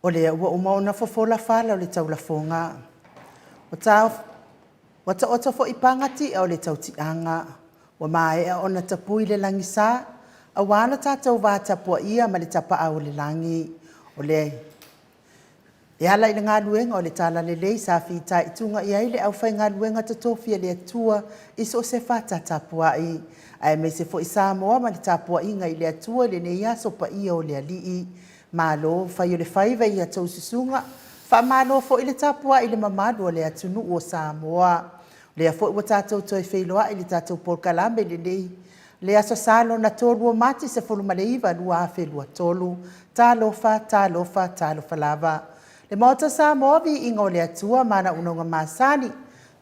O le ua umauna fofola fala o le taulafonga. O tau wata ota fo ipangati o le tautianga. Wa mae ona tapui le langisa. A wana tātou vātapua ia ma le tapa au le langi. O le e ala i le ngā luenga o le tala le lei sa whita i tunga i aile au whai ngā luenga tatofia le atua i so se whata tapua i. Ai me se fo i Samoa ma le tapua inga i le atua le ne ia so pa ia o le alii. Malo whai o le whaiva i atou susunga. Wha malo fo i le tapua i le mamadu o le atunu o Samoa. Le a fo i wa tātou toi whailoa i le tātou polkalame le nei. Le aso salo na tolu o mati se fulu maleiva lua afe lua tolu. Talofa lava. Le Maota Samoa vi ingo le atua mana unonga masani.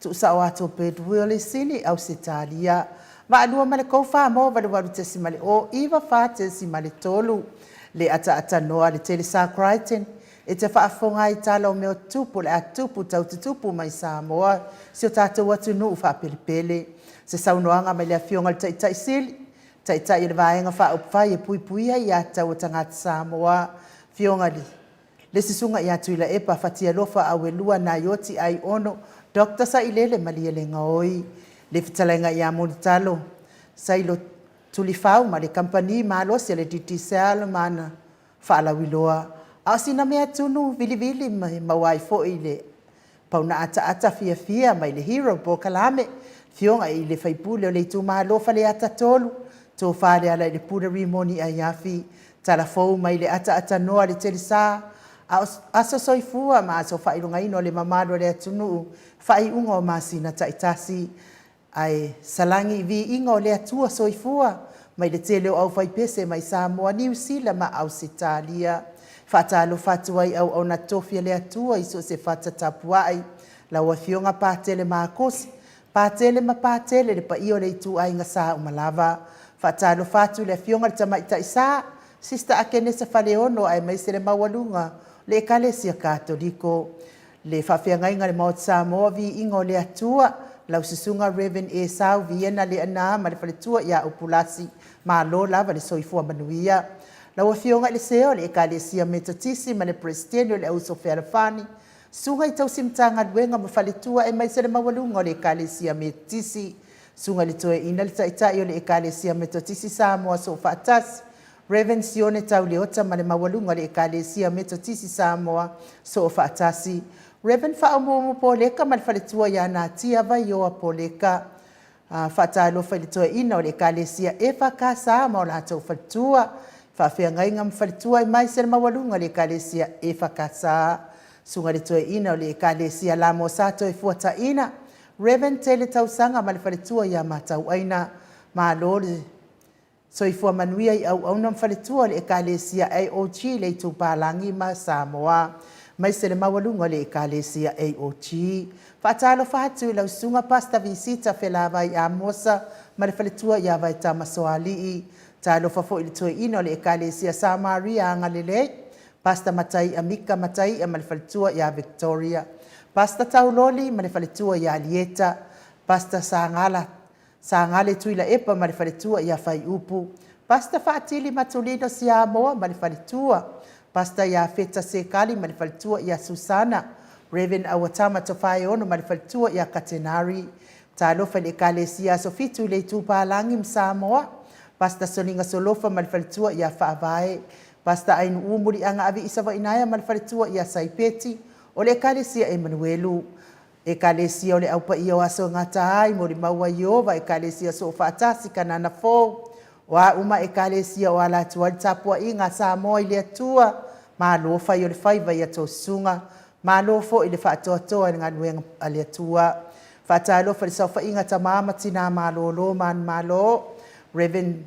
Tu sa o ato pedui o le sini au se talia. Ma alua male koufa mo vale waru te simale o iwa fa te simale tolu. Le ata noa le tele sa kraiten. E te whaafonga i tala o meo tupu le atupu tau te tupu mai Samoa. Si o tātou watu nuu wha pelepele. Se saunoanga mai le afionga le taitai sili. Taitai le vaenga wha upwhai e puipuia i atau o tangata Samoa. Fionga li. Le sisunga i atu ila epa fatia lofa au e lua na yoti ai ono. Dr. sa ilele malia le ngaoi. Le fitalenga i amoni talo. Sa ilo tulifau ma le kampani maalosi le DTCL mana whaala wiloa. A sina mea tunu vili mawai fo i le pauna ata fia mai le hero po kalame. Fionga i le whaipule o le tu mahalofa le ata tolu. Tō whare ala i le pura rimoni a iafi. Tala fau mai le ata noa le telisa. Aso soifua ma aso whairunga ino le mamado le atunu. Whai unga o masina taitasi. Ai salangi vi ingo le atua soifua. Mai le tele o au whaipese mai Samoa New Zealand ma au Sitalia. Whatalo whatuai au na tofia le atua iso se whata tapuai. La ua fionga pātele mākosi. Pātele ma pātele le pa io le itu ai ngasa umalava. Whatalo whatu le fionga le tamaita isa. Sista akene sa whaleono ai mai se le mawalunga. Le kalesia katoliko. Le whawhianga inga le Maota Samoa vi ingo le atua. Lau sisunga Reverend e sau viena le ana ma le whaletua ia upulasi. Ma lo lava le soifua manuia. Lau fionga le seo le kalesia metatisi ma le presidente le auso wherafani. Sunga i tau simtanga luenga ma whaletua e mai se le mawalunga le kalesia metatisi. Sunga le toe ina le taitai o le kalesia metatisi Samoa so whaatasi. Reverend Sione tau leota ma le mawalunga le kalesia metatisi Samoa so whaatasi. Reverend whaamomo poleka ma le whaletua ia nā tia vai o a poleka. Whaatalo whaletua ina o le kalesia e whakasa ma o la hatau whaletua. Whawhiangainga ma whaletua i mai se le mawalunga le kalesia e whakasa. Sunga le toe ina o le kalesia la mo sato e fuata ina. Reverend tele tausanga ma le whaletua ia matau aina. Ma lore soifua manuia i au na mfaletua le ekalesia AOG le tupalangi ma Samoa. Mai se le mawalunga le ekalesia AOG. Whaatalo whahatu lau sunga pasta visita whelava i amosa ma le whaletua ia vai tamasoalii. Talo whafo i le toe ino le ekalesia Samaria angalele. Pasta matai amika matai ma le whaletua ia Victoria. Pasta tauloli ma le whaletua ia Alieta. Pasta Sangale tuila epa ma le whaletua ia whai upu. Pasta whaatili matulino si Samoa ma le whaletua. Pasta ia feta sekali ma le whaletua ia Susana. Reverend Awatama tofai ono ma le whaletua ia Katenari. Talofa le kalesia sofitu le tupalangi m Samoa. Pasta soninga solofa ma le whaletua ia whaavae. Pasta ainu umuri anga avi isawa inaya ma le whaletua ia Saipeti. O le kalesia Emanuelu. E kalesia o le aupa ia o aso ngata ai mo le maua iova e kalesia so whaatasi kanana fō. Wa uma e kalesia o ala tua le tapua inga Samoa i le atua. Ma lofa i o le whaiva i ato sunga. Ma lofo i le whaatoatoa ngā nuenga a le atua. Whaatalofa le saufa inga ta mama tina ma lo man ma lo. Reverend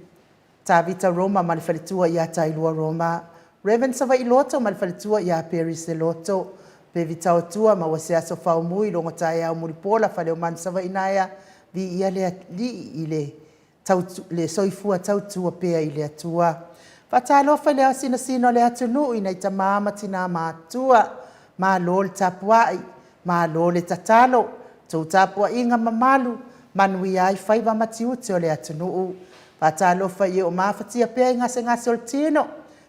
Tavita Roma ma le whaletua i a Tailua Roma. Reverend Sava i loto ma le whaletua i a Peris le loto. Pe vitao tua ma wase aso whao mui longo tae au muripola whale o mansawa inaya vi ia le li i le soifua tautua pea i le atua. Whatalo whale au sino le atunu ina i ta maama tina maatua ma lo le tapuai ma lo le tatalo tau tapua inga mamalu manui ai whaiva matiute o le atunu. Whatalo whai o mawhatia pea i ngase o le tino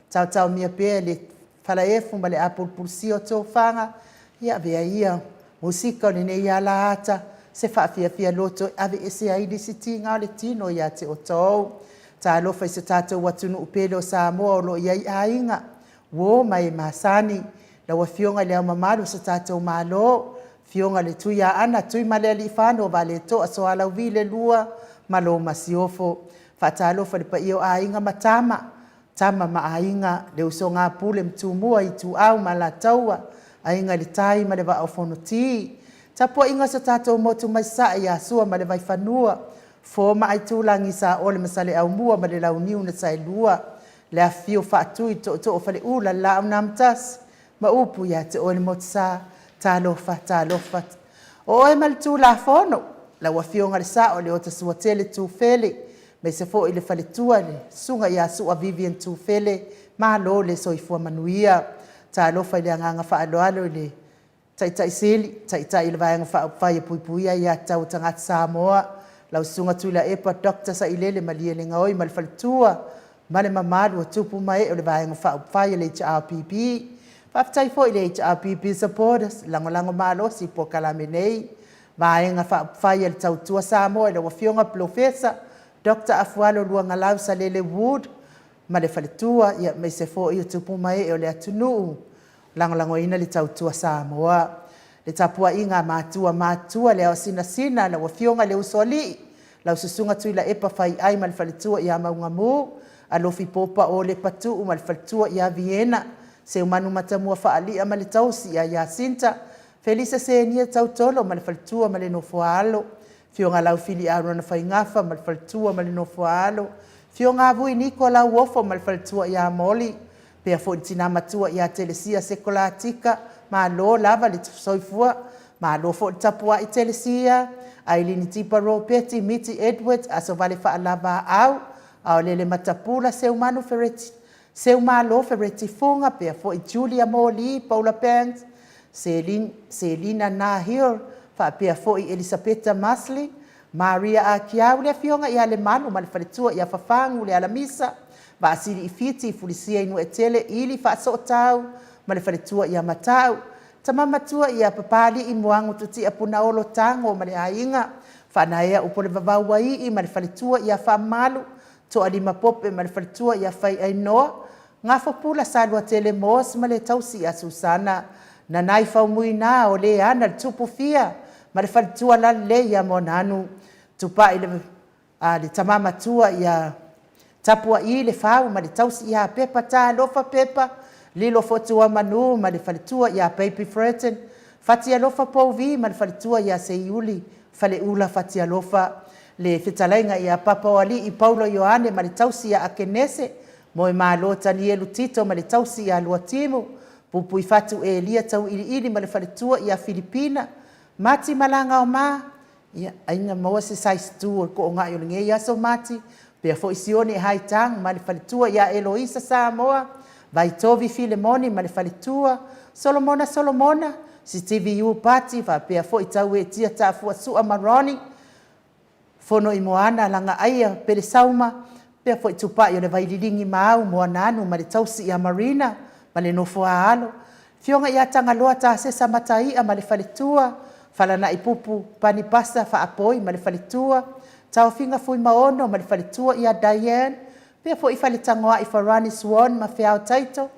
tau mia pea le fala efu ma le apul pulsio tō whanga, ia vea ia musika o le nei ala ata, se whaafia loto ave ese aidi si tinga o le tino ia te o tōu. Tā alofa i se tātou watunu upele o Samoa o lo iai ainga, wo mai masani, la wa fionga le au mamaru se tātou malo, fionga le tui a ana, tui male ali whano vale to aso alau vile lua, malo masiofo, whata alofa le pa io ainga matama, tama ma ainga, le uso ngā pule mtumua i tu au ma la taua, ainga le tai ma le wa au fono ti, tapua inga sa tātou motu mai sa i asua ma le vai whanua, fo ma ai tūlangi sa ole masale au mua ma le lau niu na sai lua, le a fio whaatui to o whale ula la au namtas, ma upu ia te ole motu sa, tā lofa. O oe ma le tū la fono, la wa fio ngare sa ole o te suatele tū fele, me se fo i le whale tua le, sunga ia sua Vivian tū fele, ma lo le soifua manuia, tā lofa i le anganga whaaloalo le, tai sili, tai le vaianga whaia puipuia ia tau tangata Samoa, lau sunga tula epa dokta sa ilele malia le ngaoi ma le whaletua, ma le mamaru o tupu mai o le vaianga whaia le HRPP, whaftai fo i le HRPP supporters, lango malo si po kalame nei, vaianga whaia le tautua Samoa le wafionga professor, Dr. Afualo luanga lau sa lele Wood, ma le whaletua, ia me se fo i o tupu mai o le atunu, lango ina le tautua Samoa. Le tapua inga matua le o sina la wafionga le usoli, la ususunga tui la epa fai ai ma le whaletua i a maungamu, a lofi popa o le patu ma le whaletua i a Vienna, se umanu matamua whaali a ma le tausi a Jacinta, Felisa se nia tautolo ma le whaletua ma le nofoalo, fionga lau fili a rona fai ngafa ma le whaletua ma le nofoalo, fionga avui niko lau wofo ma le whaletua i a Moli, pea fo tina matua i a telesia sekolatika, ma lo lava le soifua, ma lo fo tapua i telesia, Ailini tipa ro peti miti Edwards, aso vale wha lava au lele matapula seu malo fereti funga, pea fo i Julia Moli, Paula Pants, Selina Nahir, fa pea fo i Elisabetta Maslin, Maria Akiau le fionga i ale manu, ma le whaletua i a fafangu le alamisa, va asiri i fiti i fulisia inu e tele ili fa so tau, ma le whaletua i a matau, tamamatua i a papali i muangu tuti a puna olo tango ma le ainga, whanaea upo le vavaua i ma le whaletua i a whamalu, to alima pope ma le whaletua i a whai ainoa, ngā whapula salua tele mos ma le tausi a Susana, na nai whaumui nā o le ana le tupu fia, ma le whaletua la le i a monanu, tupa i le tamamatua i a tapua i le whau ma le tausi i a pepa tā lofa pepa, lilo fotua manu ma le whaletua i a Baby Fretten, fatia lofa pouvi ma le whaletua i a Seiuli, whale ula fatia lofa, le whetalainga i a Papawali i Paulo Ioane ma le tausi i a Akenese, mo e malo tani elu tito ma le tausi i a Luatimu, pupui fatu e lia tau ili ma le whaletua i a Filipina, mati malanga o ma, ia aina maua se saistu ko o ngā yolinge i aso mati, pea fo isione hai tang ma le whaletua i a Eloisa Samoa, vai tovi Filemoni ma le whaletua, Solomona, si TVU Party, va pea fo i tau e tia tafua sua maroni, fono i moana langa aia pere sauma, pea fo i tupa i o le vaililingi mau moananu ma le tausi i a Marina, ma le nofo a alo, fionga i a tangaloa ta sesa matai a ma le whaletua, falana i pupu panipasa fa apoi ma le whaletua, tau finga fui maono ma le whaletua i a Diane, pea fo i whaletangoa i Farani Swan ma whiao taito,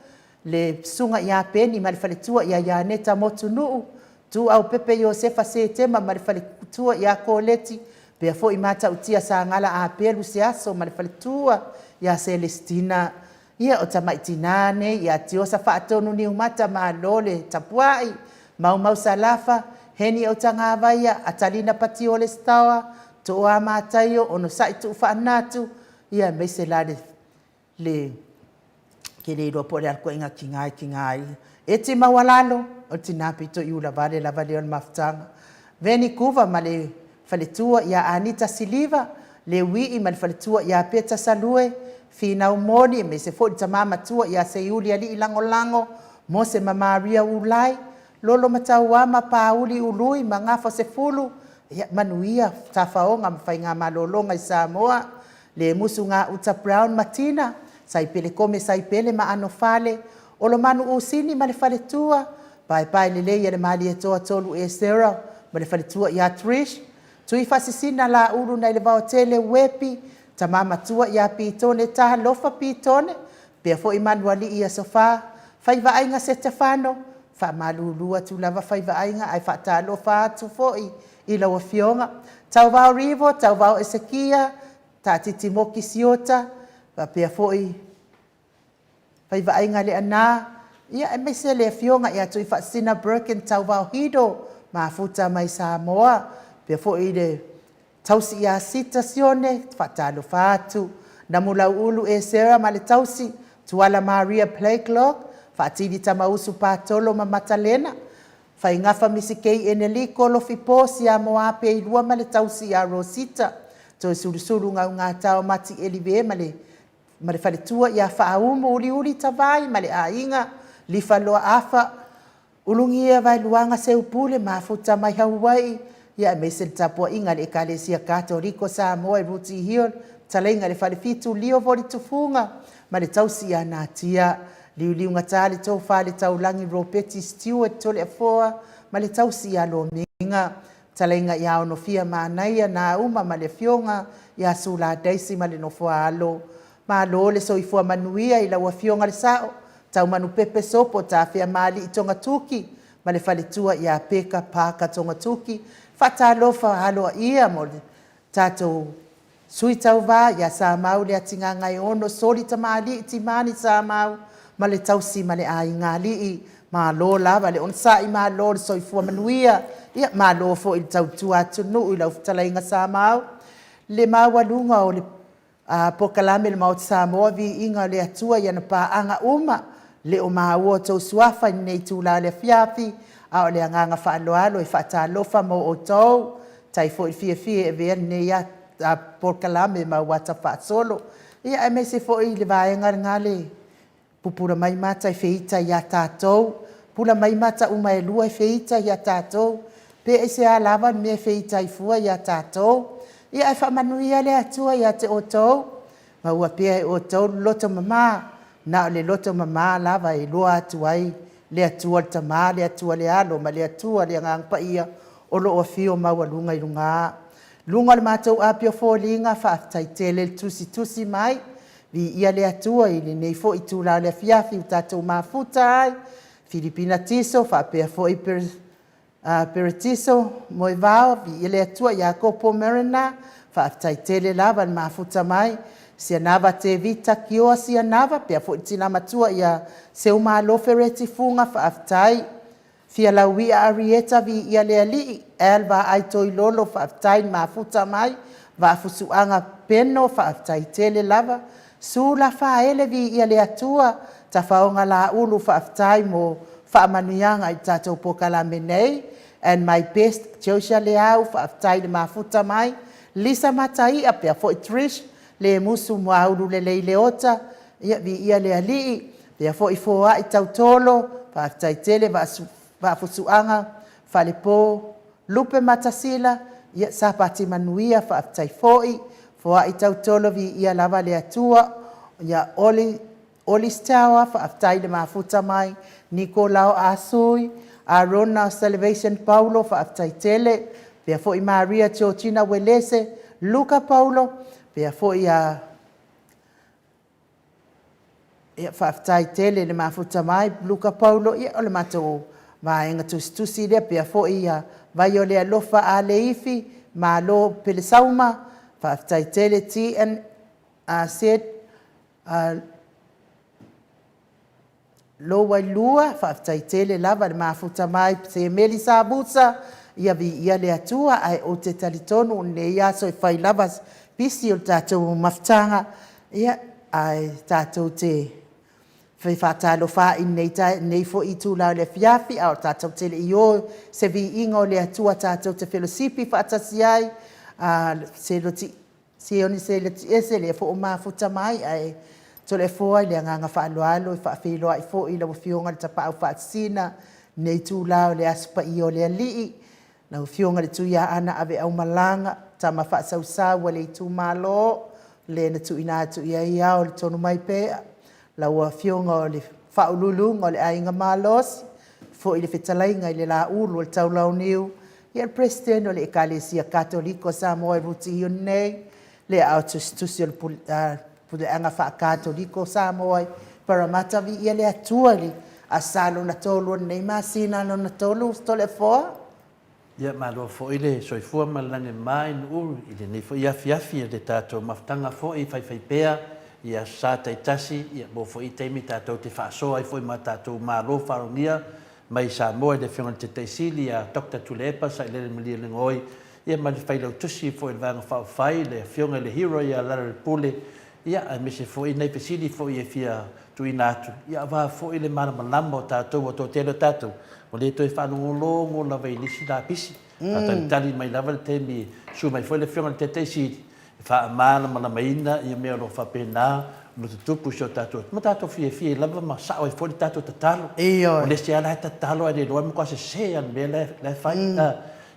le sunga i a peni ma le whaletua i a Ianeta Motunuu, tu au Pepe Josefa Setema ma le whaletua i a Koleti, pea fo i mata utia sa ngala a pelu se aso ma le whaletua i a Celestina, ia o tamaitinane, i a tiosa whaatonu ni umata ma lole tapuai, mau salafa, heni o tangavaia, atalina patiole stawa, to a mataio, ono saitu whaanatu, ia meise la le kere roa po le alko inga kingai. E te mawalalo, o tina pito i ula vale o le maftanga. Veni kuva ma le whaletua i a Anita Siliva, le wii ma le whaletua i a Peta Salue, fina umoni, me se fo i tamama tua i a Seiuli ali i lango, mo se mamaria ulai, lolo matauama pauli ului, ma ngafo se fulu, manuia, tafaonga, mawhainga malolonga i Samoa, le musu ngā uta Brown Matina, sai pele kome sai pele ma ano fale, o lo manu usini ma le whaletua, pai le leia le mali e toa tolu e Sarah, ma le whaletua ia Trish, tui whasisina la uru nei le vao tele wepi, ta mama tua ia pitone, taha lofa pitone, pia fo Immanueli ia sofa, whaiva ainga se te whano, wha malulua tu lava whaiva ainga, ai wha lofa atu foi, i lawa fionga, tau vao Rivo, tau vao Esekia, ta titi moki siota, pa pia foi, whaiva ainga le ana, ia e mese le fionga ia tui whaasina Birkin tau vao Hido, ma futa mai Samoa, pia foi le tausi ia sita sione, whatalo whātu, na mulau ulu e Sarah ma le tausi, tuala Maria Playclock, whaatiri tamausu pātolo ma Matalena, whai ngafa misi kei eneli kolo fipo si a moa pe i lua ma le tausi a Rosita, to suru ngā tau mati elive ma le whale tua ia whaumu uri tawai ma le a inga, li whaloa afa, ulungi ia vai luanga se upule ma futa mai Hawaii, ia me se tapua inga le ekalesia Katoriko Samoa i Ruti Hill, talenga le whale fitu lio voli tufunga, ma le tausi ia nā tia, liu ngatali tau whale tau langi Ropeti Stewart tole a foa, ma le tausi ia lo minga, talenga ia ono fia maanaia na uma ma le fionga, ia sula daisi ma le nofua alo, ma lo le so i fua manuia i laua fionga le sao, tau manu pepe sopo ta fia mali i tonga tuki, ma le whale tua ia peka paka tonga tuki, whata alofa haloa ia mo le tatou sui tau wā, ia sa mau le atinga ngai ono, soli ta mali i timani sa mau, ma le tausi ma le ai ngā lii, ma lo lava le onsa i ma lo le soifua manuia, ia ma lo fo i tau tua tunu i lau talainga sa mau, le mawalunga o le pokalame le Maota Samoa vi inga le atua ia na paanga uma, le o maua tau suafa i nei tūla le fiafi, a o le anganga whaaloalo i whaatalofa mo o tau, tai fo i fia e vea nei a pokalame ma wata whaasolo, ia e mese fo i le vaenga ngale, pupura mai mata i feita ia tātou, pula mai mata uma e lua i feita ia tātou, pe e se a lava me feita i fua ia tātou, ia e whamanuia le atua ia te o tau, ma ua pia e o tau loto mama, na le loto mama lava e lua atu ai, le atua le tama, le atua le alo, ma le atua le angangpa ia, o lo o fio maua lunga i lunga. Lunga le mātou apio fōlinga, whaaftai tele tusi mai, vi ia le atua i nei fo i tūla le fiafi u tātou mafuta ai, Filipina tiso, whaapea fo i peritiso, moi vao, vi ia le atua i a kopo merina, whaaftai tele lava le mafuta mai, sia nava te vita kioa sia nava, pea fo i tina matua i a seu mālofe reti funga whaaftai, fia laui a Arieta vi ia le alii, elva ai toi lolo whaaftai mafuta mai, vafusuanga peno whaaftai tele lava, sula whaele vi ia le atua, ta whaonga la ulu whaaftai mo whaamanuianga i tātou pokalame nei, and my best, Josia Leau, whaaftai le mafuta mai, Lisa Matai, a pia fo i Trish, le musu mo aulu le leota, ia vi ia le alii, pia fo i foa i tautolo, whaaftai tele vafusuanga, whalepo, lupe matasila, ia sapati manuia whaaftai foi, foa i tautolo vi ia lava le atua, ia Oli Stawa, whaaftai le mafuta mai, Nicolau Asui, Arona Salvation Paulo, whaaftai tele, pia foi Maria Georgina Welese, Luca Paulo, pia foi whaaftai tele le mafuta mai, Luca Paulo, ia ole matou, vaenga tusi lea, pia foi vai o le alofa a leifi, ma lo pele sauma, whaaftai tele ti and said, lo wailua, whaaftai tele lava le mafuta mai, se meli sa busa, ia vi ia le atua, ai o te talitonu, ne ia so i whai lavas, pisi o tātou maftanga, ia ai tātou te whai whātalo wha i nei fo i tūlau le fiafi, au tātou tele i o, se vi ingo le atua tātou te whelosipi whaatasi ai, se loti, se oni se leti ese le fo o mafuta mai, ai to le fo i le nganga whaaloalo, i whaafeiloa i fo i la wafionga le tapau whaatsina, nei tūlau le aspa i o le alii, na wafionga le tuia ana ave au malanga, tama whaasausawa le i tū malo, le na tu ina tu ia ia o le tonu mai pea, la ua fionga o le whaululunga o le ainga malos, fo i le whetalainga i le la ulu le taulau niu, ia le presidente o le Ekalesia Katoliko Samoa ruti iu nei, le au tustusi o le puleanga wha Katoliko Samoa, Paramata vi ia le atua li, a salo na tolu nei masina no na tolu stole foa. Ia malo fo ile soifua malane mai nu ile nei fo ia fiafi de tato maftanga fo i fai pea ia sa taitasi ia bo fo i temi tato te fa so ai fo ma tato malo faronia mai Samoa de fiona te taisili ia Dr. Tulepa sa ile mili le ngoi ia mal fai lo tusi fo il vanga fa fai le fiona le hero ia la pule ia a mese fo i nei pesili fo i fia tu inatu ia va fo ile mana malamo tato o to tele tato o le toi fa longo la vai lisi da pisi tali mai lava te mi su mai foi le fiona te te si fa mana maina ia me lo fa pena no tupu so tato ma tato fie lava ma sa o foi tato tatalo o le sia la tatalo e lo mo quasi se an me le fai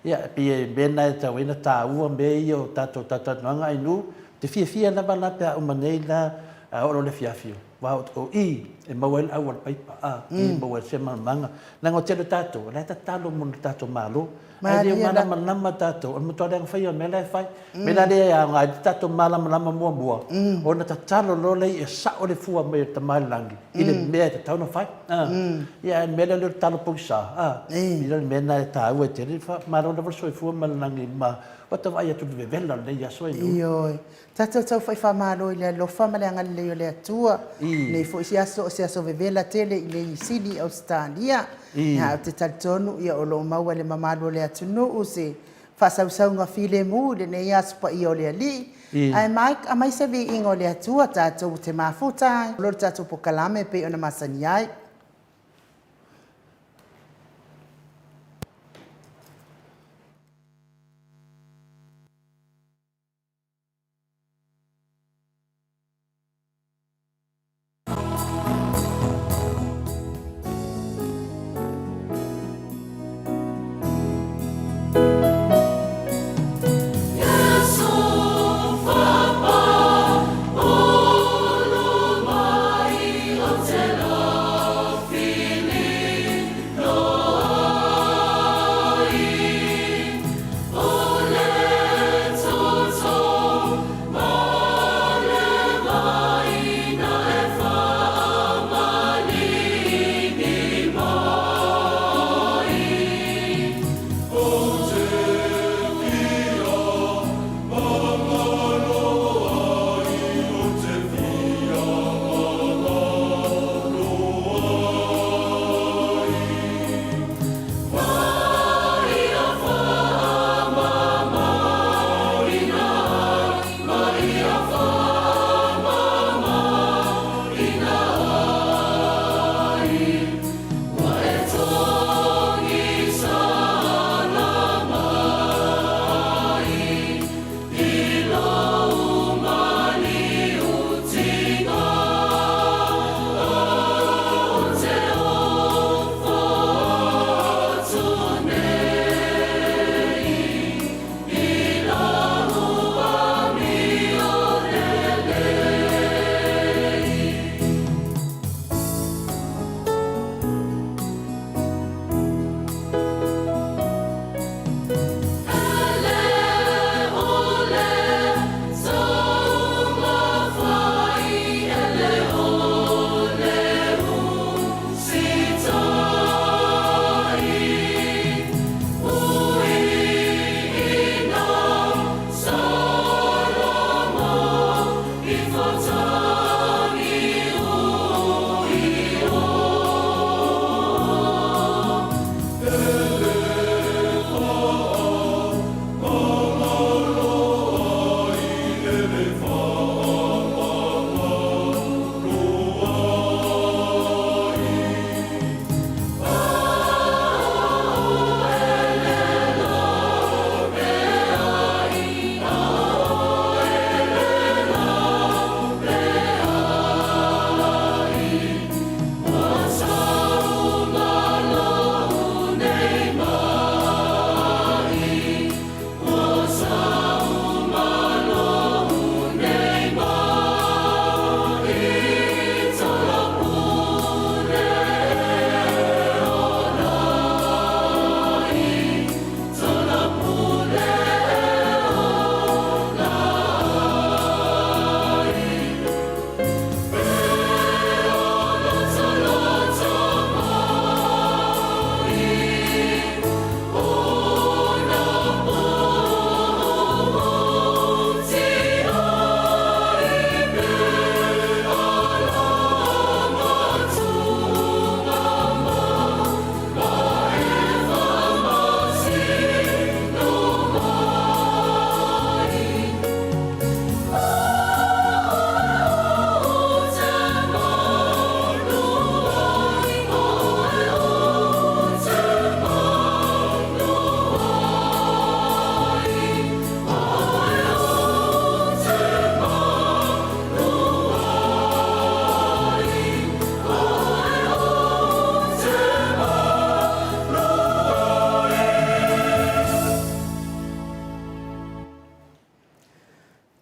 ia pi bena ta wena ta u me io tato no ai nu te fie lava la pe o manela o le fio wa o e mawel awal pai pa mawel se manga na ngo tele tato la tatalo mo tato malo ai dia mana tato o mo tole fai o mele fai mela de nga tato mala mo o na tatalo lo le e sa o le fu me te malangi ile me te tau no fai ia mele le talo pogsa ile me na ta o te fa maro le so fu malangi ma o te vai tu ve vela le ya so io tato tau fai fa malo ile lo fa male nga le le atua nei fo sia so ve vela tele ile sidi Australia ha te tatonu ia o lo mau le mamalo le atunu o se fa sau nga file mu le nei aspa i o le ali ai mai se vi ingo le atua tato te mafuta lo tato po kalame pe ona masani ai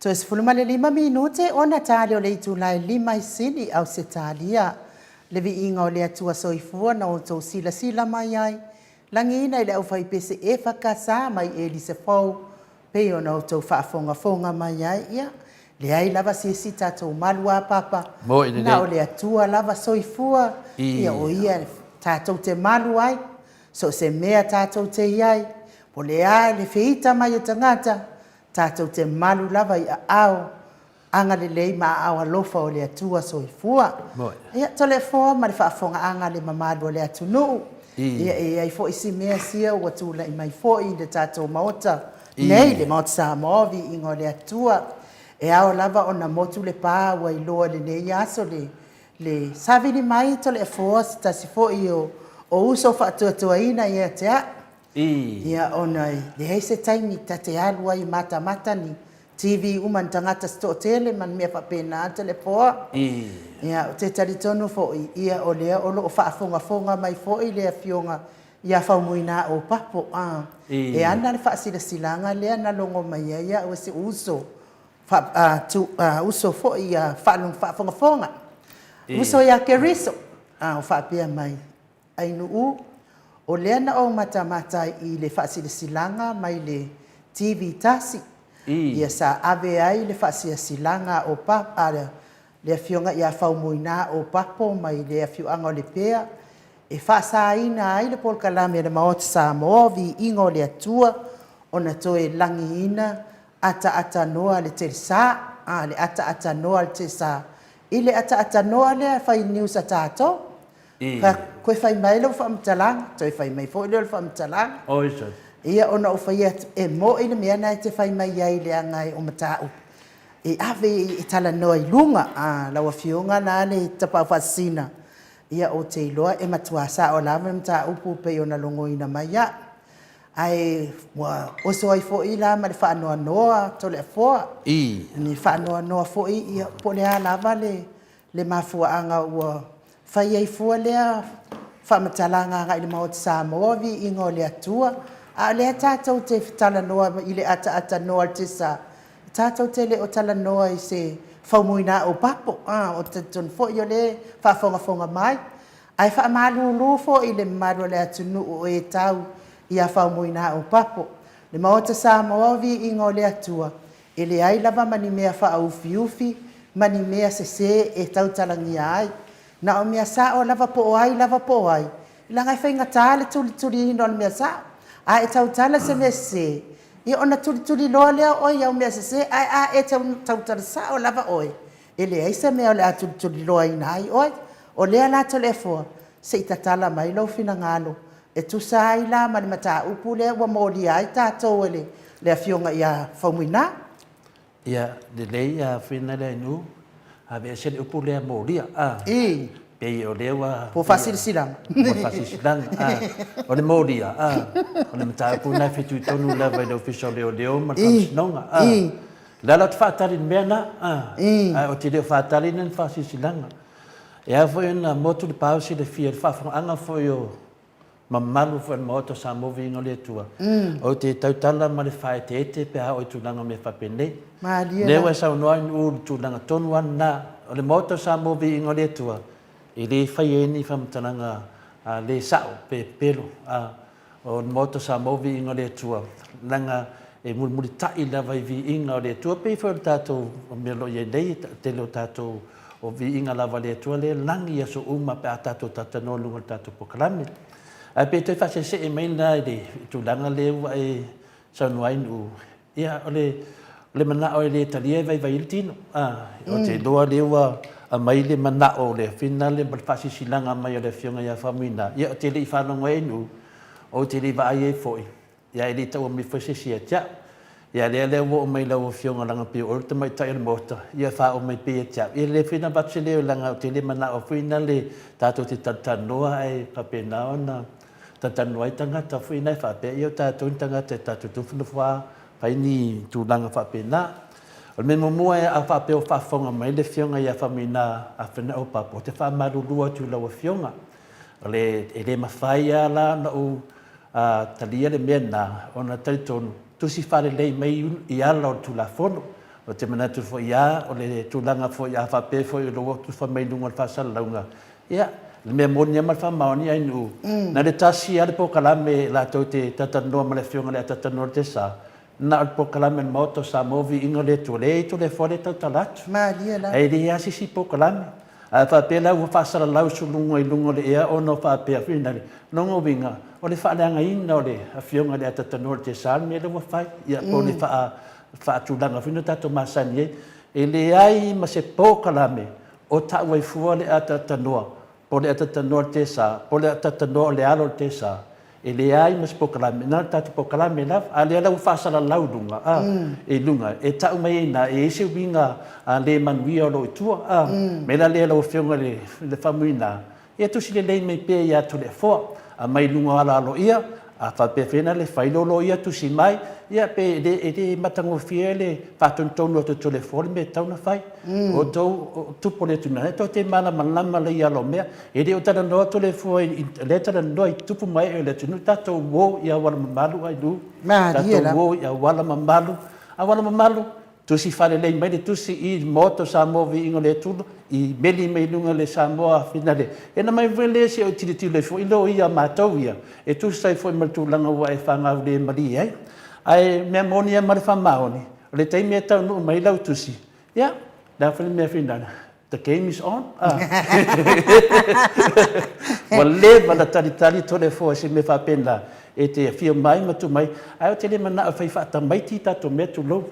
To es fulma le 5 minute ona tale o le itulai 5 sini au se talia. Le viiga o le atua soifua na o tou silasila mai ai. Langina i le au faipese e whakasā mai e li se fau. Pei ona o tou whaafonga mai ai ia. Le ai lava si tātou malua papa. Na o le atua lava soifua. Ia o ia tātou te malu ai. So se mea tātou te iai. Po le ai le whiita mai o tangata. Tātou te malu lava i a ao. Anga le lei ma awa lofa o le atua soifua. Ia tole fo ma le whaafonga anga le mamadu o le atunu. Ia e ai fo isi mea sia ua tūla i mai fo i le tātou Maota. Nei le Maota Samoa Viiga o le atua. E ao lava o na motu le pā ua i loa le nei aso le savini mai tole e fo si tasi fo i o uso whaatua ina ia te a. Ia ona le heise taimi ta te alua i mata ni. TV uman tangata sto tele man mea whapena tele poa. Ia o te taritonu fo i ia o lea o loo whaafonga mai fo i lea fionga ia whaumuina o papo. E ana le whaasila lea na longo mai ia o se uso. Uso fo i whaafonga. Uso ia ke riso. O whaapea mai. Ainu u. O lea na o mata i le whaasila mai le TV tasi. Ia sa ave ai le whaasiasilanga o papa le fionga ia whaumuina o papo mai le fioanga o le pea. E whaasaina ai le polkalame le Maota Samoa Viiga o le atua o na toe langiina ata noa le te sa. Le ata noa le te sa. I le ata noa le whai niusa tātou. Koe whai mai lau whaamtalanga. Toi whai mai fo i leo whaamtalanga. Oisa. Ia ona o whaia e mo i le mea nai te whai mai ai le angai o matau. E ave i tala noa i lunga. Laua fionga na ne tapau whasina. Ia o te iloa e matua sa o lava matau upu pe o na longo ina mai ia. Ai oso ai fo i la ma le whaanoa noa tole a foa. Ni whaanoa noa fo i ia po lea lava le mafua anga ua whai ai fua lea whamatalanga anga i le Maota Samoa Viiga o le atua. A le tātou te tala noa i le ata noa te sa. Tātou te le o tala noa i se whaumuina o papo. O te tun fo i o le whaafonga mai. Ai whaamalu fo i le maru le atunu o e tau i a whaumuina o papo. Le Maota Samoa Viiga o le atua. E le ai lava mani mea whaaufi, mani mea se e tau talangi ai. Na o mea sa o lava po ai. Langai whainga tā le tuli ino le mea sa. E tautala se me se. I ona tuli loa lea oi au mea se. E tautala sa o lava oi. E lea isa mea o lea tuli loa ina ai oi. O lea la tole fua. Se itatala mai lau fina ngalo. E tu sa ai la mani mata upu lea ua mori ai tātou ele. Lea fionga ia whaumuina. Ia le lei a fina lea inu. Ave se le upu lea mori. Pei o lewa... Po whasirisilang. Po whasirisilang. O le mōria. O le mata puna whetui tonu lawa i le ofisio leo ma kamsinonga. Lala te whaatari mea na. O te leo whaatari na whasirisilang. E a fo na motu le pausi le fia le whaafonga fo o mamalu fo le Maota Samoa Viiga o le atua. O te tautala ma le whaetete pe a o i tūlanga me whapene. Lewa sa unoa in ulu tūlanga tonu ana. O le Maota Samoa Viiga o le atua. I le whaieni whamtalanga le sao pe pelo o Maota Samoa Viiga o le atua. Langa e muri tai lava i Viiga o le atua pe whai tātou o melo i nei te leo tātou o Viiga lava le atua le langi aso uma pe a tātou tatanoa lunga tātou pokalame. Pe toi whasese e meina i le tūlanga leo e saunuain u. Ia o le mana o le talia vai il tino. O te loa leo a mai le mana o le fina le whasisilanga mai o le fionga ia whamina. Ia o te li whanonga enu, o te li vai e foi. Ia e li tau o mi whasisi a tia. Ia le wo o mai lau o fionga langa pio o te mai tai o Maota. Ia wha o mai pia tia. Ia le fina batse leo langa o te li mana o fina le tātou te tatanoa e kapena o na tatanoa i tangata fina e whapea. Ia o tātou i tangata e tātou tuwhanawha paini tūlanga whapena. O me mua e a whapeo whafonga mai le fionga ia whamina a whina o papo. Te whamarurua tu lau a fionga. E le mawhaia la na o talia le mea na o na taritonu. Tusi whare lei mai i ala o tu la fono. o te manatu fo ia o le tulanga fo ia fa pe fo lo tu fa mai lunga fa sala lunga ia le me monia mal fa maoni ai nu na le tasi ale po kalame la to te tatano male fionga le tatano te sa na po kalame moto Samoa Viiga le to le fo le talat ma dia la ai dia si po kalame a fa pe la fa sala lau su lunga i lunga le ia o no fa pe fina no ngovinga o le fa le anga ina o le fionga le tatano te sa me le fa ia po le fa tulanga fino tato masani e le ai ma se po kalame o ta wai fu le tatano po le tatano te sa po le tatano le alo te sa e le ai mas po kalame na tatu po kalame la ale la fa sala laudunga e lunga e ta mai na e se winga le manui o lo tua me la le lo fionga le famina e tu si le me pe ya tu le fo a mai lunga ala lo ia a fa pe fena le failo lo ia tu si mai ia pe de matango fiele fa tontono to telefone me tau na fai o tu pole tu na to te mana malama le ia lo mea e de o tana no telefone le tana no i tupu mai le tu ta to wo ia wala malu ai du ta to wo ia wala malu a wala malu tu si fale le mai tu si i moto Samoa Viiga le tu i meli mai lunga le Samoa finale e na mai vele se o tiri le fo ilo ia matou ia e tu sai foi mal tu langa wa e fanga le mali ai me monia mar fa maoni le tai me tau no mai lau tu si ia da fale me finale the game is on wale bala tali to le fo se me fa pena e te fia mai matu mai ai o te le mana fai fa ta mai ti ta to me tu lo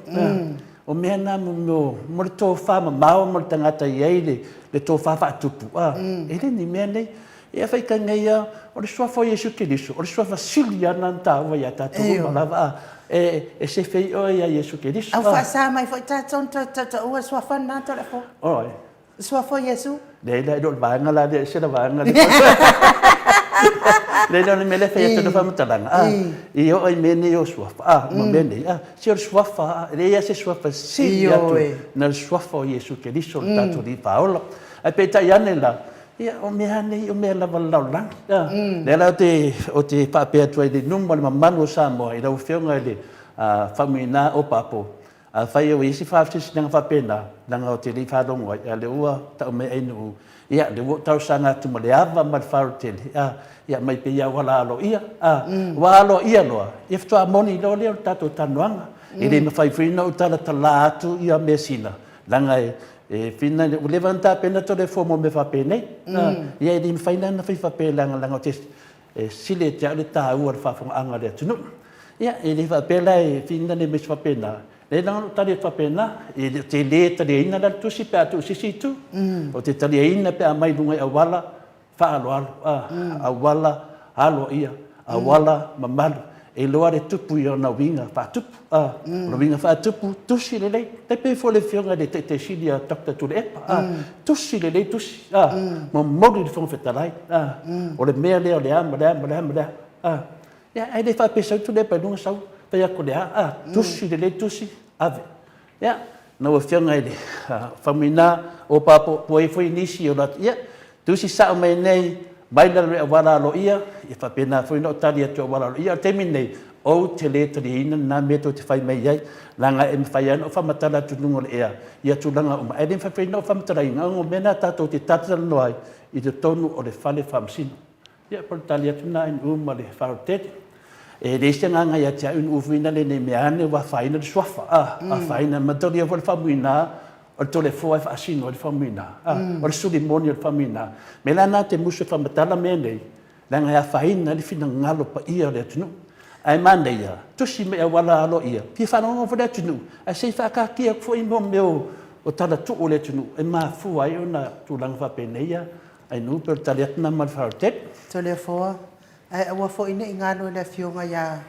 o mea nā mo le tō wha ma mao mo le tangata iei le tō wha wha tupu. E le ni mea nei, e a whaika ngai o le suafa o Yesu Keriso, o le suafa sili ana ntawa ia tātou malawa e se whei o ia Yesu Keriso. Au wha sa mai fo tātou ua suafa nā tō le fo? Oi. Suafa o Yesu? Nei, lai do le vanga la, se la vanga. Le no me le fai to fa mutalanga I o ai mene o swafa ma mene se o swafa le ia se swafa si atu na swafa o Yesu Keriso tatu di Paolo ai pe ta yane la ia o me hane o me la la le la o te pa pe atu de numba ma manu Samoa I la fionga de famina o papo a fai o isi fa fis nang fa pena nang o te li fa dongo le ua ta me enu ia le wo tau sanga tu le ava ma fartel ia mai pe ia wala lo ia wala ia lo if to moni lo le tato tanuanga I le fai frina o tala tala atu ia mesina langa e fina le levanta pena to le fomo me fa pene ia le fai na fai fa pe langa te sile te le ta u fa fa anga le tunu ia le fa pela e fina le me fa pena le nang tali fa pena e te le tali ina la tu si pa tu si tu o te tali ina pe mai lunga awala fa alo awala alo ia awala mamalu e loa le tupu I ona winga fa tupu lo winga fa tupu tu si le te pe fo le fionga de te silia takta tu le tu si le tu si mo modi le fon fetalai o le mea le le ama ya ai le fa pe sa tu le pa lunga sau pe ya ko le tusi le tusi ave ya na o fianga ile famina o papo poi foi nisi o la ya tusi sa mai nei baila le wala lo ia e fa pena foi no talia to wala lo ia terminei o tele ina na meto te fai mai ai langa em fai ana o fa matala tu nungo le ia tu langa o mai fa foi no fa matala ina o mena tato te tatal no ai I te tonu o le fale famsin ia por talia tu na in le fartet e reise nga ia tia un ufina le ne meane wa faina de swafa a faina matori o famina o tole fo fa asino o famina o suli moni o famina melana te musu fa matala mene langa ia faina le fina ngalo pa ia le tunu ai mande ia tu si me wala lo ia pi fa no fo le tunu ai sei fa ka ki fo imbo meu o tala tu o le tunu e ma fu ai ona tu lang fa peneia ai nu per taliatna mal fartet tole fo ai wa fo ina ingano le fionga ya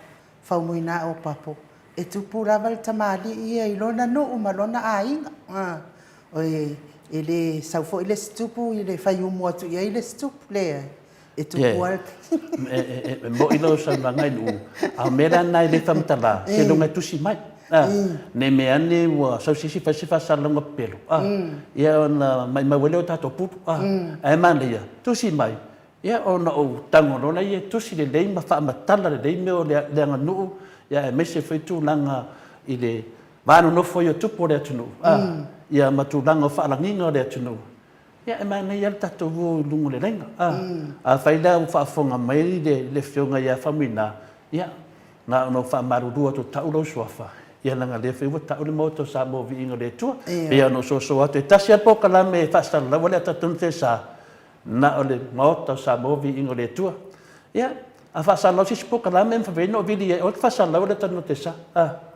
faumuina o papo e tu pura val tamali ia I lona no malona ainga oi ele sa fo ele stupu ele fai umo tu ia ele stupu le e tu pual mo ilo sa ngai nu a mera nai le famtala se longa tu si mai ne me ane wa sa si fa sa longa pelo ia ona mai wele o tato putu ai mandia tu si mai ia ona o tango lona ia tusi le lei ma fa matala le lei me o le nganu ia me se foi tu langa I le Vano no foi o tupo le tunu. Ia matulanga whaalanginga le tunu. Ia e mana ia tato vo lungu le renga. A whaila u whaafonga mai le whionga ia whamina. Ia, na no whaamarurua to tauro suafa. Ia langa le whiwa tau le moto Samoa Viiga le tua. Ia no so atu e tasi apo kalame e whaasala lawa le atatunu te sa. Na o le Maota Samoa Viiga le tua. Ia, a whaasalau si po kalame mwhaweno o vili e o le whaasalau le tanu te sa.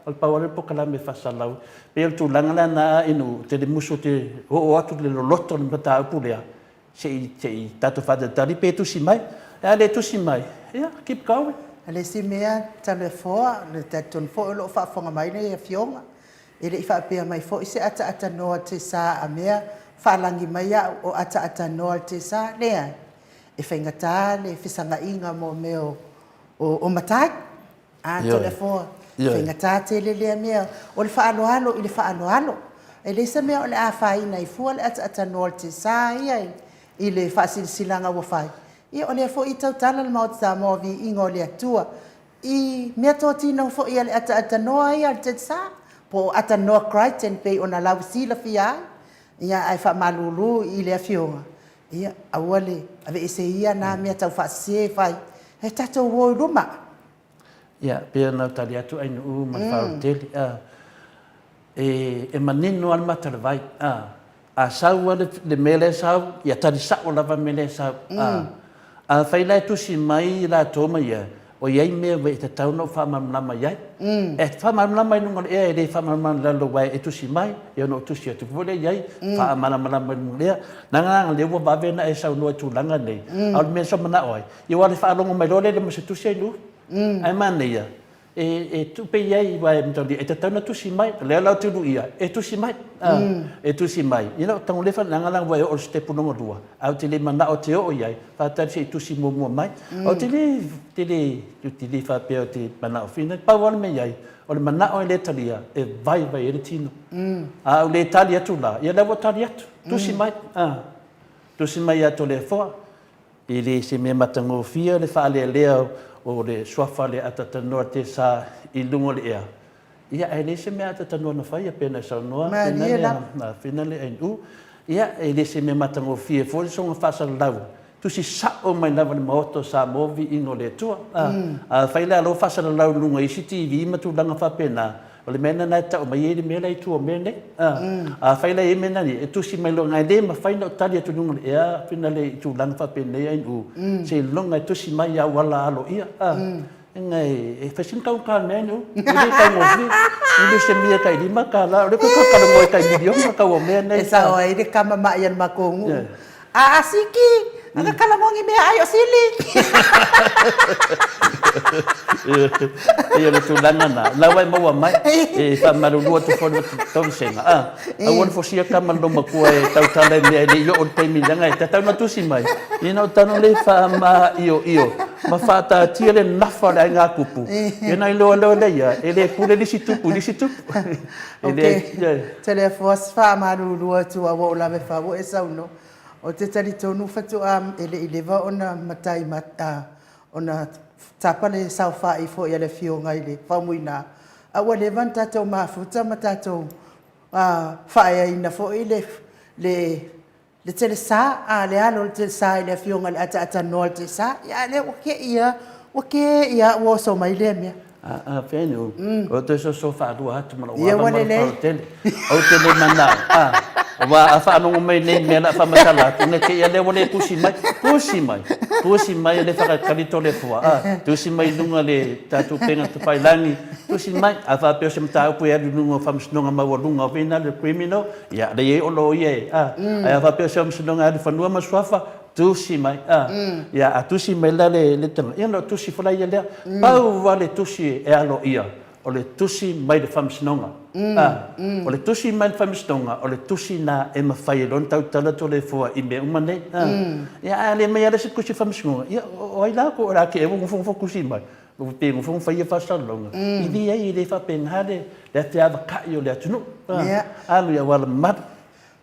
O le pauare po kalame whaasalau. Pe o tūlanga la na inu te le muso te o atu le loloto le mata upu lea. Se i tatu whatatari pe tusi mai. Ea le tusi mai. Ia, keep going. Ale si mea tale foa, le tatun foa lo whaafonga mai nei e fionga. E le i whaapea mai foa i se ata noa te sa a mea. Whaalangi mai o ata noa te sa lea. E whaingata le whisanga inga mo meo o matai. A tole foa. Whaingata te le lea mea. O le whaaloalo i le whaaloalo. E le sa mea o le a whaina i fua le ata noa te sa iai. I le whaasilisilanga wa whai. Ia o lea fo i tau tala le Maota Samoa Viiga o le Atua. I mea tō tino fo i le ata noa ia le te sa. Po ata noa Crichton pe o na lau sila fia. Ia ai whaamalulu i le fionga. Ia aua le ave ese ia na mea tau whaase whai. He tatou woi ruma. Ia, pia nau tali atu ainu u man whaoteli. E manino al matarawai. A sau le mele sau, ia tari sao lava mele sau. A whaila e tusi mai la tōma ia, o iai mea wei te tau no whamamlama iai. E whamamlama i nunga ea, e le whamamlama lalo wai e tusi mai, e ono tusi atu vole iai, whamamlama i nunga ea. Nanga lewa wawena e sau noa tūlanga nei. Au le mea sa mana oi. I wale whaalonga mai lole le mase tusi ai nu. Ai mana ia. E tupe iai wai mtali, e te tau na tusi mai, lea lau tulu ia, e tusi mai. E tusi mai. Ina tangu lefa nanga lang wai o ste punonga lua. Au te le mana o te o iai, whaatari se tusi mua mai. Au te le whapea o te mana o whina. Pauana me iai, o le mana o le talia, e vai e le tino. Au le tali atu la, ia lewa tali atu. Tusi mai. Tusi mai atu le foa. I le se mea matango fia, le whaale lea o le swafa le atatanoa te sa i lungo le ea. Ia e le se mea atatanoa na whai, a pena sa noa, pena le ainu. Ia e le se mea matango fia, fo le songa whasa lau. Tusi sao mai lava le Maota Samoa Viiga le Atua. Whai le alo whasa lau lunga i siti i vi matu langa whapena. O le mena nai tau mai e le mea lai tua mene. Whai le e mena ni, e tusi mai lo ngai le ma whai na o tali atu lunga le ea, pena le i tu langa whapena ainu. Se longa e tusi mai ia wala alo ia. Ngai e whasin kau ka mea nu. Ile kau ngofi. Ile se mia kai lima ka la. Ole kau karangoe kai miliona kau o mea nei. E sa oa ire kama maian makongu. A asiki. Aga kalamongi mea ai o sili. Ia le tūlanga nā. Lawa e maua mai. E whamarurua tu whanu tau senga. A wan fosia kama loma kua e tau tala e mea le io o teimi langa e tatau na tusi mai. Ina o tano le wha io. Ma whata tia le nafa le ngā kupu. E nai loa le ia. E le kule lisi tupu. Tele fos whamarurua tu a wo lawe whawo e sauno. O te tari tonu whatu ele i lewa ona matai mata, ona tapale sau whai fo i ale fionga i le whamuina. A wa lewa tatou mafuta ma tatou whai aina fo i le tele sa, le alo le tele sa i le fionga le ata noa le tele sa, ia le wake ia wo so mai le mea. Whenu, o te so whaarua atu mana o wama mana whaotele. O te le manau. O wa a whaanongo mai nei mea la whamatala atu. Ne ke ia lewa le tusi mai. Tusi mai le whakakarito le fua. Tusi mai lunga le tatu penga tu whailangi. Tusi mai. A whapeo se mta upu e adu lunga whamsinonga maua lunga o vina le criminal. Ia le e olo ie. A whapeo se whamsinonga adu whanua maswafa. Tusi mai. Ia a tusi mai la le tanga. Ia no tusi whalai ia lea. Pau wa le tusi e alo ia. O le tusi mai le whamsinonga. O le tusi mai le whamsinonga, o le tusi na e mawhai lon tau tala to le fua i mea umane. Ia le mai ala se kusi whamsinonga. Ia o ai lako o rake e wungu kusi mai. O pengu wungu whai e whasalonga. I vi ai le whapenga hale, le te awa kai o le atunu. Alu ia wala mara.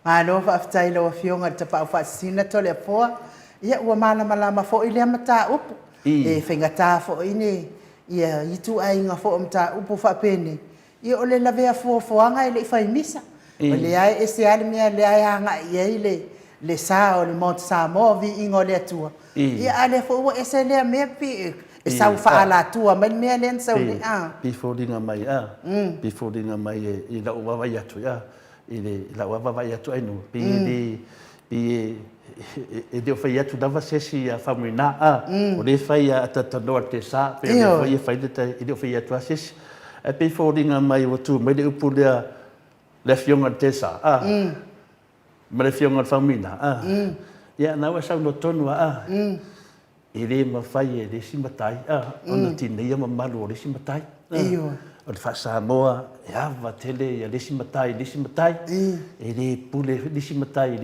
Ano whaftai lo fionga te pao whasina to le fua. Ia ua malama fo i le amata upu. E whengata fo i ne. Ia, i tu ai ngā fo mta upu whapene. Ia o le lave a fuafuanga i le whaimisa. O le ai e se ale mea le ai hanga i ei le sa o le Maota Samoa Viiga o le atua. Ia ale fo e se lea mea pi e sau whaala atua mai mea le ansau le a. Piforinga mai Piforinga mai i la uawai atu I la uawai atu ainu. E deo whai atu dawa sesi a whamuina o le whai a tatanoa te sa. Pe o le whai i deo whai atu a sesi. E piforinga mai o tu mai le upu lea le fionga te sa. Ma le fionga whamuina. Ia naua sau no tonu I le mawhai e le simatai. Ona tinea ma malu o le simatai. O le Samoa e awa tele ia le simatai. E le pule le simatai.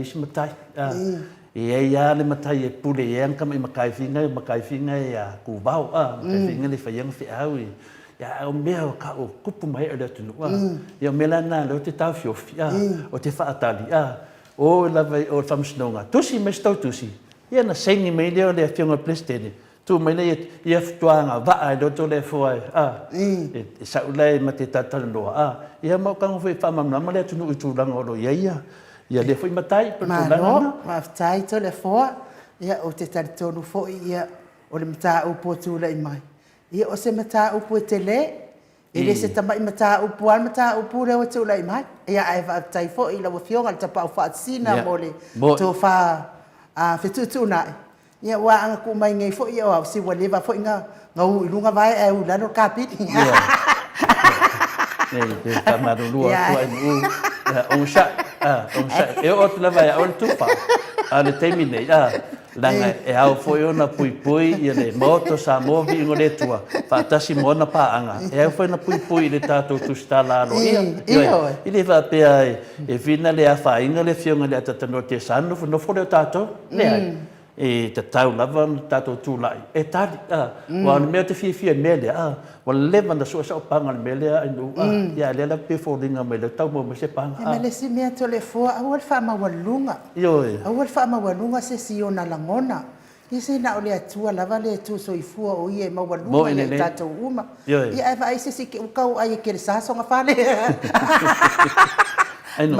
E ai a le matai e pule e anka mai makaiwhinga e a kūwau. Makaiwhinga le whaianga whiau i. Ia o mea o ka o kupu mai o le atunua. Ia o mela nā leo te tau fiofi. O te whaatali. O lava o le whamsinonga. Tusi me stau tusi. Ia na sengi mai leo le whionga plestene. Tu mai nei ia ftuanga va do to le foi e saulai ma te tatala noa ia mau kang foi fama ma le tu no tu langa o ia le foi matai per tu langa ma ftai to le fo ia o te tonu fo ia o le mata o po tu le mai ia o se mata o po te le e le se tamai mata o po al mata o po le o tu le mai ia ai va tai fo i la o fionga ta pa fa sina mole to fa fetu tu na ia wa anga ku mai ngai fo ia o si wa leva fo inga ngau ilunga vai e u lano kapiti nei te tamaru lua ko ai mu on sa e o tla vai o tu fa ale terminei langa e au fo ona pui ia le Maota Samoa Viiga le tua fa tasi mona pa anga e au fo na pui le tato tu stala no ia ile va pe e fina le afa inga le fionga le tatano te sanu no fo le tato le ai e te tau lava tato tūlai. E tari, wa mea te fia mele, wa lewa na sua sa o panga le mele anu, ia lela pe fōringa me le tau mo me se panga. E mele si mea to le fua, awal wha mawalunga. Awal wha mawalunga se si o na langona. I se na o le atua lava le tu so I fua o ia mawalunga le tato uma. Ia e wa aise si ke ukau ai ke le saso nga whale. Aino.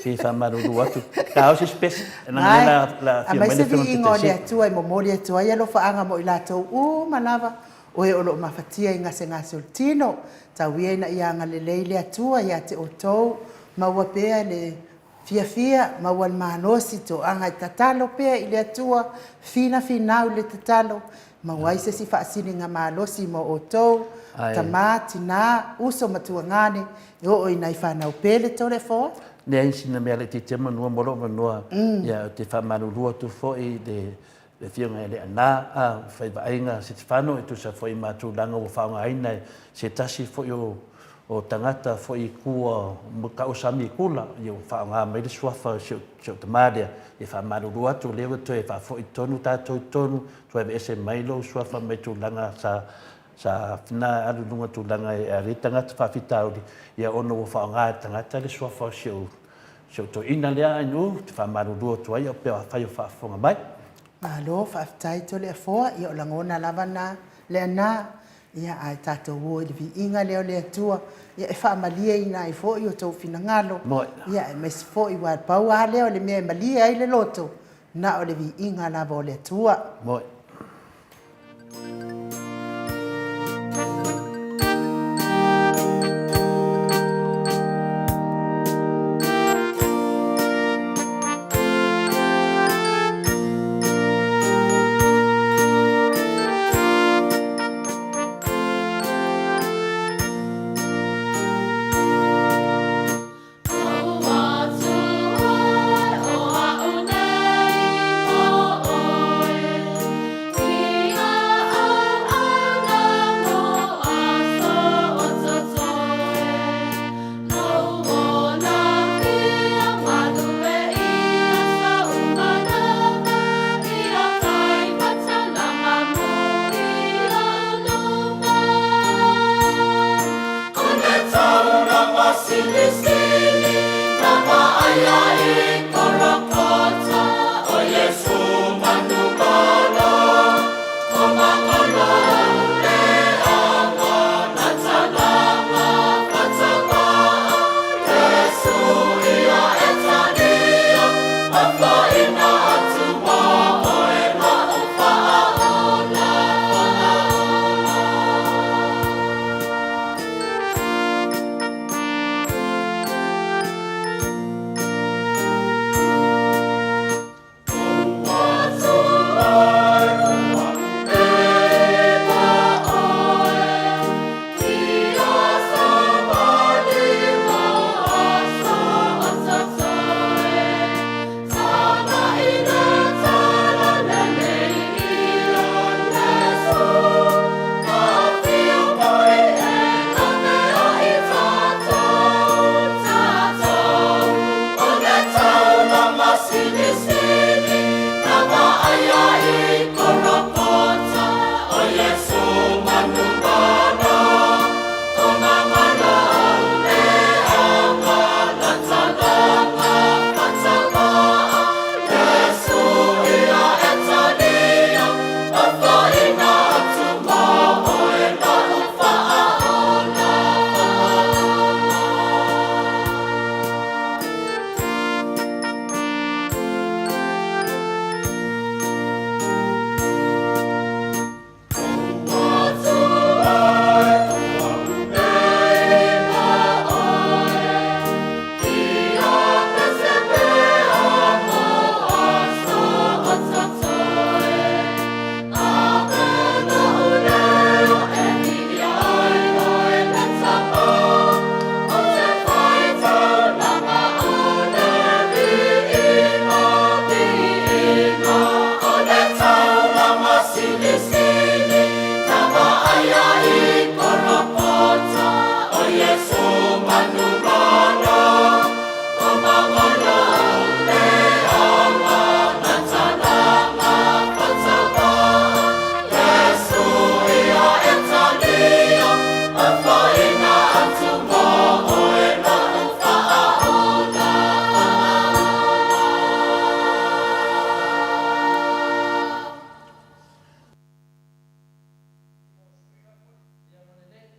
Si fa maruru atu. Ka o se spesi. Na la a mai se Viiga o le atua I momoli atua ia lo faanga mo I latou malava o e olo mafatia I ngase o tino. Tau ia na ia ngale leile atua ia te o tou maua pea le fia maua le manosi to anga I tatalo pea I le atua fina o le tatalo. Mawai se si faasini nga malosi mo o tou tamati na uso matua ngane o I nai whanau pele to le fo. Ne ai sina mea le te manua moro manua ia te whamarurua tu fo'i le fionga ele ana whai vaenga se te whano e tu sa fo'i mātu langa o whaonga aina se tasi fo'i o tangata fo'i kua ka osami kula i o whaonga mai le suafa seo te mārea e whamarurua tu lewa tu e wha fo'i tonu tātou tonu tu e ese mailo suafa mai tu langa sa fina alulunga tu langa e ari tangata whawhitauri ia ono o whaonga tangata le suafa seo to ina lea inu te whamarurua tu ai o peo whai o whaafonga mai. Malo whaafitai to le afoa ia o langona lava na le ana ia ai tātou o I Viiga leo le atua ia e whaamalia ina I fo I o tau finangalo ia e mesi fo I wad pau a leo le mea malia ai le loto na o le Viiga lava o le atua. Moi.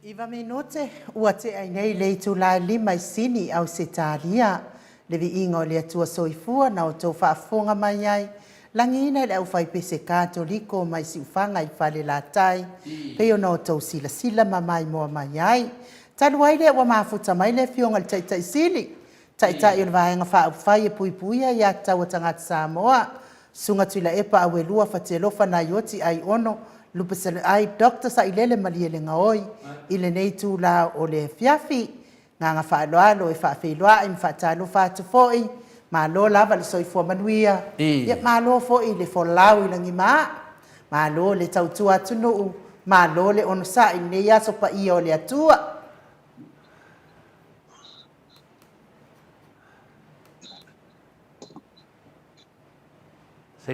Iwa minote ua te ainei le tu la lima I sini au se talia. Le viiga o le atua soifua na o tou whaafonga mai ai. Langina I le au whai pese kātoliko mai siufanga I whale la tai. Peo na o tou sila sila mamai moa mai ai. Tanu ai le ua mafuta mai le fionga le taitai sili. Taitai o le vaenga wha whai e pui puia I a tau tangata Samoa. Sunga tuila epa awelua whatelofa na ioti ai ono. Lupasele ai Dr. Sailele Maliele Ngaoi ile nei tu la o le fiafi nga whaaloalo e whaafeiloa I mwhaatalo whaatufoi ma lo lava le soifua manuia ia ma lo foi le folau I langi ma lo le tautua tunu ma lo le ono sa I nei aso pa ia o le atua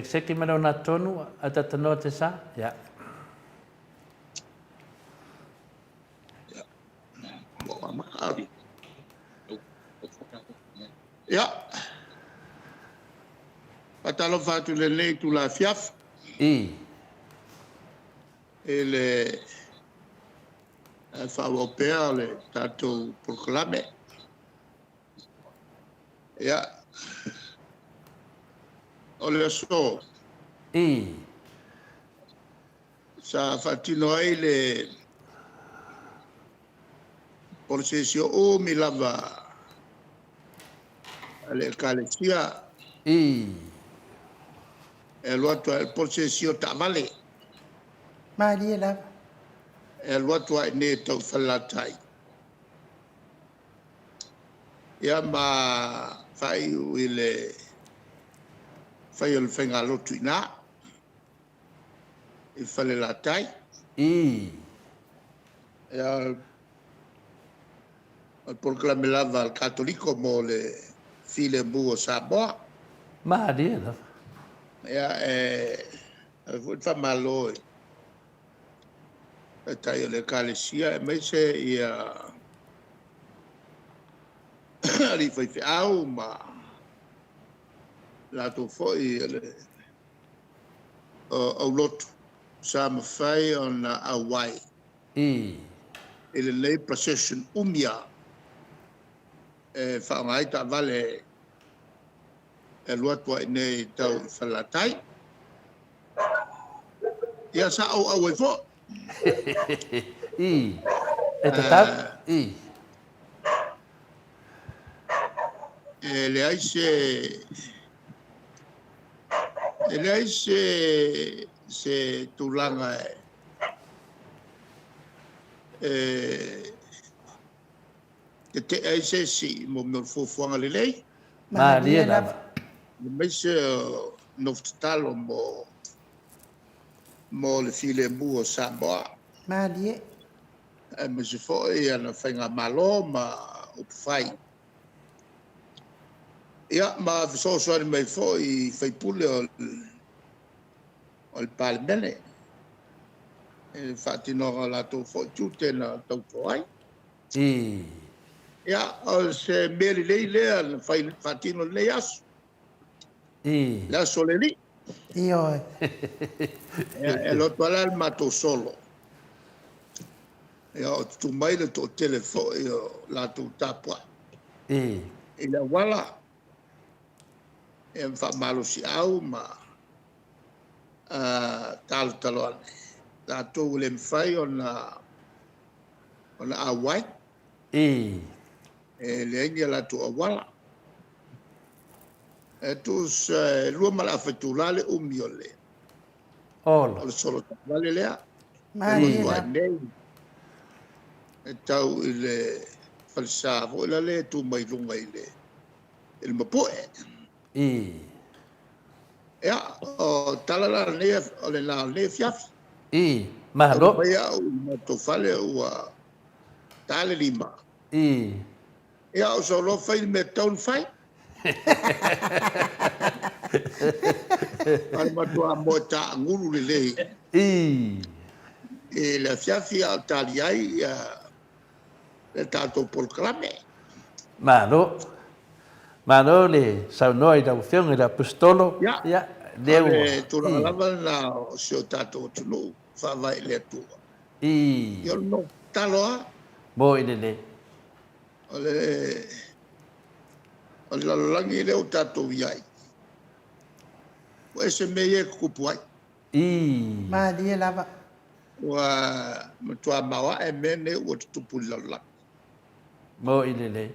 Seki marona tonu atatanoa te sa? Ja. Ja. Patalo fatu le nei tu la fiaf. Le fa europea le tato proclame. Ja. O le so. Sa fatino ai le procesio o mi lava le calesia e lo attua il procesio tavale Maria la e lo attua ne to falatai ya ma fai il fengalo tuina il fale la tai ya il proclame lava al cattolico mo le file buo Samoa. Ma dia. Ja, fa malo. Tai le calesia e mai se ia ali foi au ma la to foi le o lot sa me fai on Hawaii. Ele lei procession umia fa mai ta vale e lua tua nei tau whalatai. Ia sa au e fo. E te tau? E le ai se tulanga te ai se si mo fuanga le lei. Ma dia la. Me se no talo mo le file buo Samoa. Ma dia. E me se foi ana whainga malo ma upwhai. Ia ma fisosoani mai foi whaipule o le palemene. E whaatinoga lato foi tūtena tauto ai. Ia o se meri lei lea whaatino lei asu. La soleli. Io. E lo tuala al mato solo. E o tu mai le to telefo e la tu tapua. E la wala. E fa malo si au ma talo ane. La tu le mfai ona awai. E le inga la tu awala. E tus lua mala fatulale umiole. Ola. O solo vale lea. Maria. E tau ile falsafo ila le tu mai lunga ile. Il mapoe. Ja, o talala ne o le la ne fiaf. Mahalo. Ia o to fale ua tale lima. Ia o solo fai me town fai. Al matua mota nguru le. E la fiafi al taliai le tato proclame. Mano le saunoi da ufiong da apostolo. Ja. Deu. Tu lava na o seu tato tunu fa vai le tua. Io no. taloa. Mo ile. O le lalolangi le o tātou iai. O ese mei e kupuai. Madia lava. Wa matua mawa e mene o tupu lalolangi. Mo ile.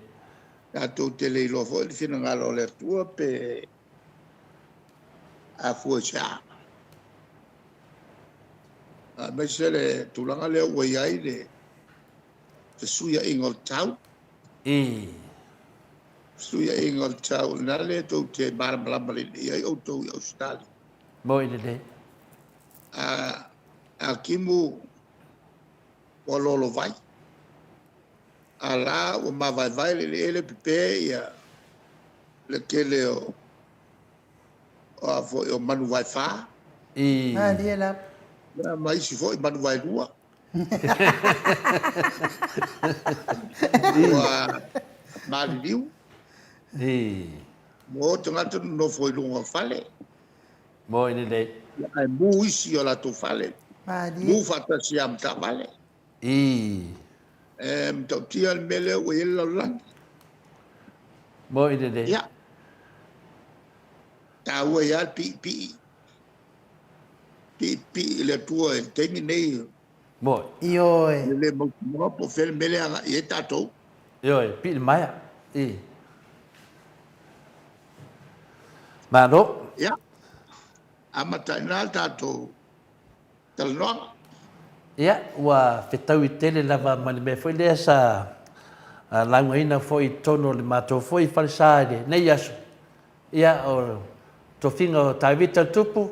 Tātou te le ilo fo, le fina ngalo le tua pe a fua sia. A mese le tulanga le ua iai le te suia ingol tau. Suia ingol tau. Nā le tau te maramalama le iai o tau i Australia. Mo ile. A kimu o lolo vai. A la o mawai vai le ele pipe ia le kele o a fo o manu vai fa. Madia lava. Na mai si fo i manu vai lua. Wa mali liu. Mo te ngata no fo i lunga fale. Mo ile. Ai mu isi o la to fale. Madia. Mu fata si am ta fale. Tau tia al mele o i la langi. Mo ile. Ya. Ta ua ia pi. Pi le tua e tengi nei. Mo. Ioi. Le mo po fel mele anga i e tatou. Ioi, pi mai. Mano. Ya. Amata nal tatou. Talnoanga. Ia, ua whetau i tele lava mani me foi lea sa langoina foi tono le matou foi falisaide, nei aso. Ia, o to finga o tawita tupu,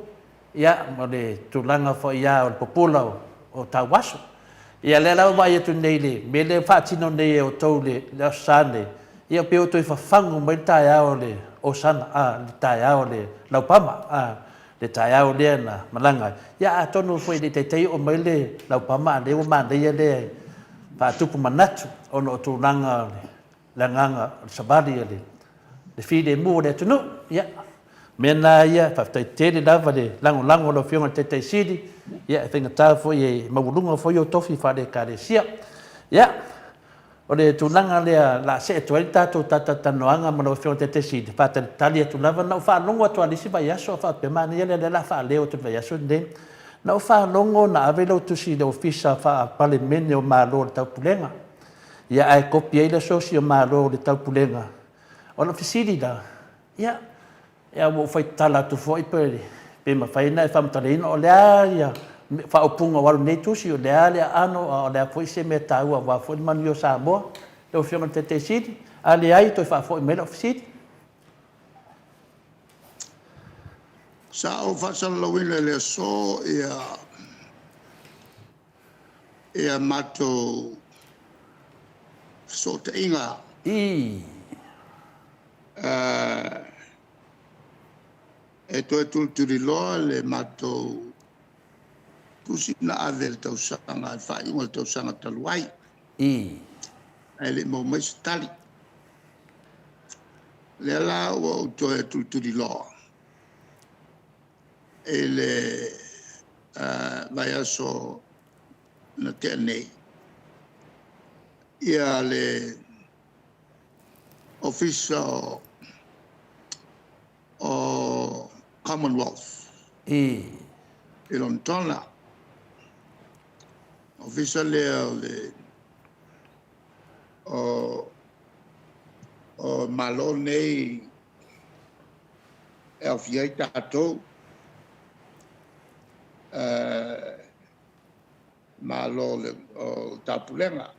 ia, mo le tulanga foi ia o le popula o tawaso. Ia le lau mai atu nei le, me le whaatino nei o tau le sane. Ia pe o toi whafangu mai tai ao le o sana, le tai ao le laupama, le tai au lea na malanga. Ia a tonu foi le teitei o mai le laupama le o mandei le whaatupu manatu o no tūranga le nganga sabari le whire mua le tunu. Ia, mena ia whaftai tere lava le lango lo fionga teitei siri. Ia e whingatā foi e maulunga foi o tofi whare kare sia. Ia, o le tūlanga lea la se e tuari tātou tanoanga mana o whionga te sidi. Whātari tali atu lava nau whālongo atu alisi vai aso. Whāpemani ele le la whāleo tu vai aso ne. Nau whālongo na awelo tusi le ofisa whāpale mene o mālo le taupulenga. Ia ai kopi eile sosi o mālo le taupulenga. O na fisiri da. Ia, ia mo whai tala tu fwoi pere. Pema whaina e whamtaleina o lea ia. Whaopunga waru nei tusi o lea lea ano o lea fwoi se me tāua wa fwoi manu o Samoa. Leo whionga te siri. A lea ai toi whafwoi mele o fisiri. Sa o whasalawina le so ia mato so te inga. E toi tulturi loa le mato tusi na ave le tausanga e whainga le tausanga taluai. E le mo mai stali. Le ala o toi tulturi loa. E le vai aso na te nei. Ia le ofisa o Commonwealth. E lontona. Ofisa le o malo nei e au fiai tātou. Malo le o tapulenga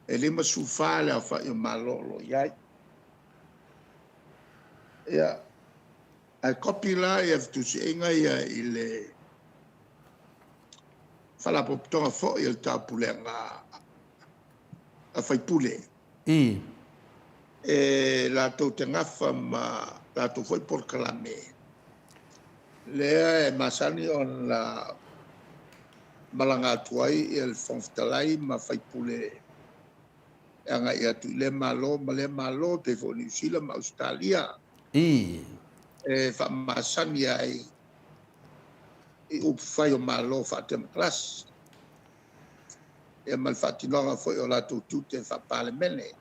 e lima sufa le fa i malo lo iai ia ai kopila ia tu singa ia ile fala poptonga fo il tapulenga a fai pule e la to tenga fama la to foi por calame le masani on la malanga tuai el fonftalai ma fai pule anga ia tu le malo te fo New Zealand ma Australia fa masani ai u fai o malo fa tem class e mal whatinonga foi o lato tute whapalemene.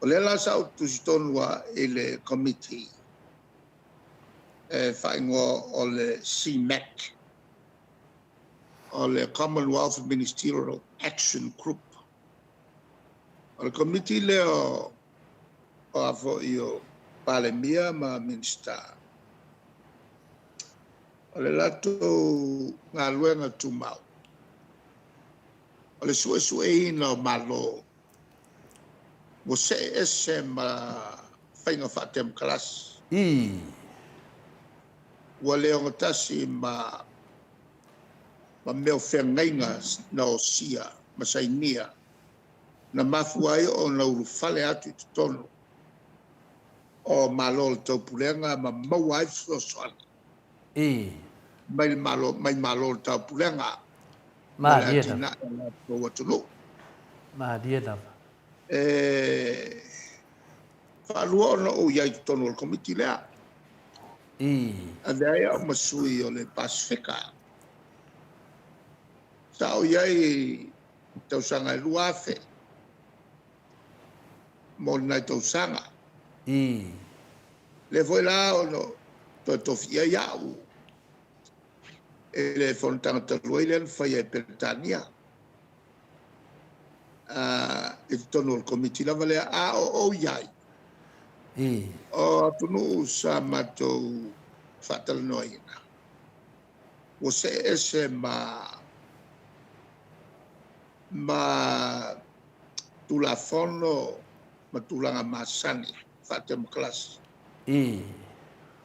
O le la sa o tusitonua i le committee e whaingoa o le CMAC, o le Commonwealth Ministerial Action Group. O le committee le o afo i o palemia ma minister. O le lato ngā luenga tumau. O le sue ina o malo. Mo se ese ma whainga whatem kalas. Wa leo ngatasi ma meo whengainga na o sia, ma sainia. Na mafuai o na urufale atu i tono. O malo le taupulenga ma mawai fusoan. Mai malo le taupulenga. Ma le atina e la tau atunu. Whalua ona o iai tono o le komiti lea. A vea o masui o le Pasifika. Sa o iai tausanga e luafe. Mo nai tausanga. Le foi la o no tofia iau. E le fontanga talua ilen fai e Peretania. E tono o komiti lava lea a o iai. O tunu sa matou whatalanoina. O se ese ma tulafono ma tulanga masani whatem klasi.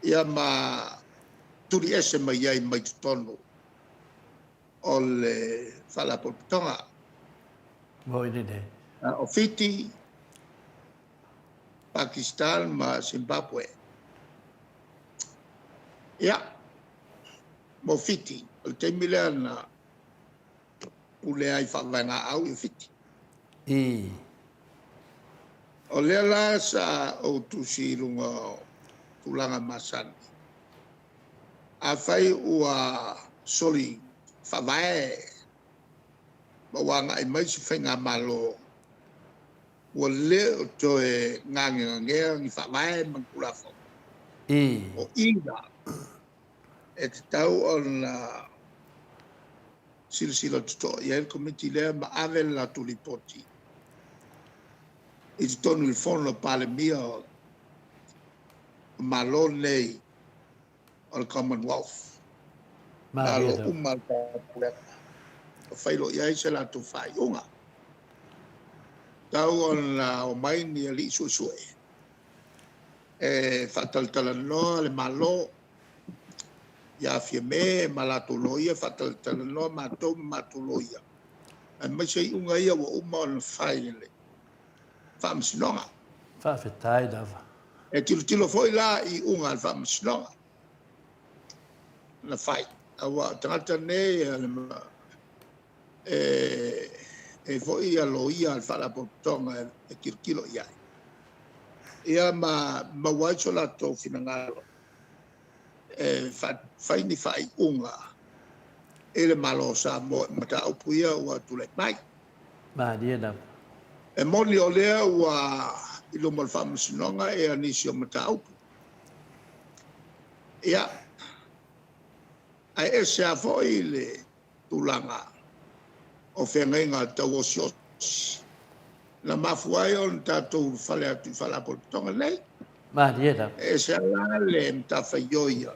Ia ma turi ese ma iai mai tutono o le whalapotonga. O Fiti, Pakistan ma Zimbabwe. Ia, mo Fiti, o te milea na ule ai whawanga au i Fiti. O lea la sa o tusi runga tulanga masani. A whai ua soli whawae. Ma wanga i maisi whainga malo. Ua leo to e ngangea ngi whawae mangkulafo. O ina. E te tau o na silasila tuto. Ia el komiti lea ma ave la tulipoti. I te tonu il fono pale mia o malo nei o le Commonwealth. Na lo umalta puleka. O whailo iai se la tu whai unga. Tau o mai ni ali susue. E whataltala noa le malo. Ia fia me malatuloia whataltala noa matou matuloia. E mai se unga ia wa uma o na whai le. Whaamsinonga. Whaafetai dava. E tilo foi la i unga al whaamsinonga. Na whai. Awa tangata ne e foi a loia al whalapotonga e kirkilo iai. Ia ma waiso la tō finangalo. E whaini whai unga. E le malo sa mo mata upuia ua tule mai. E moni o lea ua ilo mal whaamasinonga e anisi o mata upu. Ia. Ai ese a foi le tulanga. O whengainga tau o siosi. Na mafuai o tātou whale atu whalapotonga nei. E se ala le mta whaioia.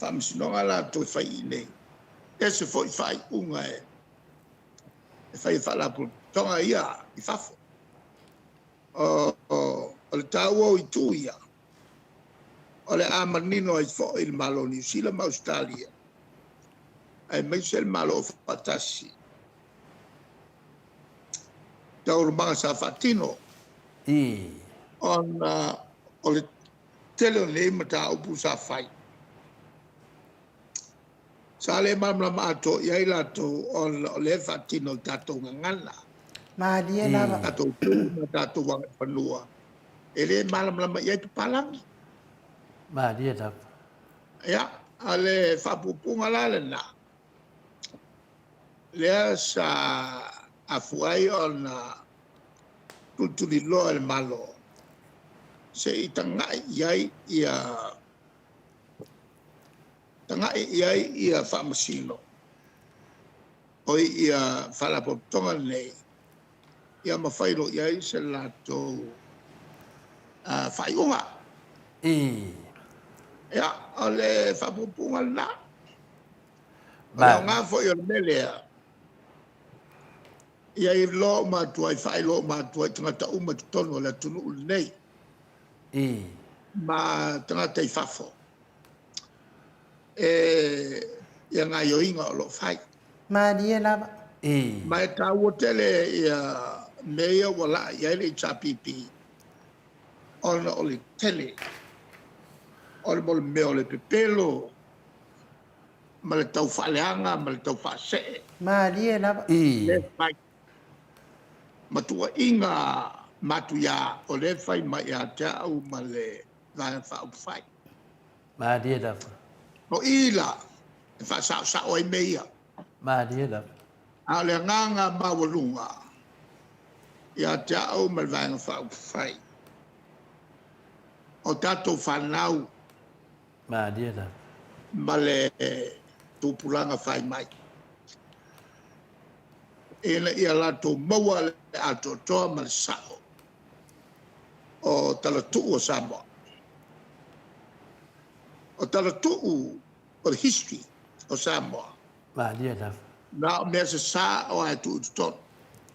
Whaamsinonga la tō whai nei. E se foi whai unga e. E whai whalapotonga ia i whafo. O le tau au i tū ia. O le amanino ai fo il malo New Zealand ma Australia. Ai mai se il malo fatasi. Tau rumanga sa fatino. O le tele le mata upu sa fai. Sa le mamlama ato iai lato o le fatino tato ngangana. Madia lava. Tato tū tato wanga panua. E le mamlama iai tu palangi. Ia, ale whapupunga la le na. lea sa afuai ona tutuli loa le malo se i tangai iai ia whamasino o ia whalapotonga nei ia mawhairo iai se latou whaiunga ia o le whapupunga na o le ngā fo i o melea ia i lo mātua i whai lo mātua i tangata uma te tono le tunu uli nei ma tangata i whafo ia ngā ioinga o lo whai Maria lava. ma e tāua tele ia mea wala ia le i tapipi ona o le tele o le mole mea o le pepelo ma le tau whaaleanga ma le tau whaasee Maria lava. le whai matua inga matuia o le whai ma ia te au ma le vai whau whai Maria lava. o ila e whaasao sao ai meia Maria lava. a le nganga mawalunga ia te au ma le vai whau whai o tatou whanau Maria lava. ma le tupulanga whai mai ina ia lato maua le ato toa ma le sao o talatuu o Samoa o talatuu o le history o Samoa Maria lava. na o mea se sa o ai tu ton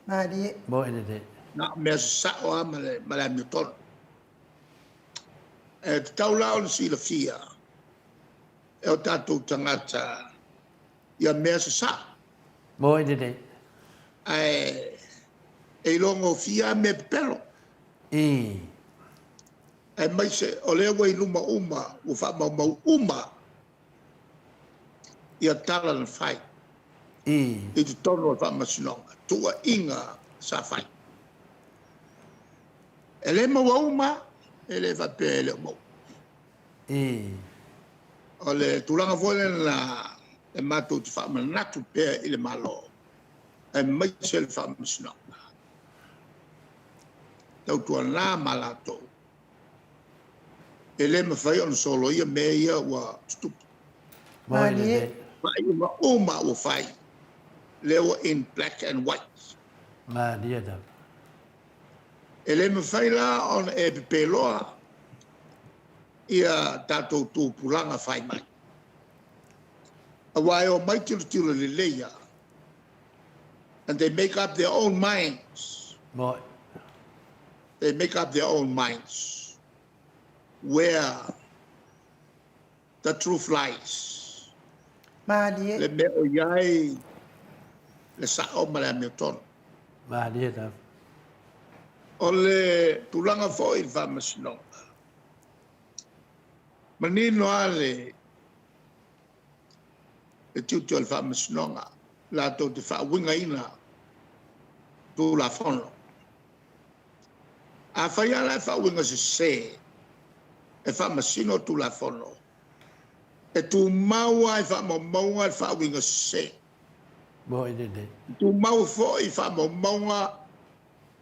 Maria. Mo ene de. na o mea se sa o ma le amiton e te taula o le sila fia e o tatou tangata ia mea se sa Mo ene de. e longo fia me pelo e mai se o le wai luma uma u fa mau uma ia tala na fai i te tono o fa masinonga tua inga sa fai e le mau uma e le fa pe le mau o le tulanga vole na e matou te fa manatu pe i le malo e mai se le fa masinonga tau tua la malato e le mawhai ona solo ia me ia ua stupu Mo ene de. whai uma ua whai leo in black and white Maria lava. e le mawhai la ona e pepeloa ia tātou tūpulanga whai mai a wai o mai tilo le leia and they make up their own minds Mo. they make up their own minds where the truth lies Maria. le me o iai le sao ma le amiotonu Maria lava. o le tulanga foi fa masinonga manino ale e tiutu al fa masinonga la to te fa winga ina tu la fono a fa ya la fa winga se e fa masino tu la fono e tu maua e fa maua e fa winga se Mo ene de. tu mau fo i fa maua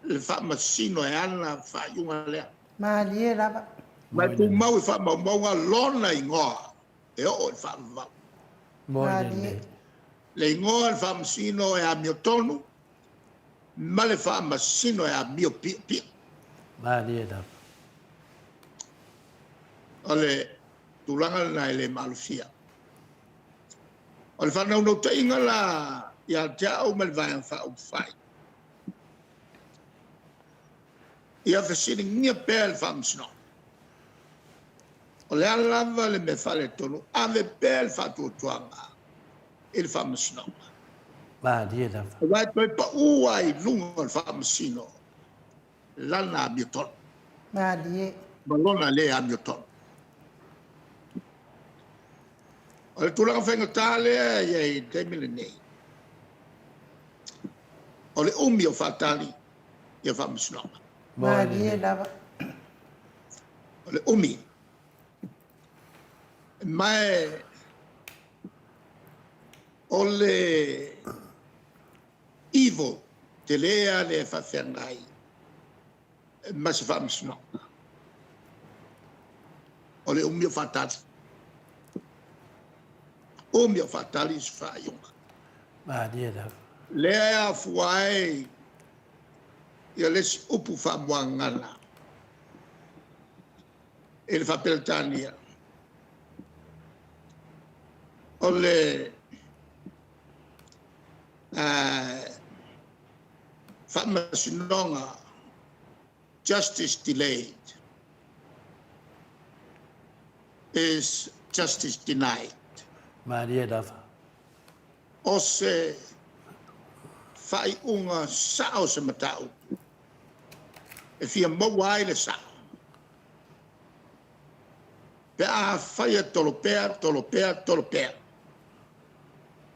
le fa masino e ana fa yunga lea Maria lava. ma tu mau i fa maua lona ingoa e o i fa mau Mo ene de. le ingoa le fa masino e a mio tonu ma le fa masino e a mio pi Maria lava. ole tulanga na le malufia ole fa no te inga la ya ja o mal va fa o fai ia fa sitting near pel famsno ole ala le me fa le tonu ave pel fa tu tuanga il famsno Maria lava. vai poi pa uai lungo il famsino lana bioton Maria. balona le a bioton ole tulanga fa tale e te milene ole umi o fatali ia famsno Mo ene Maria de. lava. ole umi mai ole ivo te lea le whawhengai ma se whamsino. O le umio whatari. Umio whatari se whaionga. Maria da. Lea a fuai ia lesi upu whamuangana. E le whapeltania. O le whamasinonga justice delayed is justice denied. Maria da. O se whai unga sao se matau. E fia maua ai le sao. Pe a whaia tolopea.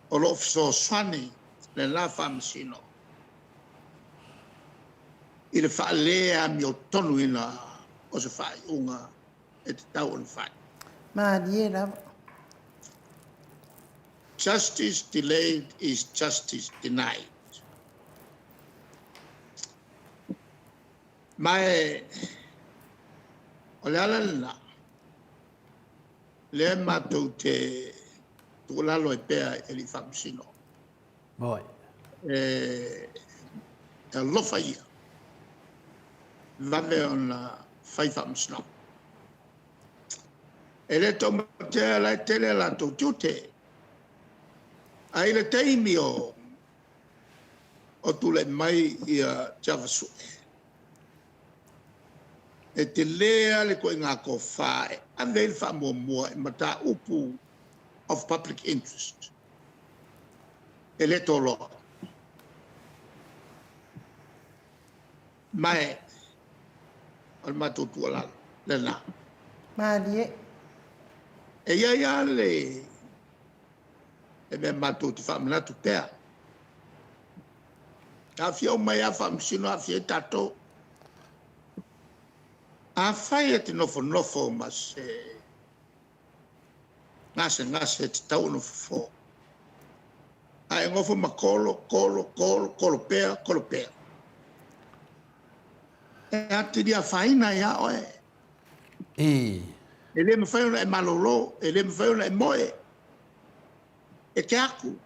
O lo fiso swani le la whamasino. I le whaalea mi o tonu ina o se whai unga e te tau on whai. Maria. Justice delayed is justice denied. Mai o le ala lena le matou te tuolalo e pea e li whamasino. Moi. E lofa ia. Vave ona whai whamasino. E le tau matea lai tele la tau tiute. Ai le teimi o tule mai ia Javasue. E te lea le koe ngā ko whae, ave il wha mua e mata upu of public interest. E le tolo. Mai, al mato tua le nā. Maria. E ia le, e me mato te wha manatu pēr. A fia o mai a wha msino a fia tato. A whai e te nofo ma se ngase te tau nofo. A e ngofo ma kolo pea. E a te ria whaina ia oe. E le me whai ona e malolo, e le me whai ona e moe. E te aku.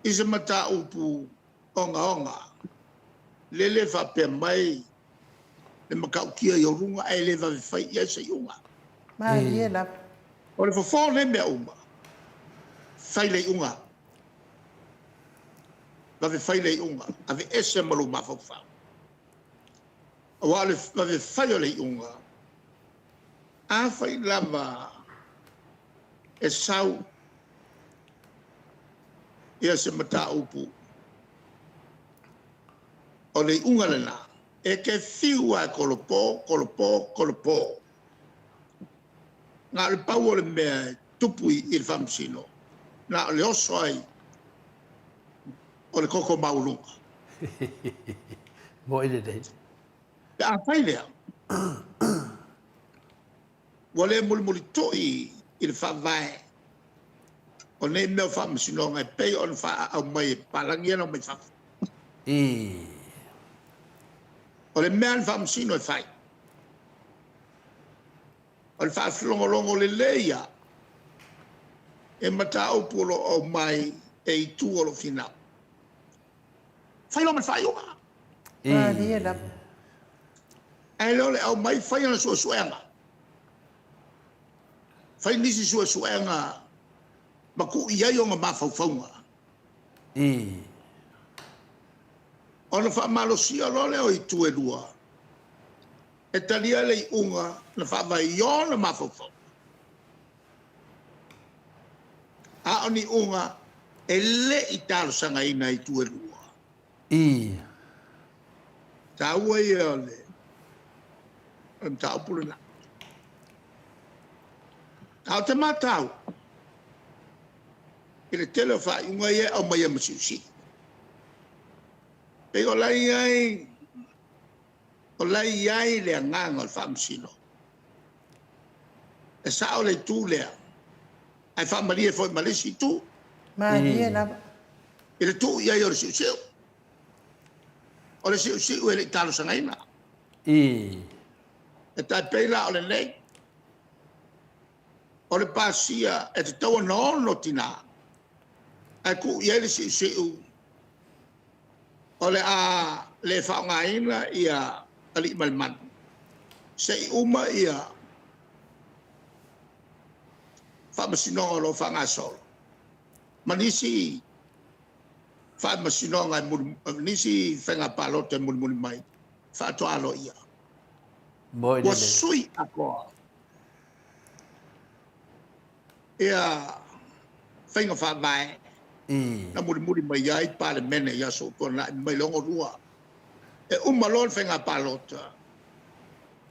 I se mata upu onga. Le whapea mai. Le makau kia i o runga e le vawe whai ia se iunga. Maria la. O le whawhau le mea uma. Whai le iunga. Vawe whai le iunga. Ave ese malu mawhawhau. O wale vawe whai o le iunga. A whai lava e sau ia se mata upu. O le iunga le nā. E ke whiua kolopo. Ngā le pau o le mea tupui i le whamsino. Ngā le oso ai o le koko maulunga. Mo i le dei. Pe a whai lea. Wa le mulimuli toi i le whawai. O nei mea whamsino ngai pei o le wha au mai palangia no mai whafu. O le mea le whamsino e whai. O le whaafilongolongo le leia. E mata upolo o mai e i tu o lo finau. Whai lo me whai unga. Maria la. E leo le au mai whai ana suenga. Whai nisi suenga. Ma ku iai o ngā mawhauwhaunga. O na whaamalosia lole o i tu e lua. E talia le i unga na whaavai i na mawhauwhau. A o ni unga e le i talo sanga ina i tu e lua. Ta ua i e o le. Am ta upule na. A o te matau. I le tele o wha i unga i e au mai a masiusi. Pe o lai ai le nganga o le whamsino. E sa o le tū lea. Ai whamaria foi malisi tū. Maria la. I le tu ia i o le siu. O le siu e le talo sangaina. E tai peila o le nei. O le pasia e te taua no tina. Ai ku ia le siu. O le a le whaongaina ia ali malman. Se i uma ia whamasino lo whangasol. Manisi whamasino ngai manisi whenga palote muli mai. Whaato alo ia. Wa sui ako. Ia whenga whaamai. Na muli mai ai pale mene ia so kona mai longo rua. E umalon whenga palota.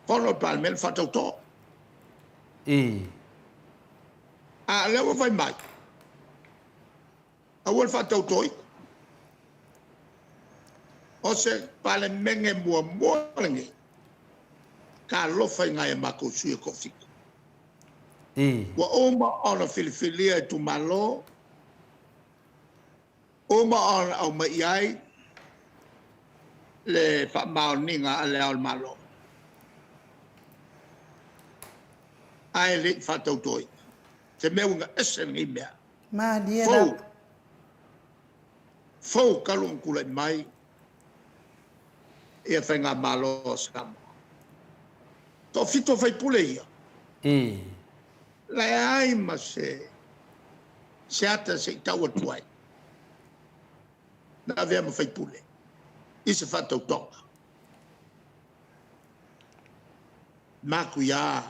Kono pale mene whatauto. A lewa vai mai. A wal whatautoi. O se pale menge mua lengi. Ka lofa i ngai mako sui kofi. Wa oma ona filifilia e tu malo. Oma ona au mai ai. Le wha maoninga a le au malo. Ai le whatautoi. Te meunga esen ngi mea. Fou kalung kulai mai. Ia whenga malo skama. Tō fito whai pule ia. Lai ai ma se ata se tau atuai. Na vea ma whai pule. I se whatau tonga. Maku ia.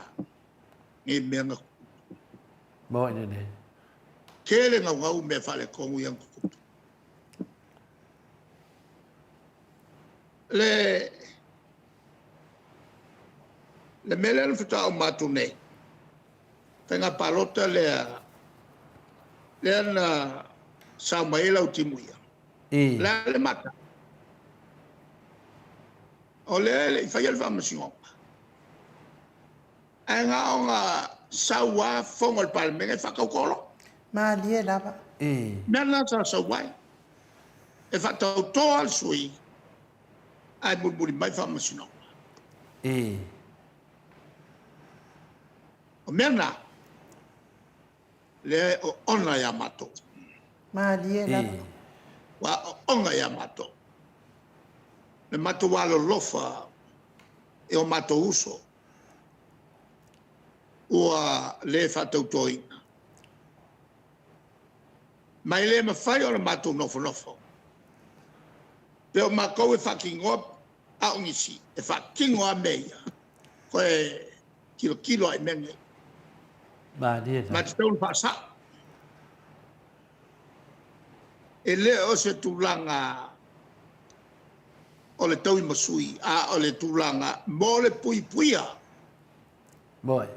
Ngi mea ngaku. Moi nene. Kele ngau me whale kongu yang kukutu. Le mele na fita o matu nei. Tenga palota le na Samoa o timuia. Le mata. O le fai al famasingo. Anga onga sawa fongo al palmenga whakaukolo. Malie lava. Mena sa sawai. E whatau toa al sui. Ai mulmuri mai whamasino. O mena. Le o ona ya mato. Malie lava. Wa o onga ya mato. Le mato walo lofa. E o mato uso. Ua le whatau toina. Mai le mawhai o le mato nofo. Peo makou e whakingoa a ongisi. E whakingoa meia. Koe kilo ai menge. Ma te tau whasa. E le o se tūlanga o le tau i masui. A o le tūlanga mo le puia. Moi.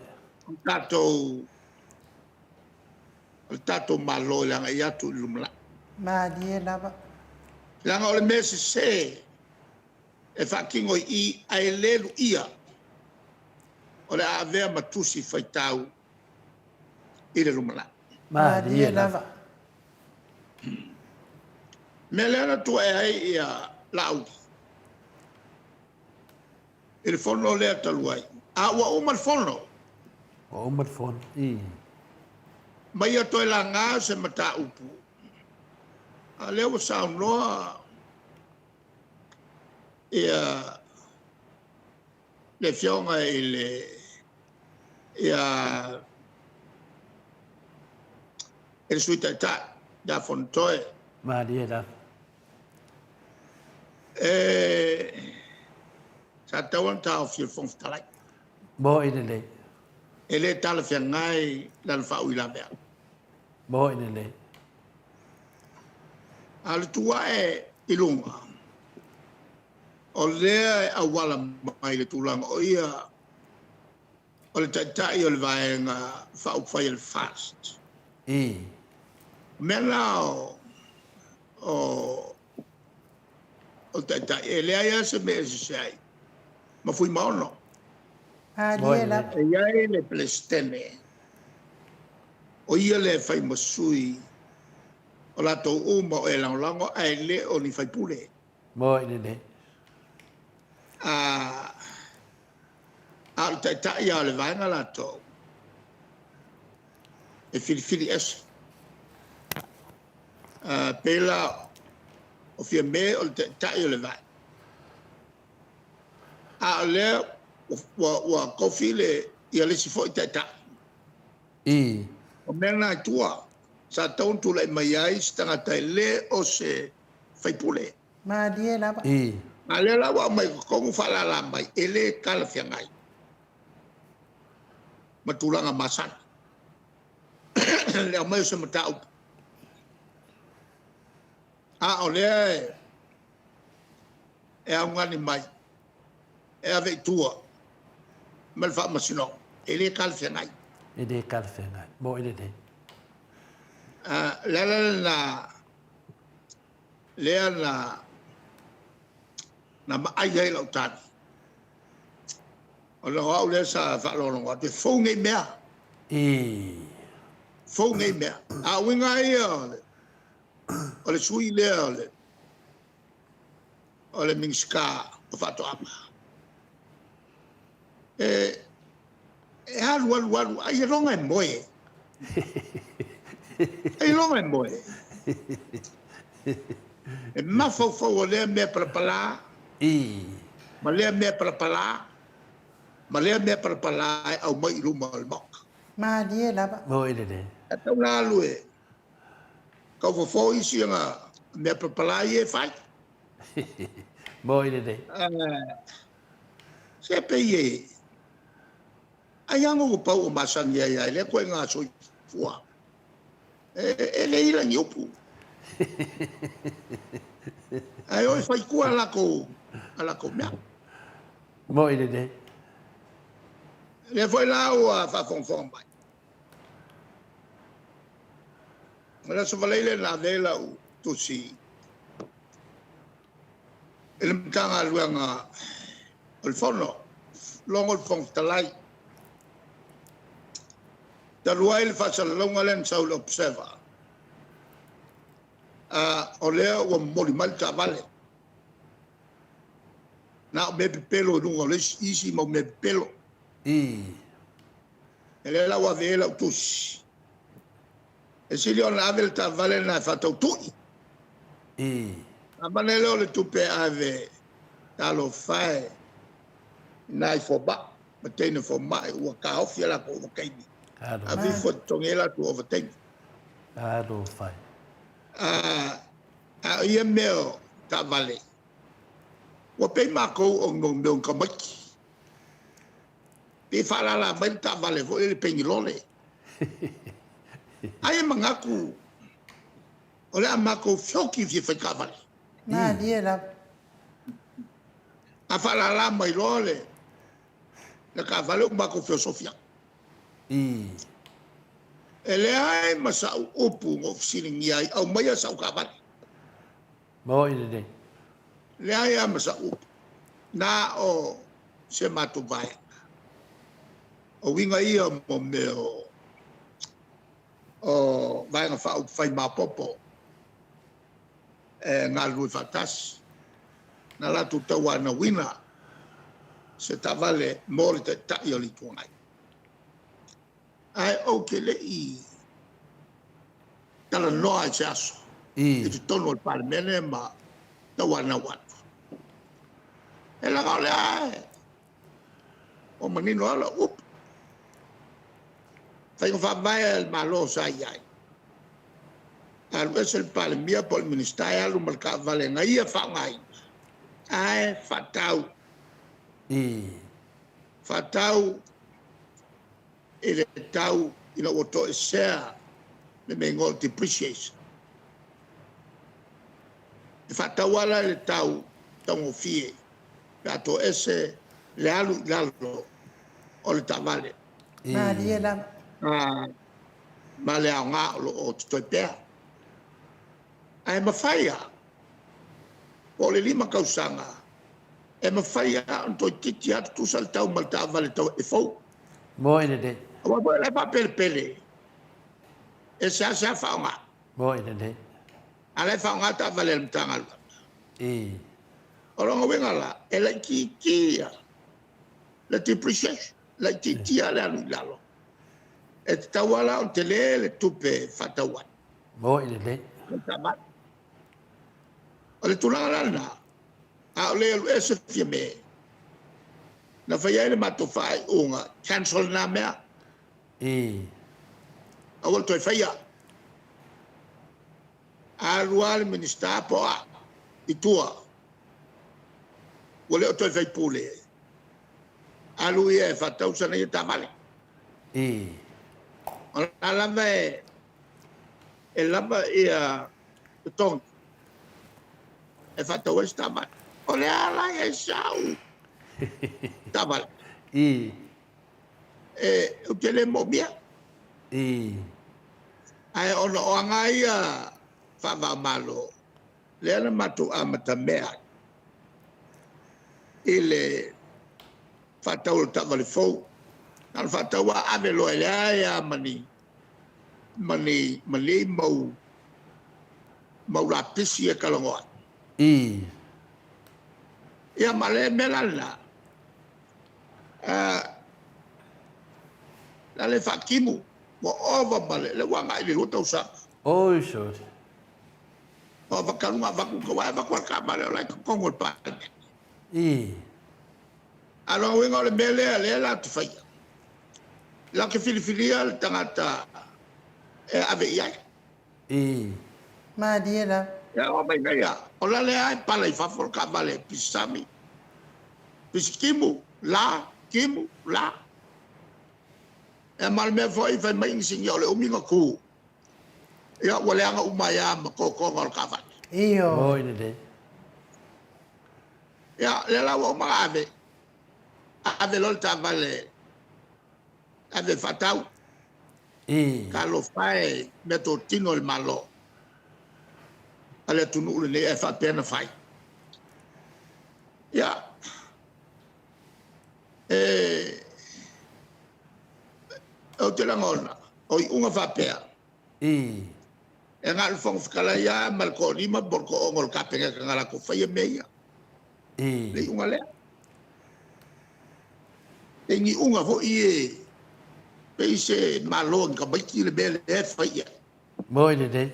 Tato malo langa i atu i lumla. Malie lava. Langa o le mese se e whakingo i ai lelu ia. O le avea matusi whaitau i le lumla. Malie lava. Me lena tu e ai ia lau. I le fono lea taluai. A ua umar fono. O umar fono. Mai ato e la ngā se mata upu. A leo sa noa ia le fionga i le ia e suita ta da fontoe. Malie da. Sa tawan ta o fil fong talai. Moi nene. E le tala fia ngai la whau i la mea. Moi nene. Ale tua e ilunga. O lea e awala mai le tūlanga o ia. O le taitai o le vaenga whau whai le fast. Mena o taitai. E lea ia se me se sei. Ma fui maono. Malie lava. E iai le plestene. O ia le whai masui. O la tau uma o e lango ai le o ni fai pule. Mo ine ne. A tai tai a le vainga la tau. E fili es. Pela o fia me o tai tai o le vai. A le wa kofi le ia le si fo tai tai. O mena tua. Sa taun tu lai mai ai stanga tai le o se fai pule. Ma dia la. Ma le la wa mai kongu fala la mai ele kala fiangai. Matulanga masan. Le mai se matau. O le e a ngani mai. E a vei tua. Mal fa masino. Ele kala fiangai. Ele kala fiangai. Mo ine ne. Lea na maai hei lau tani. O le hau lea sa whaalonga, te fau ngei mea. Fau ngei mea. A winga ia o le sui lea o le mingska o whato apa. E halu, ai ronga e moe. Ai longa e moe. E mafau o lea mea parapala. Ma lea mea parapala. Ma lea mea parapala e au mai ruma o le moka. Ma dia la. Mo ine ne. E tau la alue. Kau fafo isi nga mea parapala i e fai. Mo ine ne. Se pe ie. Ai ango ko pau o masangi ai le koe ngā soi fua. E le ila ni upu. Ai oi fai kua alako mea. Mo ine ne. Le foi la o a fa fonfon mai. Mala so valele na vela u tusi. Ele mtanga luanga o fono longo el fon talai. Da ruai le fa longa len saul observa. O lea o mori malta vale. Na me pelo lungo le isi mo me pelo. Ele la wa vela utus. E si leon avel ta vale na fa tu. Amanelo le tupe ave talo fai. Nai fo ba, matene fo mai wa ka ofia la ko kai. A vi fo tongela tu overtake. Ado fai. A ia meo ta vale. Wa pe mako o ngong kamaki. Pe fala la mai ta vale vo ele pengilole. Ai mangaku. Ole amako fioki fi fa vale. Ma dia la. A fala la mai lole. La ka vale mako filosofia. Ele ai masa upu of siling yai au mai sa ka vale. Mo ine ne. Le ai masa upu. Na o se matu vai. O winga ia mo meo. O vai nga fa fai ma popo. Ngā lui fatas. Na la tu tawa na wina. Se ta vale mori te tai o li tuangai. Ai o ke le i. Tala noa e se aso. E tu tono al parmene ma tawa na watu. E la gau le ai. O manino ala up. Fai un fa vai al malo sa iai. Al es el palmia por el ministerio lo marca vale ngai fa ngai. Ai fatau. Fatau ele tau ina oto share me mengol depreciation. E fatau ala le tau tau fie. Gato ese le alu lalo o le tavale. Ma dia la. Ma le nga lo o toi pea. Ai mawhaia. O le lima kausanga. E mawhaia anto titi atu tusal tau malta vale tau e fau. Mo ine ne. Awa le pa pele. E sa whaonga. Mo ine ne. Ale fa ngata vale mtanga. Ora ngowenga la ela kia. La depreciation, la kia la lalo. E tawala o tele le tupe fatawa. Mo ile le. Tamat. Ole tulanga na. A ole ese fiame. Na faya le matofai unga cancel na mea. Awal toi faya. Alual minister po a itua. Wale o toi fai pule. Alu ia fatau sana ia tamale. Alama e lama ia tong. E fatau e tamale. Ole ala e sau. Tamale. O tele mo bia. Ai ona o anga ia fava malo. Le ana matu amata mea. Ile fatau tamale fou. Al fatau a ave lo ele ia mani mau rapisi e kalongoa. Ia male melala. La le fakimu mo ova male le wanga ile lo tau sa. Oi so. O vakalunga vaku ko wa vaku ka male la kongo pa. Alo wingo le mele le la tu fai. La ke filifilia le tangata e ave ia. Ma diela. Ya o mai ya. O la le ai pala i fa for ka male pisami. Piskimu la kimu la. E mal me foi fai mai sing yo le uminga ku. Ya wale anga umaya ma ko ngol ka fa. Iyo. Mo ile le. Ya le la wo ma ave. Ave lo ta vale. Ave fatau. Kalo fai meto tino il malo. Ale tunu le e fa pena fai. Ya. O te langona. O unga fa pea. E ngal fong skala ya mal ko lima bor ko ngol kapenga ngala ko fai meia. Le unga le. E ngi unga fo ie. Peise malon ka baki le bele e fai. Mo ile le.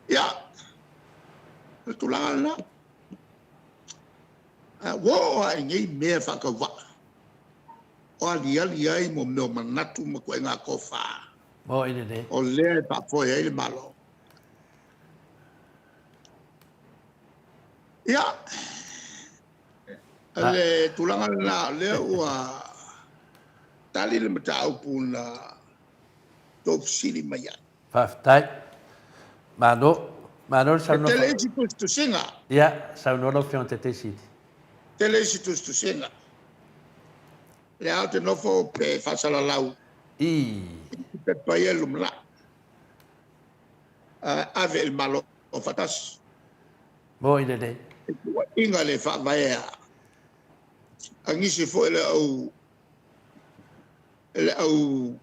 Ya. Tu langa. Wo ai ngi me fa ka va. O ali ai mo me manatu mo ko nga ko fa. Mo ile le. O le pa foi ele malo. Ya. Ale tulanga na le ua tali le mata puna top sili maya. Faftai. Mano sa no. Tele tu singa. Ya, sa no lo fion te siti. Tele tu singa. Le auto no fo pe fa sala lau. Pe paia lumla. Ave il malo o fatas. Mo ile le. Inga le fa vaia. Angisi fo ele au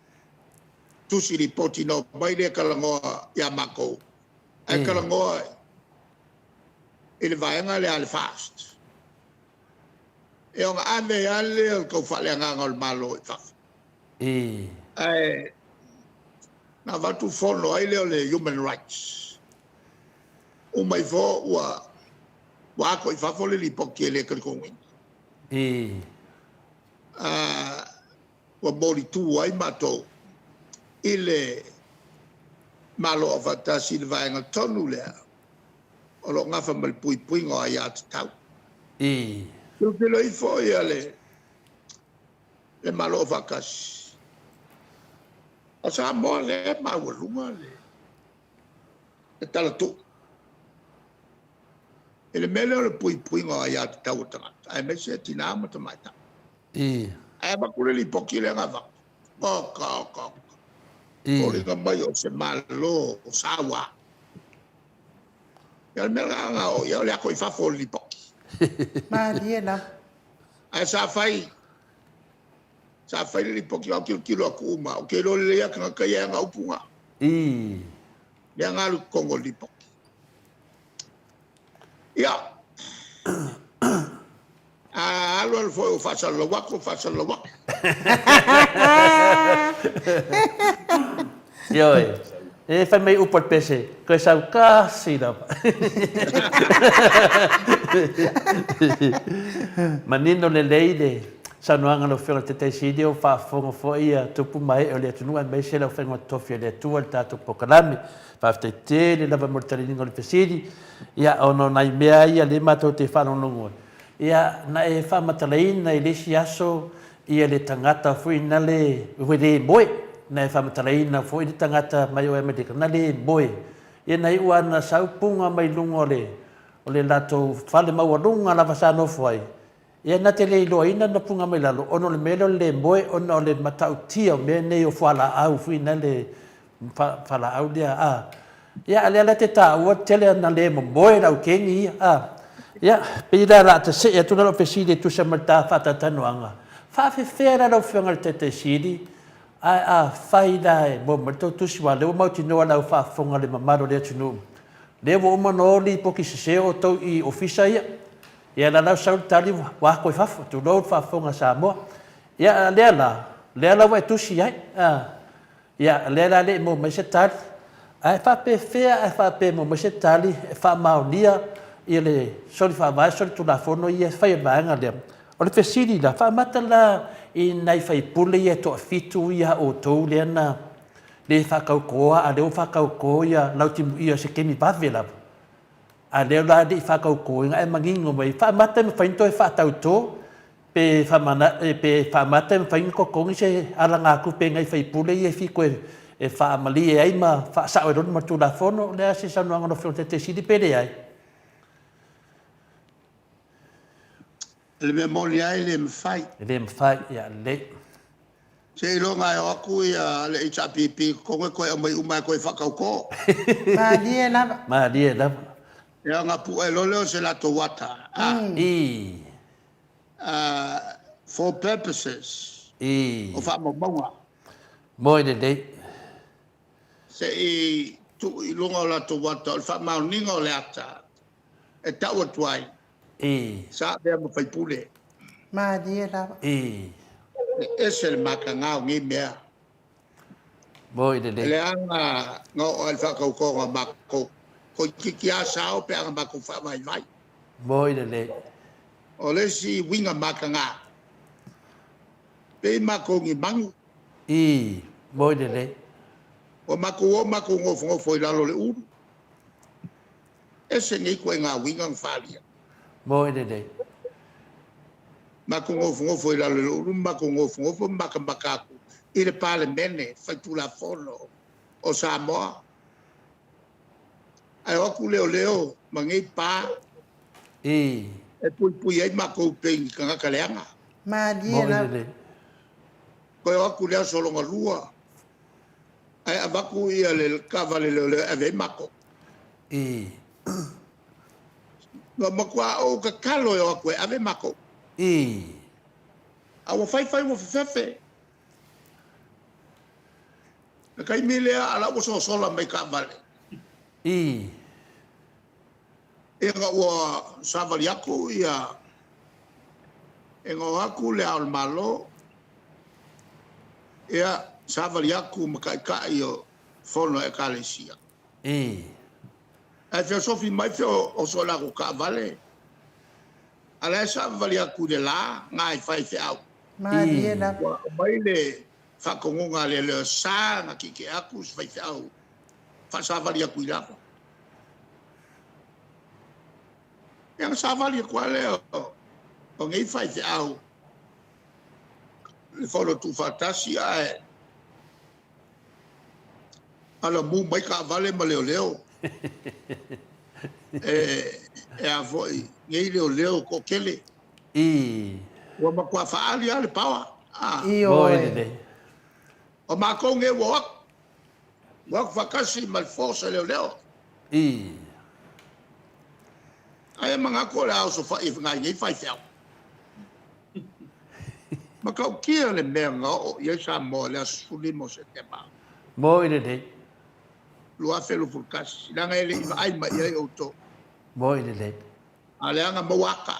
tusi ripoti no mai le kalangoa ya mako. Ai kalangoa ele vai ngale al fast. E on ave ale ko fale ngol malo fa. Ai na vatu fono ai le human rights. O mai fo wa ko fa fo le lipoki le kalkongi. Wa mori tu ai mato ile malo avata silva nga tonu le o lo nga fa mal pui ngo ai at tau tu ke lo ifo ia le malo vakas asa mo le ma wo lunga le tala tu ele mele le pui ngo ai at tau ta ai me se tinama ta mai ta ai ba kule li pokile nga va ko Ori ka mai o se malo o sawa. Ya me nga o ya le ko fa fo li po. Ma diela. Ai sa fai li po ki o kilo ku ma o ke lo le ya ka ya nga upunga. Ya nga lu kongo li po. Ia. Alo foi o wako. Ioi. E fai mai upot pese. Koe sau kasi na. Manino le leide. Sanoanga no whenga te teisidi o whaafonga fo ia tupu mai o le atunua mai se lau whenga tofi o le atua le tātou pokalami. Whaaftai te le lava mortari ningo le pesidi. Ia ono nai mea ia le matou te whanonongo. Ia na e whamatalaina i lesi aso ia le tangata fui na le moe. Na e whamatalaina fui le tangata mai o Amerika na le moe. Ia na iua na saupunga mai lungo o le lato whale maua lunga lava sa nofo ai. Ia na te leilo ina na punga mai lalo. Ono le melo le moe, ono le matau tia, mea nei o whala au, fui na le whala au lea a. Ia alea te ta ua tele na le mo moe rau kengi ia a. Ia, pira ra te se, tuna lo pesidi tu sa marta whata tanuanga. Whawhewhera rau whianga te te sidi. A whaida e mo martau tusi wa leo mauti noa lau whaafonga le mamaro lea tunu. Leo o manoli poki se o tau i ofisa ia. Ia la lau sau tali wa koe whafo, tu lou whafonga Samoa. Ia lea la wai tusi ai. Ia lea la le mo mai se tali. Ai whape whea, ai whape mo mai se tali, e wha maonia, ia le sori whaavai, sori tu la fono, ia whai maanga lea. O le whesiri la, wha mata la i nai whai pule ia toa fitu ia o tou lea na le whakau koa, a leo whakau koa ia lau timu ia se kemi pawe lava. A leo la di whakau koe nga e mangingo mai. Whamata me whainto e whatau tō. Pe whamata me whaingo kongi se ala ngā kupe ngai whaipule i e whiko e whaamali e ai ma whaasao e rono ma tū la whono. Lea se sanuanga no whio te sidi pere ai. Le me moli ai le me fai. Le me fai, ia le. Se ilo ngai o aku ia le HPP konge koe o mai umai koe whakau ko. Malie lava. Malie lava. Ia ngā pu e loleo se la to wata. For purposes. O wha maunga. Moi de dei. Se i tu i lunga o la to wata, o wha mauninga o le ata. E tau atuai. Sa bea mo whai pule. Malie lava. E se le maka ngāo ngi mea. Moi de dei. Le anga ngā o al whakau ko ngā mako. Ko kiki a sao pe anga mako wha mai mai. Moi de dei. O le si winga maka ngā. Pe mako ngi mangu. Moi de dei. O mako ngofo i lalo le uru. E se ngi koe ngā winga ngwhalia. Moi de dei. Mako ngofo i lalo le uru, mako ngofo maka makaku. I le pale mene, whaitula fono o Samoa. Ai oku leo, mangi pā. E pui ai mako pengi ka ngaka leanga. Malie lava. Koe oku leo solonga lua. Ai avaku ia le kavale leo ave mako. Nga makua o ka kalo e oku e ave mako. Awa whai mo fefe. Na kai milea ala uso sola mai kavale. E nga ua savali aku ia e nga aku le al malo ia savali aku makai o fono e kalesia. Ai filosofi mai fio o sola ko ka vale. Ala savali aku de la ngai fai fe au. Malie lava. Mai le whakongonga le sa nga kike aku fai fe au. Fa savali aku i lava. Yang savali ko leo o ngai fai te au le folo tu fatasi ai ala mu mai ka vale ma leo e a voi ngai leo ko kele wa ma kwa faali ale pawa o ma ko ngai wa fakasi mal force leo ai manga ko la so fa if ngai fai fel ma ka kia le menga o ye sa mo la sulimo se tema moi de dei. lo a felo por cas la ngai le ai ma ye o to Moi de dei. aleanga mawaka.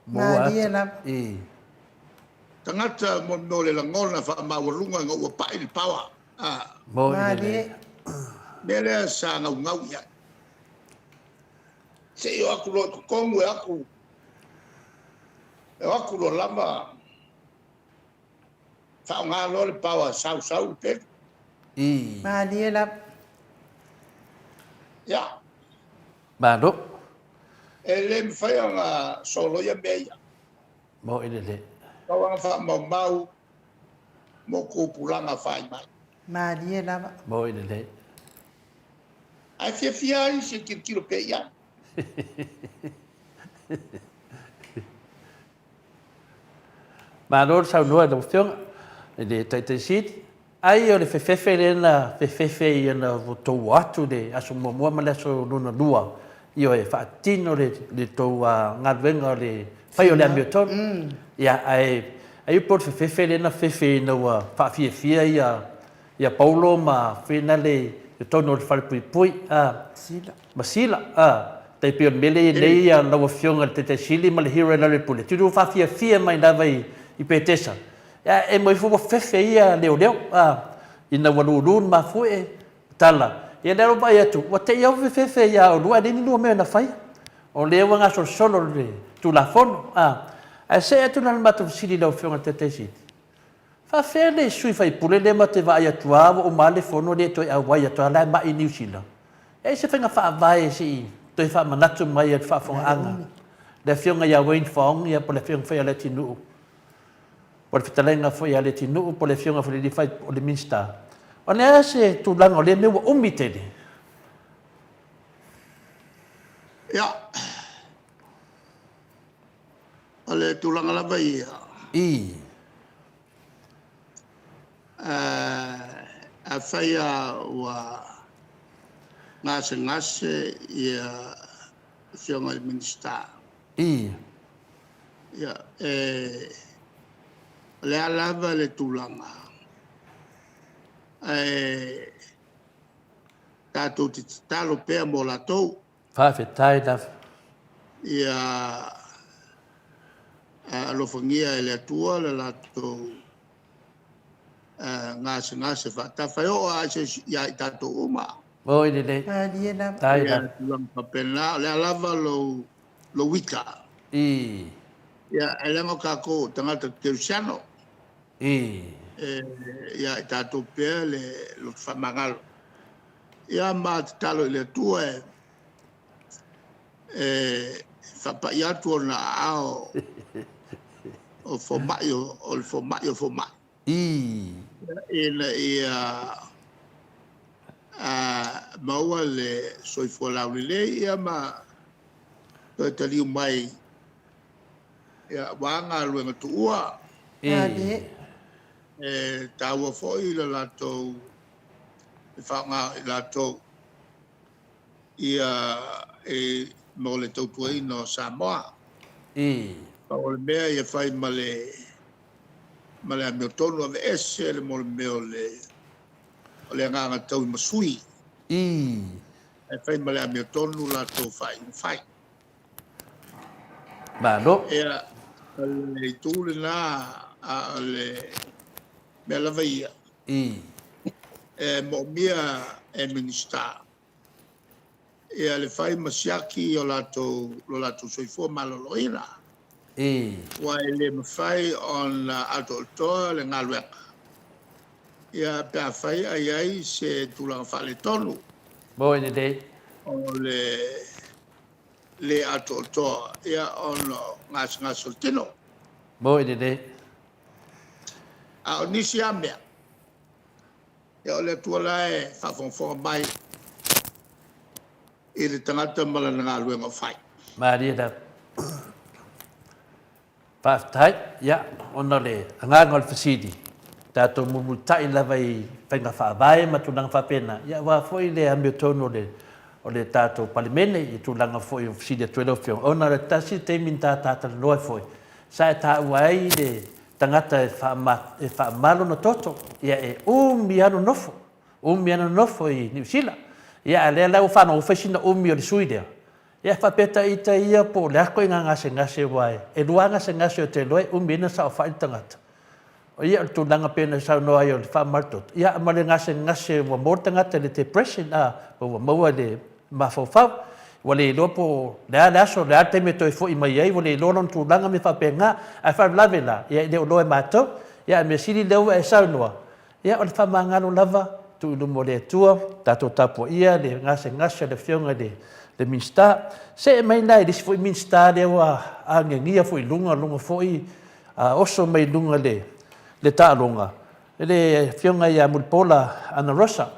Maria na. Tangata mo le langona fa mawalunga ngau pai ni pawa. Maria. Mele sa ngau ya. Se yo aku lo kongu aku. Aku lo lama. Fa nga lo le pawa sau pe. Maria na. Ya. Mano. Ele me fai nga solo ya meia. Mo ile. Kau fa mau mo ko pulanga fai mai. Maria na. Mo ile. Ai fia se kilo pe ya. Mano sa no do fiong de te sit ai o le fefefe le na fefefe ia na to watu de aso mo ma so no lua io e fa tino le to ngadwenga le fai o le ambiton ia ai por fefefe le na fefe no fa fia ia paulo ma fina le to no fa pui sila te pion mele nei ia no fiong te sili ma le hero na le pule tu fa fia mai na vai I petesa ya e mo fu fefe ia leo ina walulun ma fu e tala ia lero ba ia tu wa te ia fefe ia o lua ni no me na fai o le wanga solo le tu la fon a se tu na matu sili do fiona te si fa fele sui fai pule le mate va ia tu o male fono le to a wa ia to la ma New Zealand e se fenga fa vai si to fa manatu mai fa fon anga le fiona ia win fong ia po le fiona fa le tinu por fitalenga foi ale tinu por le fionga foi di fai o le minsta ona se tu langa le meu umitede ya ale tu langa la vai a fai wa ngase ia fionga le minsta ya le alava le tulanga tatou te talo pea mo latou fa fetai da ia alofangia le atua le latou ngase fa tafai o a se ia tatou uma o ile Maria tai da tulanga papena le alava lo wika ia elengo kako tangata tersiano ia tatou pea le lo famagalo ia matalo le tua fapai atu ona ao o fomaio ina ia maua le soifolauli le ia ma taliu mai ia wanga luenga tuua taua foi le latou whanga latou ia mo le tautuai no Samoa pa o le mea ia whai ma le amio tonu ave ese le mo le mea o le nganga tau i masui e whai ma le amio tonu latou whai Mano ia le tūle nā a le mea lava ia mo mia minista ia le whai masiaki o latou soifua maloloina ua e le mawhai on ato toa le ngalueka ia pea whai ai se tūlanga whale tonu mo ile dei o le ato toa ia ono ngas tino mo ile dei a o nisi a mea ia o le tuala e whafonfonga mai i le tangata malana ngā luenga whai Maria da Paftai ya ona le anga ngol fasidi tato mumutai lava I whainga whaavai ma tunanga whapena ia wa foi le ambio tono o le tato palimene I tulanga foi o fasidi a tuelo fiong ona le tasi te minta tata loa foi sa e ta uai le tangata e whaamalo na toto ia e miano nofo I New Zealand ia le lau whanau fasina mi o le suidea Ia whapeta i te ia po le ako i ngā ngase wai. E lua ngase o te loe, umina sa o whai tangata. O ia o tūlanga pēna sau noa i o le whamartot. Ia ma le ngase wa mō tangata le depression wa maua le mawhawhau. Wa le lopo le aso, le ate me toi fo i mai ei, wa le lonon tūlanga me whapenga, ai whalawe la. Ia i leo loe mātou, ia me siri leua e sau noa. Ia o le whamangalo lava, tu ilu mo le atua, tato tapo ia, le ngase le whionga le minsta. Se e mai nai, lisi fo i minsta lewa a ngengia fo i lunga fo i oso mai lunga le tālonga. Le whionga i a mulpola ana rosa.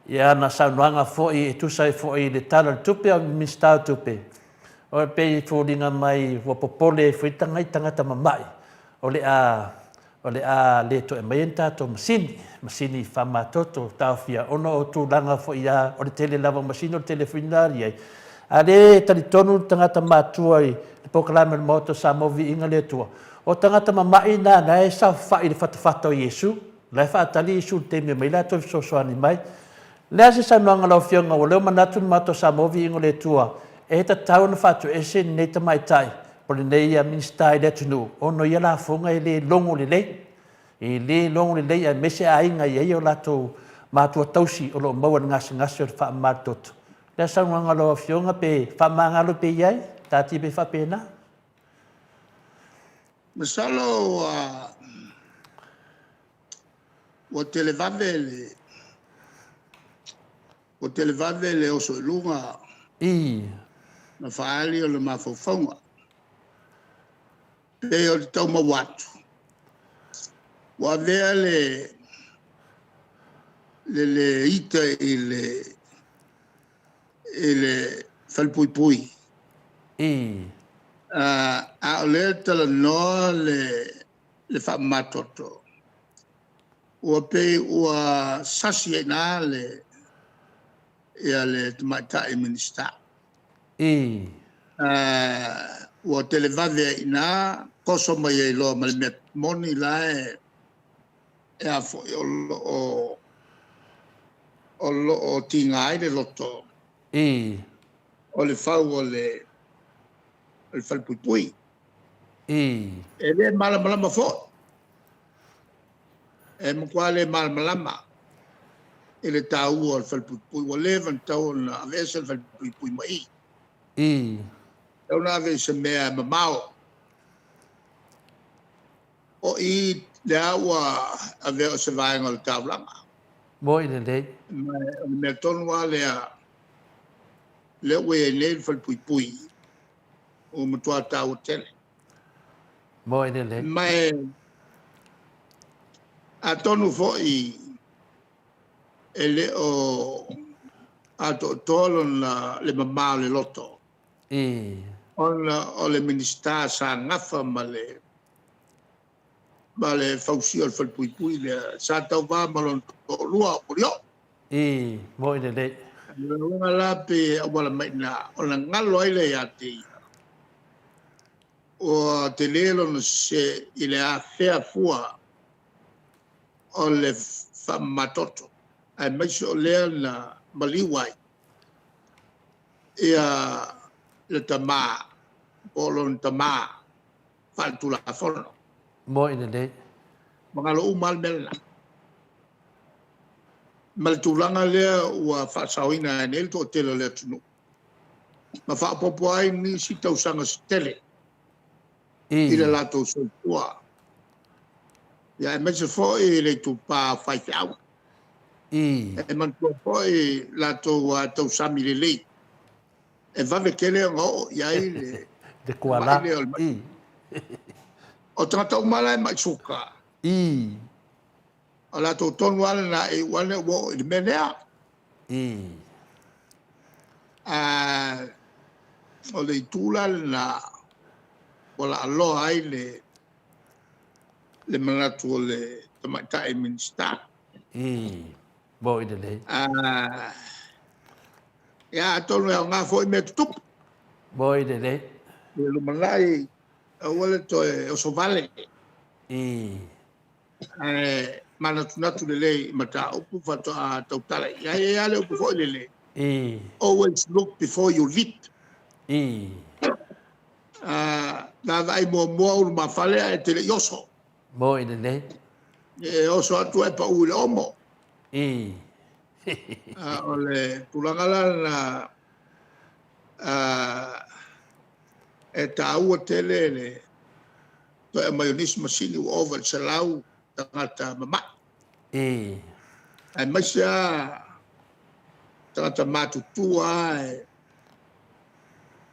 Ia na saunoanga fo i tusai fo i le tala tupe o minsta tupe. O pe fo linga mai wa popole fo i tangata mamai. O le le to e mai to masini fama toto tawhia ono o tūlanga fo i a o le tele lava masino o telefinari ai. A le tali tonu tangata mātua i le pokalame le Maota Samoa Viiga le Atua. O tangata mamai na e sa whai le whatawhata o Iesu. Lai whaatali Iesu te me mai la toi sosoani mai. Lea se saunoanga lau whionga o leo manatu ni Maota Samoa Viiga le Atua. E ta tau na whatu e se nei ta mai tai. Pole nei a minsta i le tunu. Ono ia la fonga i le longo le lei. I le longo le lei a mese a inga i ei o lato mātua tausi o lo maua ngasi o le wha mātoto. Lea saunoanga lau whionga pe wha mangalo pe iai. Tāti pe wha pēna. Masalo o televave le oso i lunga na whaali o le mawhawhaunga. Pe o le tau mawatu. Wa vea le ita i le whalpuipui. A o le tala noa le whamatoto. Ua pe ua sasi e nā ia le tamaitai minista. Ua televave i nā, koso mai e loa mali mea moni la e a fo o tinga ai le loto. O le fau o le whalpuipui. E le malamalama fo. E mkwa le malamalama. E le tau o le whalpuipui. Wa le van tau na avesa le whalpuipui mai. Tau na avesa mea mamao. O i le awa avea o se vaenga le tau langa. Moi le lei. Mea tonu wa le ue e le whalpuipui. O matua tau tele. Moi le lei. Mai a tonu fo i e le o a to tolo na le mamao le loto. O le minista sa ngafa ma le fausi o le whalpuipui le sa tau wā malon to lua o rio. Moi le lei. Lunga la pe awala mai na o na ngalo ai le ate. O te lelo no se i le a fea fua o le whamatoto. Ai mai se o lea na maliwai. Ia le tamā, polon tamā, whaatula whono. Moi le lei. Mangalo umal melna. Maltulanga lea ua whaasawina e nel to tele lea tunu. Ma whaapopo ai ni si tausanga si tele. I le lato soipua. Ia e mese fo i le tupa whaifiau. E mantua fo i lato tausami le lei. E vave kele ngō iai le... De kuala. O tangata umala e mai suka. O lato tonu ala na e wane wo i le menea. O le itula na... O la aloha ai le manatu o le tamaitai minista. Bo i le lei. Ia tonu e o ngā fo i mea tutupu. Bo i le lei. Le lumalai wale to e oso vale. Manatu le lei mata upu fato a tautala. Ia le upu fo i le lei. Always look before you leap. I. Na vai mua ulu mawhale e te le ioso. Mo i nei. E oso atu e pa ule omo. I. O le tulangala na e ta ua tele le to e mayonis masini u over se lau tangata mama. I. Ai maisia tangata matutua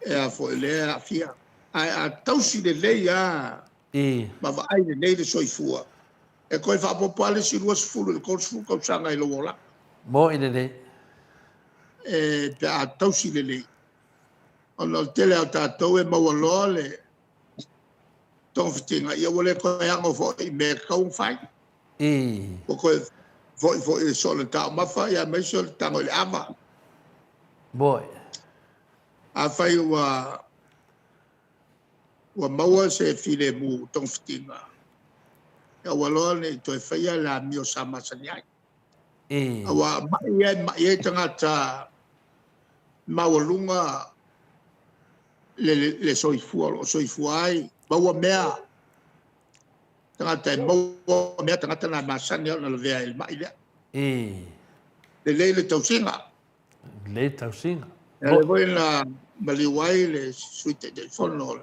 e a fo ele a fia. Ai a tausi le leia I. ma va ai le nei le soifua. E koe fa popale si rua sfulu le korsu kau sanga i lo wola. Mo i nei. E pe a tausi le lei. Ono tele au tātou e mawaloa le tong fitinga ia wale koe ango fo i me kaung fai. I. O koe fo i so le tau mafa ia me so le tango le ama. Mo. A fai wa maua se file mu tong fitinga. Ia waloa le toi fai la mio sama sanyai. I. Awa mai e tangata mawalunga le soifua o soifua ai maua mea tangata e maua mea tangata na masani au na le vea il mai lea I. le tausinga Le tausinga. e le voi na maliwai le suite de fono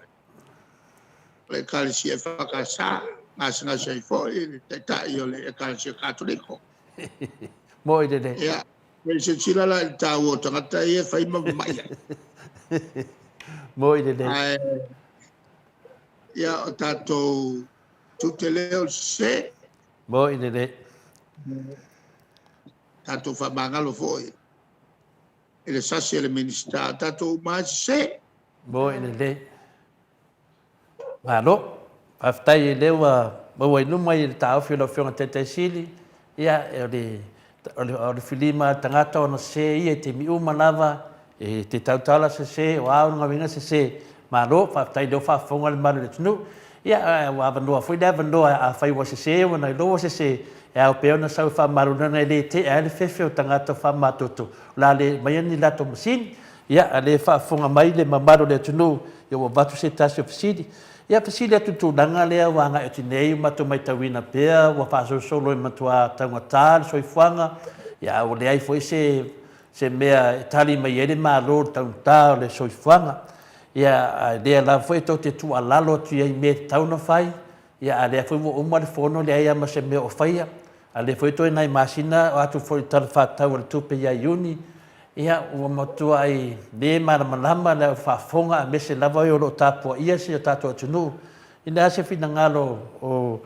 le kalisi e whakasa ngasa seifo i te tai o le kalisi katoliko Mo i nei. ia le se sila la i tau o tangata i e whaima mai Mo i nei. ai ia o tātou tute leo se Mo i nei. tātou whamangalo foi e le sasi e le minista tātou mai se Mo i nei. Malo. Aftai e lewa mo i numa i tau filo fionga te sili. Ia e o le filima tangata o na se ia te mi uma lava e te tautala se o au nga winga se. Malo aftai do fa fonga le malu le tunu. Ia wa vandoa foi da vandoa a fai wa se wa na lo se e au pe ona sau fa malu na le te e le fefe o tangata fa matoto. La le mai ni la to masin. Ia ale fa fonga mai le mamaru le tunu. Ia wa batu se tasi o fisidi. Ia fasile atu tūlanga lea wanga e tinei matu mai tawina pea, wa whaso solo i matua tangata, soifuanga. Ia o leai foi se mea tali mai ere maa lor tangata le soifuanga. Ia lea la foi tau te tu alalo tu iei me tauna fai. Ia lea foi mo umar fono lea ia ma se mea o faia. Le foi toi nai masina o atu foi tala whatau le tupe ia iuni. Ia ua matua ai le malamalama le whafonga a mese lava o lo tapua ia si o tatua tunu. Ina ase fina ngalo o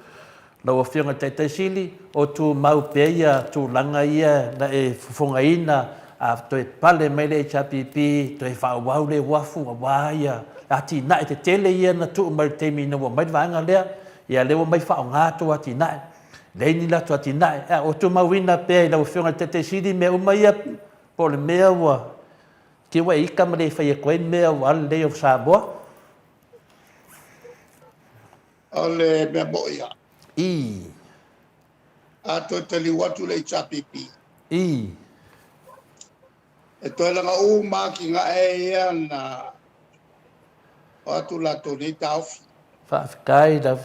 lau whionga teitai sili o tu mau peia tu langa ia na e fufonga ina a toi pale mai le HPP toi whauau le wafu a waia ati na e te tele ia na tu mai teimi na wa mai vanga lea ia lewa mai whao ngātu ati na leini la tu ati na o tu mau ina pea lau whionga teitai sili me umaia po le mea ua ki wa ika ma le whai e koe mea ua ale leo Samoa. o le mea moia I. a toi tali watu le chapipi I. e toi langa u maki nga e ia na o atu la toni taufi Whaafikai da.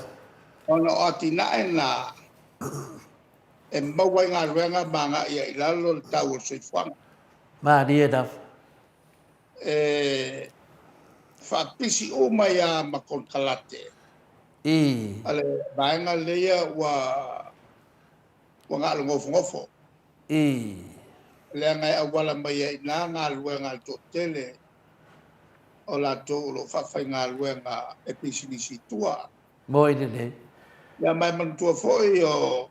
ona o ati nae na e mawai ngā ruenga manga ia i lalo le tau o soifuanga Maria da. e whapisi o mai a makon kalate I. ale vaenga leia wa ngā ngofo I. lea ngai awala mai e nā ngā luenga to tele o la to lo whawhai ngā luenga e pisinisi tua. Moi ne. Ia mai mantua foi o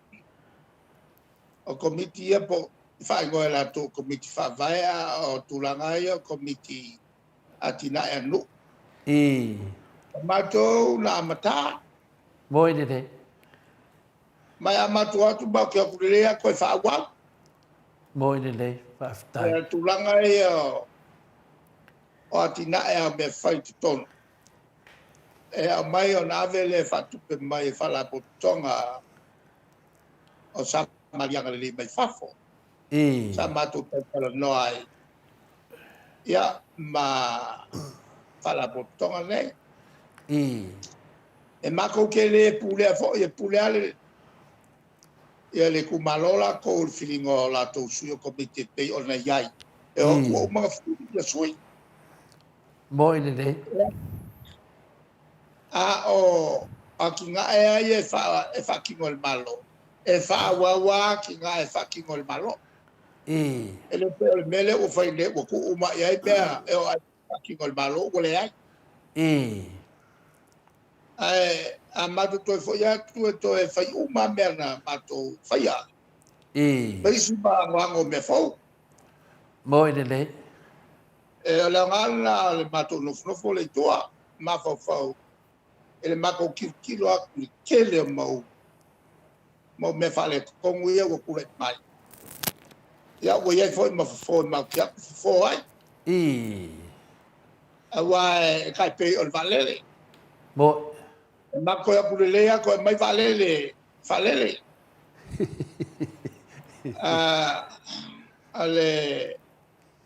komiti ia po whai ngoe la to komiti whawhaia o tulanga ia komiti atina e anu. I. Matou na amata. Moi ne. Mai amatu atu mau kia kurelea koe whawau. Moi ne. Whaafitai. Tulanga ia o atina e a me whai tutono. E a mai o nāwele whatupe mai e whalapotonga o sa marianga le mai whafo. I. Sa matu pe pala noai. Ia ma fala botonga nei I. e mako ke le pule fo e pule ale ia le kumalola ko filingo la to suyo komite pe ona yai e o mga fu ya sui Mo ine nei. a o a kinga e fa kingo el malo e fa wa kinga e fa kingo el malo I. ele pe mele o fa ile o ku uma yai be e o fa kingo el malo o le ai I. a mato to fo ya tu to e fa uma merna mato fa ya I. pe su ba wango me fo Mo ine nei. e le ngala le mato no fo le tua ma fo ele mako kilo a kele mau me fale kongu ia o kule mai ia o ia foi ma kia fo ai I. awa e kai pe o valele Mo. mako ia kule lea ko mai valele ale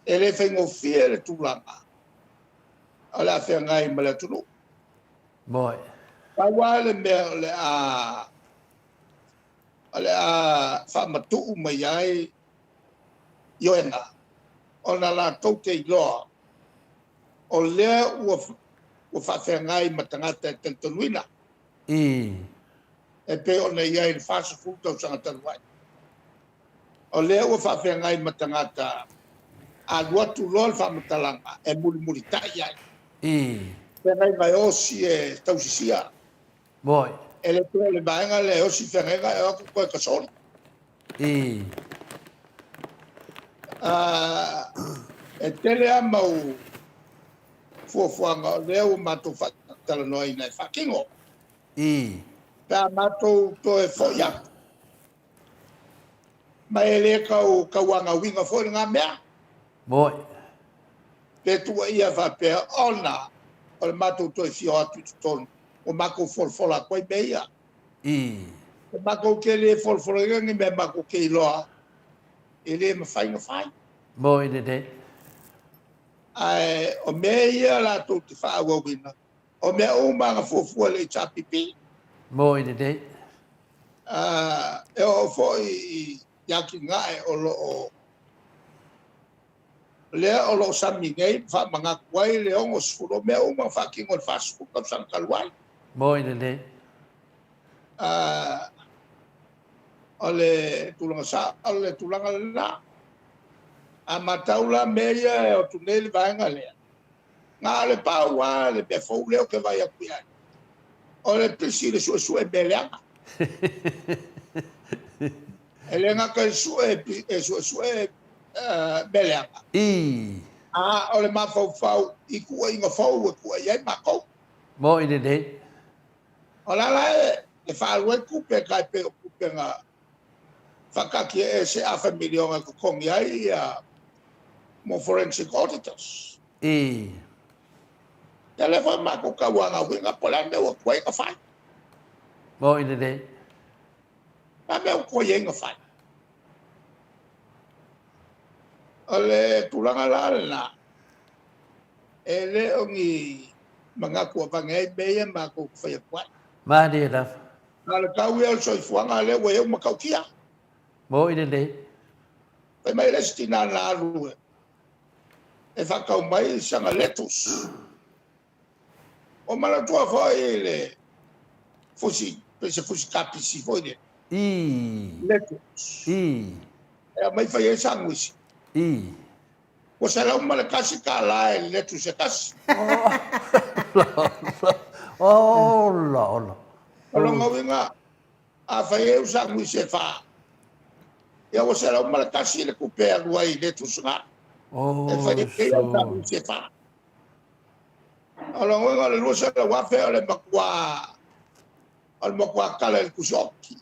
ele fengo fiel tulanga ala fe ngai mala tulu Mo. awa le me ale a fa matu mai ai yoenga ona la toke lo o le o fa ngai matangata tentuina I. e pe ona ia il fast food o sanga tanwai o le o fa ngai matangata a watu lol fa matalanga e muri tai ai I. pe ngai o si e tausisia Mo. ele pe le bainga le o si fe ngai o ko ka soli I. e tele a mau fuafuanga le o mato fa tala noi nei fa kingo I. ta mato to e fo ya mai le ka wanga winga fo nga mea Mo. pe tu ia va pe ona o mato to e fio atu ton o mako fol a koi beia I. o mako ke le fol ngi me mako ke loa ele me fai Mo ine nei. ai o me ia la to te fa wo wina o me o manga fo le chapipi Mo ine nei. e o fo i yaki ngai o lo sami ngai fa manga kwai le o sfuro me o ma fa ki ngol fa sfu ka san kalwai Mo ine nei. ole tulanga la a mataula meia e o tunel vanga le nga le pa wa le pe fo le o ke vai a kuia ole pisi le su e belea ele nga ka su e belea I. ole ma fau i ku inga fau ku ai ma ko Mo ine nei. ola la e fa we ku pe kai pe ku pe nga fa ka ki e se a familia nga ko kongi ai mo forensic auditors I. telefon ma ko ka wa nga winga pola me o ku ka fa Mo ine nei. ma me o ku ye nga fa ole tulanga la ele ongi manga ku va ngai be ma ko fa ya kwa Ma di raf. ala ka wi al so fuanga le we ma ka kia Mo ine nei. pe mai le stina la lu e fa ka mai sanga letus o mala tua fo ele fusi capi si fo de I. letus I. e mai fa ye sandwich I. o se la mala kasi ka la el letus e kasi Oh, la. o lo ngawinga a fa ye sandwich e fa ya o se la mala kasi le ku pe al wai letus nga Oh, e fa ye sandwich e fa o lo ngawinga le lu se la wa fe le makwa kala el kusoki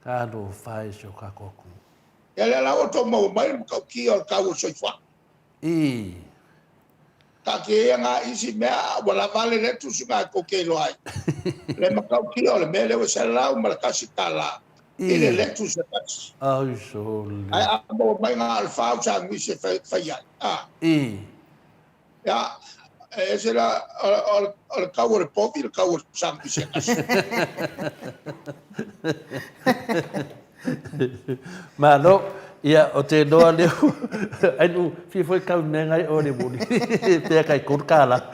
ka do fai so ka koku. ele la o to mo mai ka ki o ka o so fa I. ka ke nga isi mea wala vale le tu sunga ko ke lo ai le ma ka ki o le me le o se la o ma ka si tala ile le tu se ka Au so ai le. a mo mai nga alfa o sa mi se fa ya I. ya se la al kau popi le kau sampi se kasi. Ma no, ia o te noa leo, ai nu, foi kau nengai o le muni, te kai kurkala.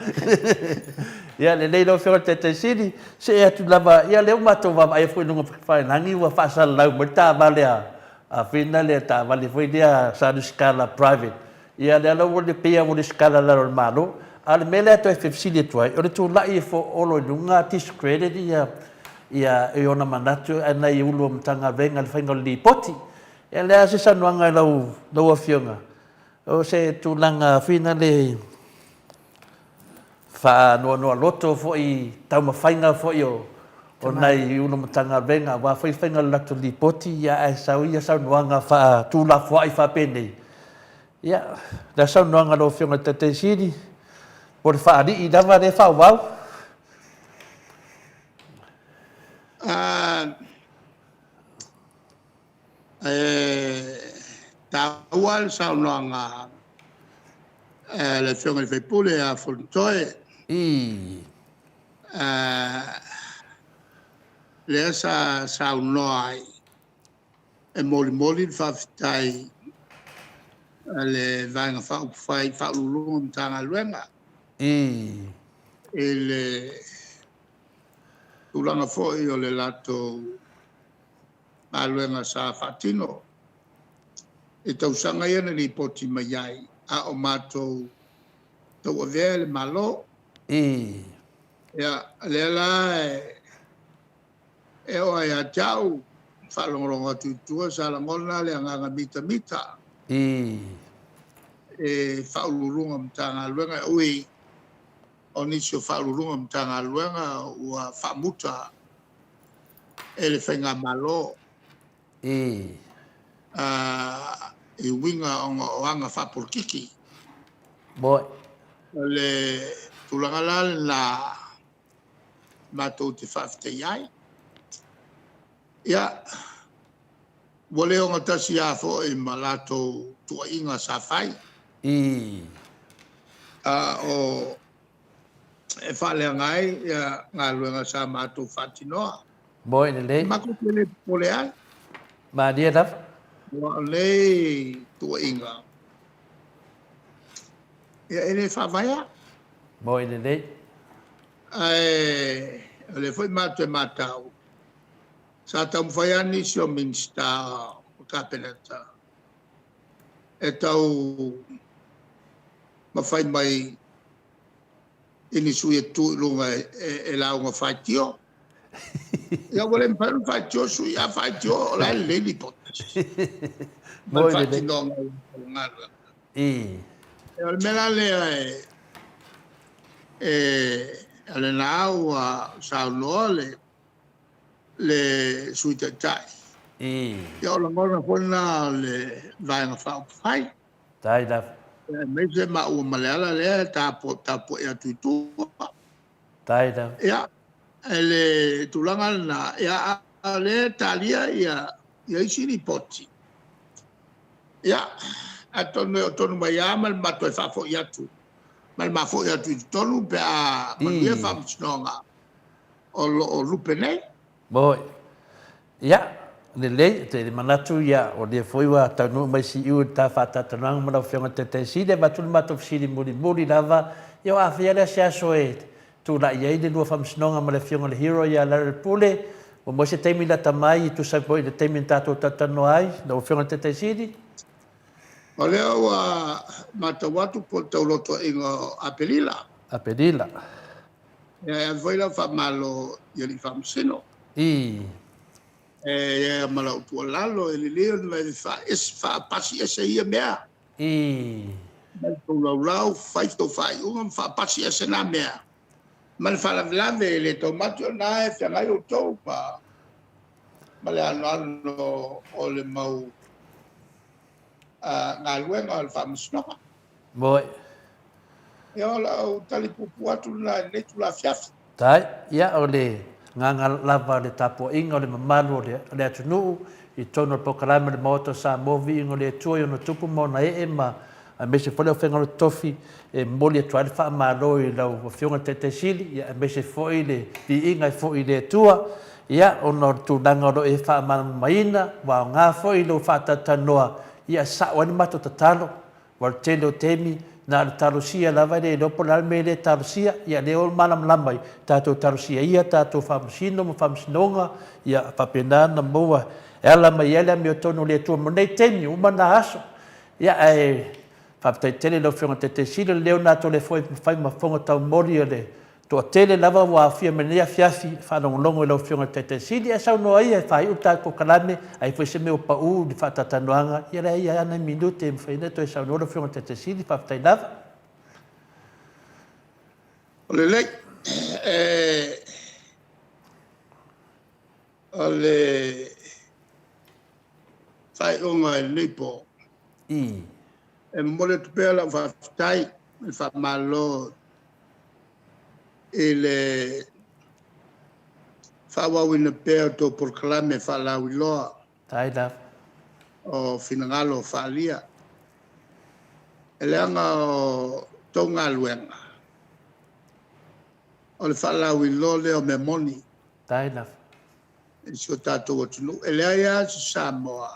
Ia le nei no whiora te siri, se e atu lava, ia leo mato wa ai foi nunga whainangi wa whaasala lau, ma tā valea, a whina lea tā vale foi lea sanu skala private. Ia lea lau o le pia o le skala lau le malo, a le mele atu e whifsili tuai, o le tū lai e fo olo i nunga discredit ia e ona manatu ana i ulu mtanga venga le whainga li poti. Ia lea se sanuanga i lau a whionga. O se tūlanga whina le wha noa loto fo i tau mawhainga fo i o nei i ulu mtanga venga wa whainga latu li poti ia e sau nuanga wha tūla fo ai wha penei. Ia, la sau nuanga lo whionga te siri. Por wha ari i dawa re wha wau. Tawal sa nga le whionga le whaipule a whultoe. Lea sa unoa ai e moli whawhitai le vaenga whaukwhai whaulunga mtanga luenga. E le tulanga foi o le lato maluenga sa whatino. E tausanga iana li poti mai ai a o mātou tau avea le malo. Ia le la e o ai a tau whalongoronga tutua sa langona le anganga mita. E whaulurunga mtanga luenga ui o nisio whaulurunga mtanga luenga ua whamuta e le whainga malo. I winga o anga whapurkiki. Boi. Le tulangala la mātou te whawhitei ai. Ia, wale o ngatasi a fo e malato tua inga sa whai. O e whale ngai, ia ngā luenga sa mātou whatinoa. Boi ne lei. Mako tele pole ai. Ma dia taf. Wa lei tua inga. Ia ene whawaya. Boi ne lei. Le foi mātou e mātau. Sa tau mwhaiani si o minsta o kāpenata. E tau mawhai mai ini sui e tū runga e launga whaitio. Ia wale mpanu whaitio sui a whaitio o lai leni potas. Moi le lei. E al mela lea ale nau a saunoa le sui te tai. Ia o la ngona whona le vaenga whaukwhai. Tai taf. Me se ma ua maleala lea tapo e atuitua. Tai taf. Ia, ele tulanga na, ia le talia ia isini poti. Ia, tonu mai ama le mato e whafo i atu. Ma le mafo i atu i tonu pe a manuia whamsnonga o lupe nei. Boi. Ia. Le lei, te le manatu ia, o le foiwa taunu mai si iu ta whatatanang mana whionga te side, ma tunu mato fsiri muri lava, ia o awhia lea se aso e tu la iei le lua whamsinonga ma le whionga le hero ia la pule, o mo se teimi la tamai i tu saipoi le teimi tato tatano ai, na o whionga te side. O leo a matawatu po tauloto ingo apelila. Apelila. Ia voila whamalo ia li whamsino. Mala utua lalo e leo na fa pasi ese ia mea. Mal tau lau faito fai unga fa pasi ese na mea. Mal fala vlave le tomato na e fiangai o tau pa. Male ano o le mau ngā luenga o le whamusnoka. Boi. E o lau talipupu atu na netu la fiafi. Tai, ia o le nganga lava le tapo inga o le mamalu o le atunu i tono pokalama le Maota Samoa ingo le tuoi ono tupu mo na ma a me se fole o whenga tofi e moli atu ale wha malo i lau o whiunga te sili, ia me se foi le Viiga e foi le Atua, ia ono tūnanga ro e wha maina, wa ngā foi lo wha tatanoa, ia sa wani mato tatalo, wa tele o temi, na le tarusia lava le lopo la me le tarusia, ia le o malam lamai, tātou tarusia ia, tātou whamasino, mo whamasinonga, ia papenana moa, e ala mai ele me o tono le Atua, mo nei temi, umana aso, ia e whaptai tele lo whiunga te sili, leo nātou le foi whai mawhonga tau mori o le, toa tele lava wa fia menea fiafi whanongolongo lau whiunga te sili, e sau noa ia e whai uta ko kalame, ai fwese me o pau di whatatanoanga, ia rei ia ana minute e mwhaina to e sau noa lau whiunga te sili, whaptai lava. Ole lei, ole whai onga e lipo, I, e mole tupea la whaftai, e whamalo ele whawawina pēr tō porklame whalawi loa tai lava. o whinangalo whalia. E leanga o tō ngā luenga. O le whalawi loa leo me moni. Tai lava. E si o tātou o tunu. E lea ia si Samoa.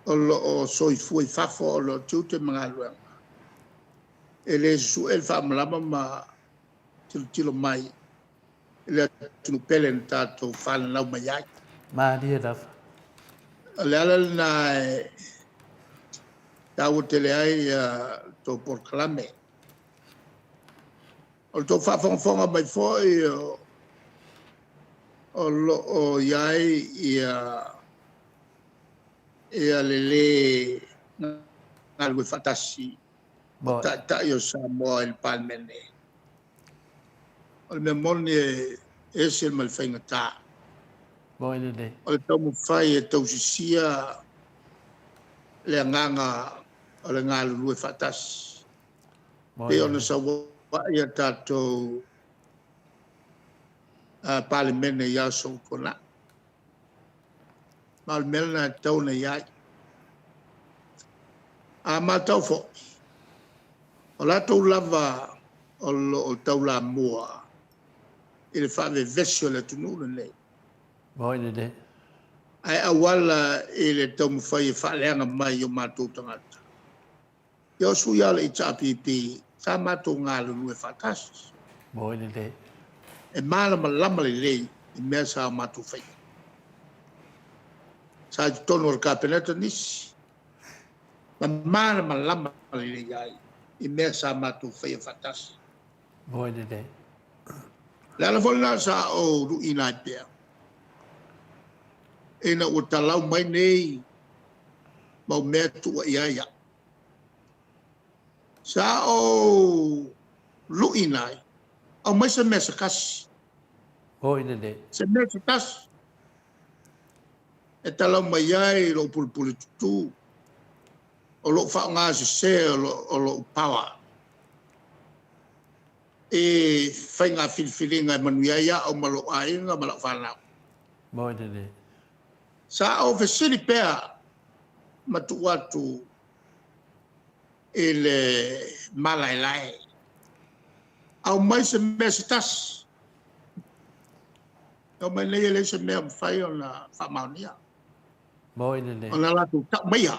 O soifui whafo o lo tūte mga luenga. E le su el whamalama ma tilo mai. E le tunu pele na tātou whanau mai ai. Maria lava. Le ala na tau te le ai tō porklame. O tō whafonga mai fōi o iai ia le ngalwe whatasi. Ta yo Samoa il palmene. O me moni e se mal whainga tā. Boi le. O le tau mwhai e tau sisia le nganga o le ngā lulue whatasi. Pe ona sa wai a tātou palmene ia so kona. Palmene tau na iai. A mātau fo. O la tau lava o tau la mua. I le whawe vesio le tunu le nei. Boi le. Ai awala i le tau mwhai e whaaleanga mai o mātou tangata. Ia sui ala i tāpipi, sa mātou ngā lulu e whakasi. Boi le. E mālama lama le lei i mea sa mātou whai. Sa i tono o kāpeneta nisi. Ma mālama lama le lei ai. I mea sa mātou whai e whakasi. Boi le. Le ala wholina sa o ruina i pēr. E na ua talau mai nei mau mea tua ia ia. Sa o ruina i. Au mai se mea sa kasi. Boi le. Se mea sa kasi. E talau mai ai lo pulpuli tutu. O lo whaonga se o lo pawa. E whainga whilwhilinga manuia ia o malo ainga malo whanau. Boi le. Sa o fesiri pea matu atu e le malailai. Au mai se mea se tas. Au mai nei le se mea mwhai o na whamaunia. Boi le. O na latu tak maiha.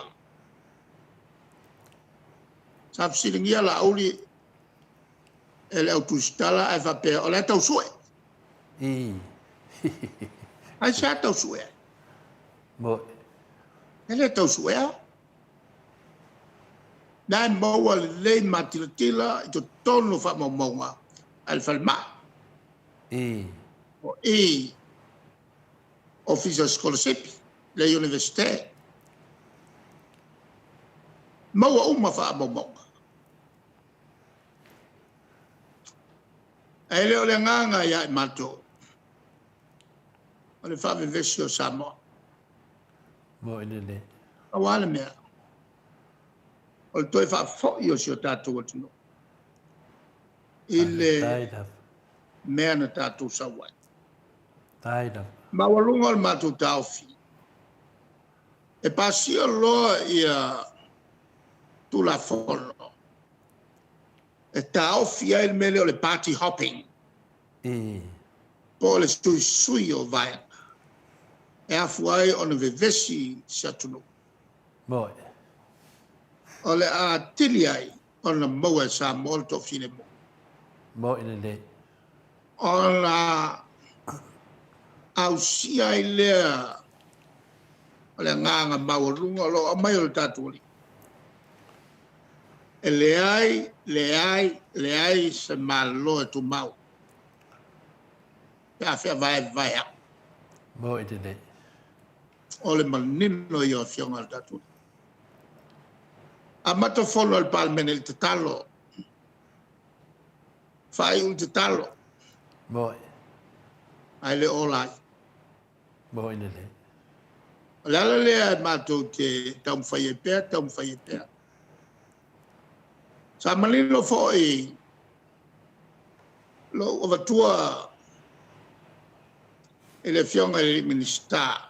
Sa fesiringia la auli e le autostala e whapea o le tau sue. I. Ai sa tau sue. Boi. E le tau sue. Nai maua le lei matilatila i to tono whamaumaunga al whalma. I. O i officer scholarship le universite. Maua uma whamaumaunga. E leo le nganga ia i mato. O le whawe vesi o Samoa. Boi le. Awale mea. O le toi wha fōi o si o tātou atino. I le mea na tātou sawai. Tai lava. Mawalunga o le mātou tāofi. E pasio loa ia tula fono. E tau fia il mele o le party hopping. Po le sui o vai. E afuai o ne vevesi sa tunu. Moi. O le a tili ai o na maua sa molto fine mo. Moi le. O la au sia i lea o le nganga maurunga o lo a mai o le tatuli. E le ai se malo e tu mau. E a fea vai a. Moi le. O le manino i o fionga le tatuli. A mata fono al palmene il te talo. Fai un te talo. Moi. Ai le olai. Moi le. Le ala lea matou te tau mwhai e pēr. Sa malino fo i lo o vatua e le fionga i minista.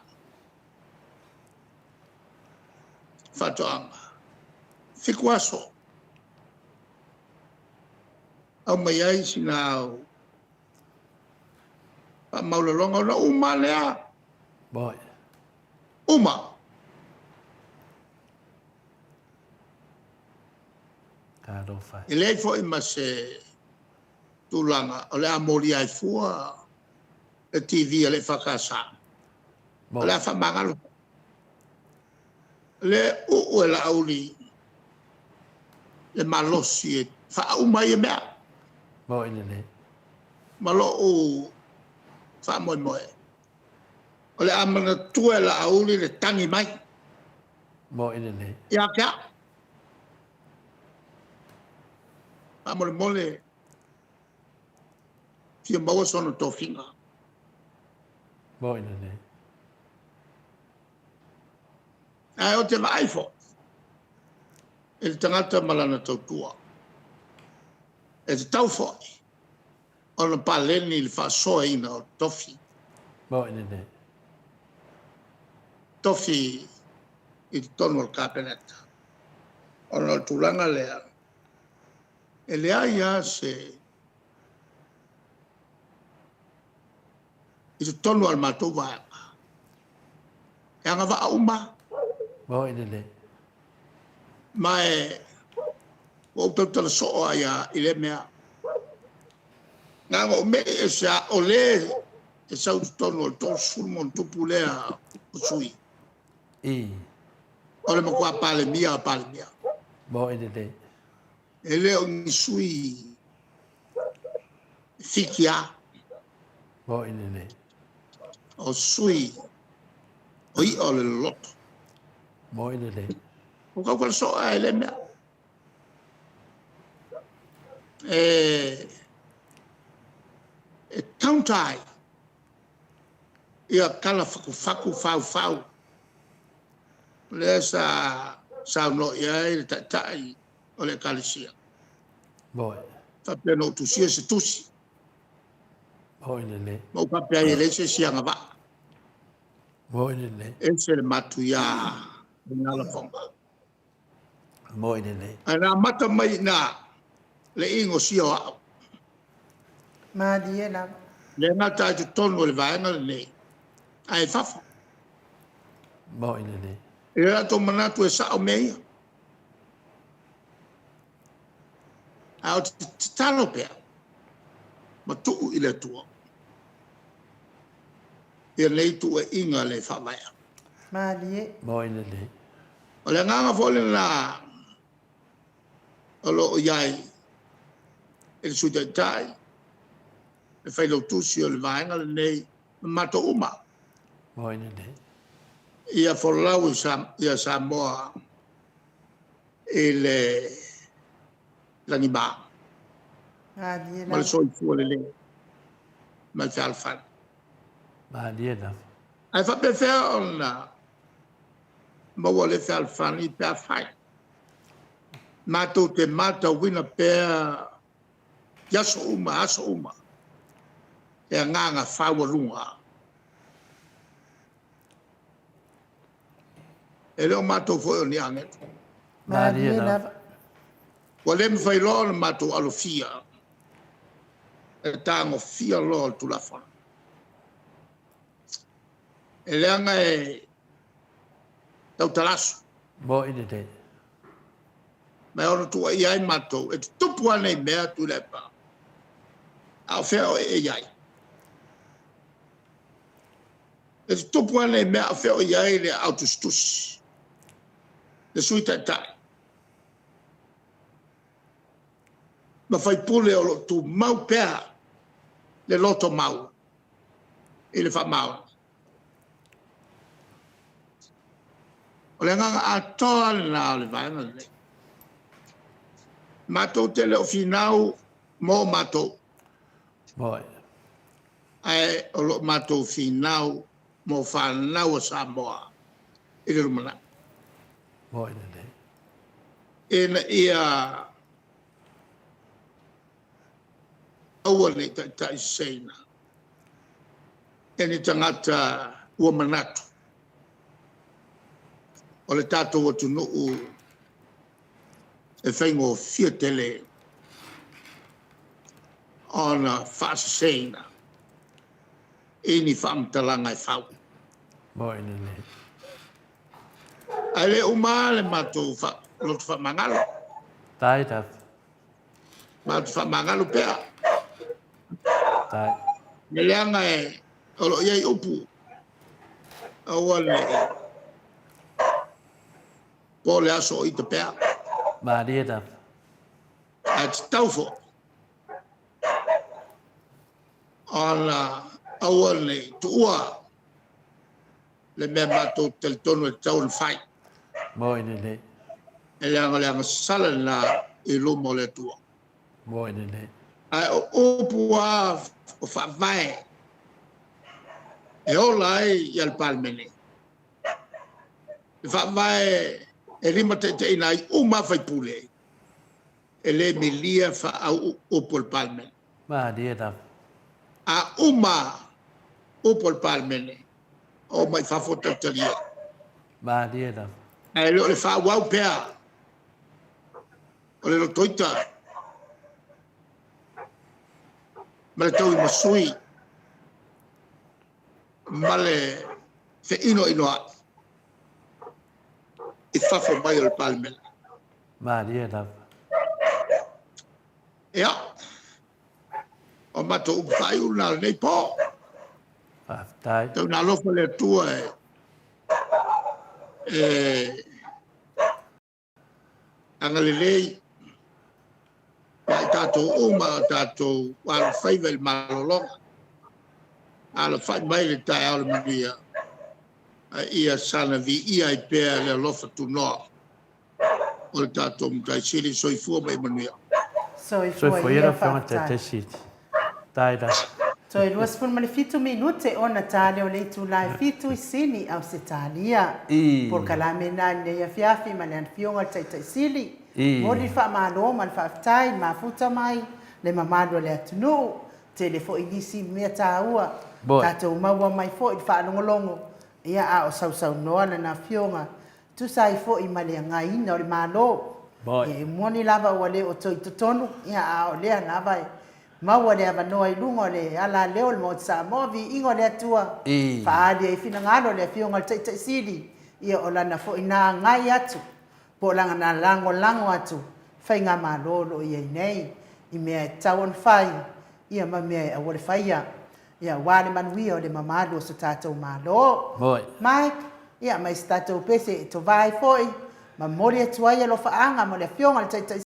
Fatoanga. Fiku aso. Au mai ai sinau. Pa maulolonga na uma lea. Moi. Uma. Kado fai. E lei fo i ma se tulanga. O le amori ai fua. Le TV le whakasa. O le a whamangalo. Le u e la auli. Le malosi e wha uma i mea. Moi le. Malo u wha moe. O le amana tua la auli le tangi mai. Moi le. Ia kia. Amore mole. Fia maua sono tō whinga. Moi le. Ai o te maifo. E te tangata malana tau tua. E te tau foi. O na paleni le whasoa ina o tofi. Moi le. Tofi i te tonu al kapeneta. O na tulanga lea. E lea ia se i te tonu al matou vaenga. E anga va uma. Moi le. Mai o tau soa ia i le mea. Nga o me e sa o le e sau tonu al tō sulmon tupu lea o sui. O le makua pale mia. Moi le. E leo ni sui fikia. Moi le. O sui o i o le loto. Moi le. O kau soa e le mea. E tauntai. Ia kala faku fau. Le sa no ia e tai o le kalisia. Moi. Fa peno tu sia se tusi. Moi le. Mo ka pe ai le se sia ngava. Moi le. E se le matu ia na la fonga. Moi le. Ana mata mai na le ingo sia o. Ma die na. Le ngata te tonu le vaenga le nei. Ai fafa. Moi le. E la to manatu e sa o mei. Au te talo pea. Ma tuu i le tua. Ia nei tu e inga le whamaya. Ma die. Moi le. O le nganga fole na o lo iai e le suta tai le whailo tusi o le vaenga le nei mato uma. Moi le. Ia folau ia Samoa e le l'anima. Ma die Ma na. le soi fua le le. Ma le whalfan. Ma die na. Ai whape whea o na maua le whalfan i pia whai. Mātou te mata wina pia aso uma. E a nganga whaua runga. E leo mātou fo o ni anget. Maria lava. Wa le mwhai loa na mātou alo fia. E tāngo fia loa tu la wha. E leanga e tau talasu. Bo ine te. Mai ono tua iai mātou. E tupu anei mea tu le pa. Au whea o e iai. E tupu anei mea au whea o iai le autustus. Le sui tai tai. Ma fai pule o lo tu mau pea le loto mau. I le wha mau. O le nganga a toa le nā o le vaenga le. Mātou te leo finau mō mātou. Bo Ai o lo mātou finau mō whanau a Samoa. I le rumana. Bo ine te. Ena ia aua nei tai seina. Eni tangata ua manatu. O le tātou atu nuu e whaingo fia tele ona whaasa seina. Eni whaamtalanga e whau. Bo ine le. Ai le uma le mātou lotu whamangalo. Tai taf. Mātou whamangalo pea. Tai. Me leanga e olo iei upu. Aua le po le aso o ita pea. Maria taf. A te taufo. Ona aua le tuua. Le mea mātou tel tonu e tau le whai. Bo ine le. E leanga sala na i lumo le tua. Bo ine le. Ai o upu a o whawai. E ola ai i al palmene. E whawai e rima te ina i uma whai pule. E le milia wha au upu al palmene. Maria taf. A uma upu al palmene. O mai whafota talia. Maria taf. Ai leo le whawau pea. O le rotoita. Ma le tau i masui. Ma le fe ino a. I whafo mai o le palmene. Maria taf. Ea. O mato upai una nei po. Tai. Tau na lofa le tua e. Angalelei. Ia tātou uma tātou wala whaiva i malolonga. Ala whai mai le tai au le manuia. Ia sana vi ia i pēr le lofa tu noa. O le tātou mtai siri soifua mai manuia. Soi foi era fama te sit. Tai taf. So i luas fun mani fitu minute ona tale o leitu lai fitu i sini au se talia. Por kalame na ne ya fiafi mani an fionga tai sili. Mori fa malo man fa tai ma futa mai le mamado le atunu telefo inisi me taua. Tato maua mai fo i fa longo. Ia a o sau noa na fionga. Tu sai fo i male ngai no le malo. E moni lava o le o toi tonu ia a o le na vai. Maua le avanoa i lungo le ala leo le mo Samoa Viiga le Atua. Faade i fina ngalo le fionga tai sili. Ia o lana fo ina ngai atu. Po langa na lango atu. Fai ngā malolo ia nei. I mea tauan fai. Ia ma mea awale faia. Ia wale manuia o le mamado so tātou malo. Mike, ia mai tātou pese e to vai foi. Ma mori atua ia lo faanga mo le fionga le tai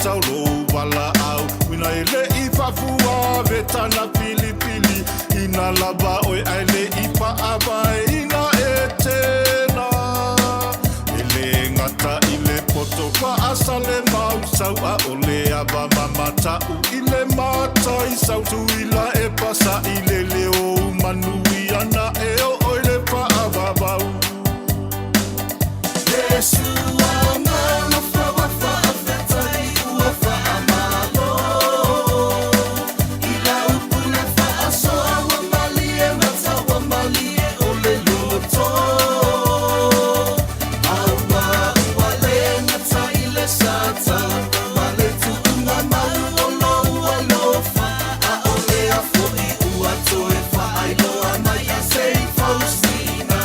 saulo wala au Wina ele I fafua vetana pili pili Ina laba oi aile I paaba ina etena Ele ngata ile poto pa asale mau sau a ole aba mamata u ile mata I sau tu ila e pasa ile leo manui ana e o oile paaba bau Yeshua mana fawa fa'a fetai ua fa'a malo Ila upuna fa'a soa wa malie mata wa malie o le loto Aua ua le ngata I le sata Wale tu unga mau o lo ua lofa A o le a fo'i ua toe fa'a I loa mai a sei Faustina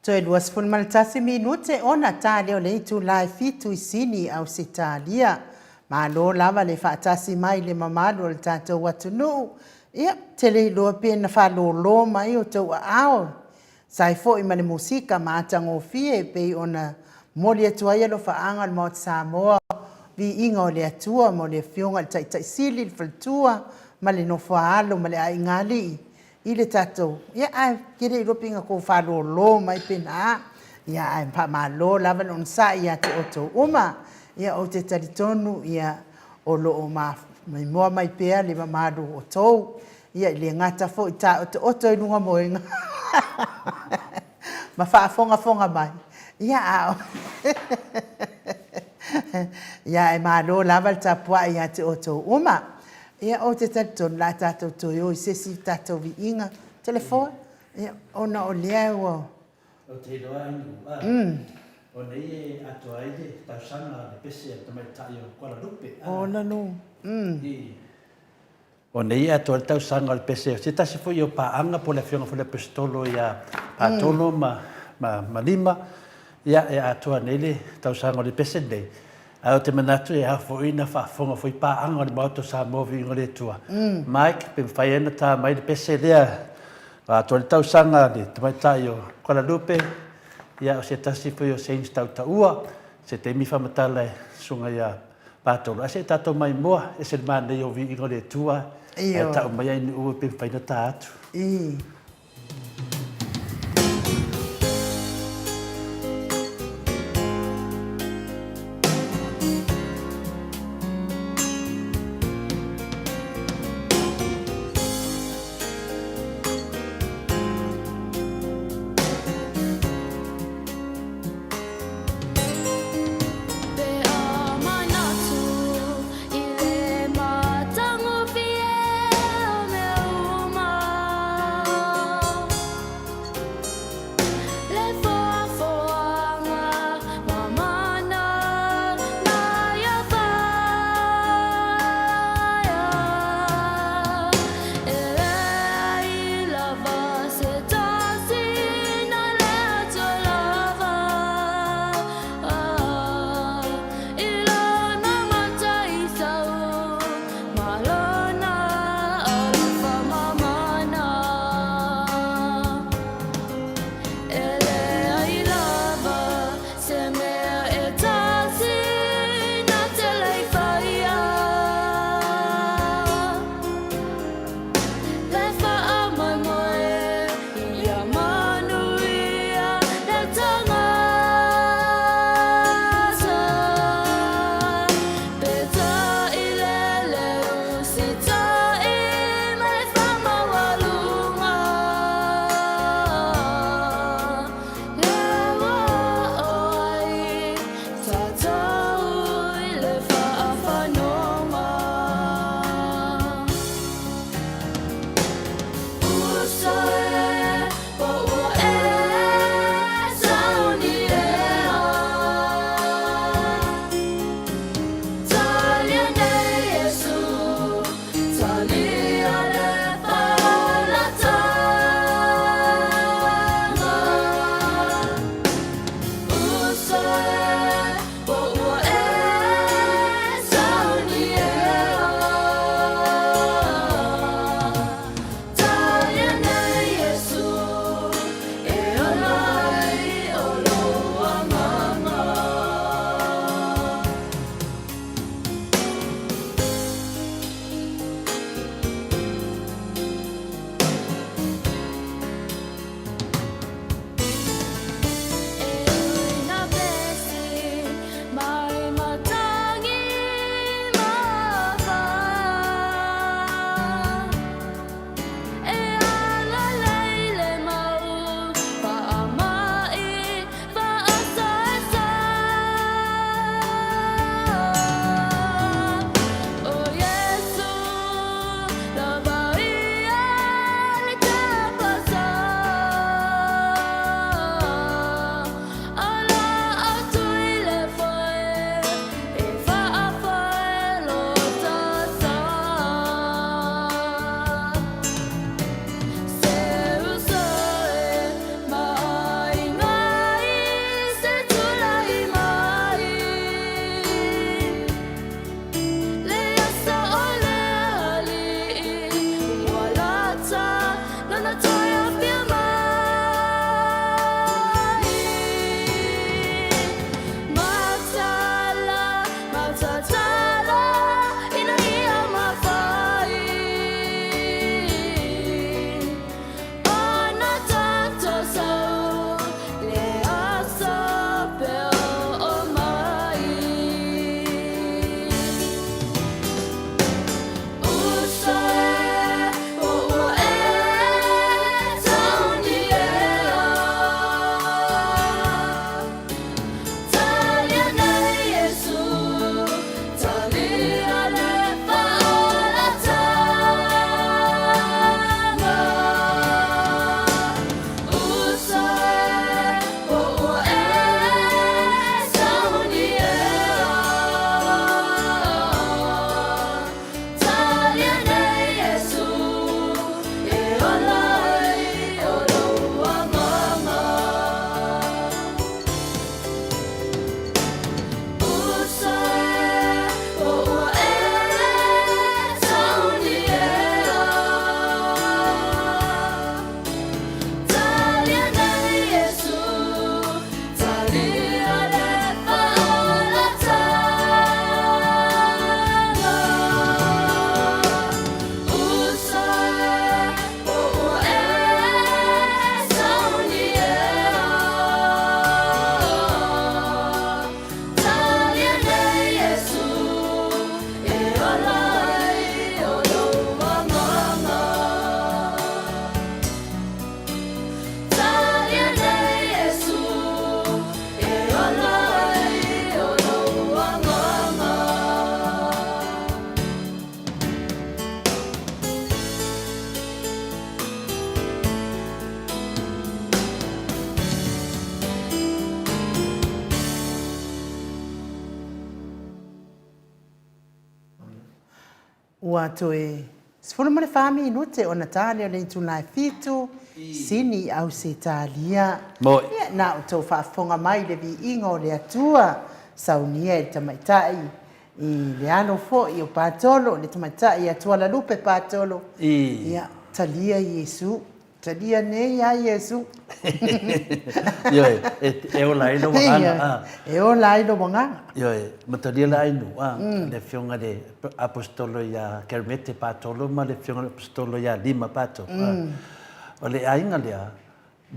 Toe duas fun maltasi minute ona tale o le tu lai fitu isini au sitalia. Ma lo lava le fatasi mai le mamado le tato watunu. Ia, tele loa pena fa lo mai o tau ao. Sai fo ima le musika ma atango fie pe ona moli atuaya lo faanga le maot Samoa. Viiga o le atua mo le fionga le taitaisili le faltua ma le nofoalo ma le aingali. I le tatou ia ai kere ropinga ko lo mai pena ia ai pa malo lava non sa ia te oto uma ia o te taritonu ia o lo o ma mai moa mai pea le mamadu o tou ia le ngata fo ita oto inunga moenga ma fa fonga mai ia ao ia ai malo lava le tapua ia te oto uma ia o te tatou la tatou toi o se si tatou viiga telefone ia ona o lea ua o te loa inu o nei Atua ai le tausaga le pese e tamaitaʻi o Kuala Lupe ona no o nei Atua le tausaga o le pese se tasi foi o paaga po le afioga foi le pestolo ia patolo ma lima ia e Atua nei le tausaga o le pese nei Au te manatu e hafoina whaafonga fwy paanga o le Maota Samoa Viiga le tua. Mike, pe whaiena tā mai le pese lea. Atua le tausanga le tamaitai o Kuala Lupe. Ia o se tasi fwy o Saints Tautaua. Se te mi whamatala e sunga ia pātolo. A se tātou mai moa e se le mānei o Viiga le tua. E tau mai aini ua pe whaina tā atu. ua toe sifuna ma le faminute ona tale o le itulai fitu sini au se talia Moi. ia na o tau faafoga mai le viiga o le atua saunia i le tamaitai i le ano foʻi o patolo o le tamaitai atua lalupe patolo ia talia iesu talia nei a iesu Yo e o lai no wanga. e o lai no wanga Yo matalia lai no le fionga de apostolo ya kermete patolo ma le fionga apostolo ya lima pato. O le ainga lea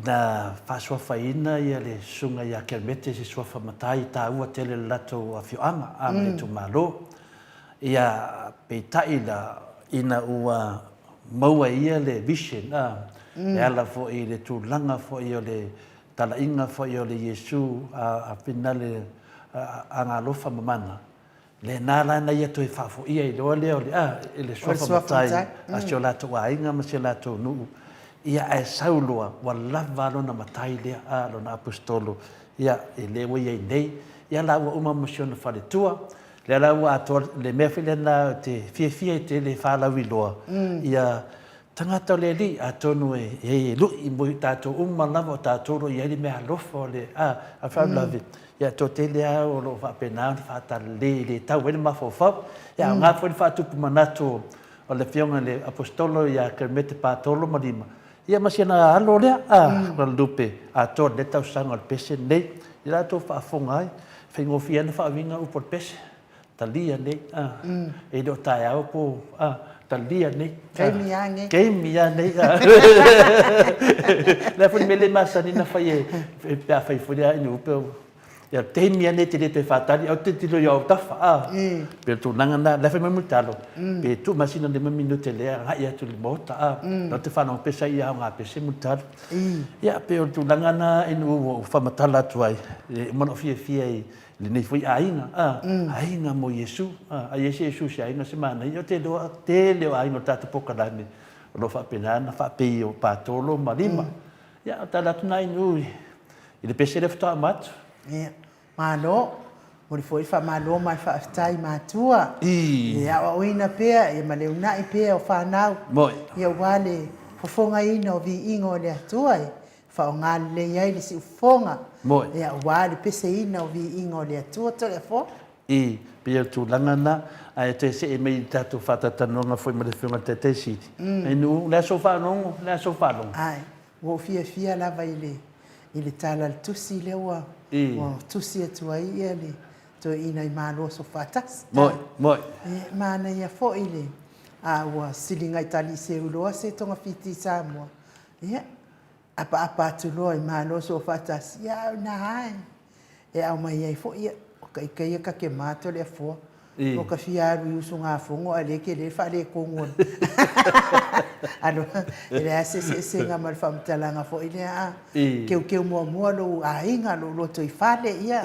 na faswa faina ia le sunga ya kermete si swa matai ta ua tele lato a fioanga a le tu malo. Ia peitai la ina ua maua ia le vision e ala fo i le tūlanga fo i o le talainga fo i o le Yesu a pina le a ngā lofa mamana. Le nāla na ia toi whafo ia i loa leo le le sofa matai a sio lato wa inga ma sio lato nuu. Ia e saulua wa lava lona matai lea a lona apostolo. Ia e lewa ia i nei. Ia la ua uma masiona whare tua. Le la ua ato le mea while na te fia te le whalawi loa. Ia tangata le li a tonu e lui mo tātou lava o tātou i ele mea lofa le a whaulawi. Ia tō te lea o lo whapena whata le tau ene mawhawhau. Ia ngā pwene whatupu manato o le fionga le apostolo ia kermete pātolo marima. Ia masiana alo lea a lupe a tō le tau sanga le pese nei. Ia tō whaafonga ai. Whaingofi ana whaawinga upo le pese. Talia nei. E do tae au po talia nei. Kei mia nei. La fun mele masani na fai e pia fai furia inu upe. Ia te mia nei te le te whatari au te tilo iau tafa. Pe tu nangana la fai mamutalo. Pe tu masina de minute lea ngai atu le Maota. No te whanau pesa ia ngā pese mutalo. Ia pe o tu nangana inu whamatala tuai. Mono fia i le nei foi ainga ainga mo Yesu a Yesu se ainga semana yo te leo ainga tata pokalani lo fa penana fa pe o patolo marima ya tala tunai nui ile pese le fta mat malo mo le foi fa malo ma fa tai matua ya o ina pea e ma le una i pea o fa nau ya wale fofonga ina o vi ingo le atua fa o ngale ia i si ufonga ia wale pese ina o vi ingo le atua to le fo pia tu langana ai te se me tatu fata tanonga foi me le fionga te siti e nu la sofa non ai wo fia la vai ile tala tusi le wa tusi atua ia le to ina i malo so fatas mana ia fo ile a wa silinga itali se uloa se tonga fiti Samoa ia apa tu lo malo so fatas ya na ai e au mai ai fo ia kai ka ke mato le fo o ka fia ru sunga fongo ale ke le fa le kongon alo ele se nga mal fam talanga fo ile ke mo lo ainga lo to ifale ia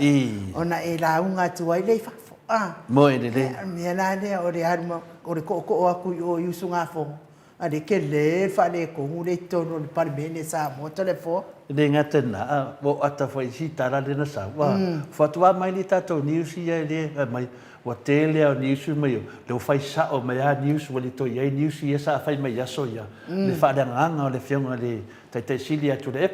ona e la unga tu ai le fa mo ele me la le o le arma o le ko aku o sunga fongo ale ke le fa le kongu le tono le parmene sa mo telefo le ngata na o ata foi si tala le na sa wa fatua mai ni tato news ia le mai o tele o news mai le fai sa o mai a news wali to ia news ia sa fai mai aso ia le fa da nganga le fionga le tai silia tu le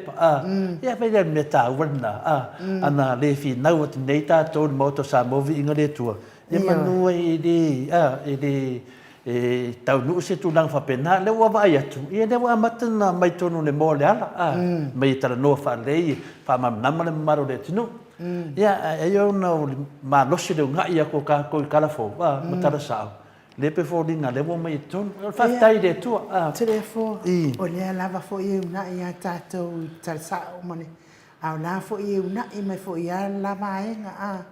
ia vai le meta wana ana le fi na o nei tato moto sa movi inga le tua ia manu e tau nu se tu lang fa pena le wa vai atu ia le wa matana mai tonu le mo le ala mai tala no fa le fa mam nama le maro le tinu ia yo no ma lo se de nga ia ko ka ko kala fo ba matara sa le pe fo dinga le wo mai ton fa tai de tu telefo o le lava fo ia na ia tato tal sa o mane au la fo ia na i mai fo ia la mai nga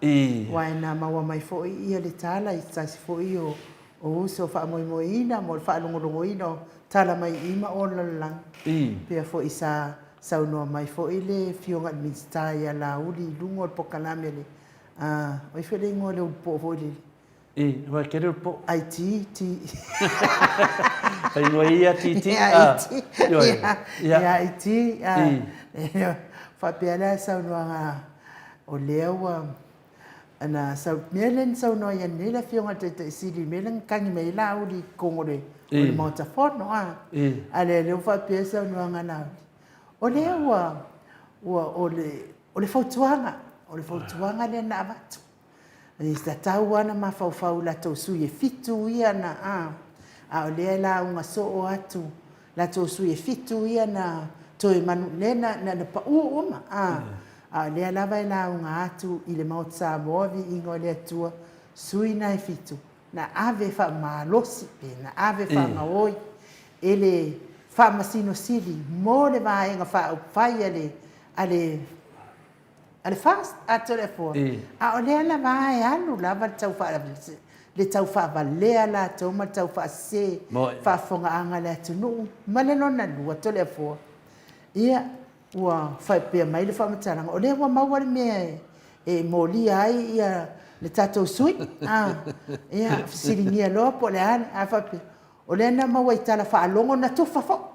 wa na ma wa mai fo ia le tala i sa fo io o so fa mo ina mo fa longo ina tala mai ima o lang pe fo isa sa no mai fo ile fionga minsta ya la uli lungo po kalame le o fe le ngole po fo ile va querer po IT ai no ia IT ya IT fa pe ala sa no o lewa ana sa melen sa no ya nela fionga te sili melen kangi me la uli kongore o le Maota fono ale le fa pesa no ngana o le o le fautuanga le na abatu ni sta tauana ma fau la to su ye fitu ia na a o le la unga so o atu la to su ye fitu ia na to e manu nena na pa uma a le la vai la unga atu i le Maota Samoa Viiga o le Atua sui na e fitu na ave fa malosi pe na ave fa ngaoi ele fa masino sili mo le vai nga fa fai ale fast ato le fo a o le la vai anu la va tau fa le tau fa valea la tau ma tau fa se fa fonga anga le tunu ma le nona lua to le fo ia wa fa pe mai le fa matana o le wa maua me e moli ai ia le tato sui ia siringia lo po le an a fa pe o le na maua itala fa longo na tufa fo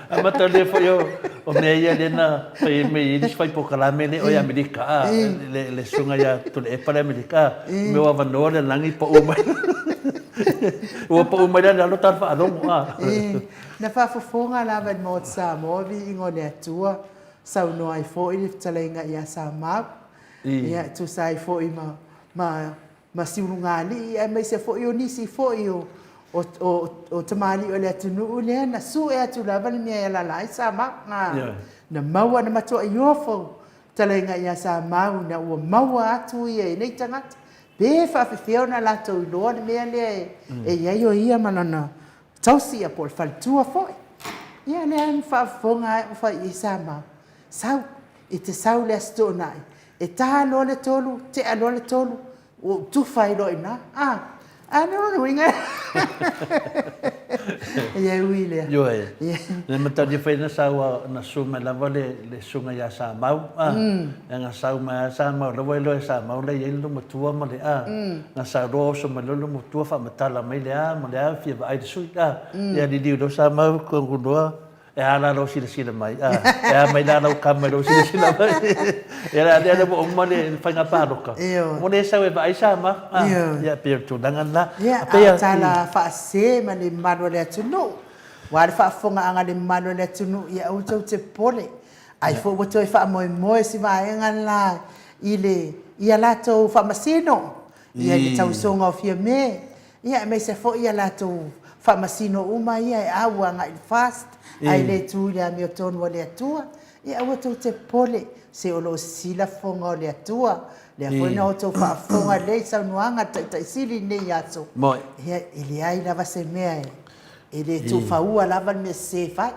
Amata le fo yo o me ia le na fai me i fai po kala me le o ya Amerika le sunga ya to le para Amerika me wa vano le langi po uma o po uma le lo tar fa longo na fa fofonga la va Maota Samoa Viiga le Atua sau no ai fo i talenga ia sa ma ia tu sai fo i ma siunga li ai me se fo i nisi fo i o tamali o le atunu le na su e atu lava le mea la lai sa ma na maua na matua i ofo talenga ia sa mau na ua maua atu ia nei tangata pe fa fefeo na lato i loa le mea le e iai o ia manana tausi a pol faltua foi ia le an fa fonga o fa i sa mau sau i te sau le asto nai e ta lo le tolu te alo le tolu o tu fai lo ina no winga ia wile yo le mata di fai na sa wa na suma la vale le sunga ya sa mau nga sa mau lo lo sa mau le yelo motua mo le na sa ro so mo lo motua fa matala mai le mo le fi ba ai su ya di do sa mau ko ngoa e ala lo sila mai e mai la lo kamero sila mai era dia mo mo le fa nga pa roka mo le sa we ba ai sa ma ya per tu dangan la ya tala fa se ma le mano le tunu wa fa fonga anga le mano le tunu ya o te pole ai fo wo to fa mo si va ngan la ile ia la to fa masino ia le tau songa o fia me ia me se fo ia la to fa masino uma ia awa nga fast ai le tu le mi ton wo le Atua ia o to te pole se o lo sila fonga le Atua le foi na o to fa fonga le sa nuanga ta sili ne yaso ia ile ai lava se mea ele tu fa ua lava me se fa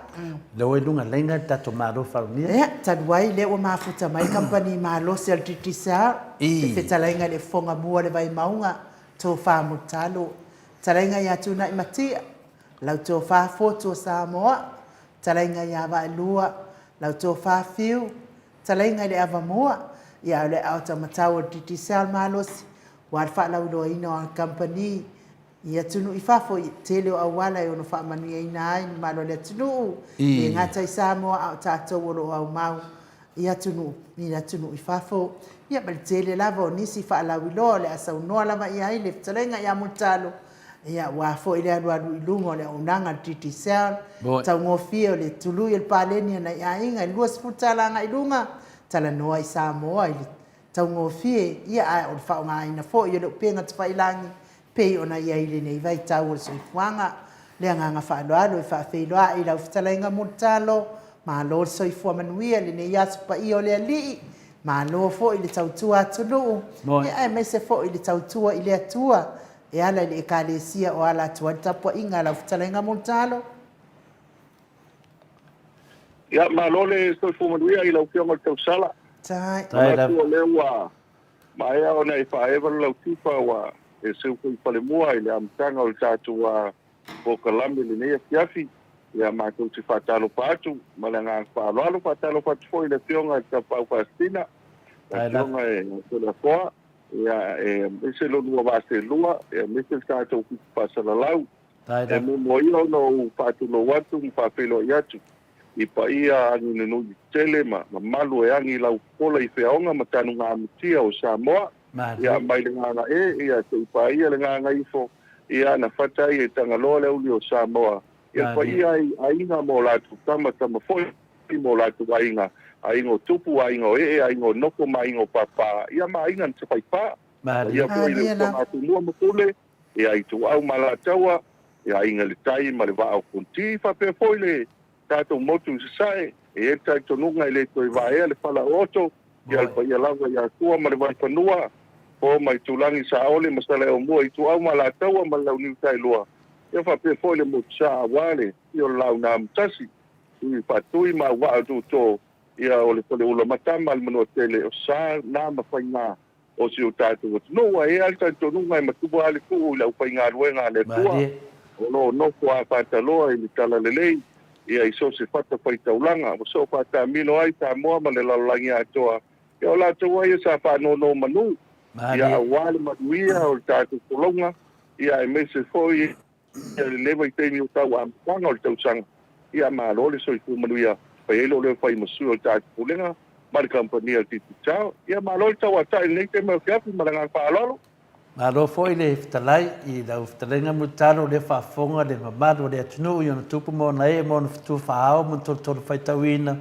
le o lunga lenga ta to maro fa ni ia ta wai le o mafuta mai company malo sel titisa e fetalenga le fonga mua le vai maunga to fa mutalo talenga ya tu na matia lau to fa foto Samoa talenga ya va lua lau to fa fiu talenga le ava moa ya le auto matao titisa malos wa fa lau do ino company ia tunu ifafo tele o awala e ono fa manu ina ai malo le tunu e ngata i Samoa au tato wolo au mau ia tunu ifafo ia bal tele lava nisi fa lau lo le asa no lava ia ile talenga ya mutalo ia wa fo ile adu ilungo le unanga titisa tau ngofio le tulu il paleni na ia inga luas futala nga ilunga tala no ai Samoa ile tau ngofie ia ai o fa nga ina fo ile penga tfa ilangi pe ona ia ile nei vai tau so fuanga le nga fa lo fa fe lo ai la futala nga mutalo ma lo so fu manuia le nei ya pa io le ali ma lo fo ile tau tua tulu ia ai me se fo ile tau tua ile Atua e ala le ekalesia o ala tua tapo inga la futala nga mutalo ya malole so fu manuia ila fio mo tau sala tai la lewa ma ia ona i fa ever la tifa wa e se ku pale mua ile am tanga o tatu wa o kalambi le ne fiafi ya ma tu ti fatalo patu malanga fa fatalo patu foi le fionga ta pa Palestina la fionga e to la foa ya ese lo nuova base lua e mese stato ku pasala lau e mo io no fatu lo watu fa pelo yatu I pa ia angi le nui tele ma malu e angi lau pola I whiaonga ma tanu ngā mitia o Samoa. Ia mai le nganga ia te pa ia le nganga ifo. Ia na whatai e tangaloa le uli o Samoa. Ia pa ia ainga mo latu tama foi mo latu ainga. Aingo tupu, aingo aingo noko ma aingo papa. Ia ma ainga ni te pai pa. Ia po i le ngatu mua mokule. Ia I tu au malataua. Ia inga le tai ma le vaa o konti. Whape foi le tātou motu sae, e tai tonunga I le toi vaea le whala oto, I alpa I alawa I Atua ma le vai panua, o mai tulangi sa ole masala o mua I tu au ma la taua ma lau niu tai loa. Ia whape foi le motu sa awale, I o lau na mtasi, I patui ma waa tu to, ia o le pole ula matama le manua tele, o sa na mawhai ngā, o si o tātou watu. Noa e alta tonunga I matuba ale kuu lau whai ngā ruenga le tua, o no kua pataloa I le tala lelei, ia I so se fata pai taulanga, o so fata mino ai Samoa ma le lalangi atoa. Ia o la taua ia sa whanono manu, ia a wale manuia o le tātou kolonga, ia e mese foi, ia le lewa I teimi o tau amtanga o le tausanga. Ia maalo le so I fu manuia, pai elo le whai masu o le tātou kolenga, ma le kampania titi tau. Ia maalo le tau atai nei te meo kiapi ma le ngā whaalolo. Malo foi le fitalai I lau fitalenga mutalo le whaafonga le mamado le atunu I ona tupu mo na mo na fitu whaao mo tolu whaitawina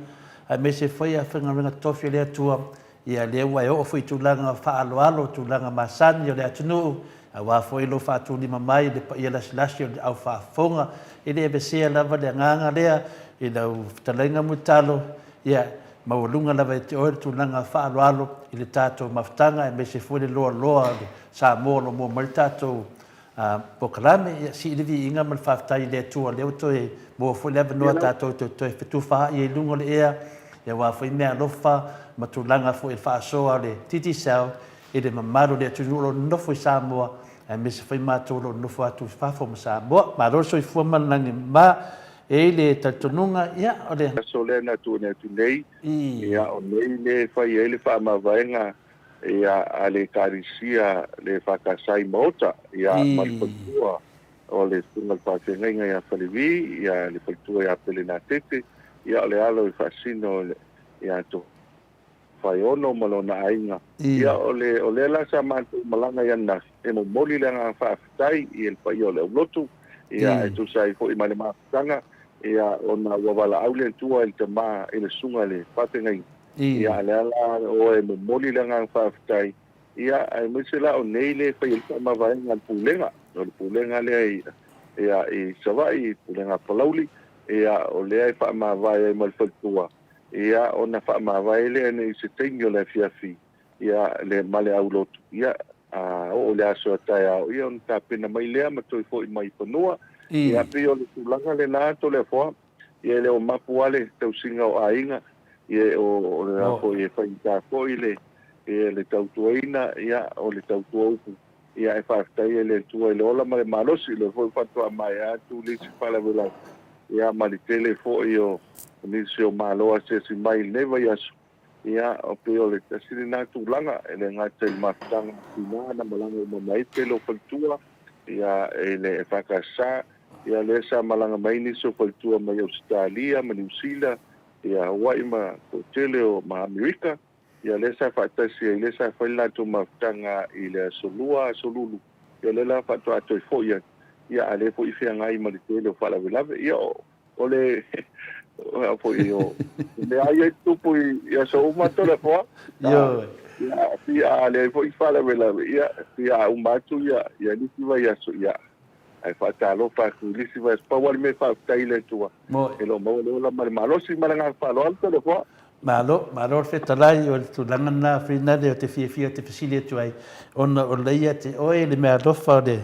a me se foi a whengaringa tofi le atua ia le wai o foi tūlanga whaaloalo tūlanga masani o le atunu a wā foi lo whaatuni mamai le pa ia lasi au whaafonga I le ebesea lava le nganga lea I lau fitalenga mutalo ia maulunga lava te oe tūlanga whaaloalo I le tātou maftanga e me se foi le loa Samoa lo mo mai tātou pokalame si le viiga ma le faafetai le atua leo toe mo foi le avanoa tātou toe fetufahaʻi ai luga o le ea ia ua foi mea alofa ma tulaga foʻi le faasoa o le titisao I le mamalo le atunu o lona nofo I Samoa e me se fai matou lona nofo atu fafo ma Samoa malo soifua ma lanagi ma e le talitonuga ia o le so le na tu ne tu nei ia o nei le fai ele fa ma vaenga ia ale karisia le fakasai Maota ia malpatua o le tunga patenga ia falivi ia le patua ia pelena tete ia le alo I fasino ia to fai ono malona ainga ia o le la sa malanga ia na e mo moli le nga faaftai ia le pai o le lotu ia e tu sai fo I male mafutanga ia ona wawala aule tua I te maa I le sunga le patengai ia le ala o e moli le nga faaftai ia ai misela o nei le fai le ma vai nga pulenga o le pulenga le ia I savai pulenga palauli ia o le ai fa ma vai mal fatua ia ona fa ma vai le nei se tengo le fiafi ia le male aulot ia o le aso tai ia on ta pena mai le ma toi fo I mai ponua ia pio le tulanga le na to le fo ia le o mapuale tau singa o ainga ia o le fo ia fa ta fo ile ia le tautuaina ia o le tautuaupu ia e whaftai le tua le ola ma le malosi le fo fatua mai atu le si pala vela ia ma le tele fo o nisi o maloa se si mai neva yasu ia o peo le tasiri na tūlanga e le ngata I mafutanga tina malanga o mai pelo faltua ia e le e whakasa ia le sa malanga mai nisi o faltua mai Australia ma New Zealand ia Hawaii ma tele o ma Amerika ia le sa fatasi ia le sa faila tu mafutanga I le solulu ia le la fatua to fo ia ale fo I fia ngai ma le tele o fala velave ia o le po io le ai tupu ia so ma to le po yo ia le fo I fala velave ia umatu ia ni siva ia so ia ai fa talo fa kulisi va pa wal me fa taile tua elo mo la malo si malanga fa lo alto le po malo fe talai o tu langa na fina de te fia te fasile tu ai on o leia te oe le me alofa de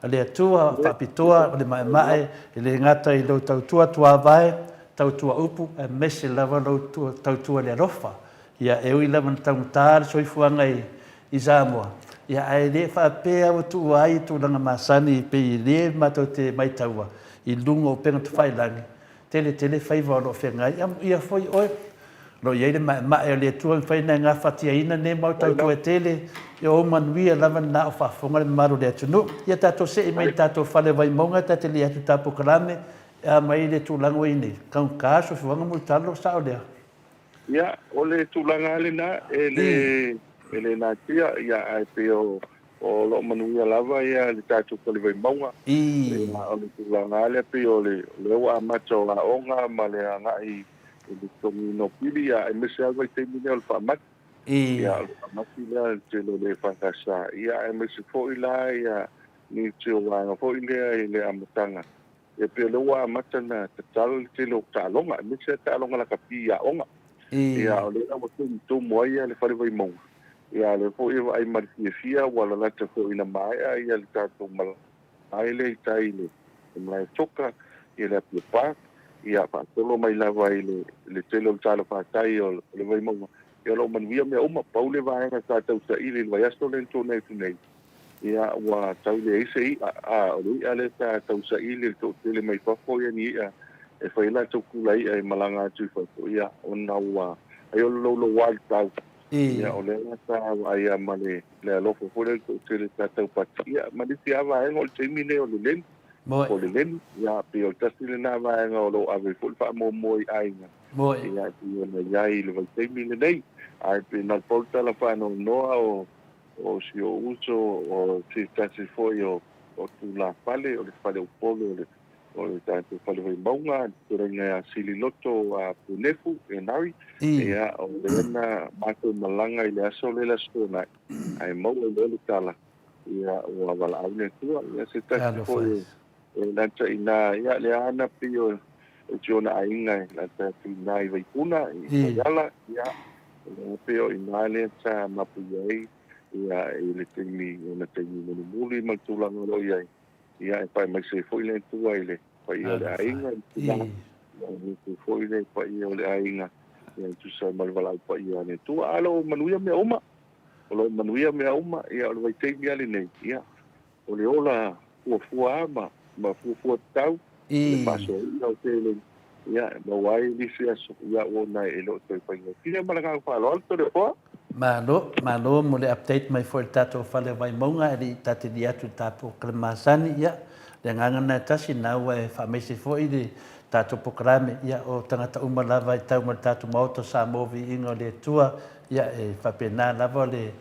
ale atua fa pitoa le mai le ngata I lo tautua tua vai tautua upu e mese lava lo tautua le alofa ia e ui lava tautar soifuanga I Samoa ia ai le fa pea o tu ai tu langa masani pe le mato te mai taua I lungo penga tu fai langi tele fai va lo fenga ia foi oi lo ia le mai le tu fai na nga fatia ina ne mau tautua tele o manuia lava na o fafonga le maro le atunu ia tato se mai tato fale vai monga tate le atu tapo kalame mai le tūlanga ini. Kau kāso whiwanga mo talo sa o lea. Ia, o le tūlanga ale na, ele nā tia, ia ai pe o lo manuia lava, ia le tātou pali vai maunga. Ia, o le tūlanga ale pe o le wa amata o la onga, ma le angai le tongi no pili, ia e mese alwa i te mine o le whaamati. Ia, o le whaamati lea, te lo le whakasa. Ia, e mese fo i la, ia, ni te o wanga fo i lea, i le amatanga. Ia, pe le wa amata na te talo te lo tālonga, e mese tālonga la kapi ia onga. Ia, o le awa tō moaia le whare vai maunga. Ia, le fo i wa ai marifia, wala lata fo i na maia, ia le tātou mala. Ai le i tai le, e mlai toka, ia le api pāk, ia whaatolo mai lava i le telo le tālo whātai o le vai maunga. Ia lo manuia mea uma, paule vaenga tātou sa ili, le vai asto le tō nei tu nei. Ia, wa tau le eise i, o le ia le tātou sa ili, le tō tele mai whako ia ni ia, e whaila tau kula ia e malanga atu i whako ia, o nau ai o lo wali tau. Ia, o le ngata ai a male, le alofo fore tō tele tātou pati ia, ma niti awa enga o le teimine o le leni. O le leni, ia, pe o tasi le nā vaenga o lo ave fole wha mo moi ainga. Ia, ia na iai le vai teimine nei, ai pe nal polta la whano noa o si o uso o si tasi foi o tu la pale, o le pale o polo, o le tātou pale vai maunga, tura ngā sili loto a punefu, e nari, ia, o le ena mātou malanga i le aso le la stona, ai maua le tala, ia, o awala aune tua, ia se tasi foi e lanta ina, ia, le ana pi o tiona ainga, lanta ina i waipuna, i yala, ia, le peo ina le ta mapu iai, ia, i le teimi, o na teimi muli maltulanga lo iai, ia, e pai mai se foi le tua i le, pai o le ainga, ia, se foi le, pai o le ainga, ia, tu sa malwala pai ia ne tua, alo manuia mea uma, o lo manuia mea uma, ia, o le vai teimi ali nei, ia, o le ola fua ama, ma fua tau, le paso ia o tele, ia, ma wai lisi aso, ia, o nai e lo toi painga. Pina malanga whaalo alto le poa? Malo, mo le update mai for tato whale vai maunga, e tate di atu tapo kalamasani, ia, le ngangana tasi nau e whamese fo i le tato pokrame, ia, o tangata umalava i tau ma tato Maota Samoa Viiga o le Atua, ia, e whapena lava le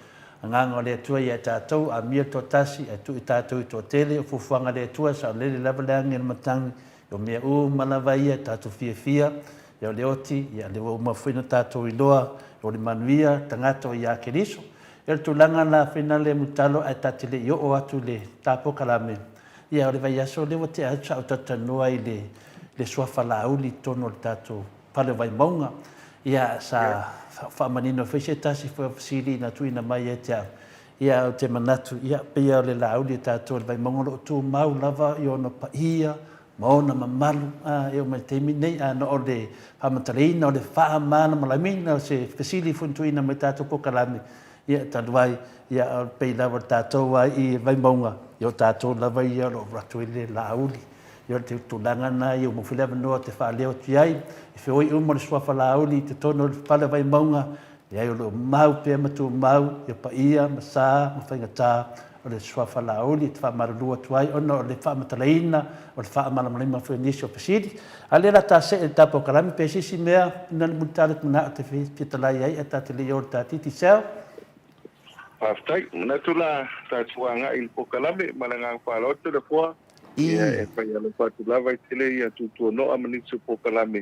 nganga o le Atua ia tātou, a mia tō tasi, e tu i tātou i tō tele, o fufuanga le Atua, sa o lele lava le angi matangi, o mea malawa ia, tātou fia, ia o le oti, ia le umawhina tātou i loa, o le manuia, tangata o ia keriso, e le tūlanga la whina le mutalo, e tātele i o atu le tāpo kalame, ia o le vai aso le wa te atu au tatanua i le suafa la auli tono le tātou pale vai maunga, ia sa whamanino whaise tasi whawasiri na tuina mai e te au. Ia o te manatu, ia pia o le lauli tātou le vai maunga o tū mau lava i ono paia, maona mamalu, e o mai teimi nei, no o le whamatareina, o le whaamana malamina, o se whasiri funtuina mai tātou pokalame, ia taluai, ia o pei lava tātou i vai maunga, i o tātou lava i o ratu i le lauli. Ia te tūlanga na i o mawhilewa noa te whaaleo tu iai, e whioi umo le suafa lauli, te tono le whale vai maunga, ia i o lo mau pia matu mau, i o paia, masa, mawhaingatā, o le suafa lauli, te whaamarulua tu ai, ono o le whaamatalaina, o le whaamalamalima whainisi o pasiri. A le la tā se e tāpau karami, pe sisi mea, nana mutale kuna o te whitalai ai, e tā te leo tā titi sao. Paftai, natula tātuanga il pokalame, malanga whaaloto le poa, ia e pai ala patu lava i tele ia tutua noa manitsu pokalame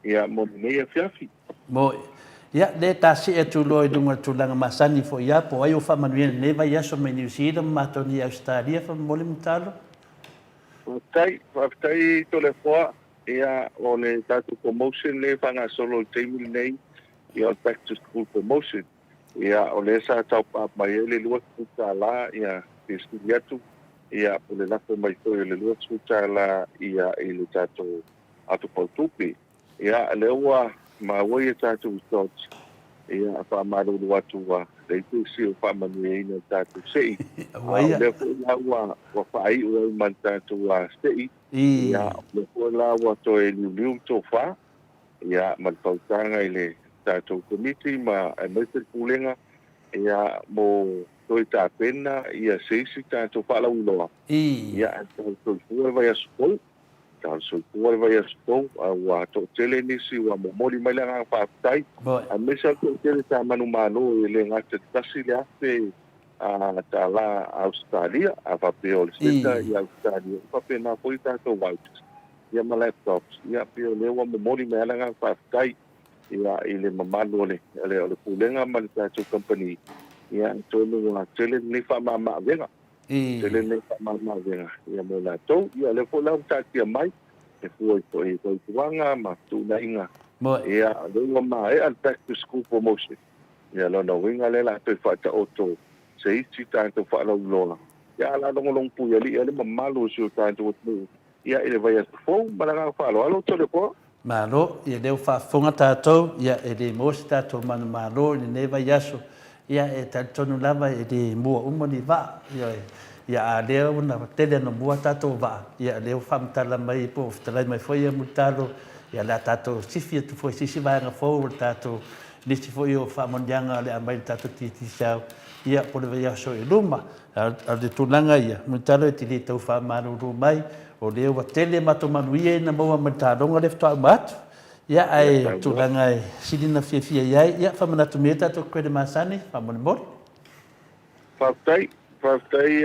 ia mominei a fiafi. Mo, ia le tasi e tulo i dunga tulanga masani fo ia po ai o whamanuia neva ia so mai New Zealand mato ni Australia fa mole mutalo. Paftai to le poa ia o le tatu promotion le whanga solo teimili nei ia o back to school promotion ia o le sa tau pa mai ele lua kuta la ia te studi atu ia o le lako mai toi le lua tuta la ia i le tātou atu pautupi. Ia le ua mawai e tātou tot ia a whaamaru atu wa le tusi o whaamanu ina tātou sei. Le fua ua wa whai ua man tātou a sei. Ia le fua la ua toi niu tō wha. Ia man pautanga i le tātou komiti ma e meter kulenga. Ia mo toi tā pena ia seisi tātou whalau loa. Ia tātou fua vai a sukou. Tal so ko vai aso wa to tele ni si wa mo mori mai la fa tai a mesa to tele ta manu mano le ngata tasi le ape a tala Australia a va pe ol seta i Australia pa pe na foi ta to wa ia ma laptops ia pe le wa mo mori mai la fa tai ia ile mamalo le pulenga ma ta to company ia to no tele ni fa ma venga tele ne ma venga ia mo la to ia le fo la ta tia mai e foi tuanga ma tu na inga ia le ma e al back to school promotion ia lo no winga le la te fa ta auto sei si ta to fa lo lo ia la long pu ia le ma lo si ta to ia ele vai fo ma la fa lo to le po malo ia le fa fonga tatou ia e le mo sta to man malo ni ne vai aso ia e ta tonu lava e de mo umoni va ia a leo na tele no bua tatou va ia leo famtala mai po ftala mai foi ia mutalo ia la tatou sifia tu foi sisi vai nga fo tatou nisi foi o famondianga le mai tatou titi sao ia po le ia so e luma a de tulanga ia mutalo e tili tau fa manu mai o leo wa tele mato manuia na mo matadonga le fta mat ia ai tulanga sidina fia ia fa manatu meta to kwede masani fa monbor Fatai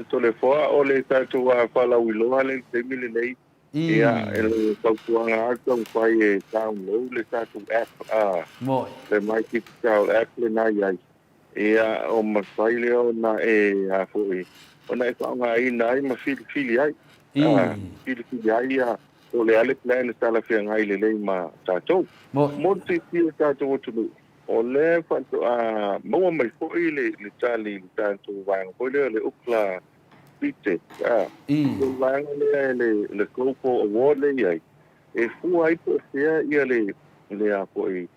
tolefoa o le tatu a whalauiloa le te mili nei. Ia, ele tautuanga ata whai e download le tatu app. Le mai ki tau app le nai ai. Ia, o mawhai leo na e a fui. O na e kaunga ai nai ma fili ai. Fili ai ia. O le ale plan tala fia ngai le lei ma tatou. Mo te fia tatou o tunu. O le fanto mo mai foi le tali tanto vai ko le ukla pite o vai le kopo award le ai e fu ai po sia ia le a foi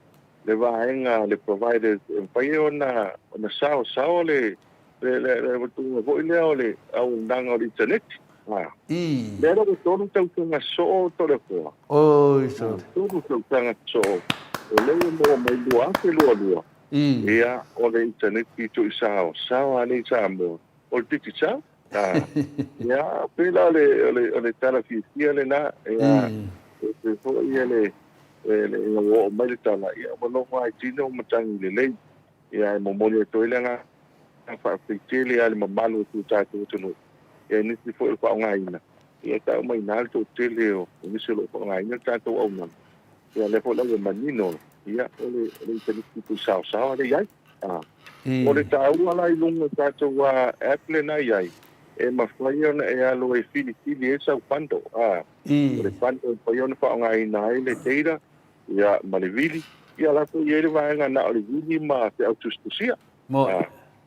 le vai nga le providers pai ona sao le tu vo le ole au ndanga o internet le ro to tu nga so to le ko so tu nga so o le mo mai lua ke lua ia o le internet ki tu sao ani samo o tiki sao ia pela le tala fi le na ia e fo ia le o mai le tala ia mo no mai tino matang le ia mo mo le to ile nga fa fitele ale mamalo tu ta tu no ia ni si fo ko nga ina ia ta mai na to tele o ni se lo ko nga ina ta to o na ia le fo la manino ia ole internet tu sao ale ai ole ta ala i lunga ta to apple na ai e ma fai ona e alo e fili e sa pando ole pando fai ona fa nga ina le teira ia malevili ia la to ia vai nga na ole vili ma te autostusia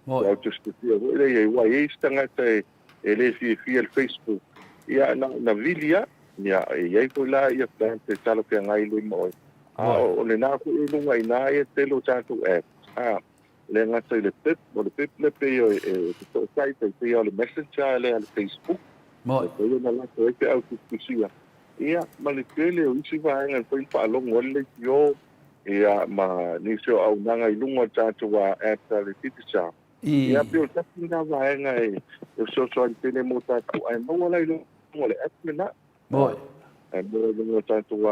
autostusia ole ia wa e stanga te ele fi el Facebook ia na vilia ia ia ko la ia plan te talo pe nga i lu mo o le na ko i lunga ina e te lo tātou app le ngata i le pep o le pep le pe e to site pe o le messenger le Facebook e o na la ko e pe au tusia ia ma le tele o isi va nga ko i pa lo ngole yo ia ma ni so au nanga i lunga tātou app le titisa ia pe o tātou nga va nga e so tele mo tātou ai mo la i lunga le app na e mo lunga tātou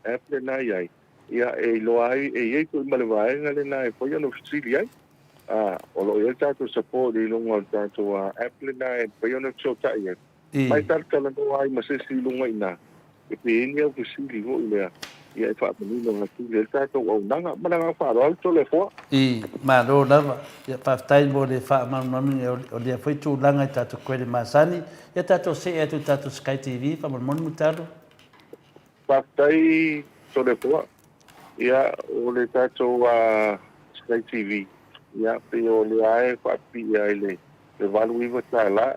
app na ai ia e lo ai e ko malevai ngale na e foi no Australia o lo ia tato support i lunga tato Apple na e foi no chota ia mai tato no ai ma se si lunga ina e pe ni o si li go ia ia fa ni no na tu le tato o nanga mana fa ro to le fo ma ro na ia pa tai mo le fa ma o le foi tu langa tato ko le masani ia tato se e tu tato Sky TV fa mo mutaro pa tai to le fo ia o le tato Sky TV ia pe o le ai fa pi ai le valu iva tala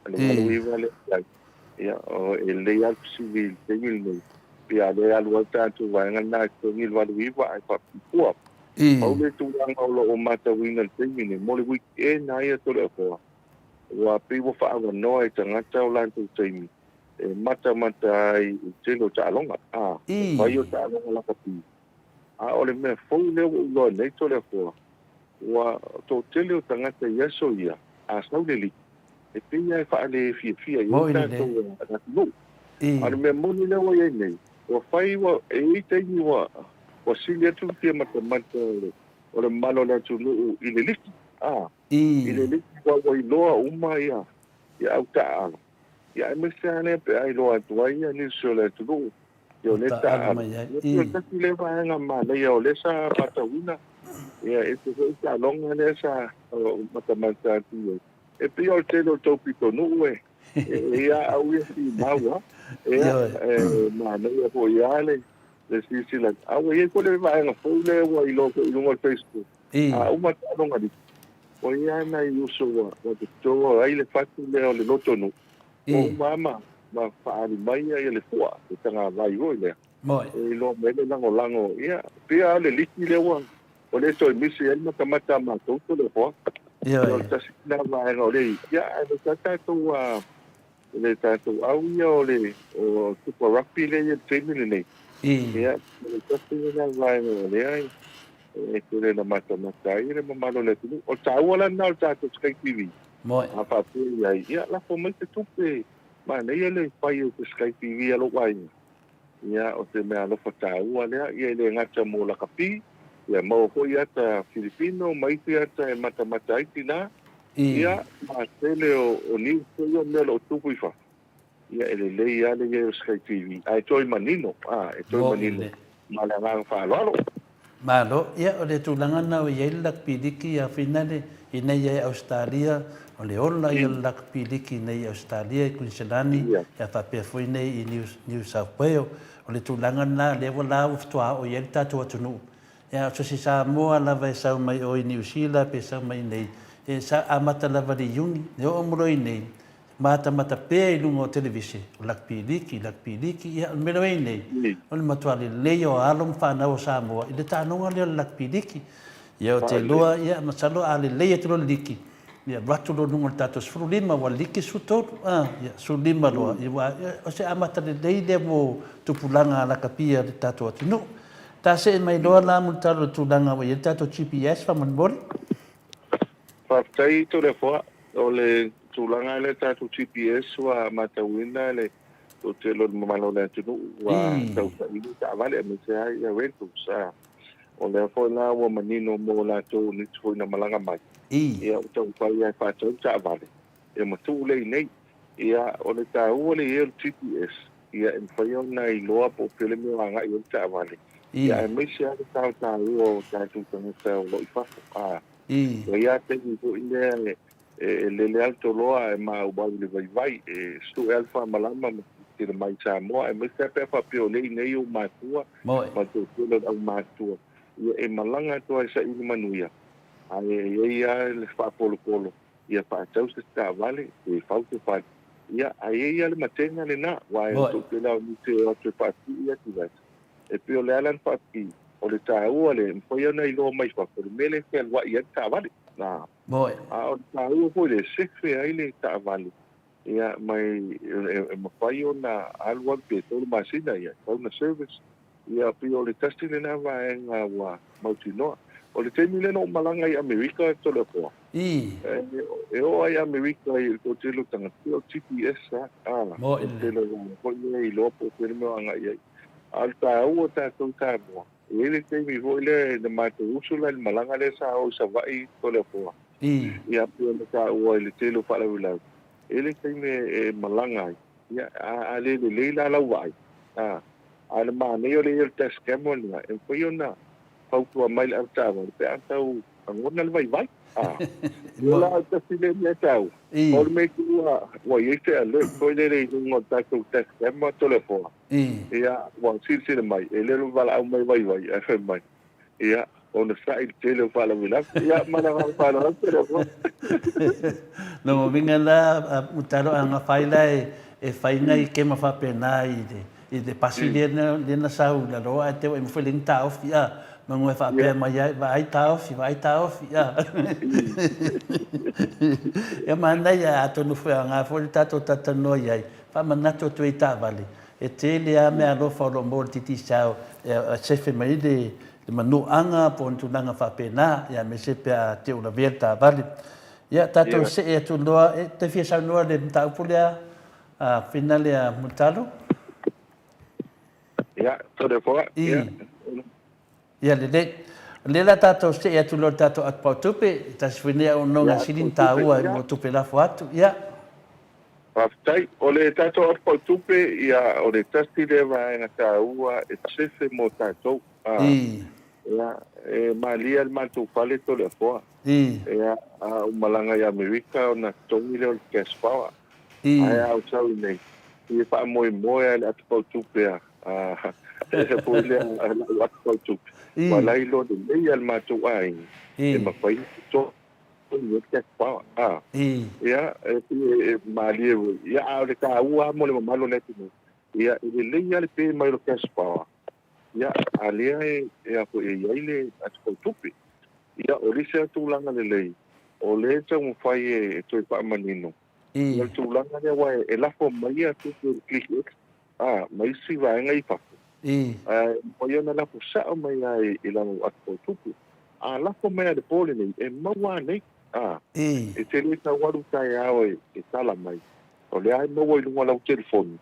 le valu iva le ia o le ia civil ne pe ale alu tato va ngana to ni valu iva ai fa pi po o le tu nga o mata winga ne mo le weekend ai to le fo wa pe wo fa wa no ai tanga tau lan tu timi e mata ai te lo ta longa va yo ta longa la pi ole me fo le lo nei to le fo wa to tele o tangata yeso ia a sau le li e pinga e fa le fi ia ta to no Ana me moni le wa ye nei. Wa fai wa e te ni wa silia tu te mata o le malo le tu no i le liki. I le liki wa i loa uma ia au ta ia me sane pe ai loa tu ia ni so le tu no. Yo le ta ia ta le va nga ma le yo le sa patawina. Ia e te sa longa le sa mata tu. E pe o te lo topi to no e. Ia au ia si maua. Ia mana ia po ia le si la au ia ko le vai nga fo le wa i lo Facebook uma ta longa di o ia na i uso wa to ai le fatu le o le loto no o mama ma fa ali mai ia le fua e tanga vai o le e lo mele lango ia pe le liki le wa o le so misi el mata ma to le fo ia ta si na vai o le ia e ta to wa le tātou au ia o le o tupa rugby le ia tēmine nei. Ia, le tātou ia vai o le ai. E kore na mata ai, le mamalo le tunu. O tāua la nao tātou Sky TV. A whapua ia, ia, la fo mai te tupe. Ma nei ele whai o te Sky TV alo wai. Ia, o te mea lofa tāua lea, ia ele ngata mō la kapi. Ia, mau hoi ata Filipino, maiti ata e mata aiti nā. Ia, ma tele o niu teo mea lo tupu ifa. Ia, ele lei ale ia o Sky TV. Ai, toi manino. E toi manino. Ma le ngang whaalalo. Malo, ia o le tūlangana o iei lakpiliki a whinare i nei ai Australia. O le ola i lakpiliki nei Australia i Queensland. Ia whapea fui nei i New South Wales. O le tūlangana lewa la uftua o iei tātua tunu. Ia, o si Samoa lava e sau mai o i New Zealand pe sau mai nei. E sa amata lava li yungi, ne o omuroi nei, mata pēa i lunga o televisi, o lakpiliki, ia o mero ei nei, o le matua le leo alom whanau o Samoa, i le tānonga leo lakpiliki, ia o te loa, ia masalo a le leia te lo liki, ia ratu lo nunga tato sfuru lima wa liki sutoru, ia su lima loa, o se amata le leile mo tupulanga ala kapia le tato atinu, ta se mai loa la multalo tulanga wa i tato GPS whamanbori, Whaftai to le fua, o le tūlanga le tātou GPS wa matawina le o te lo mamalo le tunu wa tauta ili ta vale me se ai a rentu sa o le fo na wa manino mo la to ni fo na malanga mai ia o tau pai ai pa tau ta vale e matu le nei ia o le ta o le GPS ia en fo na i loa po pele me nga i ta vale ia me se ai ta o ta tu ta o lo i fa ia te ko ile le alto loa e ma o ba le vai stu alfa malama te mai Samoa e me se pe fa pio le nei o matua ma to le au matua e malanga to sa i manuia ia le fa polo ia pa tau se sta vale e fa to fa ia ia le matenga le na wa to te la mi te o te pa ia ti vai e pio le alan fa ki o le tāua le foi ana i loa mai whakore mele whea lua i ata tāwale. O le tāua foi le sekwe ai le tāwale. Ia mai e mawhai o na alua pe tolu masina ia, tau na service. Ia pi o le tasti le na vaenga wa mautinoa. O le temi le no malanga i Amerika to le poa. E o ai Amerika i o telo tangati o TPS o telo i loa po telo mea anga i ai. Al tāua tātou tāmoa. Ele te mi voile de mate usula el malanga le sa o sa vai to le poa. Ia pio le ka o ele te lo fala wila. Ele te me malanga. Ia a le la vai. Ale ma ne yo le test camera en foi ona. Pau tu mai al tava, pe atau ngona le vai. Yo la ta sile ni atau. Por me ku wa yete ale foi le ngo ta tu test camera to le poa. Ia wa sile mai ele lo vala au mai vai e mai. Ia on sa il tele fala wila. Ia mana ga fala pero. No vinga la utalo anga faila e faina i ke mafa pena i de pasile na sau la roa te e mo feling ta of ia mangue fa pe mai vai ta of ia. E manda ia to no foi anga foi tato no ia. Fa manato tu ita vale. E te lea mea lofa o lo mōr titi sao e sefe mai de manu anga po ntunanga whapena ia me sepe a te ula vierta vale. Ia tātou se e atu noa, te fia sau noa le mtau pulea a finale a mutalo? Ia, telefon. Ia. Ia le la tātou se ia tu lo tātou at pau tupe, tas whinia o nonga silin tāua mo tupe lafo atu, ia. Whaftai, o le tātou at pau tupe, ia o le tasti le vaenga tāua e sefe mo tātou. Ia, e malia le mātou whale to le foa. Ia, o malanga i Amerika o na tongi leo le cash power. Ai au sau nei. Ia wha moe le at pau tupe a. E po le at pau tupe. Walai lo de lei al mātou ai. E mawhai to. Ia cash power. Ia, e malia ia au le ka ua mo le mamalo le tino. Ia, e lei ale pe mai lo cash power. Ia, alea e apo e iaile atu kautupi. Ia, o lise atulanga le lei. O le tau mwhai e toi pa manino. Ia, atulanga le wa e lafo mai atu kiki ek. Mai si vaenga i papu. Mwhai ana lafo sao mai ai i lano atu kautupi. Lafo mai ade pole nei, e maua nei. E te le tau waru tai ao e tala mai. O le ai maua i lunga lau telefoni.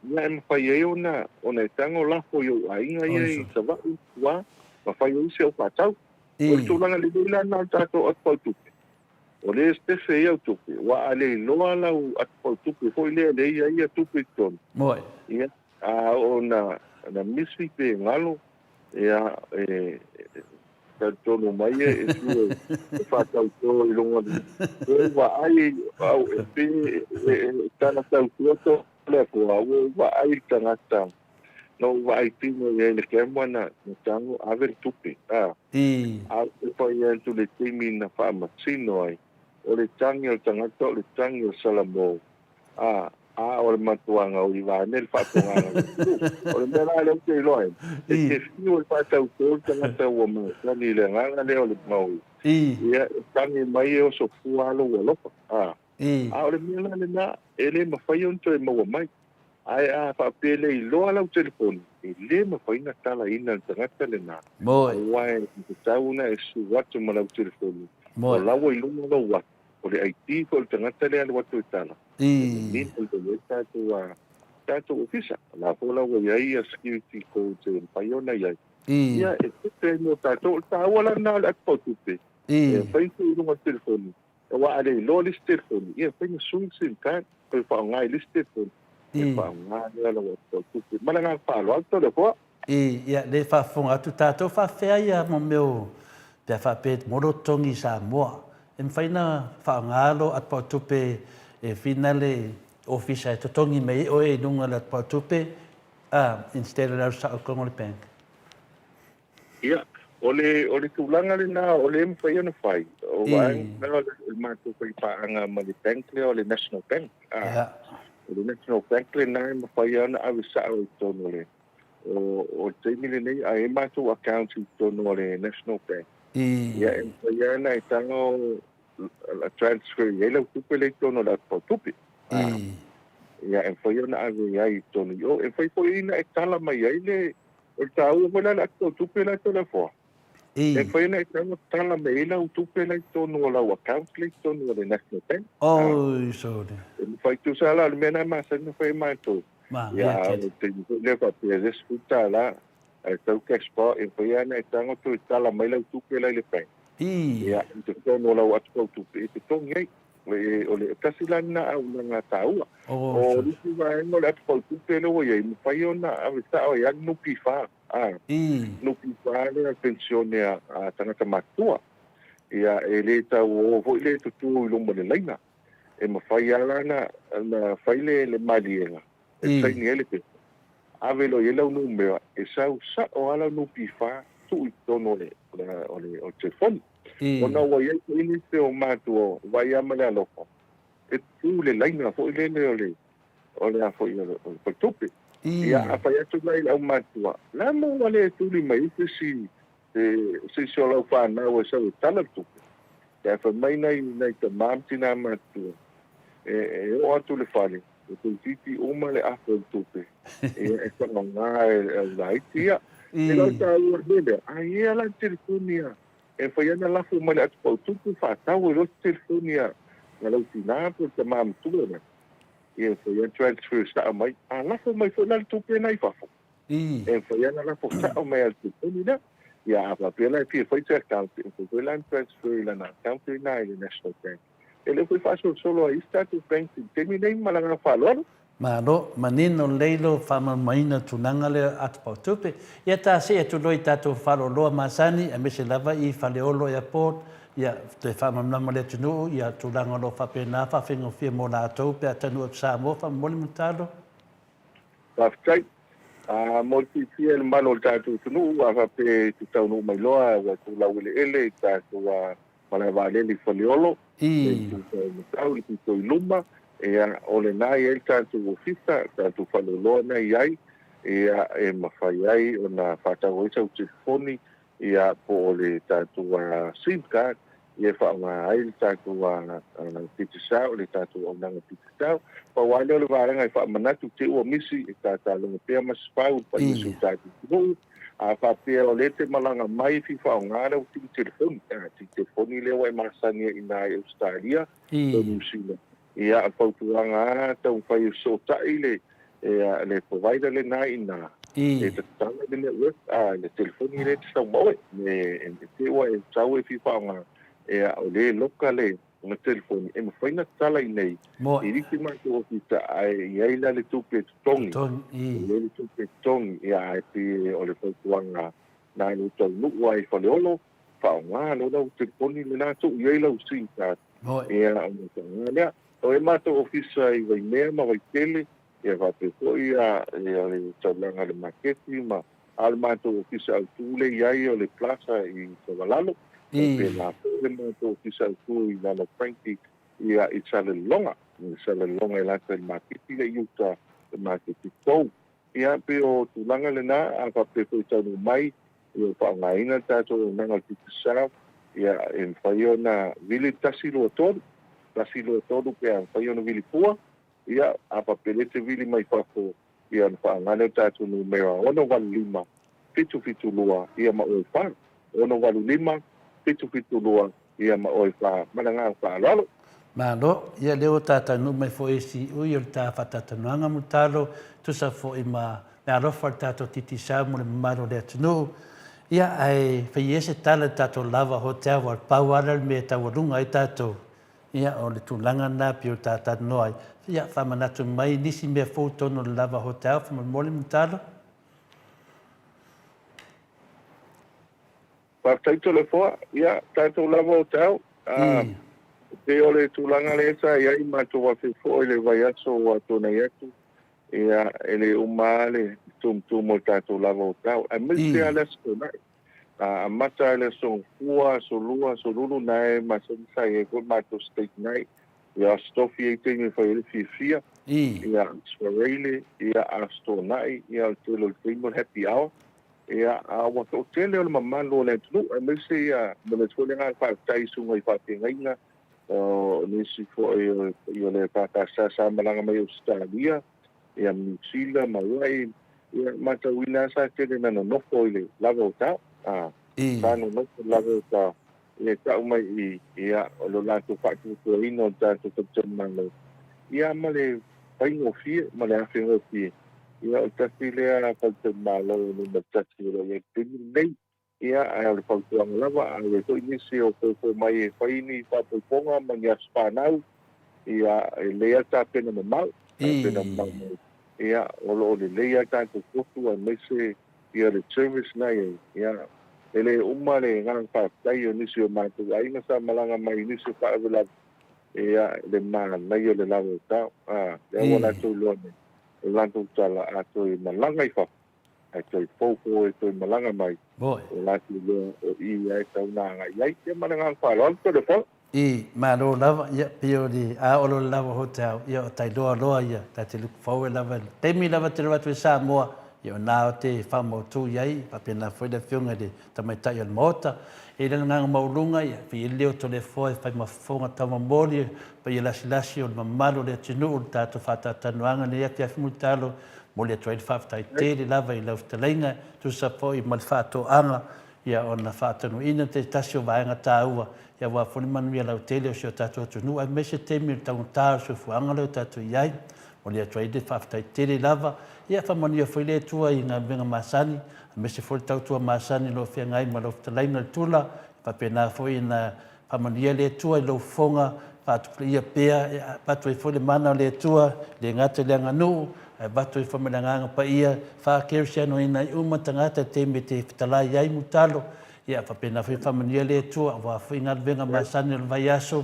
Ia e mawhai e ona e tango lafo i o ainga i sa wau wa, mawhai o ise o pātau. O le tūlanga le leila nā tātou at pautupe. O le estefe i au tupe, wa a le loa lau at pautupe, hoi lea le ia tupe tonu. Moi. Ia, o na misfi pe ngalo, ia ka tonu mai e tu e whātau tō i longa ni. E wa ai au e pe tāna tau tuato, le ko au wa ai tangata no wa ai tino ye le kemana no tango ave tupe a po ye tu le timi na fa masino ai o le tangi o tangata le tangi o salamo o le matuanga o iwa nel fa tonga o le mera le te loe e ke fiu fa tau to tangata o mo ni le nganga le o le mau ia tangi mai o so fualo o lopa o le mera le na ele mawhai on to e maua mai. Ai wha pele i loa lau telefoni. E le mawhai na tala ina tangata le nā. Moi. Wai i tauna e su watu ma lau telefoni. Moi. O lau i lunga lau watu. O le IT ko le tangata le anu watu i tala. Ni o le tātou ofisa. La po lau i ai a security ko te mpaiona i ai. Ia e tute mo tātou. Tāua la nā le akpau tupe. E whaintu i lunga telefoni. E wa ale lo list telefoni. Ia whainga swing sim kan. Koe wha ngai list telefoni. E wha ngai ala wa tupe. Mana ngā whaalo alto le koa. Ia le whaafonga atu tātou whawhea ia mo meo pia whapet morotongi Samoa. E mwhaina whaangalo at pau tupe e whina le ofisa e totongi mei o e nunga le at pau tupe instead of sa o Kongo le Bank. Ia. O le tūlanga le nā, o le mwhai ana whai. O wai, nā le mātou whai whaanga ma le bank le o le National Bank. O le National Bank le nā e mwhai ana awe sao i tono le. O teimi le nei, a e mātou account i tono le National Bank. Ia e mwhai ana e tanga o transfer i eila tupe le tono le atpau tupe. Ia e mwhai ana awe ai i tono. O e mwhai poi ina e tala mai ai le o tāua wala le atpau tupe le tono foa. E whaina e tala me ila u tupe lai tonu o lau account lai tonu o le National Bank. Oi, sore. E whai tu sa la, le mena masa na whai mai tō. Ia, te lewa pia zes puta la, e tau kaspa, e whai ana e tango tu e tala mai lau tupe lai le bank. Ia, e te tonu o lau atupau tupe, e te tongi ei. O le kasilana au na ngā tāua. O risi waengo le atupau tupe le o iei, me whai ona awe sao e anu nuki whaa. Nuki whaare a pensione a tangata matua. Ia e le tau o hoi le tutu i lomba le laina. E ma whai ala na whai le malienga. E sai ni ele pe. Awe lo i lau numea. E sau sa o ala nuki whaa tu i tono o telefoni. Ona wa ia ko ini te o matua wai ama le aloko. E tu le laina hoi le o le a hoi o tupe. Ia apa ia tu lai au matua. La mo wale tu li mai si o lau whanau e sau tala tupe. E wha mai nei te mamtina matua. E o atu le whale. E tu titi uma le afa tupe. E whanga ngā e laiti ia. E lau ta ua nene. Ai e ala telefonia. E whai ana lafo mai le atu pau tupe whatau e roto telefonia. Nga lau tina po te mamtua na. Ia whai ana transfer sa mai. A lafo mai whanau tupe nei whafo. e whaiana la po tau mai al tupuni na. Ia apa pela pia foi te account ko ko lan transfer la na account na ile national bank. Ele foi fácil solo a ista tu bank temi nei malanga falor. Malo, manino leilo whamamaina tunanga le atu pautupe. Ia tā se atu loi tātou whaloloa masani, a me se lava i whaleolo ia port, ia te whamamnama le tunu, ia tunanga lo whapena, whawhengo whia mō lātou, pe atanu ap Samoa, whamamoli mutalo. Whaftai, mo ti fia le malo tātou tunu, a whape tu taunu mai loa, wa tu lauile ele, tātou malai wāleli whaleolo, tu tau i tu luma, ia ole nai e tātou ofisa, tātou whaloloa nei ai, ia e mawhai ai o na whātau isa o telefoni, ia po ole tātou SIM card, ia whaonga ai tātou pitisau, le tātou o nanga pitisau, pa wale ole wāranga i whaamanatu te ua misi, e tātou lunga pia masipau, pa isu tātou tunu, a whapea ole te malanga mai fi whaonga ara o tiki telefoni, tiki telefoni leo e masania i nai Australia, o New Zealand. Ia a pautuanga tau whai so tai le provider le nai na e te tanga le network le telefoni le te tau maue e te ua e tau e whiwhaonga e o le loka le na telefoni e mawhaina tala i nei i riki maki o ki ta i aila le tupe tongi le tupe tongi ia e pi o le pautuanga na i utau nukua i whaleolo whaonga no na o telefoni le nā tu i aila usi ia o mawhaonga lea o e mata ofisa i vai mea ma vai tele e vape ko ia le taulanga le maketi ma al mata ofisa au tule iai o le plaza i Tavalalo pe la le mata ofisa au tule i Lalo Frankie ia i Salelonga i lata le maketi le iuta le maketi kou ia pe o tulanga le na a vape ko i taunu mai i o paangaina tato o nanga titisau ia e mwhaio na vili tasilo tonu tasilo todo pe a whai ona vili pua, ia a papelete vili mai whako, ia na whaangane tātou no mea ono walu lima, fitu lua, ia ma oi wha, ono walu lima, fitu lua, ia ma oi wha, mana ngā wha lalo. Malo, ia leo tātanu mai fo esi ui o tā whatatanuanga mutalo, tusa fo i ma arofa tātou titi sao mo le maro le atunu, ia ai whaiese tala tātou lava hotel wal pauara me tawarunga ai tātou, ia o le tūlanga nā pio tātāt noai. Ia whamanatu mai nisi mea fōtono le lava hotel, whamamoli mutalo? Whaktaito le fōa, ia, tātou lava hotel. Te o le tūlanga le esa, ia i mātou wawhi fōi le vai aso wa tōna iatu. Ia, ele umale tum tātou lava hotel. A misi a lesko nai. A mata ele so fua, so lua, so lulu nai, ma so sai e ko mato steak nai. Ia stofi e te me fai ele fia. Ia sparele, ia asto nai, ia telo timo happy hour. Ia a wa to tele o mamalo le tu, e me se ia me le tole nga fa tai su ngai fa te ngaina. Nisi fo io le pa sa malanga mai Australia. Ia Mitsila, Mawai, ia mata wina sa tele na no fo ile lava o Tano no lava ta e ta mai ia o lo la tu fa tu ino ta tu tsamalo ia male pai no fie male afi no fie ia o ta file a pa tsamalo no na ta tiro e nei ia a le fa tu lava a le to inisi o ko mai pai ni fa tu ponga mania spanau ia le ta pena mal ia o lo le ta tu tu a mese ia le service nai ia ele uma le ngang pa tai o nisi o mai tu ai na sa malanga mai nisi pa vela ia le mana nai o le lavo ta le wala tu lo ne la tu tala a tu malanga i fa ai tu fofo e tu malanga mai la tu lo o i ai ta una nga ai te mana ngang pa lo tu le fo ma lo lava ia pio di a o lo lava hotel ia tai loa ia ta te lu fo lava te mi lava te lava tu Samoa ia nā te whamautu iai, papena foi le whiunga de tamaitai al Maota, e le nganga maurunga ia, pi i leo to le foi, whai mawhonga tamamori, pa i lasi o le mamalo le tinu, o le tātou whatatanuanga ne ia pia whimutalo, mo le atuai le whaftai te le lava i lau talainga, tu sa foi ma le whatoanga, ia o na whatanu ina te tasi o vaenga tāua, ia wa funi manu ia lau tele o sio tātou atunu, ai mese te mi le tauntāo so fuanga lau tātou iai, o le atua i le whaftai lava, ia whamonia foi le tua i ngā venga masani, me se foi tau tua masani lo fia ngai ma lo talaina tula, whapena foi na whamonia le tua i lo fonga, whātukle ia pēa, patu i foi le mana o le tua, le ngata le anganu, batu i whamelanganga pa ia, whakerisiano ina i umatangata te me te whitalai ai mutalo, ia whapena foi whamonia le tua, wa foi ngā venga masani o le vai aso,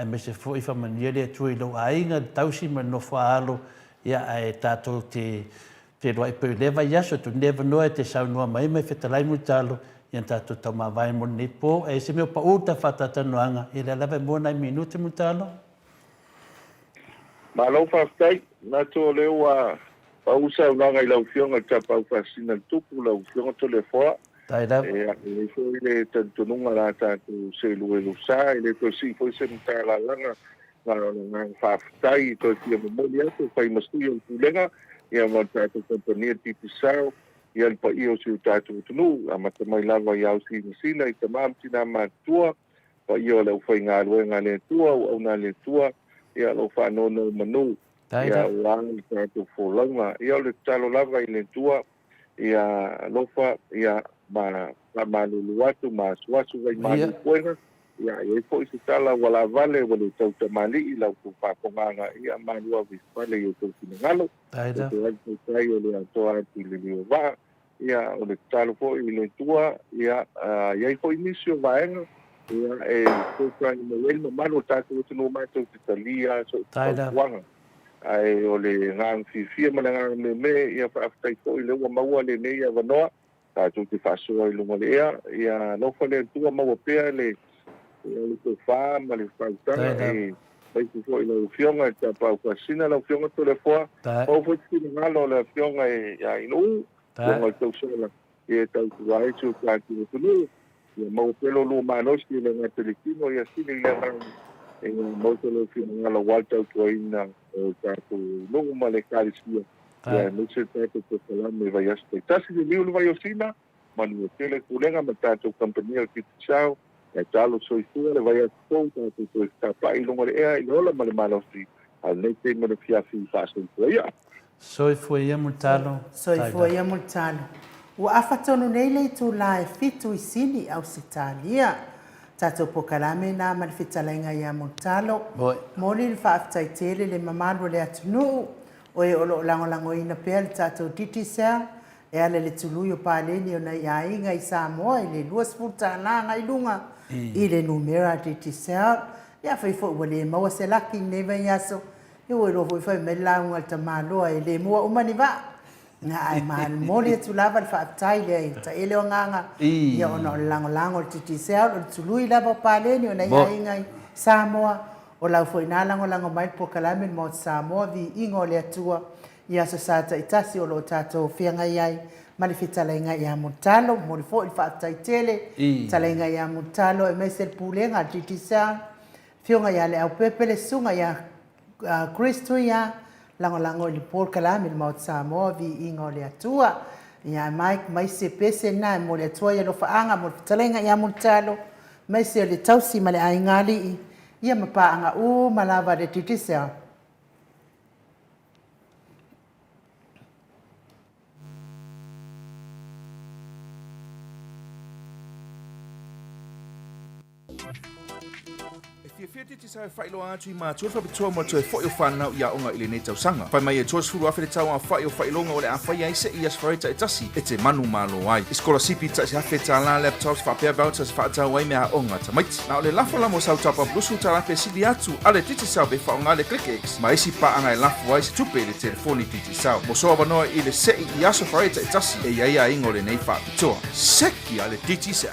me se foi whamonia le tua i lo ainga, tausi ma no whaalo, ia e tātou te roa i pau lewa i aso, tu never know te saunua mai mai whetalai mutalo, ia tātou tau mawai mo ni pō, e se meo pa uta whatatanoanga, i le lawe mōna i minute mutalo. Malo whaftai, nā tō leo a pausa unanga i lau fionga ta pau whasina tupu lau fionga to le whoa. Tai rau. E foi le tantununga la tātou se luelu sā, le to si foi se mta la langa, ngā whaftai, to tia momoli atu, whai mastui au tūlenga, ia ma tātou kompania tipi sāo, ia pa io si tātou tunu, a mata mai lava i au si masina, i tamam tina mātua, pa io lau whai ngā ruenga le tua, au nā le tua, ia lo whanono manu, ia uang tātou wholanga, ia le talo lava i le tua, ia lofa, ia ma lulu atu, ma suasu vai mani puenga, ia e po isi tala wala vale, wale tau tamali i lau ku whakonganga, ia manua vispale i o tau sinangalo, ia te wai tai o le atoa ati le lio waa, ia o le talo po i le tua, ia i po inisio vaenga, ia e kōkrai mo wei no mano tātou tino mātou te talia, so tauanga. Ai o le ngang fifia mana ngang me, ia whaaftai po i le ua maua le nei a wanoa, tātou te whasoa i lunga le ea, ia lofa le tua maua pea le ko wha, ma le whautanga, e mai po i lau fionga, e tā pau kasina lau fionga to le whoa, o fo tina ngalo le fionga e inu, fionga tau sola, e tau tuai tu kāti o tunu, ia mau pelo lu manoski le ngā telekino, ia sini le ngā e mau telo fionga ngalo waltau tua ina, o tātou nungu ma le kārisia, ia nuse tātou te whalame vai asta. Tasi le liu le vai o sina, manu o tele kulenga ma tātou kampania o titi sao, e talo soifua le vai atou tātou to tāpai longa le ea i lola ma le malosi, al nei te ma le fiafi whasoifua ia. Soifua ia mutalo. Soifua ia mutalo. Ua awhatonu nei lei tū la e fitu i sini au sitalia. Tātou pokalame nā malwhitalainga ia mutalo. Mōni le whaaftai tele le mamano le atunu. O e olo lango ina pēr le tātou titi sea. E ale le tului o pāleni o nei ainga i Samoa i le luas futa nanga i lunga. I le numera titi sea. Ia whaifo ua le maua se laki neva i aso. I ua rovo i whai me launga ta māloa e le mua umani wa. Nga ai mahal mori tu lava le whaaftai le ta ele o nganga. Ia ona o lango le titi sea o le tului lava pāleni o nei ainga i Samoa. O lau foi nā lango mai po kalame mo Samoa Viiga o le Atua. Ia so sata itasi o lo tātou whianga iai. Mali whetalainga ia mutalo. Mo le fo i whaatai tele. Talainga ia mutalo e meisel pūlenga titi sea. Whionga ia le au pepele sunga ia Christo ia. Lango li po kalame mo Samoa Viiga o le Atua. Ia mai se pese nā mo le Atua ia lo whaanga mo le whetalainga ia mutalo. Meisel le tausi male aingali i. Ia mapaanga malava de titisea. Fia titi sa whailo atu I mātua whapitoa mo te whai o whanau ia onga ili nei tausanga. Whai mai e tuas furu awhire tau a whai o whailonga o le a whai aise I asfareta e tasi e te manu malo ai. Iskola sipi tasi hawhi tā la laptops whapea vouchers whaatau ai mea onga tamaiti. Na o le lafo lamo sau tapa blusu tā lape sidi atu ale titi sau be whaonga le ClickX. Ma isi pa anga e lafo ai se tupe le telefoni titi sau. Mo soa wanoa I le sei I aso whaeta e tasi e iaia ingo le nei whapitoa. Seki ale titi sau.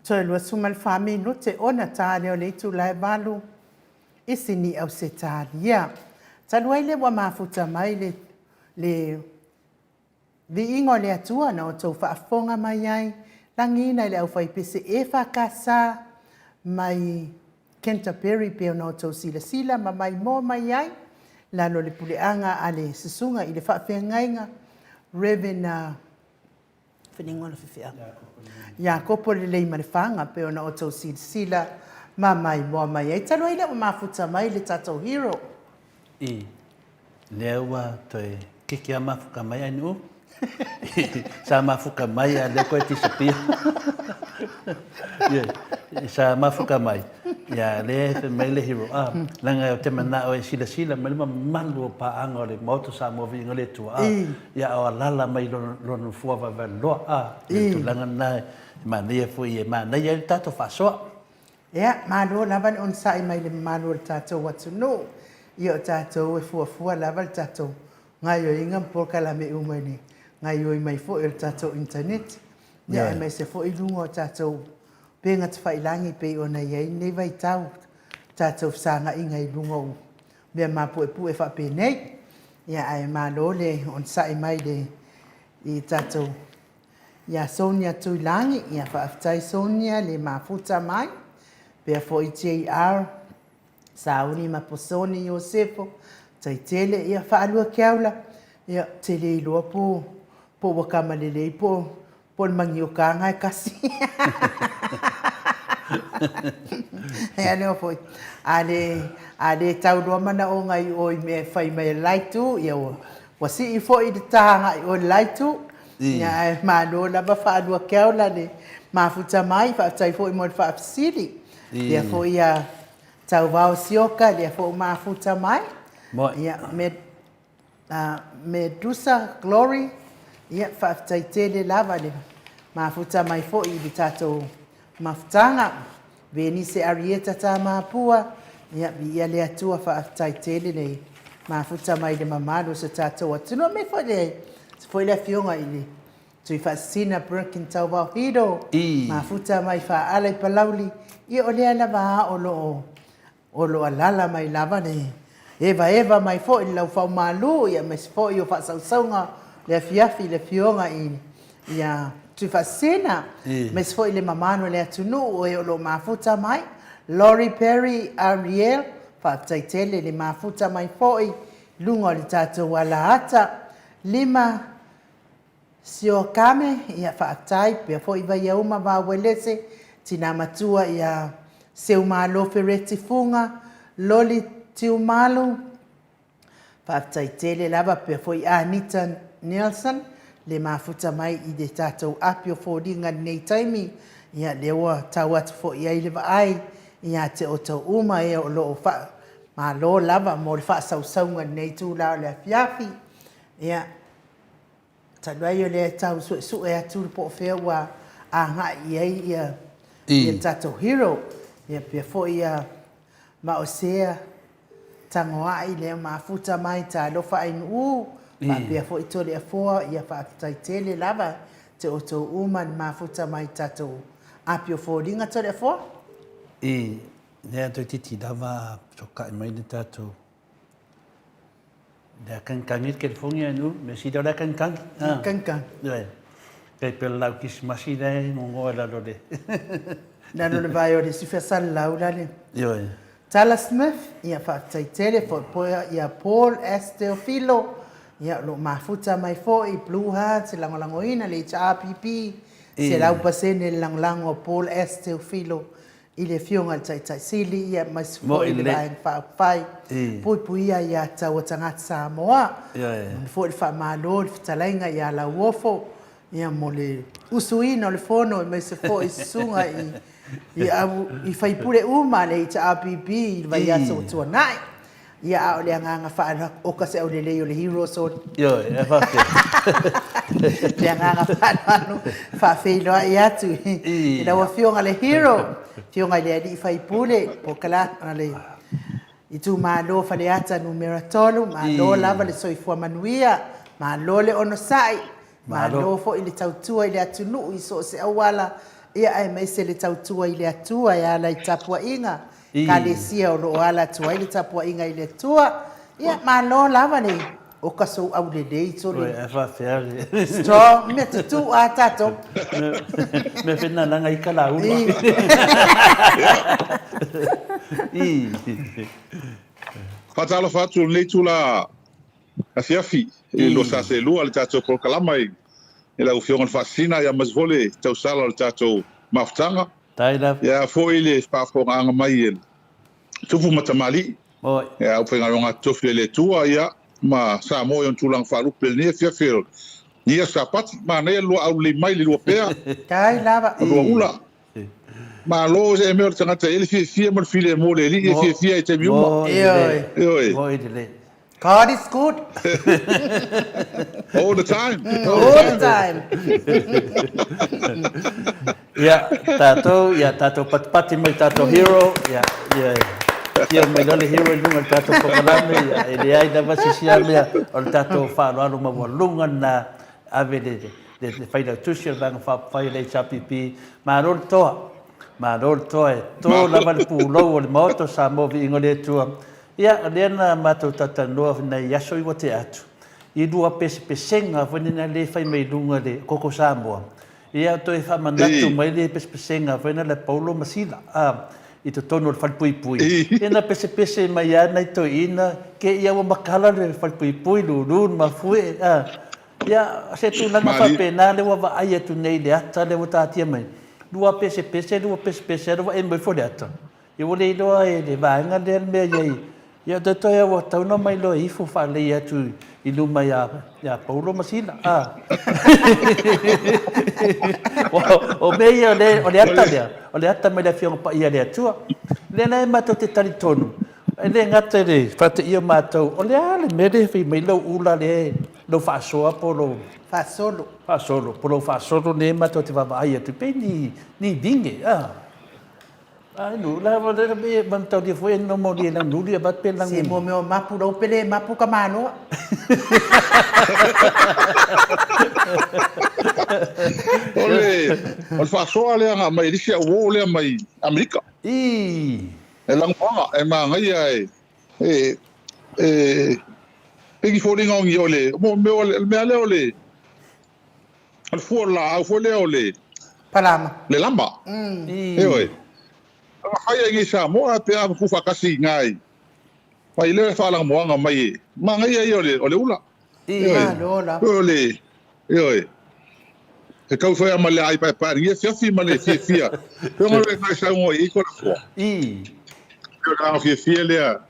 Tolu suma le fami no te ona tale o le tu lai valu isini au se talia. Talua ile wa mafuta mai le Viiga le Atua na o tau whaafonga mai ai langina le au whaipese e whakasa mai Canterbury pe na o tau sila ma mai mo mai ai lalo le puleanga a le sisunga i le whaafengainga Revena wheningona whiwhia. Ia kopo le lei ma le whanga pe na o tau sila ma mai mo mai ai. Talua ile wa mafuta mai le tatou hero. I lewa toi kiki a mafuka mai ai nu. Sa mafuka mai a le koe tisapia. Sa mafuka mai. Ya le fe mai le hero. Langa o te mana o e sila mai ma malu o paanga o le Maota Samoa Viiga le tua. Ya o lala mai lonu fuava va loa. Tu langa nai ma nia fu e ma nai e tato fasoa. Ya malo lavan on sai mai le malo le tato watu no. Ia tato e fuafua lava le tato. Ngai o inga mpoka la me umani. Ngai o mai fo il tato internet. Ia e mai se fo ilunga o tato. Penga te whailangi pe o nei ei. Nei vai tau tato sanga inga ilunga o. Mea mapu e pu e whape nei. Ia ai malo le on sai mai le i tato. Ia Sonia tuilangi. Ia whaaftai Sonia le mafuta mai. Pea fo i TR. Sauni ma posoni Iosefo, tai tele ia whaalua keaula, ia tele ilua po wakama lelei po mangi o ka ngai kasi. Ia leo foi. Ale tau roa mana o ngai oi me whai mai laitu, ia wa si i fo i te tahanga i o laitu. Ia malo lava whaadua keola le mafuta mai, whaatai fo i mo whaafsiri. Ia fo ia tau wao sioka, ia fo mafuta mai. Ia Medusa Glory, ia whaatai tele lava le mafuta mai fo i le tatou mafutanga. Venise Arieta ta mapua, ia ia le atua whaatai tele le mafuta mai le mamado sa tatou atunu. Me fo le foi la fionga ili tui fasina breaking tau wau hiro mafuta mai fa ala i palauli i o lea lava o lo alala mai lava ne eva mai fo i lau fau malu ia mes fo i o fa sausaunga le fiafi le fionga i ia tui fasina mes fo i le mamano le atunu o e o lo mafuta mai Lori Perry Ariel fa taitele le mafuta mai fo i lungo le tatou wala ata lima sio kame ia whaatai pia fo iwa ia uma wa welese tina matua ia seu malo fereti funga loli tiu malu whaatai tele lava pia fo i Anita Nelson le mafuta mai i de tatou apio fo ringa nei taimi ia lewa tawat fo ia i lewa ai ia te o tau uma e o loo wha malo lava mo le wha sausaunga nei tu lao le fiafi ia Tanwai o le tau su e atu po fea wa a ngai ia tatou hero. Ia pia fo ia ma o sea tangoa i le mafuta mai ta lofa ainu ma pia fo i tole a foa ia whaakitai tele lava te o tau uman mafuta mai tatou apio fo ringa tole a foa? Nea toi titi lava soka i mai le tatou. Dia kankangit ke fongia nu, mesi dah kankang. Kankang. Ya. Kai pelau kismasi dai mongo la lode. Na no le vai o le sifia sal laula le. Yo. Tala Smith ia whaatai tele fo poia ia Paul Estefilo ia lo mafuta mai fo i Blue Hearts langolangoina le HRPP se lau pasene langolango Paul Estefilo i le fionga tai sili ia mas fo i le vai whaapai pui ia tau tangata Samoa fo i whaamalo i whtalainga ia la uofo ia mo le usuina o le fono i mas fo i sunga i whaipure uma le HRPP i vai aso tua nai ia o le anganga whaana oka se au le leo le hero so Yo, e whake. le anganga whaana whaafeiloa i atu i lawa fionga le hero fionga le adi i whaipule po kala le i tu malo whale ata numera tolu malo lava le soifua manuia malo le ono sai malo fo i le tautua i le atunu i so se awala ia ai mai se le tautua i le atua ia la i tapua inga ka le sia o lo ala tua i le tapua inga i le tua ia malo lava le o kaso au le dei so le E whawhiare. sto me tu a tato Me whena langa i kala uma. Fatalo fatu nei tula a fiafi e lo sa se lua le tatou por kalama i la ufionga fascina ya masvole tau sala le tatou maftanga Taira. ya foi le pafonga anga mai el tufu matamali Oi. ya upenga longa tofu le tua ya ma Samoa yon tulang falu pelne fiafi ni sapat ma ne lo au le mai le pea kai lava lo ula ma lo se me tanga te ele fi mo file mo le li fi ai te miuma Oi, dile. God is good all the time all the time Ya, tato pat-pati mai tato hero. Ya. Ia mai lale hero i lunga tato pokalame. Ya, ele ai da vasisia mea o tato whaaloalo mawalunga na ave de whaida tusia vanga whai le HRPP. Marol toa e tō lava le pūlau o le Maota Samoa Viiga le tua. Ia, lea na mātou tatanoa nei aso iwa te atu. I rua pese-pesenga whanina le whai mai lunga le koko Samoa. Ia toi whamanatu mai le pese-pesenga whaina le Paulo Masila. I to tono le whalpui-pui. Ina pese-pese mai ana i toi ina ke ia wa makala le whalpui-pui lulun mafue. Ia, se tu langa whapena le wa ai atu nei le ata le wa tātia mai. Rua pese-pese, rua e mai fo le ata. I wale iloa e le vaenga le mea iei. Ia te toi awa tauna mai loa ifu whaalei atu I luma ia paulo masina. O mei o le ata lea. O le ata mai le fionga pa ia le atua. Le na e mato te tari tonu. E le ngata le whate ia mātou. O le ale mere whi mai lau ula le lo whaasoa po lo. Fasolo. Whaasolo. Po lo whaasolo le mato te wawai atu. Pe ni vinge. Ai nu la va de be man tau dia foi no mo dia lang nuli bat pe lang Si mo me o mapu ro pele mapu ka mano. Ole fa so ale nga mai disia wo le mai Amerika. E lang pa e ma ngai pegi fo ringa ngi ole mo me ale ole. Al fu la fu le ole. Palama. Le lamba. Oi. Ai ngi Samoa pe a ku fakasi ngai. Pai le fa la mo nga mai. Ma ngai ai ole ula. Lola. Ole. Oi. E kau foi male ai pa pa ngi fi male fi. Pe mo le fa sa mo I ko fo. Yo la fi le a.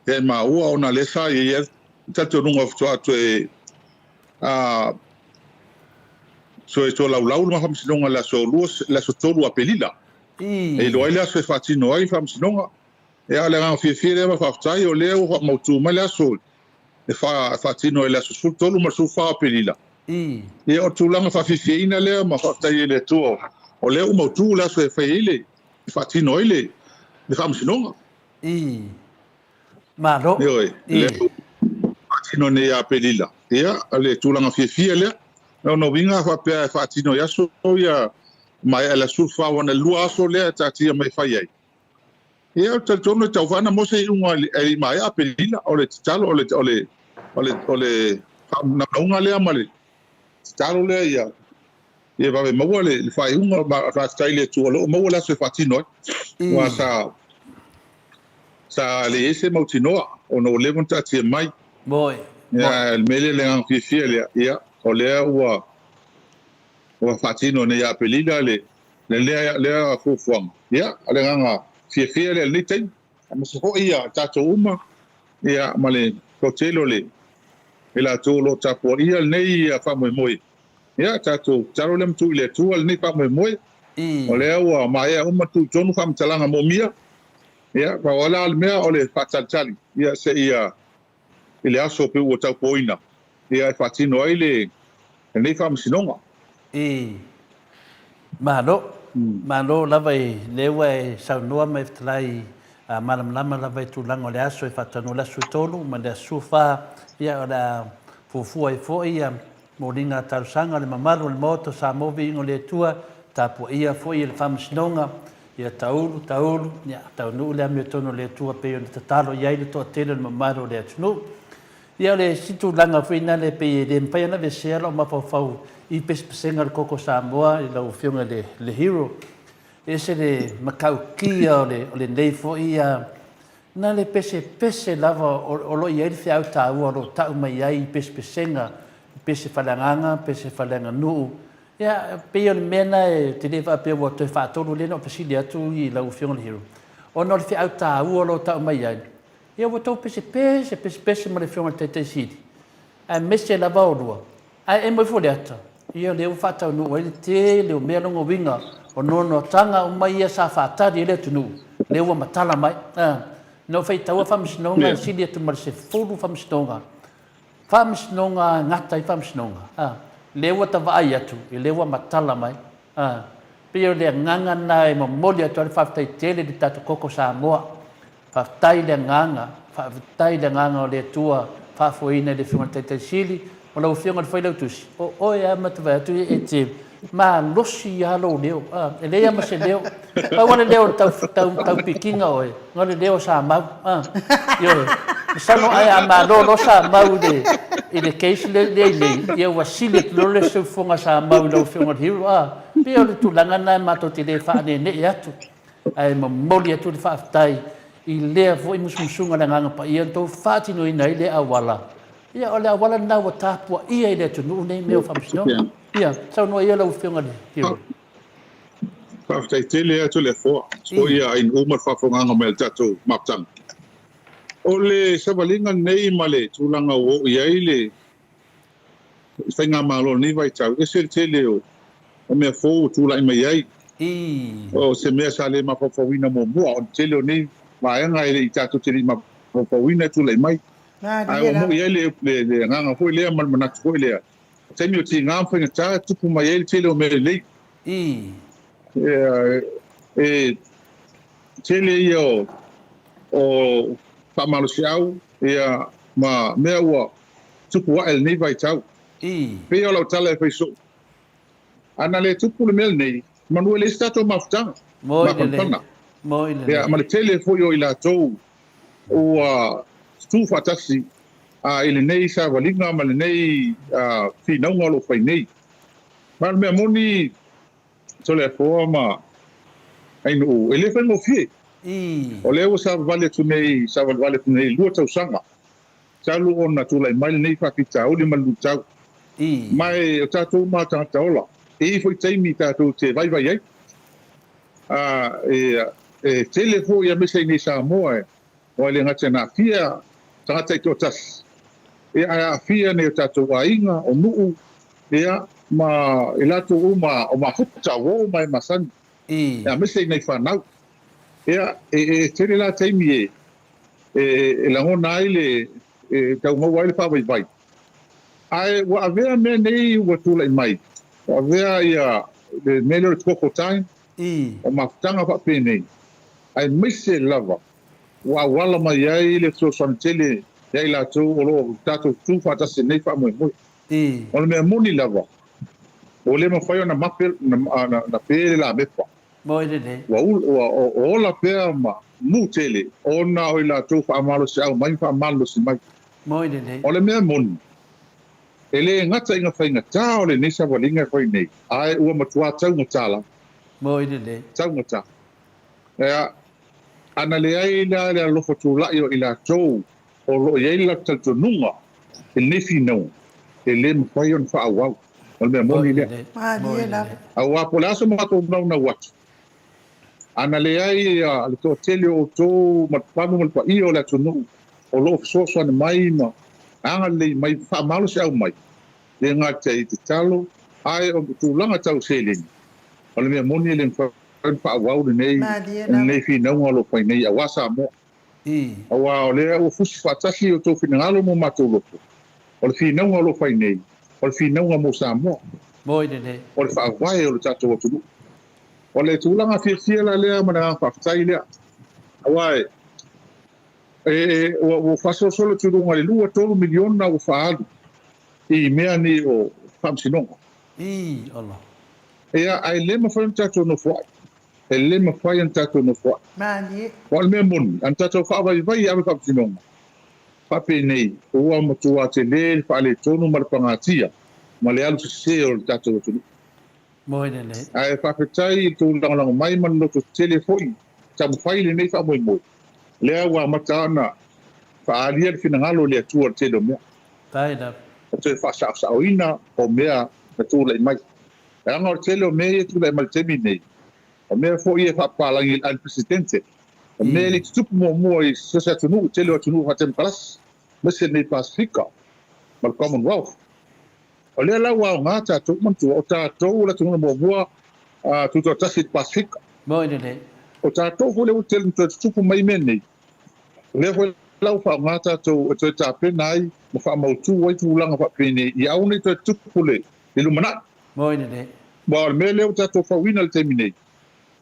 E ma o ona le sa ye tatu runga fo atu so la ma fam sinonga la so tolu a pelila. E lo ile so fatino ai fam sinonga. E ale nga fi le ma fa tai o le o mo tu ma la so. E fa fatino ile so tolu ma so fa pelila. E o tu langa fa fi ina le ma fa tai le tu. O le o mo tu la so fa ile. Fatino ile. Le fam sinonga. Ma no. Le fatino ne a pelila. Ia ale tu langa fi le. No vinga fa pe fatino ya so ya mai ala sulfa wana lua so le tati mai fai ai. Ia te tono tau fana mo se unga ai mai a pelila ole talo ole na unga le amale. Talo le ia. Ia va me mo le fai unga fa style tu ole mo la so fatino. Wa sa le ese mo tinoa ono le mon tati mai. Boy. Ya el mele le an fi le ia. O lea ua fatino ne ia pelila lea fufuanga. Ia, ale nganga fia le ni tei. Ama se ho ia tato uma. Ia, male kotelo le. Ila tolo tapo ia nei ia whamoe. Ia, tato taro lem tu ile tu al nei whamoe. O lea ua maea uma tu tonu whamtalanga mo mia. Ia, wawala al mea ole fataltali. Ia, se ia ile aso pe ua tau poina. Ia, fatino ai nei fam sinonga. Mano lava lewa saunua mai ftlai malam lama lava tu lango le aso fatano la sutonu ma le sufa ia ora fufu ai fo ia moringa tarsanga le mamalu le moto sa movi ngo le tua tapo ia fo ia fam sinonga ia taulu ia taunu le ametono le tua pe o tatalo ia ile to tele le mamalu le tunu. Ia le situ langa fina le pe de mpai na vesea lo mafau I pespenga le koko Samoa I lau fionga le hero. Ese le makau kia o le nei fo ia na le pese lava o lo ia le fiau tāua lo tau mai ai pespenga pese falanga nuu. Ia pe o le mena te lewa pe o te whaatoro le no pesili atu I lau fionga le hero. O no le fiau tāua lo tau mai ai. Ia o tau pese ma le fionga te sidi. A mese lava o lua. A e moi fo le ata. Ia leo whatau nu o te leo mea longo winga o nono tanga o mai ia sa whatari ele tunu. Leo matala mai. No whai taua whamisinonga sili atu mara se fulu whamisinonga. Whamisinonga ngata I whamisinonga. Leo ta vaai atu I leo matala mai. Pio lea nganga nai ma moli atu ale whaftai tele di tatu koko Samoa. Whaftai lea nganga o lea tua whafoina le whiunga teitai sili. O lau whiunga le whailau tusi. O ea matawai atu e te ma losi ia lo leo. E lea ma se leo. Wana leo tau pikinga oe. Ngore leo sa mau. Sano ai a ma lo sa mau de. I le keisi le. Ia wasili lo le su funga sa mau lau whiunga le hiru. Pio le tulanga nai mato te le whaane ne atu. Ai ma moli atu le whaftai. I lea fo I musumusunga na nganga pa ia. Tau whaatino I nei le awala. Ia ole awala na wa tapua ia ile tunu nei meo whamsinonga. Ia, sau noa ia lau whiunga le hero. Whaftai tele atu le fo. So ia in umar whafonganga me le tatu maptang. O le savalinga nei male tulanga o iai le whainga malo ni vai tau. E se tele o mea fōu tula ima iai. O se mea sa le mapapawina mo mua. O tele o nei maenga ele i tātou tele mapapawina tula imai. Ai o mo iai le nganga hoi lea malmanatu hoi lea. Taimi o ti ngā whainga tā tupu mai ele tele o mea lei. Tele ia o whamalo si au ia ma mea ua tupu wa el nei vai tau. Pea o lau tala e whaiso. Ana le tupu le mea nei, manua le stato mafutanga. Ia, ma le tele foi o i la tau ua stu fatasi ile nei sa walinga ma le nei whinaunga lo whai nei. Ma le mea moni tole a fōa ma ainu ele whaingo fie. O leo sa vale tu nei lua tau sanga. Sa lu o na tula i maile nei whakita au li malu tau. Mai o tātou mā tangata ola. E foi taimi tātou te vai ai. Tele fo ia mese nei Samoa o le ngata na fia tangata i totas. A fia nei o tātou ainga o nuu ia ma elato uma o ma futa o mai masani. Ia mese nei whanau. Ia tele la taimi langona ai le tau mau ai le whawai vai. Ai wa avea me nei wa tula i mai. Wa avea ia le mele o koko time. O mafutanga pa pene. Ai mise lava. Wa wala mai ai le so santele ai la tu o lo tato tu fata se nei fa mo mo. O le me moni lava. O le mo faio na mapel na pele la bepa. Mo ide de. Wa o la pea ma mu tele. Ona o la tu fa malo se au mai fa malo se mai. Mo ide de. O le me moni. Ele ngata inga whainga tā o le nisa walinga whai nei. Ai ua matua tau ngatala. Mo ide de. Tau ngata. Ea, ana le ai la le alofo tūlai o ila tau o lo i eila taltonunga e nefi nau. E le mwhai on wha awau. O le mea moni lea. Awa po le aso mato nau na watu. Ana le ai le tō tele o tō matpamu malpa i o le tonu. O lo fisoso ane mai ma. Anga le mai wha malo se au mai. Le ngata i te talo. Ai o tūlanga tau seleni. O le mea moni le wha awau le nei. Nei fi nau ngalo pai nei a wasa mo. Awa o le o fusi whatasi o tō whingalo mo mato loko. O le fi nau ngalo pai nei. O le fi nau ngamo sa mo. Mo ide de. O le wha awai o le tato o tunu. O le tūlanga fia la lea mana ngā whaftai lea. Awai. O faso solo turunga le lua tolu miliona o whaalu i mea ni o whamsinonga. Allah. Ea ai le mawhai an tato no whai. E le mawhai an tato no whai. Mani. O le mea moni, an tato whaawai vai ame whamsinonga. Pape nei, ua matua te le whaale tonu malapangatia. Ma le alu se o le tato o tunu. Mo ide de. Ai whawhetai tū langalanga mai man loto telefoi. Ta mawhai le nei whaamoi moi. Lea wa mata ana whaalia le finangalo le atua te do mea. Taida. O te whasao o mea na tūla i mai. E anga o tele o mea tūla i mai temi nei. O mea fo i e whapalangi al presidente. O mea le tupu mua i sasa tunu, tele o tunu hatem kalas. Mese nei Pasifika. Mal Commonwealth. O lea lau au ngā tātou mantua o tātou la tunu mua tuto tasi Pasifika. Mo ide de. O tātou fo le o tele tupu mai menei. Le fo lau wha ngā tātou e toi tāpena ai, ma wha mautu wai tūlanga wha pene, i au nei toi tupu le lumanat. Mo ide de. Ba o me leo tātou whawina le temi nei.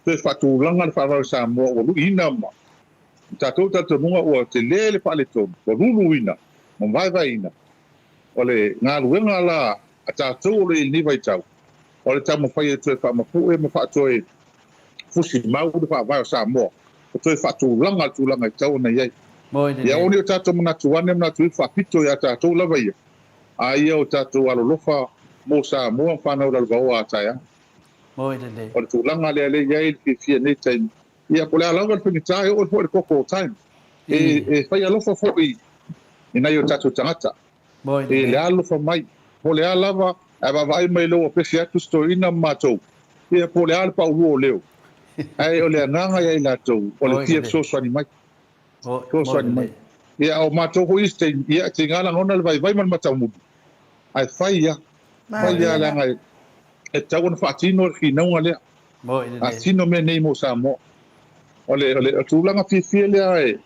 Toi wha tūlanga le wha Samoa o lu ina ma. Tātou nunga o te le wha le tonu, o lulu ina, o vai ina. O le ngā luenga la a tātou o le ni vai tau. O le tamo whai e toi wha mapu e ma wha toi fusi mau de wha Samoa. O toi wha tūlanga i tau na iei. Ia oni o tātou manatuane manatu i whapito i a tātou lava ia. A ia o tātou alolofa mo Samoa whanau lalvao a taia. Mo ide de. O le tūlanga le iei ki fia nei taimi. Ia po le alaunga le whingitai o le fo le koko o taimi. E whai alofa fo i nai o tātou tangata. Mo ide de. E le alofa mai. Po le alava e wawai mai leo o pesi atu stoina mātou. Ia po le alpa ulu o leo. Ai o le anganga ia i lātou. O le tia soso ani mai. Soso ani mai. ia o matou ho iste ia tingala ngona le vai man matamu ai fai ia la ngai e tau na fatino finau ale mo i a le tino me nei mo Samoa ole tulanga fi le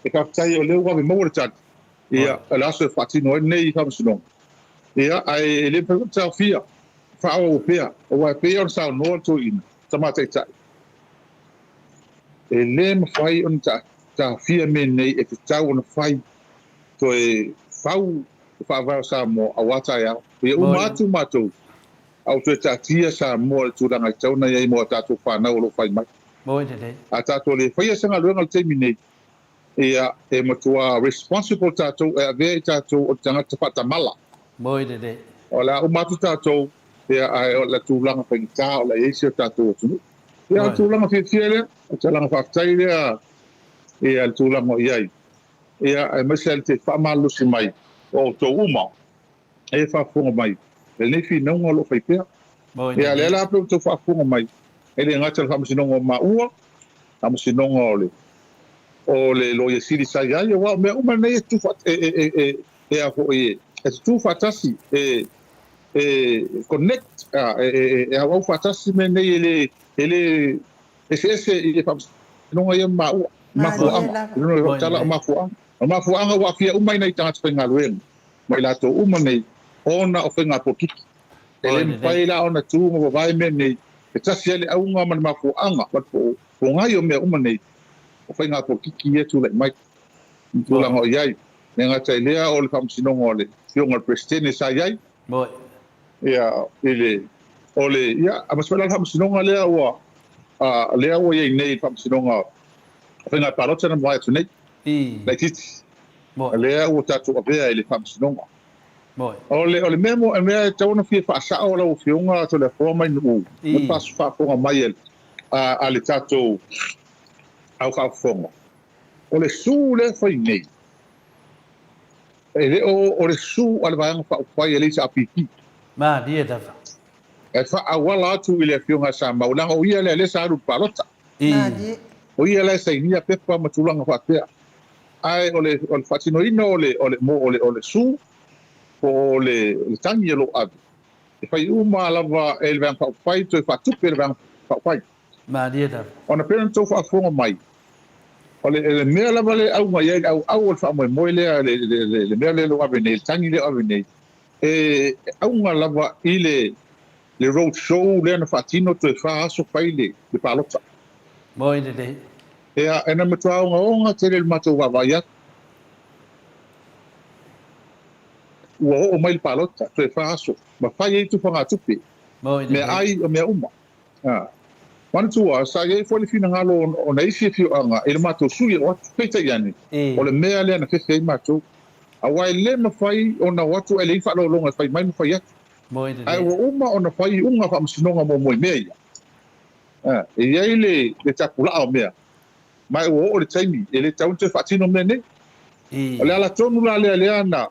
e ka tai o le wa mo le chat ia la so fatino nei fa sino ia ai le pe ta fia fa o pea o wa pe on sa no to in tamata ta e le mafai on ta fia me nei e tau na fai to e fau fa va Samoa a wata ia e o matu au te tatia sa mo tu danga tau na ia mo ta tu fa na o lo fai mai mo i le a ta to le fai sanga lo ngal te mine ia e mo tua responsible ta tu e ve ta tu o tanga te pata mala mo i le o la o matu ta tu ia ai o la tu langa fai ta o la ese ta tu tu ia tu langa fi fiele o ta langa fa tai ia tu langa ia e mesel te fa malu si mai o to uma e fa fonga mai le fi no ngolo fai pe mo i ia le le la pe to fa fonga mai ele ngata fa msinongo ma ua msinongo ole lo ye sili sa ya wa me uma nei tu fa a ko e tu fa tasi connect a wa fa tasi me nei ele ese e fa no ye ma ua ma fu anga no tala ma fu anga wa fia uma nei ta tsa ngalwen mai la to uma nei ona o fenga pokiki ele mpai la ona tu mo vai me nei e tasi ele au nga ma fu anga pa po ngai o me uma nei o fai ngā pokiki e tu lai mai. Tu lango iai. Ne ngā tai lea o le whamsinonga o le fionga prestene sa iai. mo Ia, ele, o le, ia, a maswela le whamsinonga lea ua, lea ua iai nei whamsinonga o fai ngā parota na mwai atu nei. Lai titi. mo Lea ua tatu a vea ele whamsinonga. mo O le memo, e mea tauna fia whaasa o lau fionga to le fua mai nuu. Me pasu whaafonga mai ele. A le tatu au ka fonga o le su le fai nei e le o le su ale vai fa fai ele sa pipi ma dia da e fa awala tu ile fionga sa maulanga o ia le sa ru palota o ia le sa inia pepa matulanga fa pea ai o le fatino ino o le su o le tangi lo ave e fai uma lava ele vai fa fai to fa tu per vai fa fai ma dia da ona pena to fa fonga mai ole mea lava le au mai au o fa mo le mea le lo ave nei tangi le ave nei e au nga lava ile le road show le na fatino to fa aso faile le palota mo i le e ana matua nga te le mato wa ya o mai palota to fa aso ma fai tu fa nga tupi mo i me le ai o me uma Mana tua, sa ye fo le fina ngalo o na isi fi anga ele mato sui o feita yani. O le mea le na fefe mato. A wai le ma fai o na watu ele fa lo longa fai mai ma fai atu. Ai o uma o na fai unga fa msinonga mo mo mea ia. E ye le takula o mea. Mai o le taimi ele taunte fatino mea ne. O le ala tonu la le ana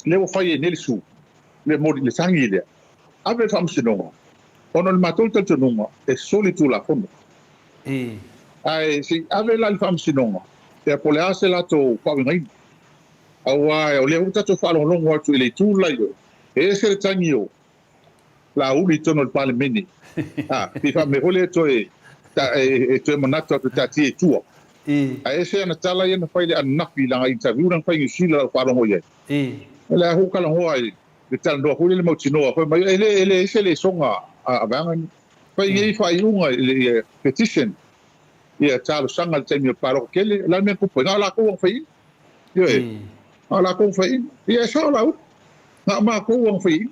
le o fai e nele su. Le modi le sangi le. Ave fa msinonga. Ono le matou tatununga e soli tu la fono. Ai, si ave la le whamsinonga, te apole ase la to whawingai. Awa, o le uta to whalongongo atu i le tūlai o. E ese le tangi o, la uli tono le pale mene. Pi wha me hole to e to e manatu atu tati e tua. A ese ana tala i ana whaile ana napi langa interview rang whaingi sila o whalongo iai. Ele a hukala hoa i le talandoa huli le mautinoa. Ele ese le songa avangan pai ngai fai unga le petition ia talo sanga te mi paro kele la me ko nga la ko fai yo ala ko fai ia so la na ma ko fai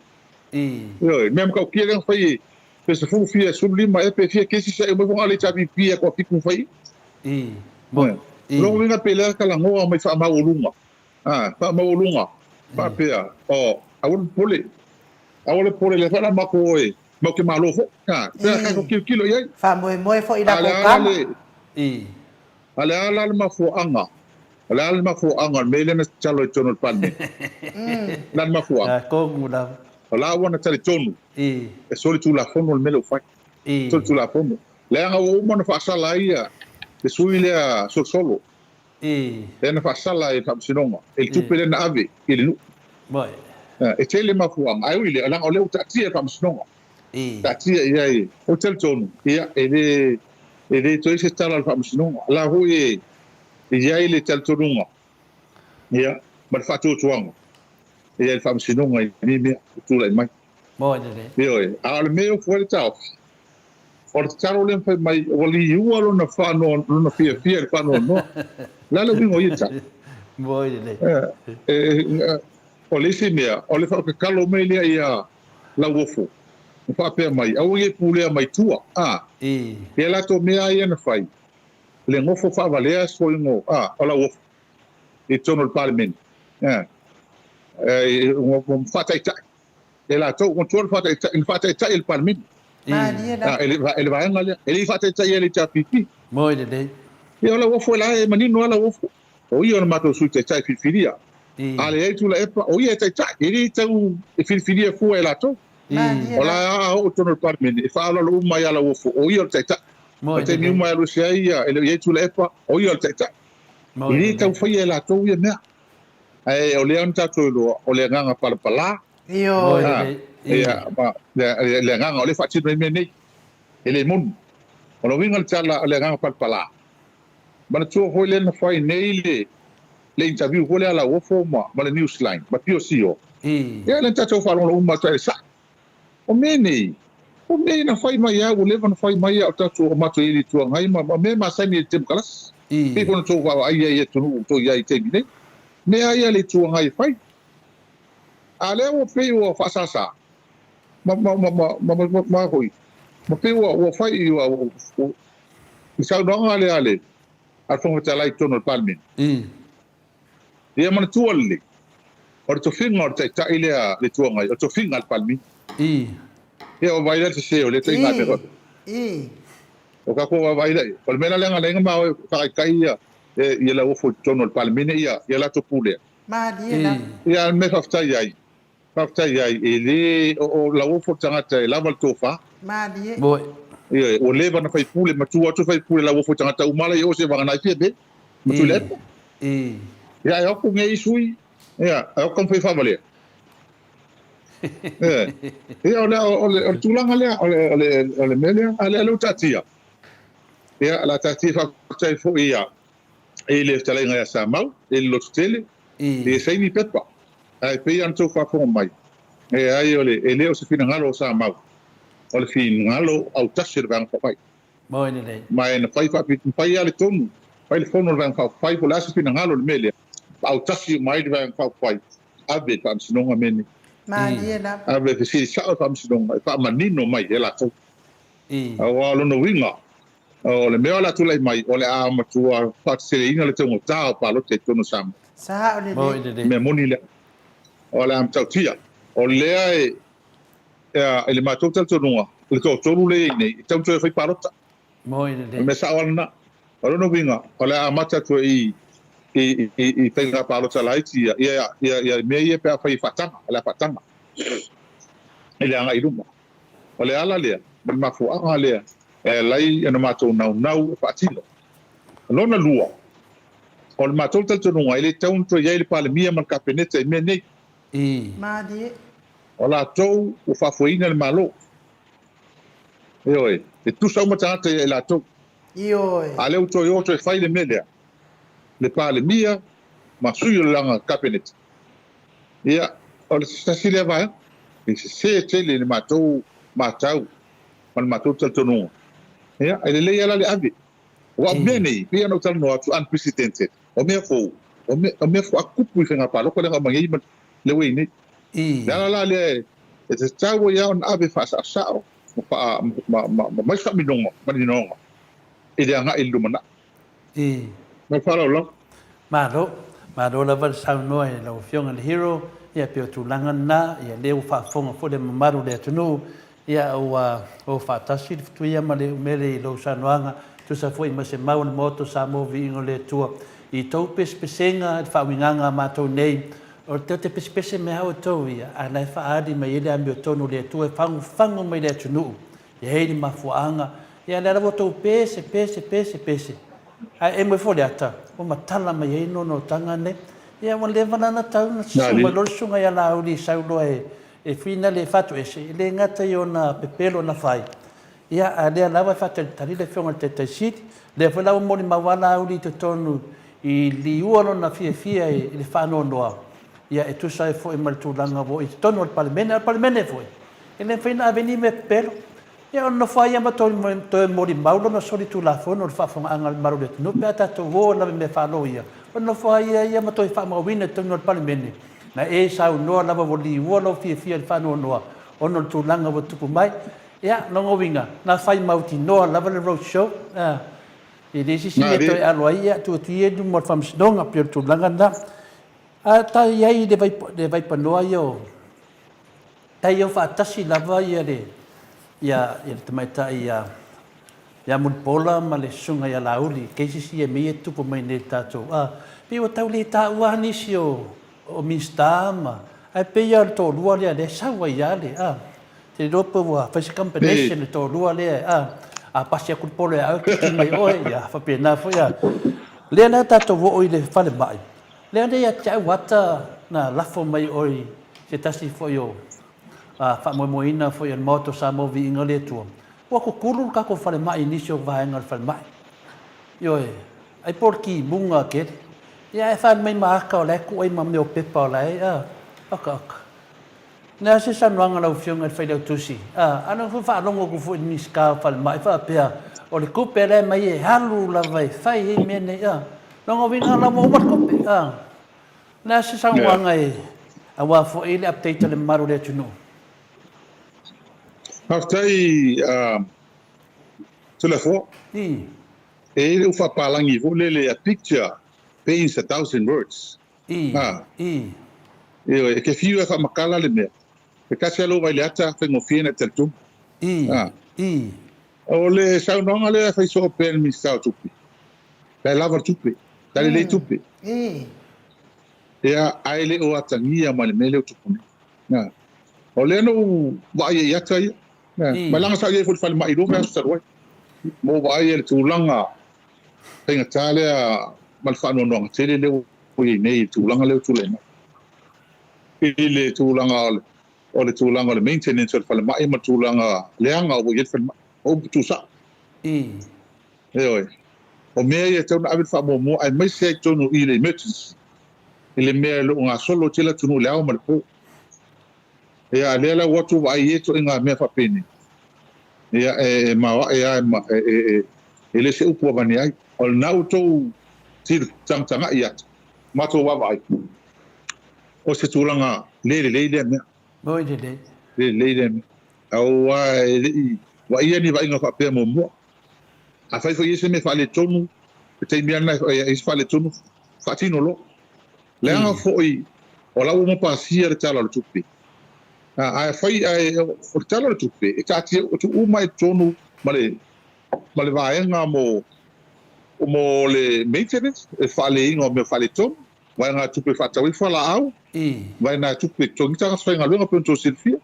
yo me ko kele fai pe se fu fia su lima e pe fia ke si se mo ngale tabi pia ko piku fai bon lo winga pele kala ngo mai fa ma ulunga fa ma ulunga fa pea o awul pole le fa ma ko mau ke malo fo pe ka kilo ye fa mo fo ila ko kama ala ma fo anga mele na chalo tono palme lan ma fo ko muda ala wana tali tono e soli tu la fono mele fa soli tu la fono le anga o mo na fa sala ia le suile a solo Tēnā whaasala e whamsinonga. E tupe le na ave, i le nu. Moi. E tele mafuanga. Ai ui le alanga o leo tatia e whamsinonga. Tatia ia e. O tel tonu. Ia e le toi se tala le whamsinonga. La hui e ia i le tel tonunga. Ia. Ma le whatu tuanga. Ia le whamsinonga i ni mea. Tula i mai. Moi le. Ia e. A le meo fuere tau. O le taro le mpai mai. O li iua lo na whano. Lo na fia le whano no. Lalo wingo i ta. Moi le. O le isi mea, o le whakakalo mei lea ia la wofo. O whapea mai, au e pūlea mai tua. E lato mea ia na whai. Le ngofo whavalea so ingo, o la wofo. E tono le parliament. O whataitai. E lato, o tono whataitai il parliament. Ele vaenga lea. Ele whataitai ele tia pipi. Moi le. E o la wofo la e manino ala wofo. O i ona mato sui taitai fifiria. Ale e tula epa, o ia taitai. Iri tau e fifiria fua e lato. O la o tono le parliament. E whaala lo umai ala wofo. O ia o taitai. O te ni umai alu sea ia. Ele e tula epa, o ia o taitai. Iri tau whai e lato ia mea. O lea on tato iloa. O lea nganga palapala. Io. Le nganga o le whatino i mea nei. Ele mun. O lo winga le tala o le nganga palapala. Mana tua hoi le na whai nei le interview hoi ala wofo ma le newsline, ma pio sio. Ia le tato whalonga umma tae sa. O me nei na whai mai au, lewa na whai mai au tato o mato ili tua ngai, ma me ma saini e te mkalas. E kona tō wawa aia i e tunu, tō ia i te mine. Me aia le tua ngai whai. A leo o pei o whasasa. Ma hoi. Ma pei o whai i saunanga ale. Al fonga te alai tono parliament. Ia mana tua le. O le tofinga o te tai le tua ngai. O tofinga al parliament. Ia o vaila te seo le te inga te roto. O kako o vaila. O le mena lenga ma o kai ia. Ia la ofo tono parliament ia. Ia la topulea. Ia me faftai ai. Faftai ai. E le o la ofo tangata e lava le tofa. Moi. Ia o leva na fai pule matua tu fai pule la wo fo tanga umala yo se vanga na fie be matu le ia yo ko ngai sui ia yo ko fai famale ia o tulanga le o le mele ale lo tatia ia la tatia fa tai fo ia e le tala nga sa mau e lo tele e sai ni pepa ai pe an to fa fo mai e ai ole e le o se fina ngalo sa mau o le finalo au tasir vang papai moi nei mai na pai pai ale tonu pai le fono vang papai po la se finalo le mele au tasir mai vang papai ave pam sinonga meni ave se sa pam sinonga pa manino mai ela to au lo no winga o le mea la tula mai o le a matua pa se ina le tongo ta pa lo te tonu sam sa o le me moni le o le am tautia o le ele matou tal tonua le tolu le nei tau toi fai parota moi le me sa ona o no vinga o le amata to i penga parota laiti ia me ia pe fai fatanga la fatanga ele anga iluma o le ala le ma fu anga le lai ana matou nau fatilo lona lua o le matou tal tonua ele tau to ia le pale mia man kapeneta me nei o la tou o fafoina le malo e tu sa uma tata e la tou ale o toi o fai le melia le pale mia ma sui le langa cabinet ia o le sasile vai e se tele le matau man matou tonu ia ele le ala le ave wa bene pia no tano atu unprecedented o me fo akupu i fenga palo ko le mangi le we ni la le e te tau ia on ave fa sao pa mai sa minonga maninonga e le anga i lumana ma fala lo ma do la va sa no e lo fiong al hero ia pe tu langa na ia le fa fonga fo le maru le tunu ia o fa tasi tu ia ma le mele lo sa noanga tu sa foi ma se mau moto sa mo Viiga le tua i tau pespesenga fa winganga ma to nei o te pespese me hau tau ia, a nei whaadi mai ele ambio tonu le tu e whangu mai le tunu. Ia heini mafuanga, ia le rawo tau pese. A e moi fole ata. o matala mai ai no tanga ne ia wa le vana na tau na suma lo sunga ia la uli saulo e fina le fatu e se le ngata i ona pepelo na fai ia a le lava fatu tari le fionga te siti le fai lau moni mawala uli te tonu i liua no na fia i le whanau noa ia e tusa e fo e maritulanga vo i te tonu al palimene fo e le fai na aveni me pepelo ia ona fai ia mato e mori maulo na soli tu la fono le whafonga anga maru le tunu pe atato vo na me whanau ia ona fai ia mato e whamawina tonu al palimene na e sau noa lava vo liua lo fia le whanau noa ono le tūlanga vo tupu mai ia longo winga na fai mauti noa lava le road show e desi si me toi aloa ia tu tie du mo fam snonga pe tu langa na a tai ai de vai panoa io tai io fa tasi lava ia le ia te mai tai ia mun pola ma le sunga ia lauli ke si e me tu po mai ne tato pe o tau le ta ua ni si o mistama ai pe ia to lua le de sawa ia le te ropo wa fa se combination to lua le a pasi a kulpole a ki mai oi ya fa pe na fo ya le na ta to vo i le fa le mai le na ya cha wata na lafo mai oi se tasi fo yo fa mo ina fo ya moto Samoa Viiga le tu wa ko kulu ka ko fa le mai ni so va ngal fa le mai yo ai porki bunga ke ya fa mai ma ka le ko ai ma me o pepa lai aka na se san wanga la fiong al fai tusi ana fa longo ku fu ni ska fa mai fa pe o le kupe le mai e halu la vai fai e mene longo vinga la mo ko pe na se san wanga e awa fo ile update le maru le tunu aftai telefo e le fa palangi vo le a picture paints 1,000 words e ke fiu fa makala le me e kasi alo vai le ata fe ngo fiena tel tu o le sa no le fa so per mi sta tupi la lava tupi dale le tupi ya ai le o atangia ma le mele tupi o le no vai ya tai malanga sa ye fu fa mai do fa sa roi mo vai le tulanga tenga tale mal fa no no tele le o nei tulanga le tulena ile tulanga o le tulanga le maintenance o le mai ma tulanga leanga o ye fa o tu sa o me ye tona abil fa mo ai mai se tonu ile emergency ile me lo nga solo tela tunu le ma po e a le la watu vai ye to nga me fa peni e ma ele se upo bani ai o nau to tir tanga ia ma to wa vai o se tulanga le me moi le me au wa ia ni vai nga fa pe mo a fai foi ese me fa le tonu te mi ana e fa le tonu fa tino lo le nga foi o la mo pa sia le tala le tupi a fai o tala le tupi e ka ti o tu mai tonu male vai nga mo le maintenance e fa le ingo me fa le tonu vai nga tupi fa tawi fa la au vai na tupi tongi tanga fa nga lo pe to silfia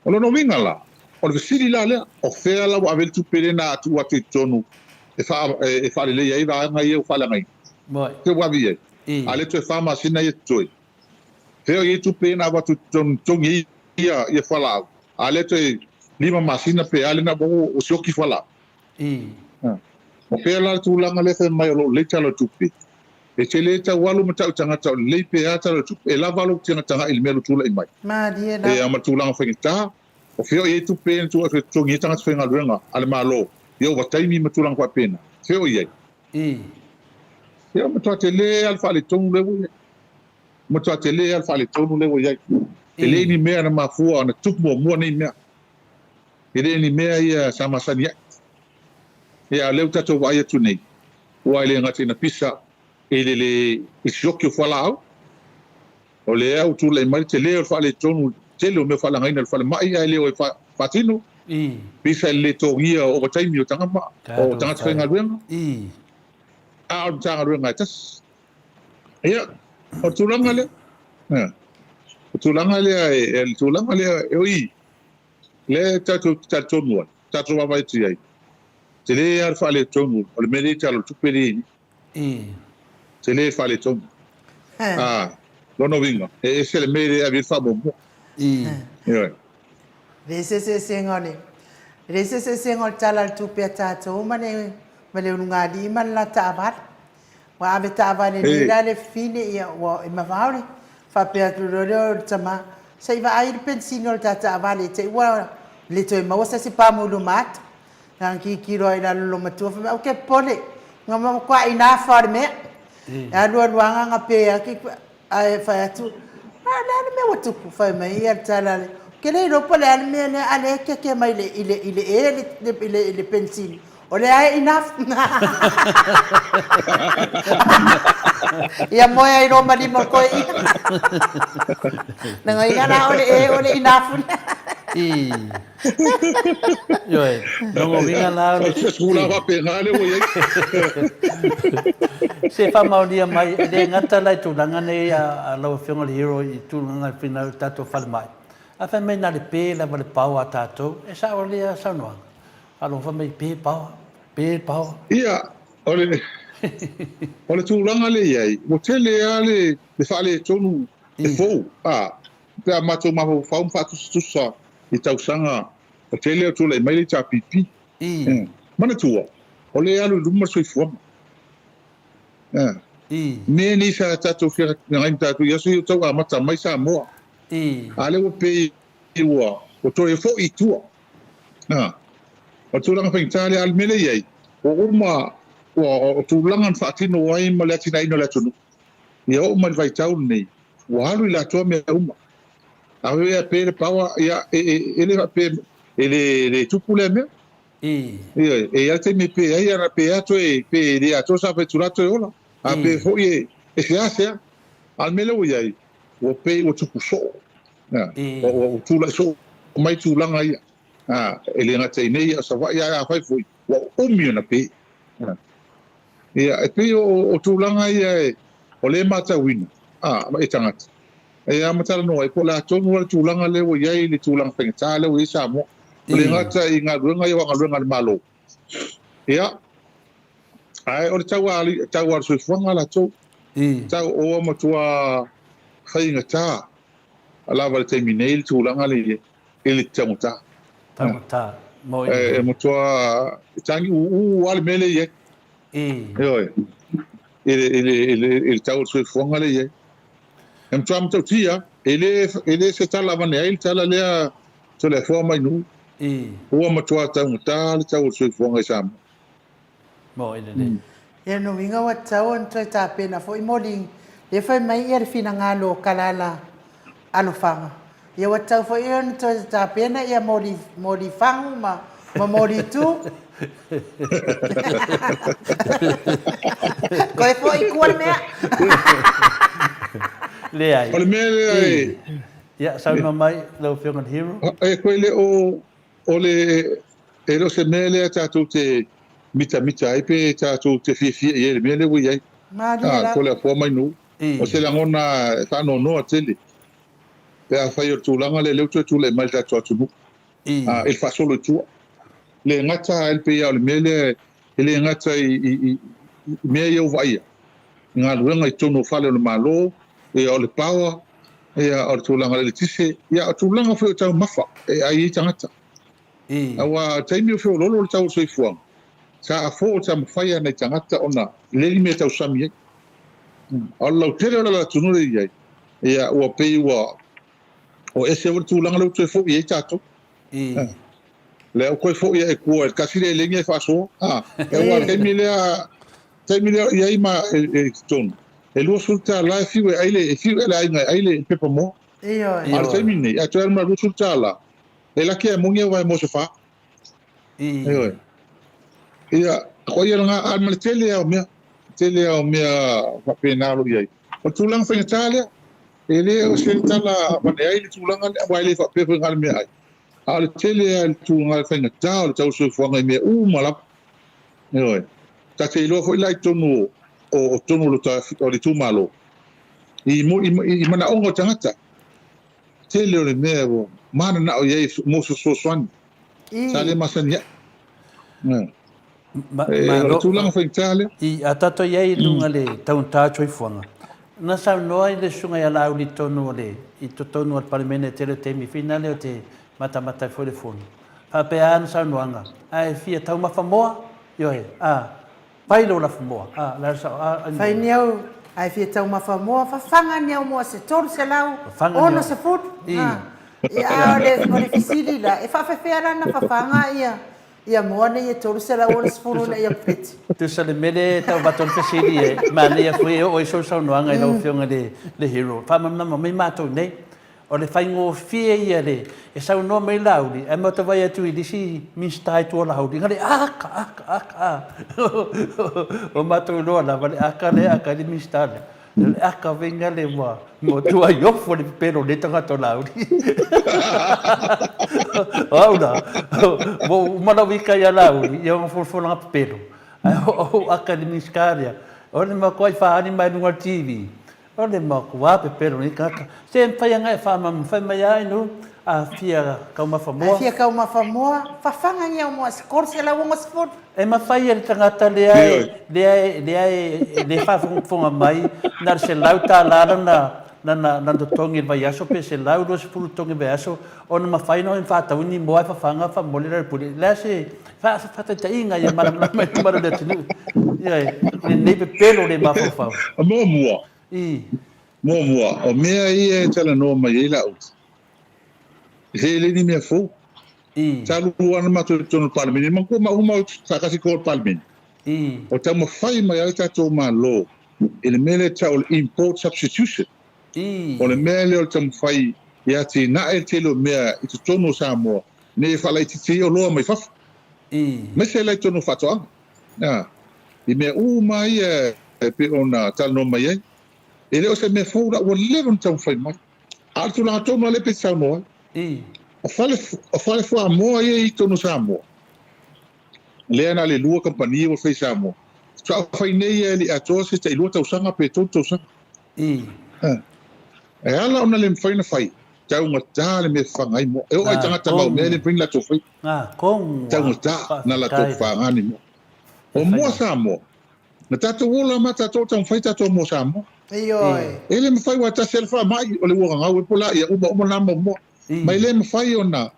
o no vinga la o le sili la le o fea la wa vel tupi na tu wa tonu e fa le ia va nga ia fa la mai ke wa vi ale to fa ma sina ye toi feo ye tupi na wa tu tongi ia fa la ale to lima masina pe ale na bo o sioki fa la o fea la tu langa le fe mai lo le talo tupi e te le ta walu mata tanga ta le pe ata lo tupi e la valu tanga il melo tu le mai ma dia na e ama tu langa fe ta o feo ye tupi tu e tongi tanga fe nga luenga ale malo yo wa taimi ma tu langa pa pena feo ye yo ma te le alfa le tonu le wo ma te le alfa le tonu le wo ye ele ni mea na mafua na tupu mo ni mea ele ni mea ia sama sania ia leu tato wa ia tu nei wa ile ngati na pisa ele le isokio fala o le au tu le mai te le fa le tonu te le me fala ngai na fala mai ia le o fa tino pisa le togia o tai mi o tanga ma o tanga tsenga luenga a o tanga luenga tas ia o tu langa le tulanga le oi le tato no tato vai ti ai te le ar fa le tonu o le mele talo tu pele te le fa le tonu lono vinga e se le mere a vi fa mo I. Rese se sengole. Rese se sengol tala tu pe tato mane unga di man la tabat. Wa ave tabane ni la le fine ia wa e mavauri. Fa pe tu ro tama. Sai va ai pensinol tata vale te wa le to ma wasa si pa mulu mat. Nang ki kiro ina lo matu fa o ke pole. Ngam kwa ina farme. Ya luanga ngape aki ai fa tu. Ala me watu fa mai ia tala Kele ro pole alme ne ale ke mai le pensil. Ole ai enough. Ya moya ro mali mo ko. Nangai kana ole enough. I. Yoi, nongo vinga la. Sula va pegale wo ye. Se fa maudia mai de ngata lai tu langa nei a lo fionga hero I tu langa fina tato fal mai. A fa me na le pe la vale pau a tato e sa ole a sa no. A lo fa me pe pau. Ia, ole tu langa le ye. Mo tele ale le fa le tonu e fo. Pe a mato ma fa un fatu sa I tau sanga o tele tu le mai le cha pipi. Mana tua. Ole alu luma soi fo. Me ni sa tato fia ngai tato yasu tau a mata mai Samoa. Ale o pe iwa o to e fo I tua. O tu langa pintale al mele ye. O uma o tu langa fatino wai ma le tina ino le tunu. Ia o ma vai tau nei. Wa halu la to me uma. Awe a pe pawa ia ele pe ele tupu le me. Ia ia te me pe ia pe ato e pe dia to sa pe turato e ola. A pe fo ye e se al mele o ye. O pe o tupu so. O tu la so mai tu langa ia. Ele nga te nei sa wa ia fai foi. Wa o mi na pe. Ia e pe o tu langa ia o le mata wina. Ma e tangata. E amatala no e pola tonu wala tulanga le wo yai le tulanga pengata le wo Samoa. Le ngata I nga runga I wanga runga malo. Ia. Ai o tau so fanga la to. Tau o matua fainga ta. Ala wala terminal tulanga le ele tamuta. Tamuta. Mo e matua tangi wala mele ye. Yo. Ele tau so fanga le ye. Em tuam tau tia, ele se tala vane ele tala lea to le forma inu. Ua matua tau muta, le tau sui fonga Samoa. Mo ele. E no winga wa tau an trai ta pena fo I moli. Le fai mai ia fina ngalo kalala alo fanga. Ia wa tau fo ia an trai ta pena ia moli fangu ma moli tu. Koe fo I kuan mea. Le ai. Ole mele ai. Ya sa no mai lo film hero. E koe le o le e lo se mele tatu te mita ai pe tatu te fie e le mele wi ai. Ko le fo mai nu. O se la ngona fa no tele. Pe a fai o tulanga le tu le mal tatu tu. Il fa solo tu. Le ngata el pe ya le mele ele ngata I me yo vai. Nga luenga I tono fale le malo. E o le pawa e o le tulanga le tise ia o tulanga fo tau mafa e ai tangata awa taimi o fo lolo le tau soifuanga sa a fo tau mawhaia nei tangata ona leli me tau sami o lau tere o la tunure iai ia ua pei ua o ese o le tulanga lau tue fo iai tato le o koe fo ia e kua e kasire e lengi e whaso e ua taimi lea iai ma e tonu e lua sulta la fiwe aile la inga aile pepa mo al termine a tuer ma sulta la e la ke mo nge wa mo se fa ia ko ia nga al mal tele o me fa penalo ia o tulang fa italia ele o se tala ba aile tulang wa aile fa pepa ngal me ai al tele al tulang fa ngata o tau so fo ngai me mala ia ta te lo fo lai tonu o tonu lo ta o le tumalo I mana ongo tangata tele o le mea o mana na o ye mo so swan sale masania o tūlanga whaitale. I a tato iei lunga le taunta choi fuanga. Na sa noa i le sunga ia lau ni tonu le, i to tonu al parimene te le temi finale o te mata i fwere funu. Pa pe a na sa noanga, ai fia tau mafamoa, yo he, pailo la famoa, la sa, Fai niau, ai fia tau mafamoa, fafanga niau moa se toru se lau, ono se fut. Ia o le fisili la, e whawhewhea rana whawhanga ia moa ne ia toru se lau o le sefuru na ia peti. Tu sa le mele tau baton fisili e, ma le ia fwe o iso sa noanga i lau fionga le hero. Whamamama mai mātou nei, o le whaingo fie ia le, e sau noa mai lauri, e mata vai atu i disi minstai tua la hauri, ngare aka. O mātou noa la, vale aka li minstale. Le aka venga le mo tua iofo le pero le tangata lauri. Auna, mo manawika ia lauri, ia ngā fulfulanga pero. O aka li minskaria, o le makuai whaani mai nunga TV. O le makua pe pero ni kaka. Se mpaya ngai whaamam, whai mai ai nu, a fia kaumafamoa. A fia kaumafamoa, whawhanga niau moa se korse lau onga se fut. E mawhai e tangata le whawhunga mai, nara se lau tā lara na tongi vai aso, pe se lau ro se pulu tongi vai aso, o na mawhai no en whatauni moa whawhanga whamole rai puli. Lea se whatata inga ia maramai mara le tinu. Nei pe pelo le mawhawhau. A mua. Mua, o mea ia tala noa mai e la ut. He le ni mea fo. Talu ana matu tonu palmini, manko ma uma sakasi ko palmini. O tamo fai mai ai tato ma lo. Ele mele tau import substitution. O le mele o tamo fai ia te na e telo mea i te tonu Samoa. Ne fala i te o loa mai fafu. Me se lai tonu fatoa. I mea mai pe ona tala noa mai ai. Ele o se me fora o leven tau fai mai. Altu la tonu le pe Samoa. O fale fua moa i tonu Samoa. Lea na le lua kampania o fai Samoa. Sa fai nei e li atoa se te ilua tausanga pe tausanga. E ala ona le mwhaina fai. Tau ngata le me whangai mo. E o ai tangata mau mea le pring la to fai. Tau ngata na la to whangani mo. O moa Samoa. Na tato wola ma tato tau fai tato mo Samoa. Ele me fai wa ta selfa mai o le wanga ngau e pola ia uma nama mo. Mai le me fai ona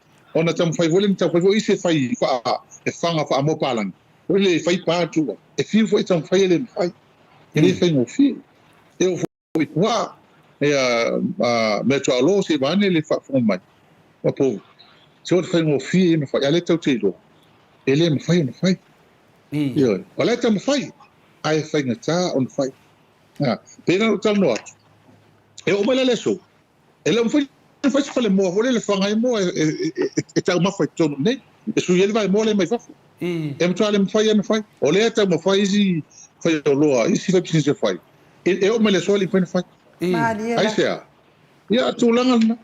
tam fai vole tam fai ise fai fa e fanga fa mo palang. O le fai pa tu. E fi foi tam fai le fai. Ele fai mo fi. Eu foi wa me to alo se vane le fa fo mai. O po. Se o fai mo fi me fai ale tau te do. Ele me fai no fai. Io. Wala tam fai. Ai fai ngata on fai. Pena o tal no atu. E o mala leso. Ele fai se fale mo, vole le fangai mo e tau mafai tonu nei. E su ele vai mo le mai fafu. E mtua le mfai ane fai. O le tau mafai isi fai o loa, isi fai pisi se fai. E o mele so le fai fai. Ai sea. Ia tūlanga na.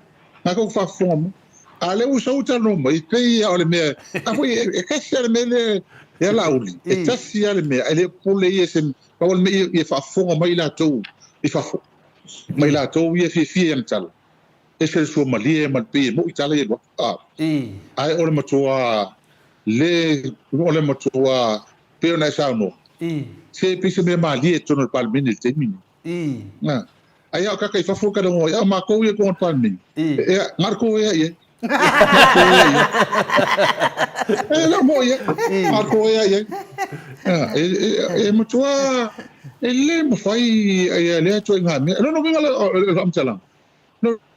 Nga kou fafunga mo. A le usa uta no mo, i pei o le mea. A fai e kasi ale mele e la uli. E tasi ale mea. E le pole i e se kawal me i e fafunga mai la tau. I fafunga. Mai la tau i e fie ane tala. E se sua malie malpe mo itala e wa ai ole matua ole matua pe na sa no se pise me malie tono palmini te mini ai o ka fa foka no ya ma ko ye ko palmini e marco e la mo ye marco e matua ele mo fai ai le to ngame no vinga le amtala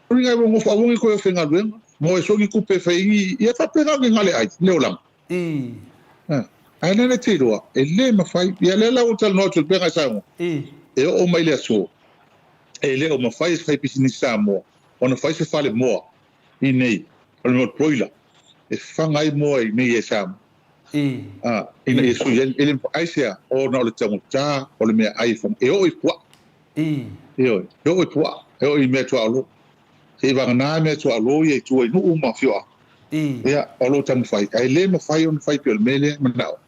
ringa mo fa wongi ko fenga luenga mo e songi kupe fai ia fa pega ngale ai leolang ai na te roa e le ma fai ia le la utal no tu pega sa mo e o mai le so e le o ma fai fai pisini sa mo ona fai se fale mo i nei o no proila e fanga ai mo i nei e sa ina e su ele ai se o na le tango ta o le me iPhone e o i pua e o i pua e o i me to alo e va na me to alo e tu no uma fio ia o lo tam fai ai le me fai on fai pel mele mana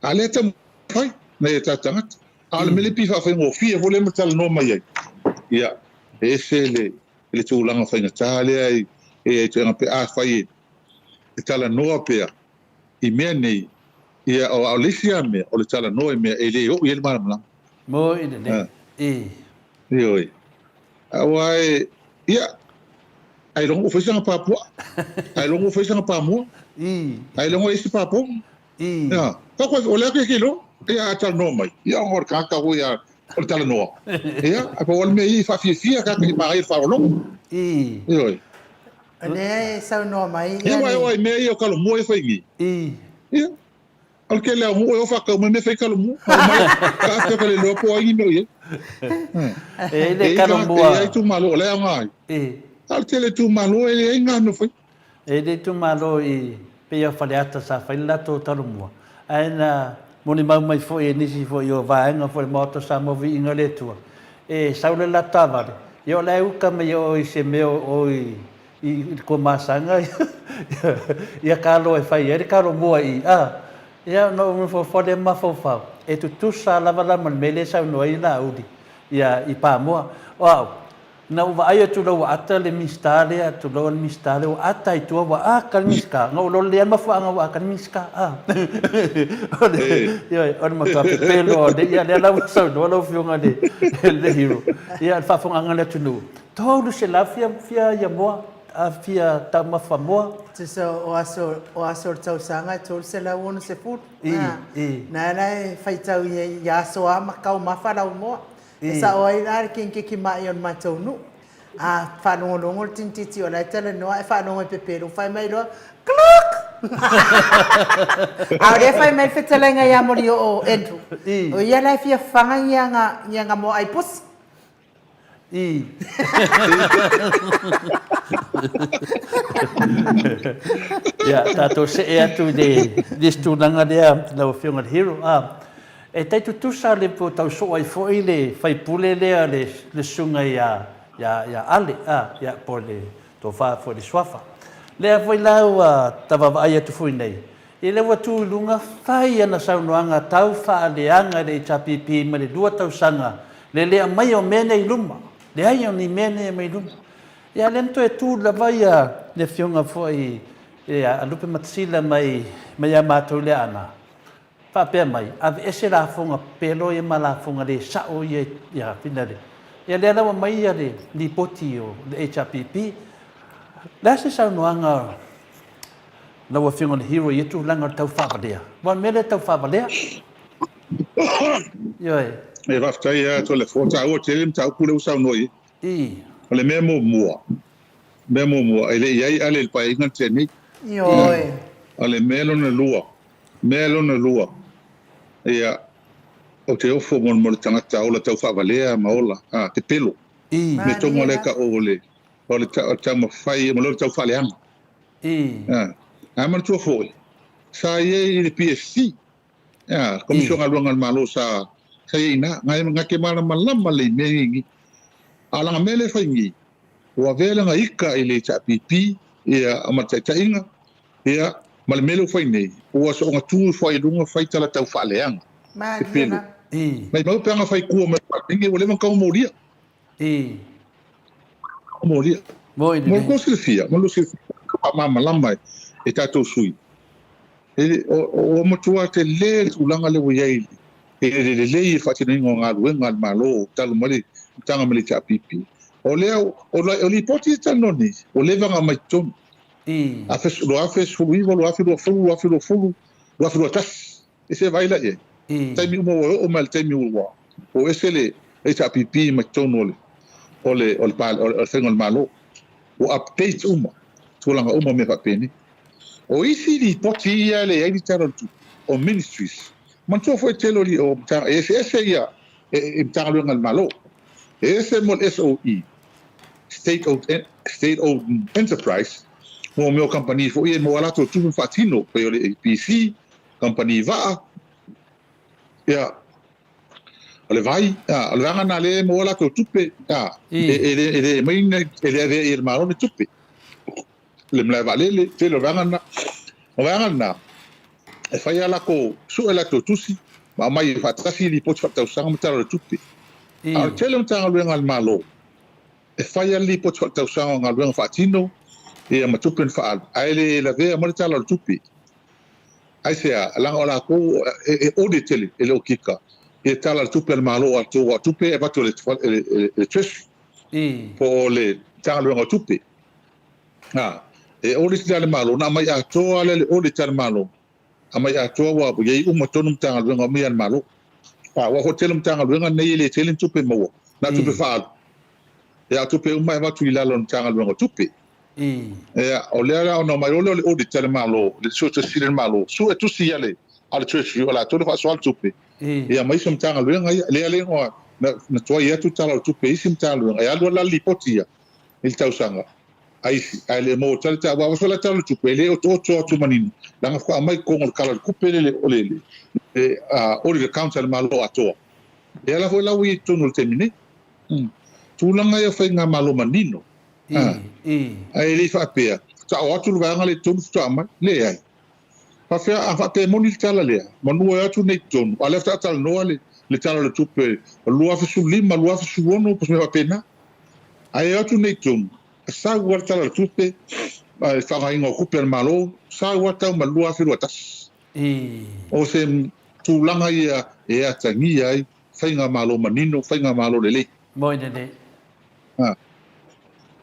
a le tam fai na e tata al mele pi fa fai mo fie vole me tal no mai ia e se le tu langa fai na tale ai e tu na pe a fai e tala no pe i me nei ia o lisia me o le tala no me ele o ele malam Mo ina ne. oi awai ia ai longo foi sanga papo ai longo foi sanga pamo ai longo esse papo ia ka ko o le ke lo ia tala no mai ia ngor ka ho ia o tala no ia apa wal me i fa fia ka ke mai fa longo oi ne sau no mai ia wai me ia ka lo mo e foi ngi ia al que le amo eu fa como me fez calmo ka ka le lo po ai no ye ele calmo e tu malo le ngai al que le tu malo ele nga no foi ele tu malo e pe ia fale ata sa fa la to calmo ana moni mai foi ni si foi o va nga foi moto sa mo Viiga le tua e sa le la tava yo le u ka me yo se me o i ko masanga ia kalo e fai ele kalo mo i ia no fo de ma fo fa e tu sa lava la man mele sa no i la udi ia i pa mo wow na va ai tu lo ata le mistale tu lo mistale o ata i tu wa kal miska no lo le ma fa nga wa kal miska ia on ma ka pelo de ia le la sa no lo fio nga de le hero ia fa fo nga le tu no todo se la fia ia mo a fia ta ma famoa so o aso tau sanga tol se la won se fut na fai tau ya so ama kau ma fa la mo sa o ai ki ma yon ma tau nu a fa no no tin ti o la tele no fa no pe pe fai mai lo klok a re fai mai fe tele nga ya mo o entro o ya la fia fanga nga mo ai pus ya tato se e atu de stunanga dea na o fiona hero e tai tu sa le po tau so ai foi le fai pule le sunga ya ale ya por le to fa for le swafa le foi la tava ai tu foi nei e le watu lunga fai ana saunoanga tau fa aleanga le chapipi ma le dua tau sanga le mai o mene i luma le ai o ni mene mai luma ia lento e tu la vai le fionga foi a lupe matsila mai a matou le ana fa pe mai ave ese la fonga pelo e mala fonga le sa o ia finale ia le la mai ia le li potio le HPP la se sa no anga la wa fionga le hero ia tu langa tau fa valea wa mele tau fa valea yo e va stai to le forza o telim tau kule usa noi le memo mua ele ia ale pa inga teni ale melo na lua ia o te ofo mon tanga tau la tau fa valea maola te pelo me tomo le ka ole tama fai mo lo tau fa leanga man tu foi sa ye le PSC komisión aluangal malo sa ina ngai ke mala malama le mengi ala mele faingi wa vela nga ika ile cha pipi ia amata tainga ia mal melo faingi o so nga tu foi dunga fai tala tau faleang Mariana mai mau panga fai ku me pingi o le man ka moria moria mo ko silfia mo lo silfia mama lamba e tato sui o mo tua te le ulanga le wei le fati no nga luenga malo talu mali tanga mali cha pipi o le poti tanoni o le vanga mai ton afes fulu lo afido tas ese vai la ye tai mi mo o mal tai mi o ese le cha pipi mai ton ole fengol malo o update tulanga me papeni o isi li poti ia le ai taro o ministries man so foi telo li o ese ia taro ngal malo ese mo SOE state owned enterprise mo meu company foi mo ala to tu fatino pe o PC company va ia ole vai ole vanga na le mo ala to tupe ele mai ele malo ne tupe le mla valele te lo vanga na e fai ala ko su ela to tusi ma mai fatasi li pot fatau sanga mata lo tupi al tele mta lo ngal malo e fai ali pot fatau sanga ngal lo fatino e ma tupen fa ale la ve ma mata lo tupi ai se langa o la ko o de tele ele o kika e tala tupe le malo a tupe e bato le tres po le tala le tupe e o le tala malo na mai a toa le o le tala malo a mai a toa wa ye uma tonum tala le ngami an malo wa hotelum tala le ngani le tele tupe mo na tupe fa ya tupe uma e bato ila lon tala le tupe o le ala no mai o le tala malo le so to sile malo su e tu si ale al tres o la to fa so al tupe ia mai som tanga luenga le ale ngo na toa ia tu tala tu pe sim tala luenga ia lo la lipotia il tausanga ai ale mo tala ta wa so la tala tu pe le o to manino langa fa mai ko ngol kala ku pe le olele o le council malo atoa e ala foi la wi tu no termine tu langa ia fa nga malo manino ai le fa pe ta o tu langa le tu mai le ai fa pe moni tala le manu ya tu nei ton ala fa tala no le tala le tupe lua fa su lima lua fa su ono pues me va pena ai ya tu nei ton sa guarda tala le tupe fa ga ingo ku per malo sa guarda ma lua fa rotas o se tu langa ia e atangi ai fa nga malo manino fa nga malo le moi de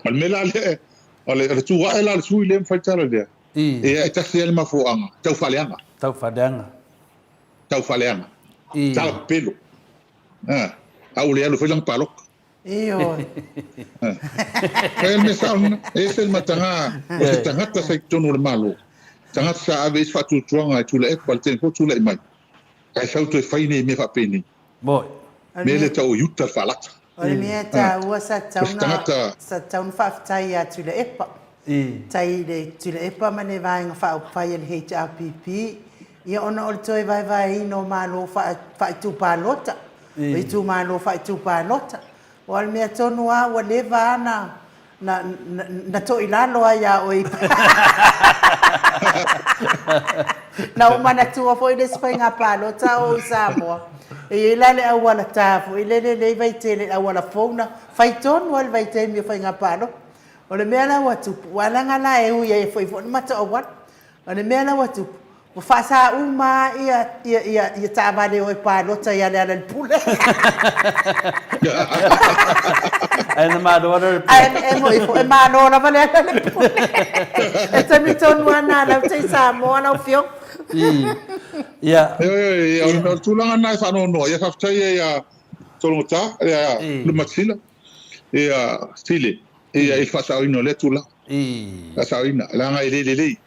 al mela le tu wa ela su ile fa tala le e taxi el mafuanga tau faleanga tau pelo au le alu felang palok el me sauna es el matanga o tangata sai tonu malo tangata sa aves fatu tuanga tula e kwal tempo tula e mai kai sau to faine me fa peni boy me le tau yuta falata o le mea ta ua sa tauna whaafitai a tula epa. Tai le tula epa mane vaenga whaaupai an HRPP. Ia ona o le toi vai no malo whaetu pānota. Vai tu malo whaetu pānota. O le mea tonu a ua lewa ana na to ilalo ai a oi. Na umana tua foi le spenga pānota o Samoa. E la le awala tafu, le vai tele awala fona, fai ton wal vai te mi fai ngapano. O le mea la watu, wala ngala e ui e foi fona mata o wat. O le mea la watu, o fasa uma ia tabale o pano ta ia le ala pule. Ai na madora. Ai mo e mano na vale ala pule. E te mi ton wana na te Samoa na fio. Ya. Ya, tu langa na fa no, ya fa tai ya tolota, ya le matsila. Ya stile. Ya il fa sa ino le tula. La sa ina, langa ile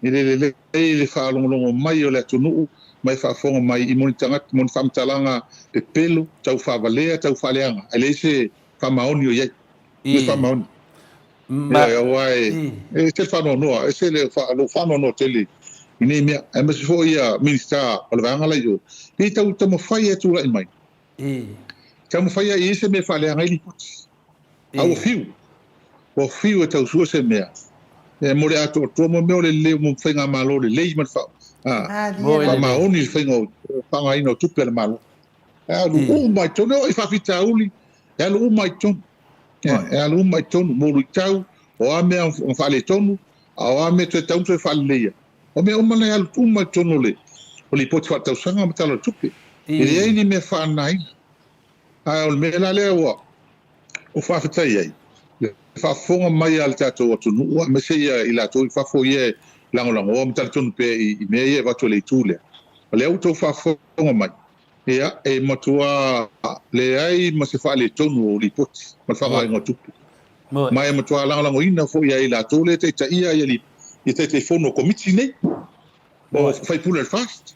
le fa longo mai o le tunu, mai fa fonga mai i monitanga mon fam talanga e pelo, tau fa valea, tau fa leanga. Ele se fa maoni o ye. Le fa maoni. Ya wai. E se fa no, e se le fa no tele. Ini mea, e masi fo ia minista o le vanga lai o. Pei tau tamo whai e tūra i mai. Tamo whai e se me whale angai li poti. A o fiu. O fiu e tau sua se mea. E more ato o tōmo meo le leo mo whainga malo le lei man whao. Wha maoni le whainga o whanga ina o tupe le malo. E alu mai tono, e whawhita uli. E alu mai tono. E alu mai tono, mo rui tau. O ame a whale tono. O ame te tau te whale leia. O mea umana e alu tuma tono le. O li poti whatau sanga ma tala tupe. E le eini mea whanai. A o le mea la lea ua. O whawhitai ai. Whafonga mai al tatou atu nua. Me se ia i lato i whafo ia langolango. O mtala tonu pe i mea ia watu le i tūlea. O le au tau whafonga mai. Ea e matua le ai ma se whaale tonu o li poti. Ma whanga ingo tupe. Mai e matua langolango ina fo ia i lato le te ia ia li i te fono komiti nei. O fai pula fast.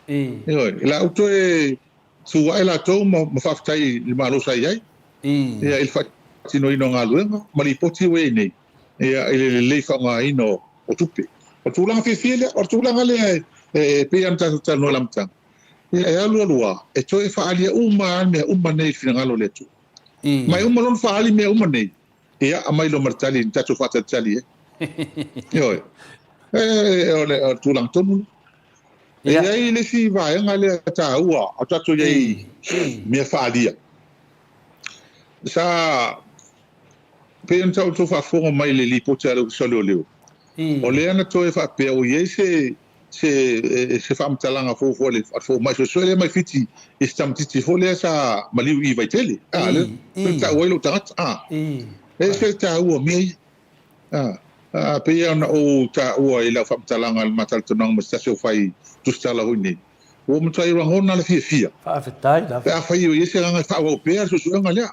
La auto e sua e la tau ma whaftai i marosa iai. Ia il fatino ino ngā luenga, ma li poti ue nei. Ia ele lei whanga ino o tupe. O tūlanga whiwhile, o tūlanga lea e pe am tata no lamtang. Ia e alu alua, e toi whaalia uma mea uma nei whina ngalo le tu. Mai uma lon whaali mea uma nei. Ia amai lo martali, tatu whatatali e. Ioi. O tūlang tonu. E ai le si vaenga le ta ua, o tatu iei mea whaalia. Sa pe tau tō whafonga mai le lipoti ala usale o leo. O le ana toi whapea o iei se se whaamtalanga fo le fo mai so le mai fiti e stamtiti fo le sa maliu I vai tele le ta oilo tangata e se ta ua mei pe ia na o ta ua I la whaamtalanga le matal tonang ma stasio fai tustala hoi o mtai rangona le fia whaafetai la pe a fai o yese ranga whaau pea so suenga lea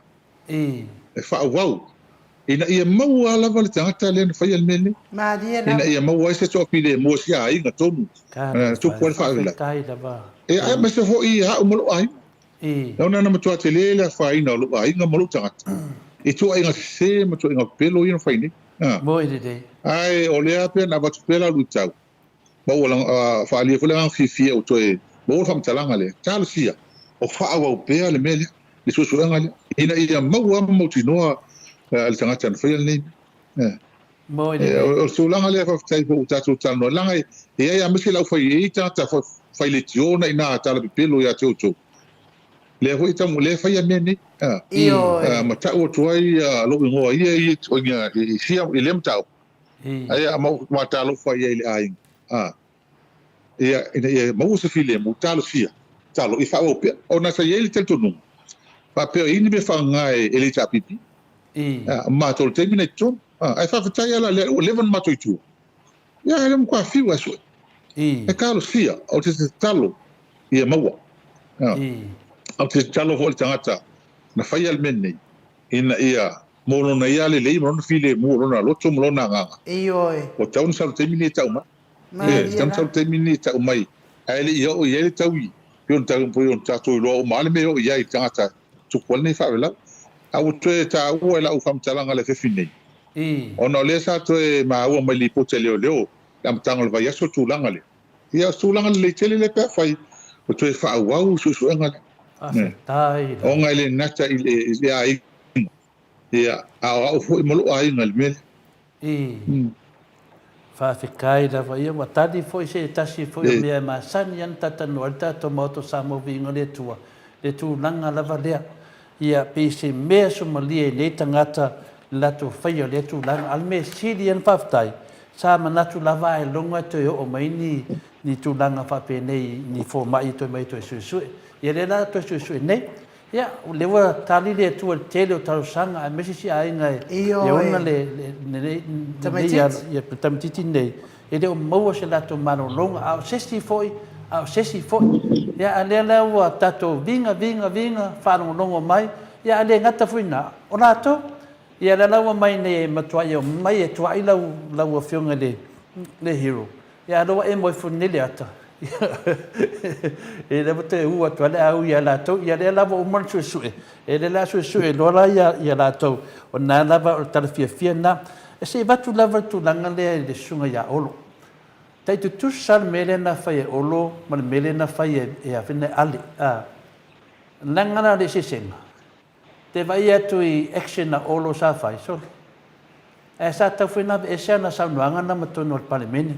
e whaau wau ina ia mau ala vale tangata le na fai al mele ina ia mau ai se so pile mo sia ai nga tonu tu kwa fa la e ai ma se ho I ha mo ai ona na matua te le la fa ina lo ai nga mo tangata e tu ai nga se mo tu nga pelo ina fa ni mo ide ai o le ape na va tu pela lu tau ba wala fa ali fo la fi o to e mo fa mtalanga le tal sia o fa wa pe le mele le so so nga le ina ia mau mo tinoa al tangata fa ni mo ide o sulanga le fa tai po tatu tano langa e ia misi lau fai e tata fa le tiona ina tala pelo ya toto le ho ita mo le fai a meni ma ta o tuai lo ngo ia o nga sia I lem tau ai ma ta lo fai ele ai ia mo se file mo talo sia talo I fa o pe ona sa ele tel tonu pa pe ini me fa nga ele ta pipi ma tol termine ton ai fa tai ala le 11 ma to itu ya ele mo kwa fi wa so e kalo sia o te talo ia maua o te talo ho tangata na fai al meni ina ia mo na ia le mo no file mo na loto mo na nga o taun sa termine ta uma tam sa termine ta umai ai le ia o ia le taui pion ta to lo ma le me o ia I tangata tu kwal nei fa vela au te ta u la u fam talanga le fefine ona le sa to ma u ma li potele leo am tangal va yaso tu langa le ia tu langa le tele le pe fai o te fa u su nga tai o nga le nata ia ia au fu mo lo ai ngal mel whaafekai la ia wa tadi foi se tasi foi mea ma sani an tata no alta to moto Samoa Viiga le tu langa lava lea ia pe se mea so malia le tangata la to fai le tu langa al me sili an whaftai sa manatu lava e longa te o mai ni tu langa whape nei ni fo mai to mai to susu ia le la to susu nei ia le wa tali le tu tele o tau sanga a mesi ai ngai ia ona le ia tamtiti nei e le o mau se la to mano longa au sesi foi ia le la wa tato vinga whanonga longa mai ia le ngata fuina o nato ia le lawa mai ne matua ia mai e tua I lau fionga le hero ia loa e moi funile ata e le bote ua to le au ia la to ia le lava o man su e le la su lola ia la to o na lava o tala fia na e se batu lava tu langa le sunga ia olo tai tu sal mele na fai olo ma mele na fai e afine ali langa le sisenga te vai atu I action na olo sa fai so e sa ta fina e sa na sa nuanga na matono al parlemeni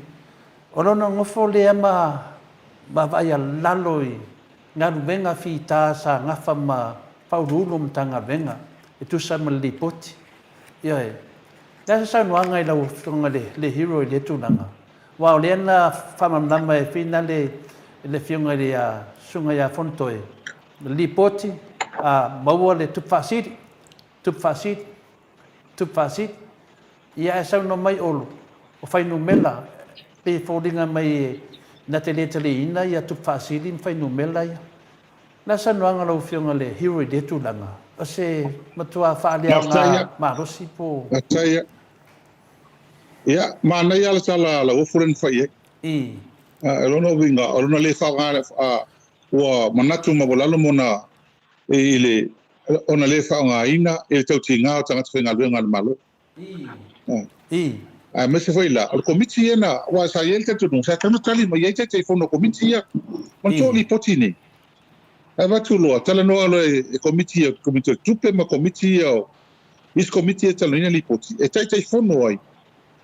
ono no ngofo le ma vai laloi nga venga fita sa ngafa ma paululo mtanga venga e tu sa malipoti ia e la sa nuanga I lau songa le hero le tunanga wa le na fama nama e fina le fionga le sunga ya fontoe lipoti maua le tup fasit ia sa no mai olo o fai no mela pe foldinga mai na tele ina ia tup fasili fai no mela ia na sa noanga lau fionga le hero de tulanga o se matua fa le ma rosi po ia mana ia la ofuren fai lono vinga lono le fa wa manatu mabolalo mona ile ona le fa nga ina e tau tinga o tanga tfenga luenga malo a me se foi la o komiti ena wa sa yelta tu no sa tano tali ma yete te fono komiti ya man toli potini a va tu lo tala no e komiti tupe ma komiti o is komiti e talo ina li poti e tai fono ai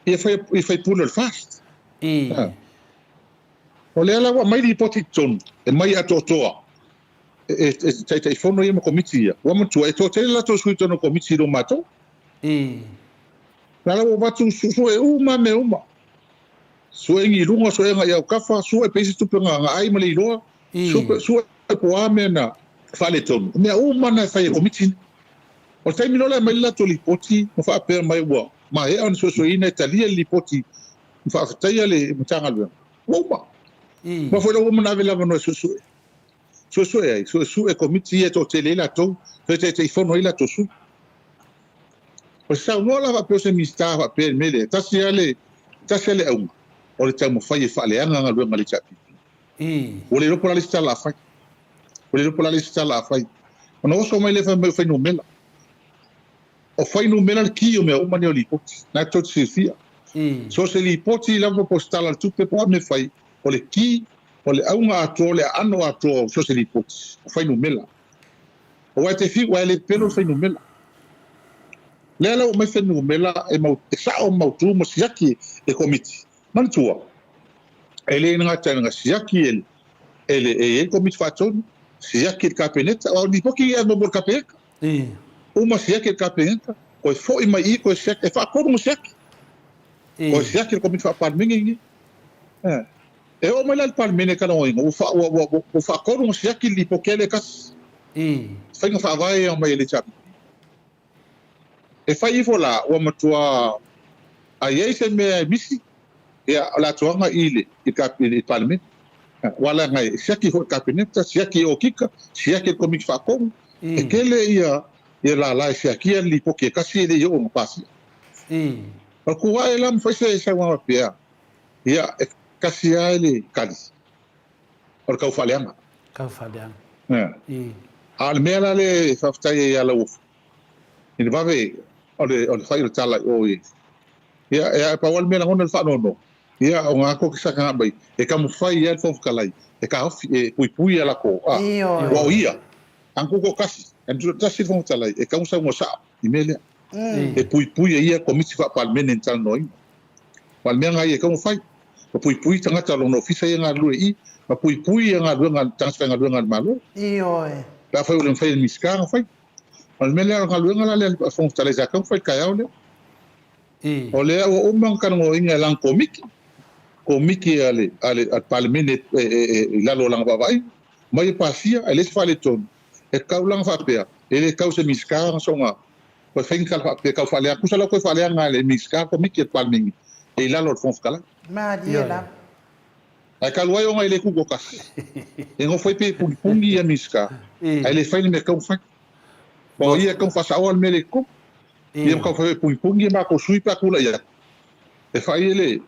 e fai pulo il fast o le ala wa mai li poti ton e mai atotoa tai fono ia ma komiti ia wa man tu e to tele la to suito no komiti do mato la wa tu su e uma me uma Suengi lunga suenga ya kafa sue pesi tupenga nga ai mali loa. Sue po amena fale ton. Me uma na fai komiti. O tai minola mai la to lipoti, mo fa pe mai wa. Ma e on so ina Italia lipoti. Mo fa tai ale mtanga lwe. Uma. Ma foi lo na vela no so so e komiti e to tele la to. Fete te fono ila to su. O sa no la va pe se mista va pe mele. Tasi ale au. O le tau mo fai fa le anga lwe ngali chapi. O le ropo la lista la fai. O le ropo la lista la fai. Ono so mai le fai no mela. O fai no mela ki o me o mani o lipoti. Na to se fia. So se lipoti la mo postala tupe po me fai. O le ki, o le aunga ato, le ano ato, so se lipoti. O fai no mela. O wa te fi, wa le pelo fai no mela. Le ala o mai fai no mela e mau, e sa o mau tu mo siaki e komiti. Man tua. Ele nga tana nga siaki e komiti fatonu. Siaki el kapeneta. O lipoki e mo bor kapeneta. Uma siaki el kapeneta. Ko fo i mai ko siaki e fa ko mo siaki. Ko siaki el komiti fa parmingi. E o mai la parmene kana o ingo. O fa ko mo siaki lipoki ele kas. Fa nga fa vai o mai ele chapi. E fa i fo la o matua ai se me misi. Ya la tuanga ile i kapeneta parmene. Wala ngai siaki ho kapeneta siaki o kika siaki komik fa kom e kele ia la siaki li poke kasi de yo mo pasi o ku wa elam foi se wa pia ia kasi ale kali o ka faleanga al mela le fafta ia la uf ni va ve o fai o tala o ia pa wal mela ngol fa no ia o ngako ki saka bai e ka mo fai ia fo kalai e ka hofi e pui ala ko o ia anko ko kasi en tu tasi fo talai e ka usa mo sa imele e pui ia komiti fa palmen en tal noi palmen ai e ka mo fai o pui tanga talo no fisa ia ngalu i ma pui ia ngalu ngal tanga ngalu ngal malo pa fa ulen fai miska fai palmen ngalu ngal le fo talai za ka fai ka ya o le o man kan ngo inga lang komiki ale palmene la lo lang vai mai pasia ele fale ton e kaulang fa pea ele cause miska songa ko fenka fa pe ka fale ku sala ko fale ngale miska komiki palmingi e la lo fons kala ma diela ai kalwa yo ele ku gokas e ngo foi pe pungi ya miska ele fale me ka fa o ia ka fa sa o mele ko ia ka fa pungi ma ko sui pa kula ya e fa ele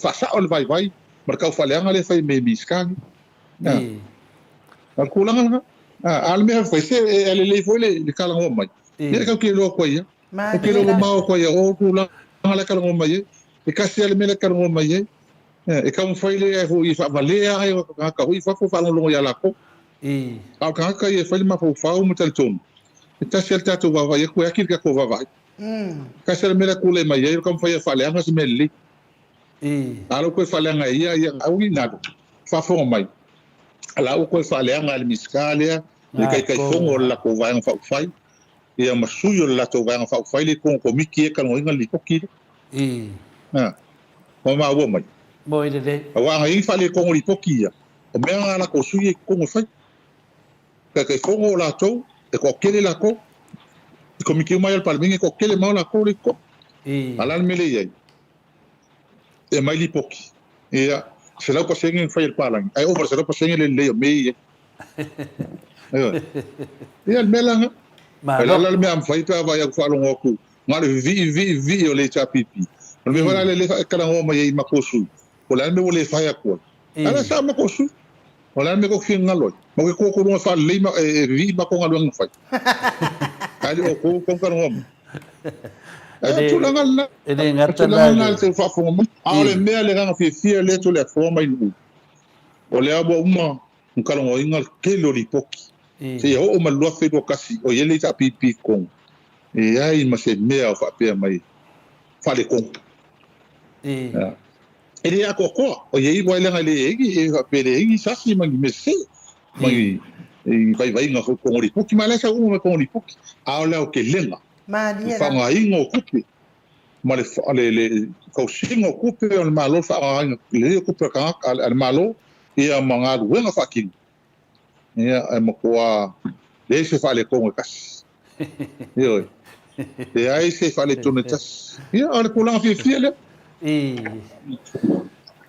fa sa o vai marca o faleanga le fai me miska al kulanga al me foi se ele le foi le kala ngo mai le ka ki lo ko ia ki lo ma ko ia o kulanga le kala ngo mai e kasi ele me le kala ngo mai e ka mo foi le ho i fa valea ai ka hui fa fa lo ia la ko au ka ia foi ma fa o mutal ton e ta selta to va ia ko ia ka ko va ka se me le kule mai e ka mo foi faleanga se me le alo ko falanga ia au inado fa fo mai ala ko falanga al miskalia le kai fongo la ko vai fa fai ia masuyo la to vai fa fai le ko miki ka no inga li poki o ma wo mai mo ile wa ngai fa le ko li poki o me ala ko suye ko mo fai ka kai fongo la to e ko kele la ko miki mai al palmingi ko kele ma la ko le ko ala me le ia e mai li poki se la paseng fai el palang ai over se la paseng le me ia el melang la me am fai ta vai fa lo ngoku ngale vi o le chapipi me va le kala ngo mai makosu o la me le fai ko ala sa makosu o la me ko fin ngalo mo ko no fa le vi ma ko ngalo fai ali o ko kan ngo ele ngata se fa fo mo ale me le nga fi le to le fo mai nu o le abo uma un kalongo ingal kelo li poki se o ma lo fe do kasi o yele ta pipi kon e ai ma se me fa pe mai fa le kon ele a koko o ye bo le ngale e fa pe le ngi sa si ma me se mai vai nga ko li poki ma la sa uma ko li poki a le o ke lenga ma dia fa nga ingo kupi ma le kausingo kupe o le malo whaanga le kupe kanga al malo ia mga ruenga whaking ia e makua le se whale kongo kas ia e ai se whale tone tas ia ale kulanga fia le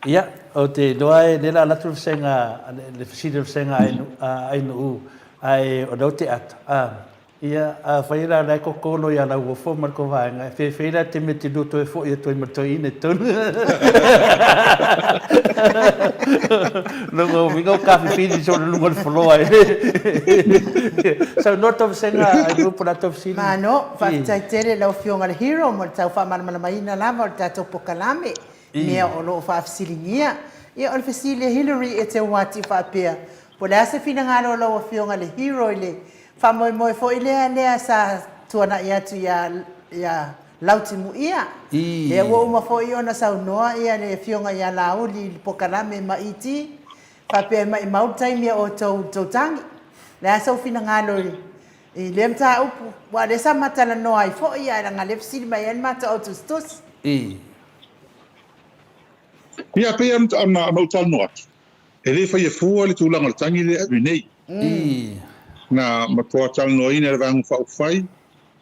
ia o te doa e nela latu senga le fasile senga ai no ai o do te ata ia a faira la ko kolo ia la fo mar ko vanga fe feira te meti do to fo ia to mato ine ton no we go cafe fini so no ngol flo ai so not of senga ai grupo na to fini mano fa tere la fionga hero mo tau fa mal mai na lava ta to pokalame me o lo fa fsilingia ia o fsile Hillary e te wati fa pia po la se fina ngalo lo fionga le hero ile fa moi fo ile sa tuana ia tu ya lauti mu ia le wo ma fo ona sa noa ia le fionga ia lauli pokalame maiti fa pe mai mautai me o to tangi la sa fina ngalo i le mta upu wa le sa matala noa i fo ia nga le fsil mai en mata o tustus ia pe am mautal noa ele fa ye fu le tulanga tangi le nei na matua tal no ina le vang fa fai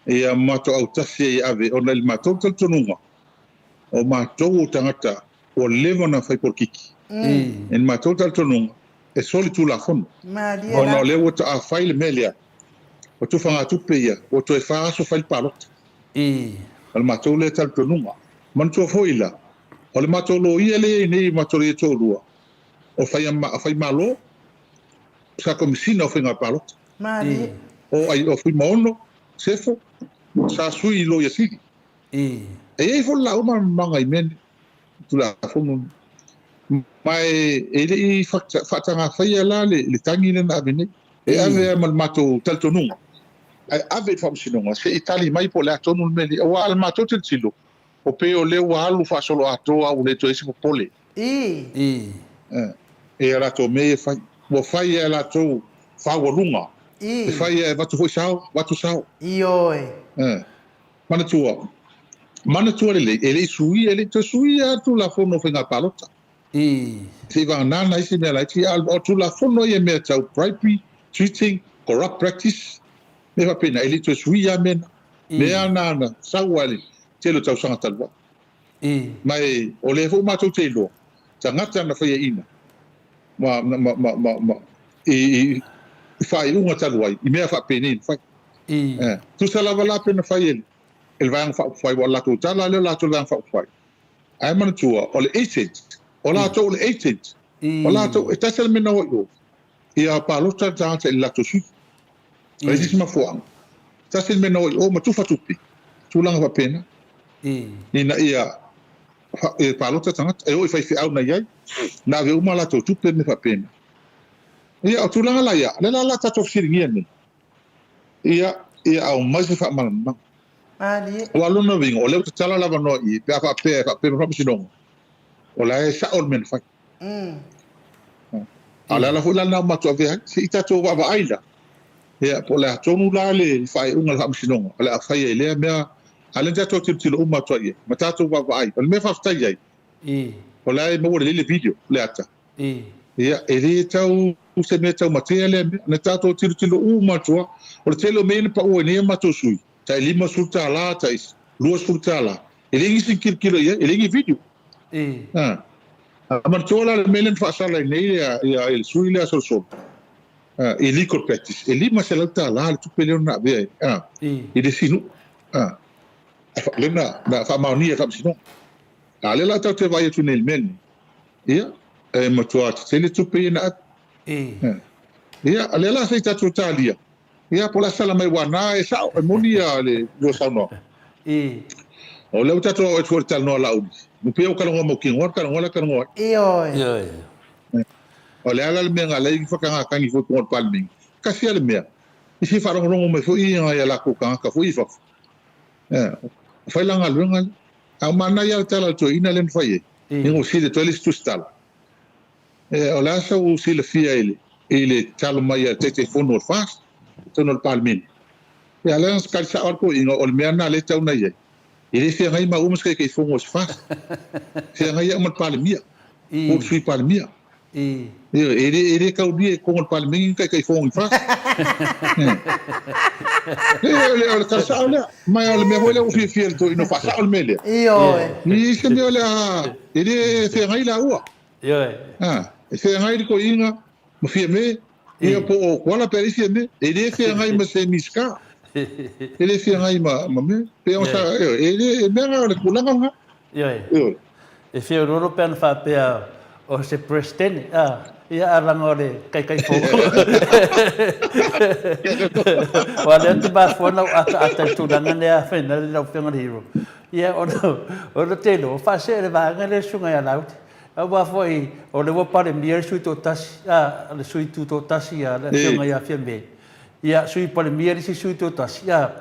e mato au tasi ave ona le mato tal tonunga o mato tangata o levo na fai por kiki en mato tal tonunga e soli tu la fon ona levo ta fai le melia o tu fanga tu peia o tu fa so fai palot al mato le tal tonunga man tu foila o le mato lo ia le ni mato le to lua o fai malo sa komisina o fai palot Mari. O ai o fui mono, sefo, sa sui lo ia sigi. E fo la uma manga i men, tu la fono. Mai e le fatanga faia la le tangi le na bene. E ave mal mato talto nunga. Ai ave fa sinonga, se Itali mai po le tonu meli, o al mato tel silo. O pe o le wa alu fa solo atoa o le to esi po pole. E era to me fai, mo fai era to fa wolunga. E fai e watu sao. Ioi. Mana tua ele sui, ele te sui a tu la fono whenga palota. Se va nana isi mea lai, o tu la fono e mea tau bribery, cheating, corrupt practice. Me va pena, ele te sui a mena. Mea nana, sau ali, te lo tau sanga talwa. Mai, o le fo matou te loa. Ta ngata na whaia ina. Fai unga taluai, i mea whapene fai. Tu sa lava la pena fai ele. Ele vai fai wa lato tala le lato le fai. Ai mana tua, o le agent. O lato le agent. O lato, e tasel mena o yo. Ia palota tangata il lato sui. O e sisi mafuang. Tasel mena o yo, ma tu fatupi. Tu langa whapena. Ina ia palota tangata, e o i fai fi au na iai. Na ve uma lato tupe me whapena. Ia o tulanga la ia, le la tato firingia ni. Ia au mais fa mal. Ali. O alona vingo, o le tala lava no i, pe pa sinongo. O la e sa ol men fai. Ala la fula na mato ave, si ita to wa aila. Ia po la tonu la le fai unga fa sinongo. Ala fai ele mea, ala tato tilo uma to ia. Matato wa ai, o me fa stai ai. O la e mo le video, le ata. Ia ele tau se me tau matea le na tato tilo uma toa o le telo me pa o ne mato sui tai lima sulta la tai lua sulta la ele ngi kilo ia ele ngi video a martola le melen fa sala nei ia el sui le so ele cor practice ele ma se la la tu pele na ve ele sinu le na fa maunia fa sinu ale la tau te vai tu nel men ia ma toa te le tu pe na ia ale la se tatu talia ia pola sala mai wana e sa e monia le lo sa no o le tatu o for tal no la u mu pe o kalonga mo king or kalonga Ioi. o le ala le menga le fa kanga kangi fo ko palming kasi ale mea isi fa rongo mo fo ia la ko kanga ka fo i fa fa langa lunga a mana ia tala to ina len fa ye ngo si de toiles tu stala o la sa u si le fia ele talo mai te fono fast tono palmin e ala skal sa orko ingo ol meana le tau na ye Ele fia ngai ma umas kai fongo se fa. Fia ngai ya mat palemia. O sui palemia. Ele ka ubi ko ngal palemia kai fongo fa. Le ka sa ole. Ma ole me ole o fia to ino fa sa ole mele. Ni se me ole ele fia ngai la ua. Fia ngai ko inga ma fia me. Ia po o kola per fia me. Ele fia ngai ma se miska. Ele fia ngai ma me pe o sa ele mera le kulanga nga e fia roro pe an fa pe o se presten ia arangore kai fo wala te ba fo na ata tu danga ne a fe na le fe ngari ro ia o te no fa se le ba ngale sunga ya laut a wa fo i o le wa pare mier su to tas le su tu to tas ia le sunga ya fe me ia sui pale mieri si sui to tas ia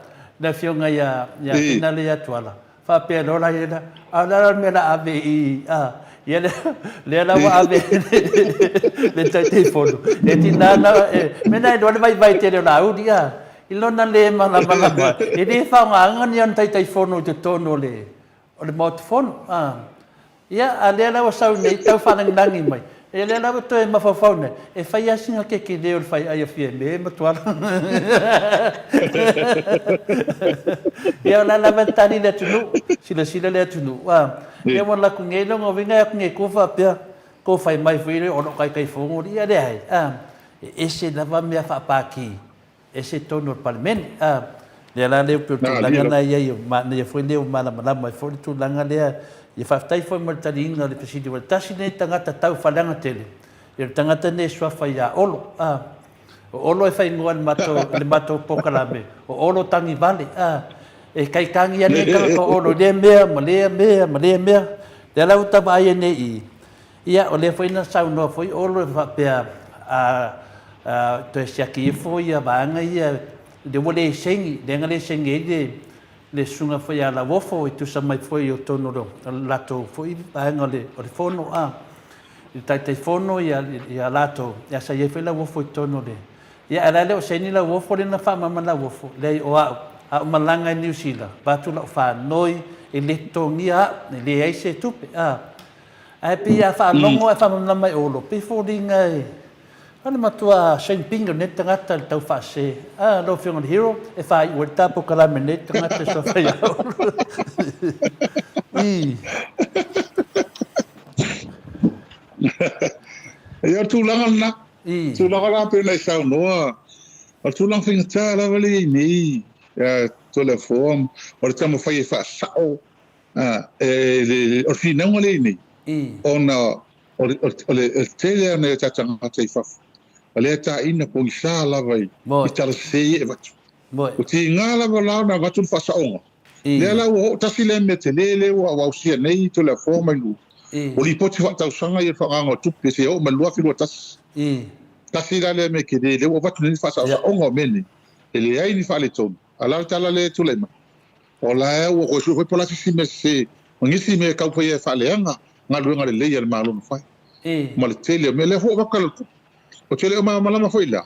na fionga ia finale ia tuala fa pe no la ia ala me la ave ia le la wa ave le tai fono e ti na me na do vai te na udia ilona le mala e di fa nga ngan tai fono te tono le o le mot fono ia ale la wa sau nei tau fa ndangi mai e le la to e mafafone e fai asinga ke deo fai ai fie me matuala ia la ventani le tunu sila le tunu e mo la kungelo ngo vinga nge ko fa pia ko fai mai fuire o no kai fongo ia de ai e se lava me fa pa ki e se tono parlement le la le pu langa na ia ma ne foi le ma mai foi tu langa le e whaftai whai martaringa le presidi wale tasi nei tangata tau whalanga tele. E tangata nei sua whai a olo. O olo e whai ngoan le mato pokalame. O olo tangi vale. E kai kangi ane kaka olo. Lea mea, ma lea mea. Le lau taba aia nei i. Ia o le whai na sau noa whai olo e whapea to e siaki e whai a vaanga ia. Le wale e sengi. Lenga le sengi e le sunga foi ala wofo e tu sa mai foi o tono ro lato foi anga le o fono i tai fono ia lato ia sa ia foi la wofo i tono le ia ala le o seni la wofo le na fa mama la wofo le o a malanga i New Zealand batu la fa noi e le tongia le ai se tupe ai pia fa longo e fa mama mai olo pe foringa ana matua Saint Pinga ne tangata tau fa se lo fiona hero e fa i o tapo kala me tangata so fa ia ia tu langa na pe le sa no o tu langa finga ta la vale ni telefon o tamo fa sao o fina ngole ni ona o le tele ne tanga te fa ale ta ina po isa lava i tala sei e vatu o ti ngala vala na vatu fa saonga le la o ta sile me tele o sia nei to la forma lu o li poti fa ta sanga i fa ngo tu pe se o ma lu afi lo tas ta sila le me ke le o vatu ni fa saonga meni ele ai ni fa le ton ala ta la le tu le ma o la o ko su po la si me se ngisi me ka po ye fa le anga ngalu ngale le yer malum fa ma le tele me le fo ka o tele ma malama foi la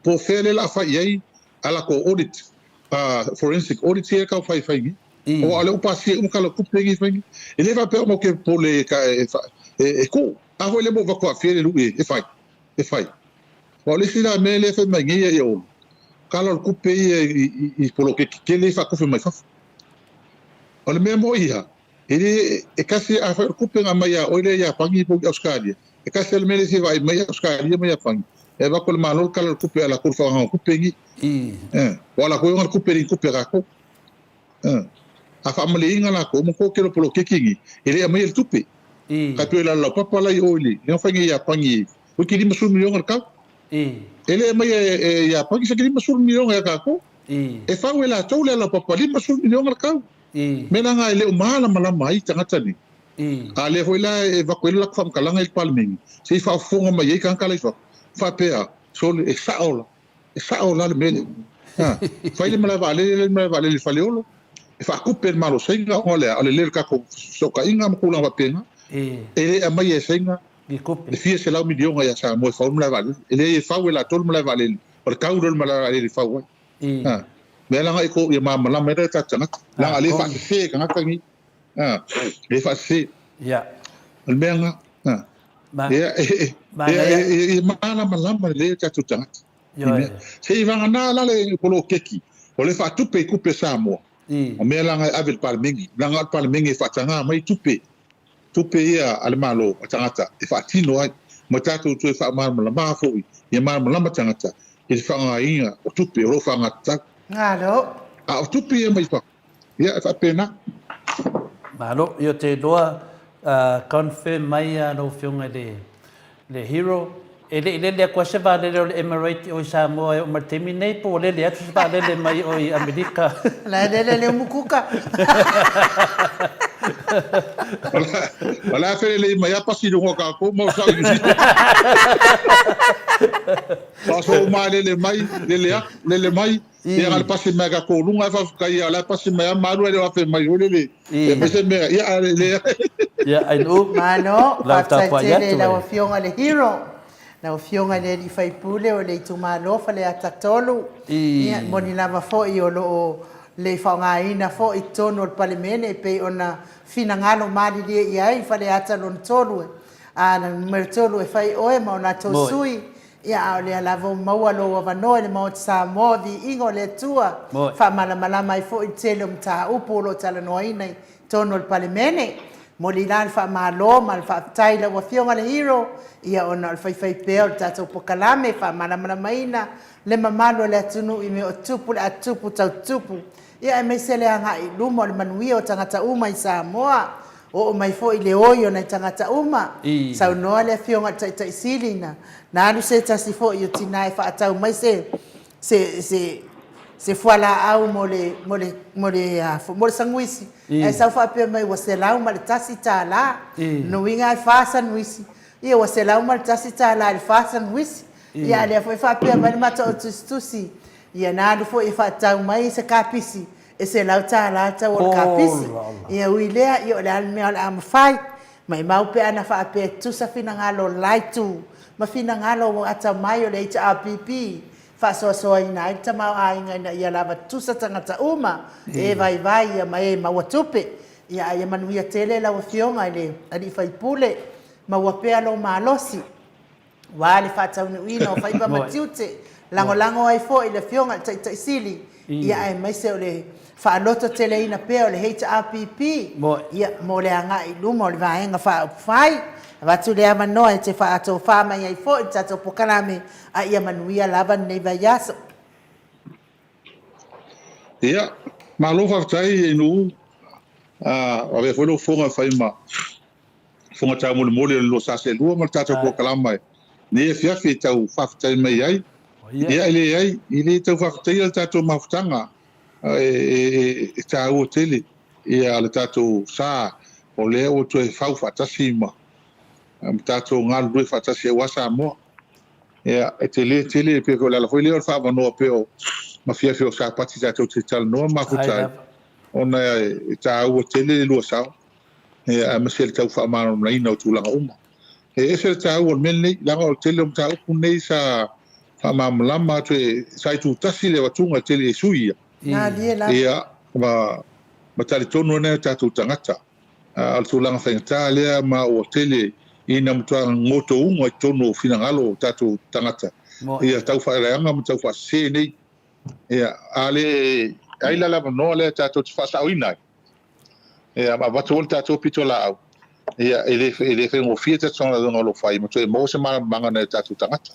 po fele la fa yai ala ko audit forensic audit e ka fai o ale o pasi un kala kupegi fai ele va per mo ke po le ka e ko a vo le mo va ko fele lu e fai o le sila me le fe mai e o kala kupe i po lo ke le fa ko fe mai fa o le me mo ia ele e kasi a fa kupe nga mai o le ya pangi po Australia e kasi le mele se vai mai Australia mai pangi e va ko malo kala kupe ala kurfa nga kupe ngi wala ko nga kupe ri kupe ra ko a fa mali nga la ko mo ko ke lo polo ke kingi ele mai el tupe ka pe la papa la yo le no fa ngi ya pangi o ki di masul million ka ele mai ya pangi se ki di masul million ka ko e fa wela to le la papa di masul million ka mena nga ele umala malama i tangata ni ale foi la e va kwela fam kalanga il palming se fa fonga mai kan kala fa pea so e saola le mele fa ile mala vale le faleolo e fa kupe malo senga ole ale le ka ko so ka inga mo kula va pena ele a mai e senga di kupe le fie se la mi dionga ya sa mo fa mala vale ele e fa wela tol mala vale por kauro mala vale fa me langa iko ia mamala me ta tanga langa le fa se kanga kangi le fa se ya menga e mana malama le ta tanga se vanga na la le polo keki o le fa tupe kupe Samoa o me langa avel palmingi langa palmingi fa tanga mai tupe ia ale malo tangata e fa tino ai matatu tu fa malama fo ia malama tangata e fa inga o tupe o fa ngata ngalo o tupe ia mai fa ia fa pena malo io te doa confirm mai no fiunga le hero ele kwa se va le Emirate o Samoa o terminate po le atu se va le mai o Amerika la le mukuka wala fere le mai apa si do ka ko mo sa yu paso ma le mai le mai ia al pasi mega ko lunga fa ka ia la pasi mai maru le fa mai o le me se me ia le ya ai no mano la ta pa ya le la fionga le hero na fionga le di fai pule o le tu malo fa le atatolu ia moni lava fo i o lo le whaunga ina fo i tono o palimene pe ona fina ngalo mali lia i ai fa le ata lon tolu a na numero tolu e fai oe ma ona to sui ia o le alavo maua lo wa vanoe le Maota Samoa Viiga o le Atua fa malama i fo i tele mta upo lo tala noa ina i tono o palimene mo li lan fa malo mal fa taila wa fionga le hero ia ona al fai peo tato pokalame fa malama ina le mamalo le atunu i me o tupu le atupu tau tupu ia e meisele anga i luma o le manuia o tangata uma i Samoa o mai fo i le oio na tangata uma sau noa le fionga tai silina na anu se tasi fo i o tinai fa atau mai se fuala au mo le sanguisi e sau fa pe mai wa se lau ma le tasi tala no winga fa sanguisi ia wa se lau ma le tasi tala le fa sanguisi ia le fa pe mai mata o tusi ia na anu fo i fa atau mai se kapisi e se lau tala ta o kapisi ia uilea ia le al me al am fai mai mau pe ana fa pe tu sa fina ngalo laitu ma fina ngalo ata mai o le HRPP fa so ina ita mau ainga na ia lava tu sa tangata uma e vai ia mai ma watupe ia manuia tele la fionga ile ali fai pule ma wapea lo malosi wale fa tau ino fai ba matiute lango ai fo ile fionga tai sili ia e mai se ole fa loto tele ina pe ole HRPP ia mo le anga i lumo le vaenga fa fai watu le ama noa te fa ato fa mai ai fo tato pokalame a ia manuia lava nei vai aso ia malo fa tai no ave foi no fonga fai ma fonga ta mo lo sa se lu ma tato pokalame ne fia fi tau fa tai mai ai ia ile tau fa tai tato mafutanga e ta o tele ia le tato sa o le o tu fa fa tasima tato ngal due fa tasi wa Samoa ia tele pe ko la foi le fa no pe o ma fia fio sa pati tato tal no ma futai ona ta o tele lo sa ia ma sel tau fa ma no ina tu la uma e se ta o menni la o tele ta ku nei sa fa ma lama tu sai tu tasi le watunga tele suia ia ma tali tono ne tato tangata al tulanga fa le ma o tele ina mtua ngoto unga tono fina ngalo tato tangata ia tau fa reanga mtua fa se nei ia ale aila la no le tato fa sa ina ia ma bato tato pitola au ia ele fe ngo fieta tsona do ngalo fai mtua mo se manga na tato tangata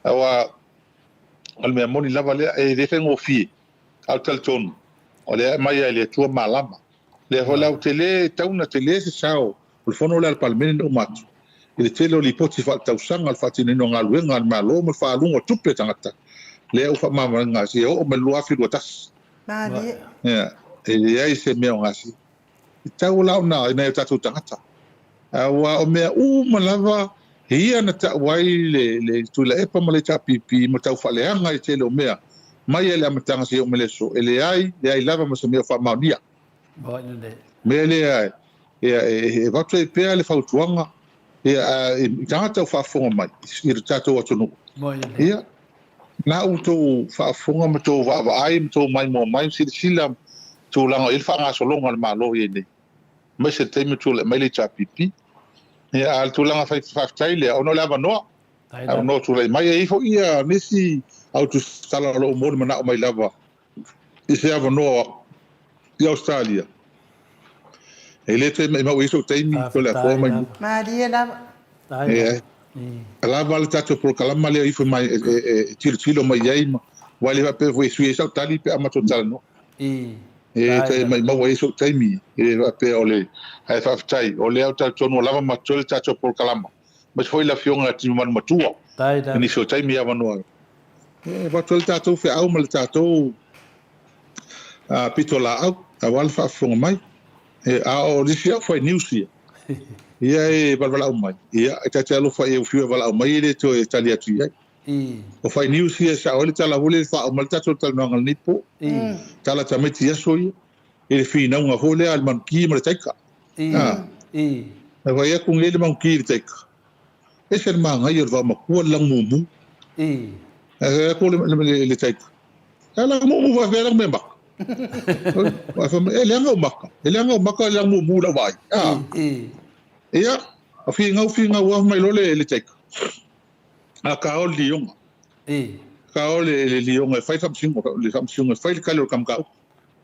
awa al me moni lava le ele fe ngo fie al tal tono ole mai ele tua malama le hola tele tauna tele se sao o fono le palmen o matu ile tele li poti fa tau sanga al fatine no ngaluenga al malo mo fa lungo tupe tangata le o fa mama ngasi o me lua fi do tas mali ya ele ai se me ngasi tau la na ina tatu tangata wa o me malava hia na ta wai le tu la epa mo le ta pipi mo tau fa le anga i tele o mea mai ele amatanga se o mele so ele ai lava mo se me fa maunia mele ai e va tu pe ale fa tuanga e tangata fa fonga mai i tato atu no ia na uto whaafunga ma tō whaai ma tō mai mo mai sila tō langa il wha ngā solonga le malo i ne mai se teimi tō le mai le tā pipi al tō langa whaitai le ono le ava noa ono tō le mai e ifo ia nisi au tu stala lo mōni mana o mai lava i se ava noa i Australia e le te mai mau iso teimi tō le a mai Maria lava lava le tato por kalama le ifo mai tilo mai yaima wale va pe voi sui sa tali pe amato talno te mai mau iso teimi e va pe ole ai fa tai ole au tato no lava ma tole tato por kalama mas foi la fionga ti man matua ni so teimi ava no va tole tato fe au mal tato a pitola au a wal fa fonga mai a o disia foi newsia ia e balbala mai ia e tata lo fa e fiu bala mai le to italia tu ia o fa news ia sa ole tala hole fa o malta to tal ngal nipo tala tameti yaso ia e fi na nga hole al man ki mal taika e va ia kun ele man ki taika e ser man ai va ma ko lang mumu e ko le taika ala mumu va ver me mak va fa ele nga maka lang mumu la vai ia a finga wa mai lole le tek a ka o liong ka o le liong e fai samsung e fai kalo kam ka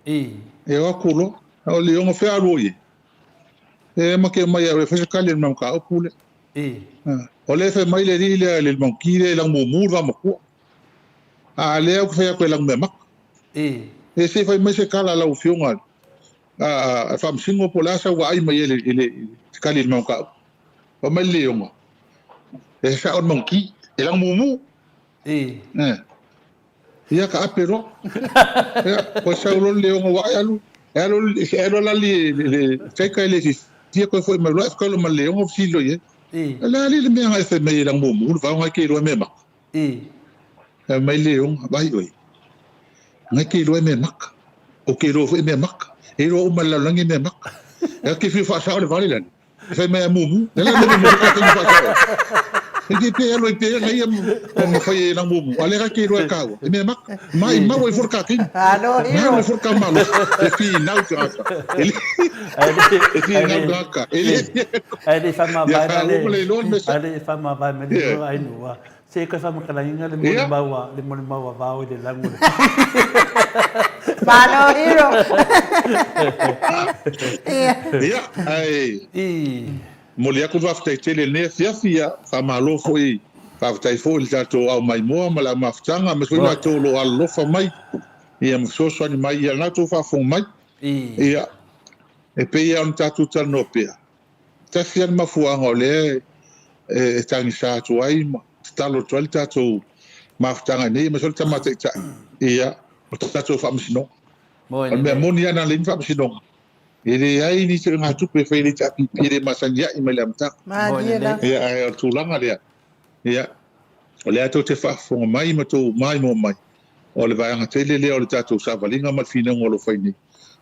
e wa kulo o liong fe a roye e ma ke mai e fai kalo mam ka o kule o le fe mai le le monkey le lang mo va mo ko a le o fe ko lang me mak e se fai mai se kala la o fionga a samsung po la sa wa ai mai le kali mau ka o mai leonga e sa on monkey e lang mumu ia ka apero ko sa lo leonga wa alu la li sai ka le ti ko foi mai lo ko lo mai leonga si lo ye la li me nga se mai lang mumu va nga ke lo me ma mai leonga vai oi nga ke lo me mak o ke lo foi me mak e lo ma la langi me mak e ke fi fa sa le vale lan fai mai mumu ela me ka te fa e ke pe alo pe ngai mo fai na mumu ale ka ke ro ka e me mak mai ma voi for ka kin alo no for ka malo e fi na u ka ele e fi na ka ele fa ma vai ale fa ma vai me no ai no se ko fa ma kala inga le mo bawa va o de langu Malo hero. Ia, ai. Molia ku va ftai tele ne fia fa malo foi fa ftai foi tato au mai mo mala maftanga me foi na to lo allo fa mai ia mo so ni mai ia na to fa fo mai ia e pe ia on tato tal no pe ta fia ma fu angole e tangi sa to ai talo to tato maftanga ne me so tama te ia o tato fa msino me monia na lin fa msino ele ai ni se nga tu pe fe ni ta pire masanya i me lamta ia tu langa dia ia ole ato te fa fo mai ma to mai mo mai ole vai nga tele le ole tato sa valinga ma fina ngolo fa ni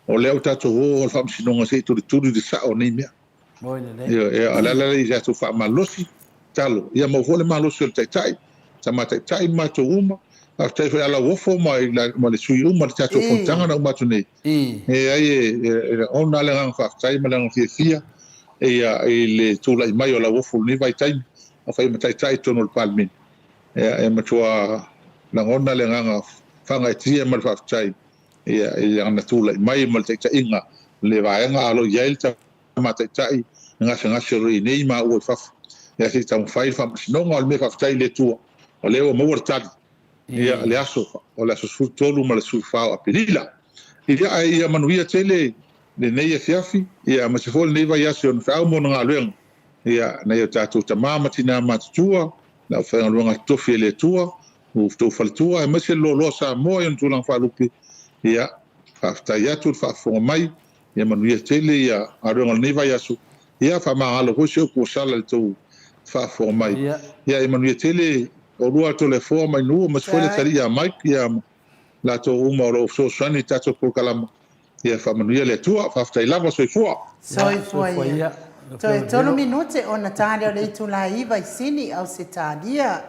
ole o tato o fa msino nga se tu de sa o ni me ia ala la ia to fa malosi talo ia mo vole malosi o tai sama tai ma to uma after foi ala wofo mai le sui uma le tato fontanga na uma tune ai ona le nga fa tai ma lang fia e le tula mai o la wofo ni vai tai a fai tai tono le palmin e ma tua na ona le nga fa nga tia ma fa tai e ana tula mai ma tai inga le vai nga alo yail ta ma tai nga seri nei ma o fa ya si tam fai fa no ngol me fa tai le tua o le o mo ia le aso o le aso tolu ma le sufa a pelila ia manuia tele le nei fiafi ia ma se fol nei vai aso no fa mo nga leng ia na ia tatu tamama tina matua na fa nga tofi le tua o to fal tua ma se lo sa mo en tu lang fa lupi ia fa ia tu fa fo mai ia manuia tele ia a nga nei vai aso ia fa ma alo ko se ko sala tu fa fo mai ia manuia tele o rua telefone mai nu mas foi taria mai ia la to uma o so sani tato por kalama ia fa manuia le tua fa ftai lava soi fua ia tonu minute ona tale o le tu la iva sini au se talia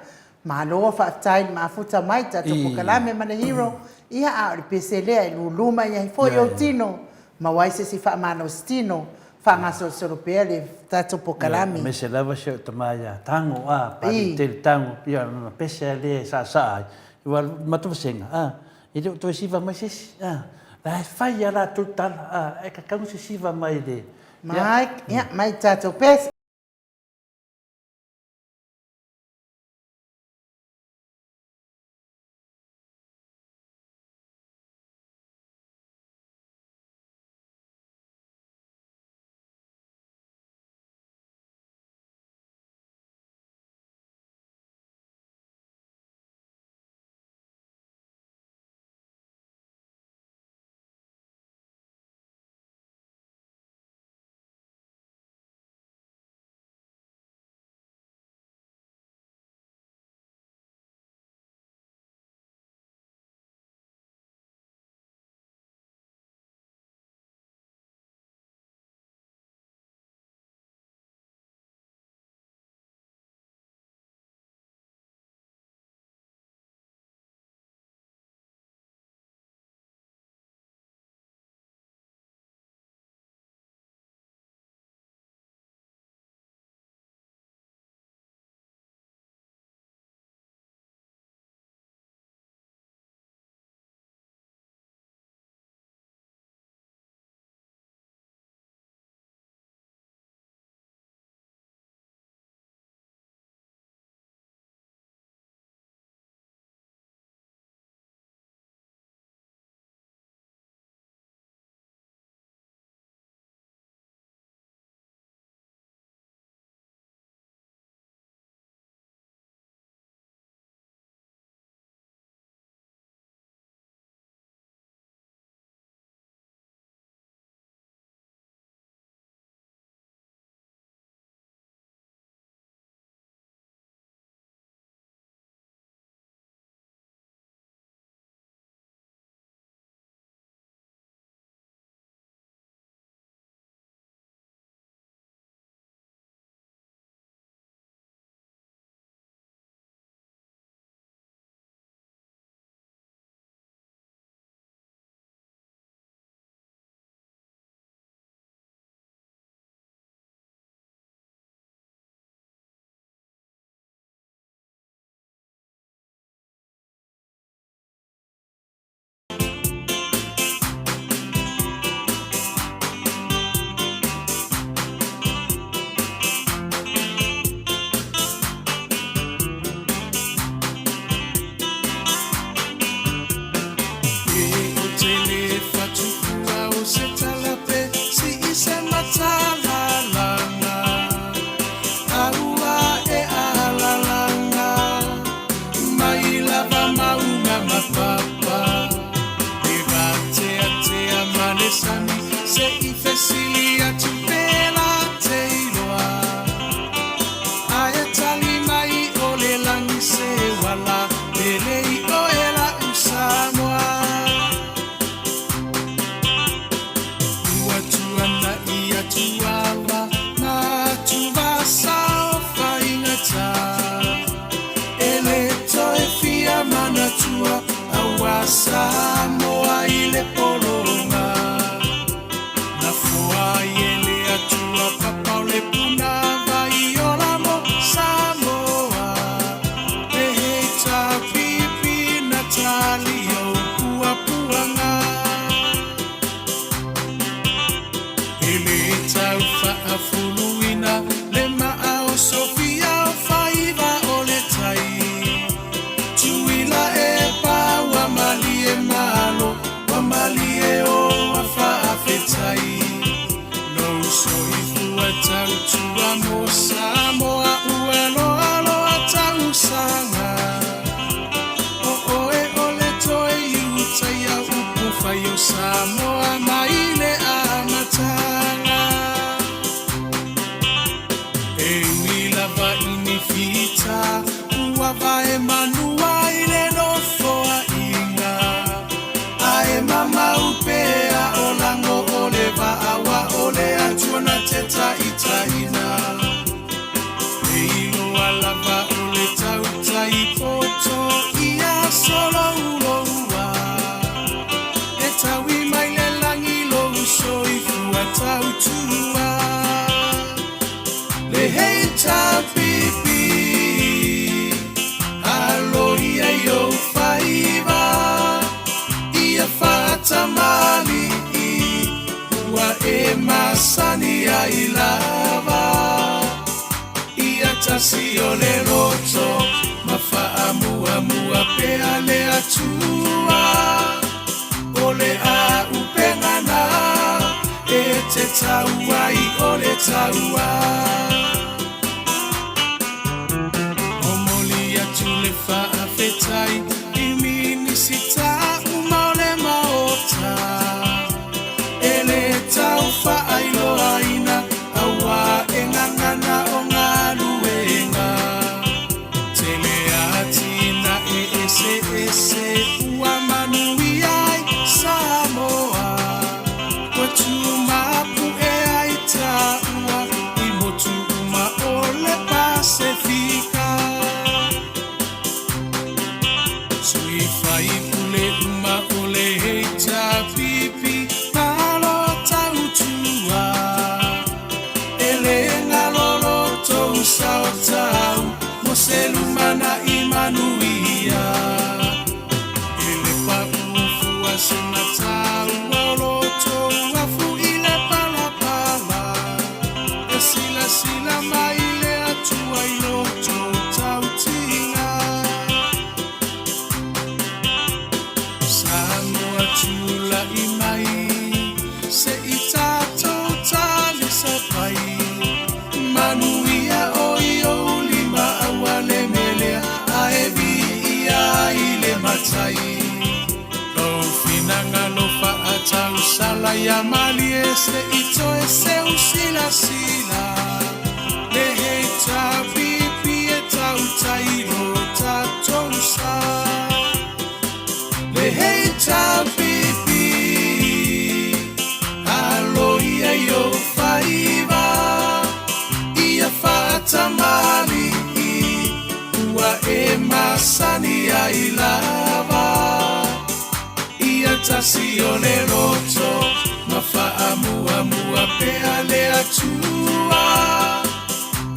Malo whaatai mafuta mai tato pokalame mana hero. Ia a ori peselea i luluma ia hifoi o tino. Ma waise si wha mana o stino. Wha ngaso soropea le tato pokalame. Me se lava se o tamaya tango pari te tango pia na pese le sa. Iwa matuvasenga i le to siva mai sesi la fai ala tutala e ka kau se siva mai le. Mai ia mai tato pese. Samoa ile polonga na fua ile atua papa le puna vai ola mo Samoa peheta pipi Natalio pua puanga ile taufa afuluina lema au Sofia faiva oletai tuila epa wa malie malo wa malie o afa afetai no soifu atautua mo Samoa uelo alo atausanga o e ole toe yutai ya upufa yo Samoa maile amatanga e milava inifita uava emanua ile no foa inga ae mama upea olango oleva awa ole atuana teta itaina e ilo alava ole tautai le hei tapipi alo ia yo faiva ia fatamali ua e masani ai lava ia tasi o le roto mafa'amuamua pea le atua o le a upengana e te taua i o le taua o moli atu le fa'afetai i minisita uma o le maota e le tau fa'ailoaina aua e ngangana o ngā luenga tele atina e ese ua manui ai Samoa kwa tumapu e ai taua i motu uma o le Pasifika sui fai pule uma o le heita pipi malo tautua ele ngalolo tou sao tau mo se lumana i manuia ele paufua se matau olo tou afu i le palapala e sila mai le atua i loto tautinga Samoa tula i mai se i tātou tali sa pai manuia o i o lima aua le melea a e vi ia i le matai o finanga lo whaatau sala ia mali e se i toe se usila le hei tā pipi e tau tairo tātou sa le hei tā pipi alo ia yo faiva ia fatamali ua e masani ai lava ia tasi o le roto mafa'amuamua pea le atua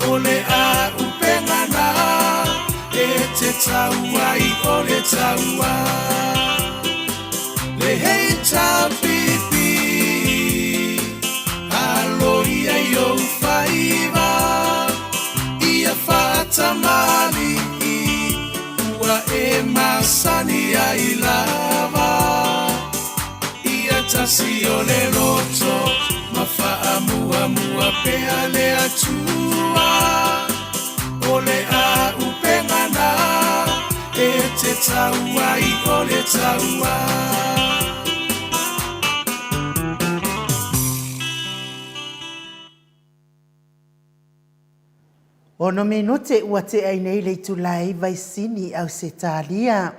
o le a upengana e te taua i o le taua le hei tapipi alo ia yo faiva ia fatamali ua e masani ai lava ia tasi o le roto mafa'amuamua pea le atua o le a upengana e te taua i o le taua Ono minute ua te ai nei le tulai vai sini au se talia.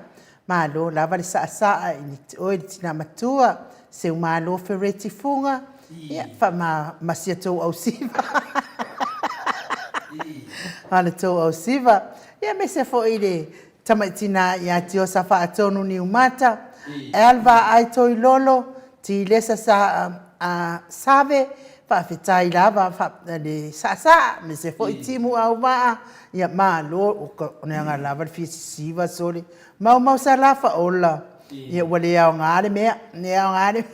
Malo lava le saa i ni te oe tina matua. Se umalo fereti funga. Ia fa masia tau au siva. Ana tau au siva. Ia me se fo i le tamaitina ia tio sa fa atonu ni umata. E alva ai toi lolo. Ti lesa sa save. Whawhetai lava, le sa, me se fo i timu au maa, ia maa lo, o neanga lava le fia siva soli, mau sa lafa ola, ia wale au ngare mea, ne au ngare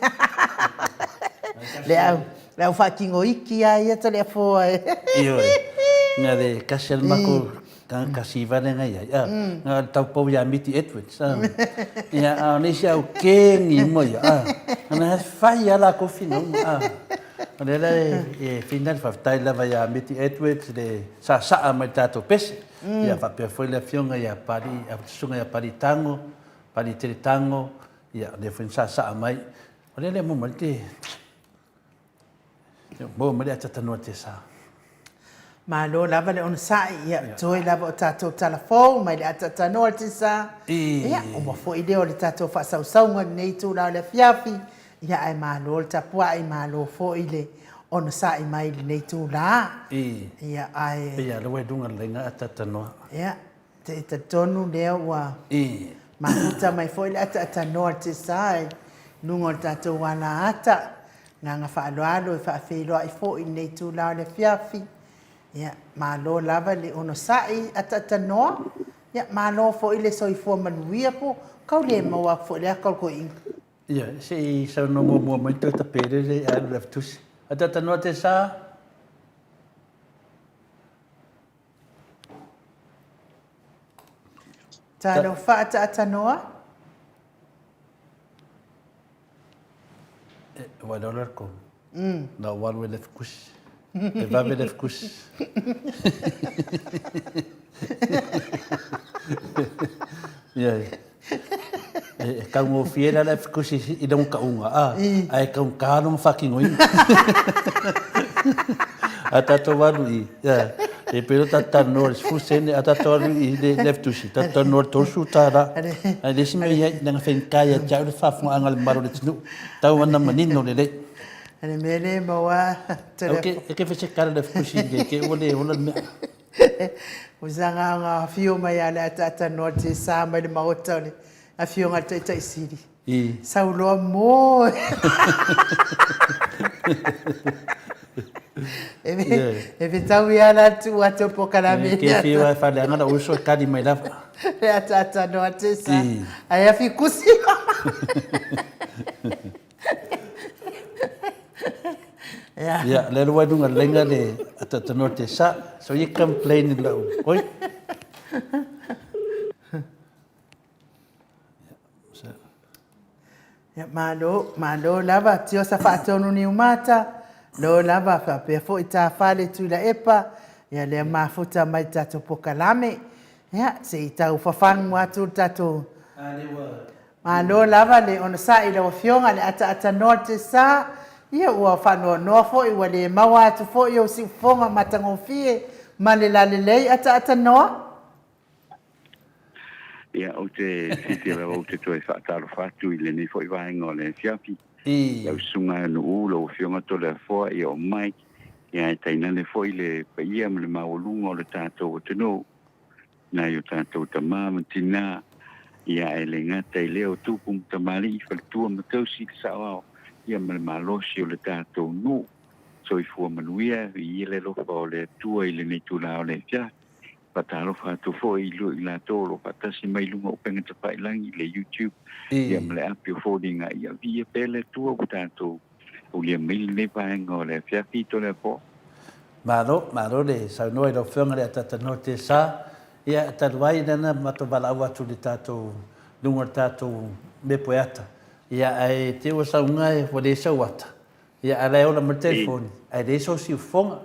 le au whakingo iki a ia ta lea foa e. Iyo e, ngā le kasi al mako, kasi vane ngai ai, ngā tau pau ia miti Edwards, ia au nesi au kengi mo ia, ngā whai ala kofi nau, Nela e final whaftai lava ia miti Edwards le sa mai tātou pese. Ia whapea foi le fionga ia pari, a sunga ia pari tango, pari tere tango, ia le foi sa mai. O le mo mai te, mo mai atatanoa te sa. Malo lava le ona sai, ia toi lava o tātou talafou, mai le atatanoa te sa. Ia, o mafo i leo le tātou whasausaunga nei tū lau le fiafi. Ia ai malo le tapua ai malo fo i le ona sa i mai le nei tū la. Ia ai... Ia lewe dunga lenga atatanoa. Ia, te tonu leo wa... Mahuta mai fo i le atatanoa te sai. Nungo le tātou wana ata. Nga whaaloalo i whaafeiloa i fo i nei tū la le fiafi. Ia, malo lava le ono sa'i atanoa. Ia, malo fo ile soifua manuia po. Kau le maua fo le akal ko inga. Ia, se i sa no mo mai to ta pere le a le tus. Ata no te sa. Tano fa atanoa. Wa dollar ko. Na wan we le kus. E va ve le kus. Ia. Kau mo fiera le kus i dong ka unga. Ai kau ka no fucking oi. Ata to walu i. Ia. E pero tata no fusene ata to i de leftusi tata no to su tara. Ai le sime ia nang fen kaya chau le fafu angal maro le tnu. Tau wana manino le le. Ane mele maua. Okay, e ke fese cara le fusi ke ole me. Uzanga nga fio mai ale atanoa te sa mai le maota le. A fio nga te siri. Saulo mo. Eve tau ia la tu ato pokala me. Ke fio fa le ngana uso kadi mai la. Le atanoa te sa. Ai afi kusi. Ya, le lo wadu ngalenga le atanoa te sa. So you complain la oi. Ya malo lava tio sa fa tonu ni umata. Lo lava fa pe fo ita fale tu la epa ya le mafuta mai tato pokalame ya se ita ufafang watu tato malo lava le ona sa ila ofionga le ata norte sa ya ua fano no fo i wale mawa tu fo yo si fonga matangofie male la le ata no ya o te sitira o te toi fa talo fatu ile ni fo i vai ngole fiapi ya sunga no ulo fionga to le fo i o mai ya taina le fo ile pe ia me maulunga le tato te no na yo tato tama tina ya ele ngata ile o tupum tamali fa tu mo to si sao ya me malosi o le tato no so i fo manuia i le lo fo le tu ile ni tu la le fia patalo fa tu fo i lu ila tolo patasi mai lunga o penga te pai langi le YouTube ia mele api o fodinga ia via pele tu o tato o ia mil ne paenga le fia fito le po Maro le sa no e do fenga le tata no te sa ia talwai dana mato bala wa tu le tato lunga tato me poeta ia ai te o sa unga e fo le sa wata ia ala o la telefone ai le so si fonga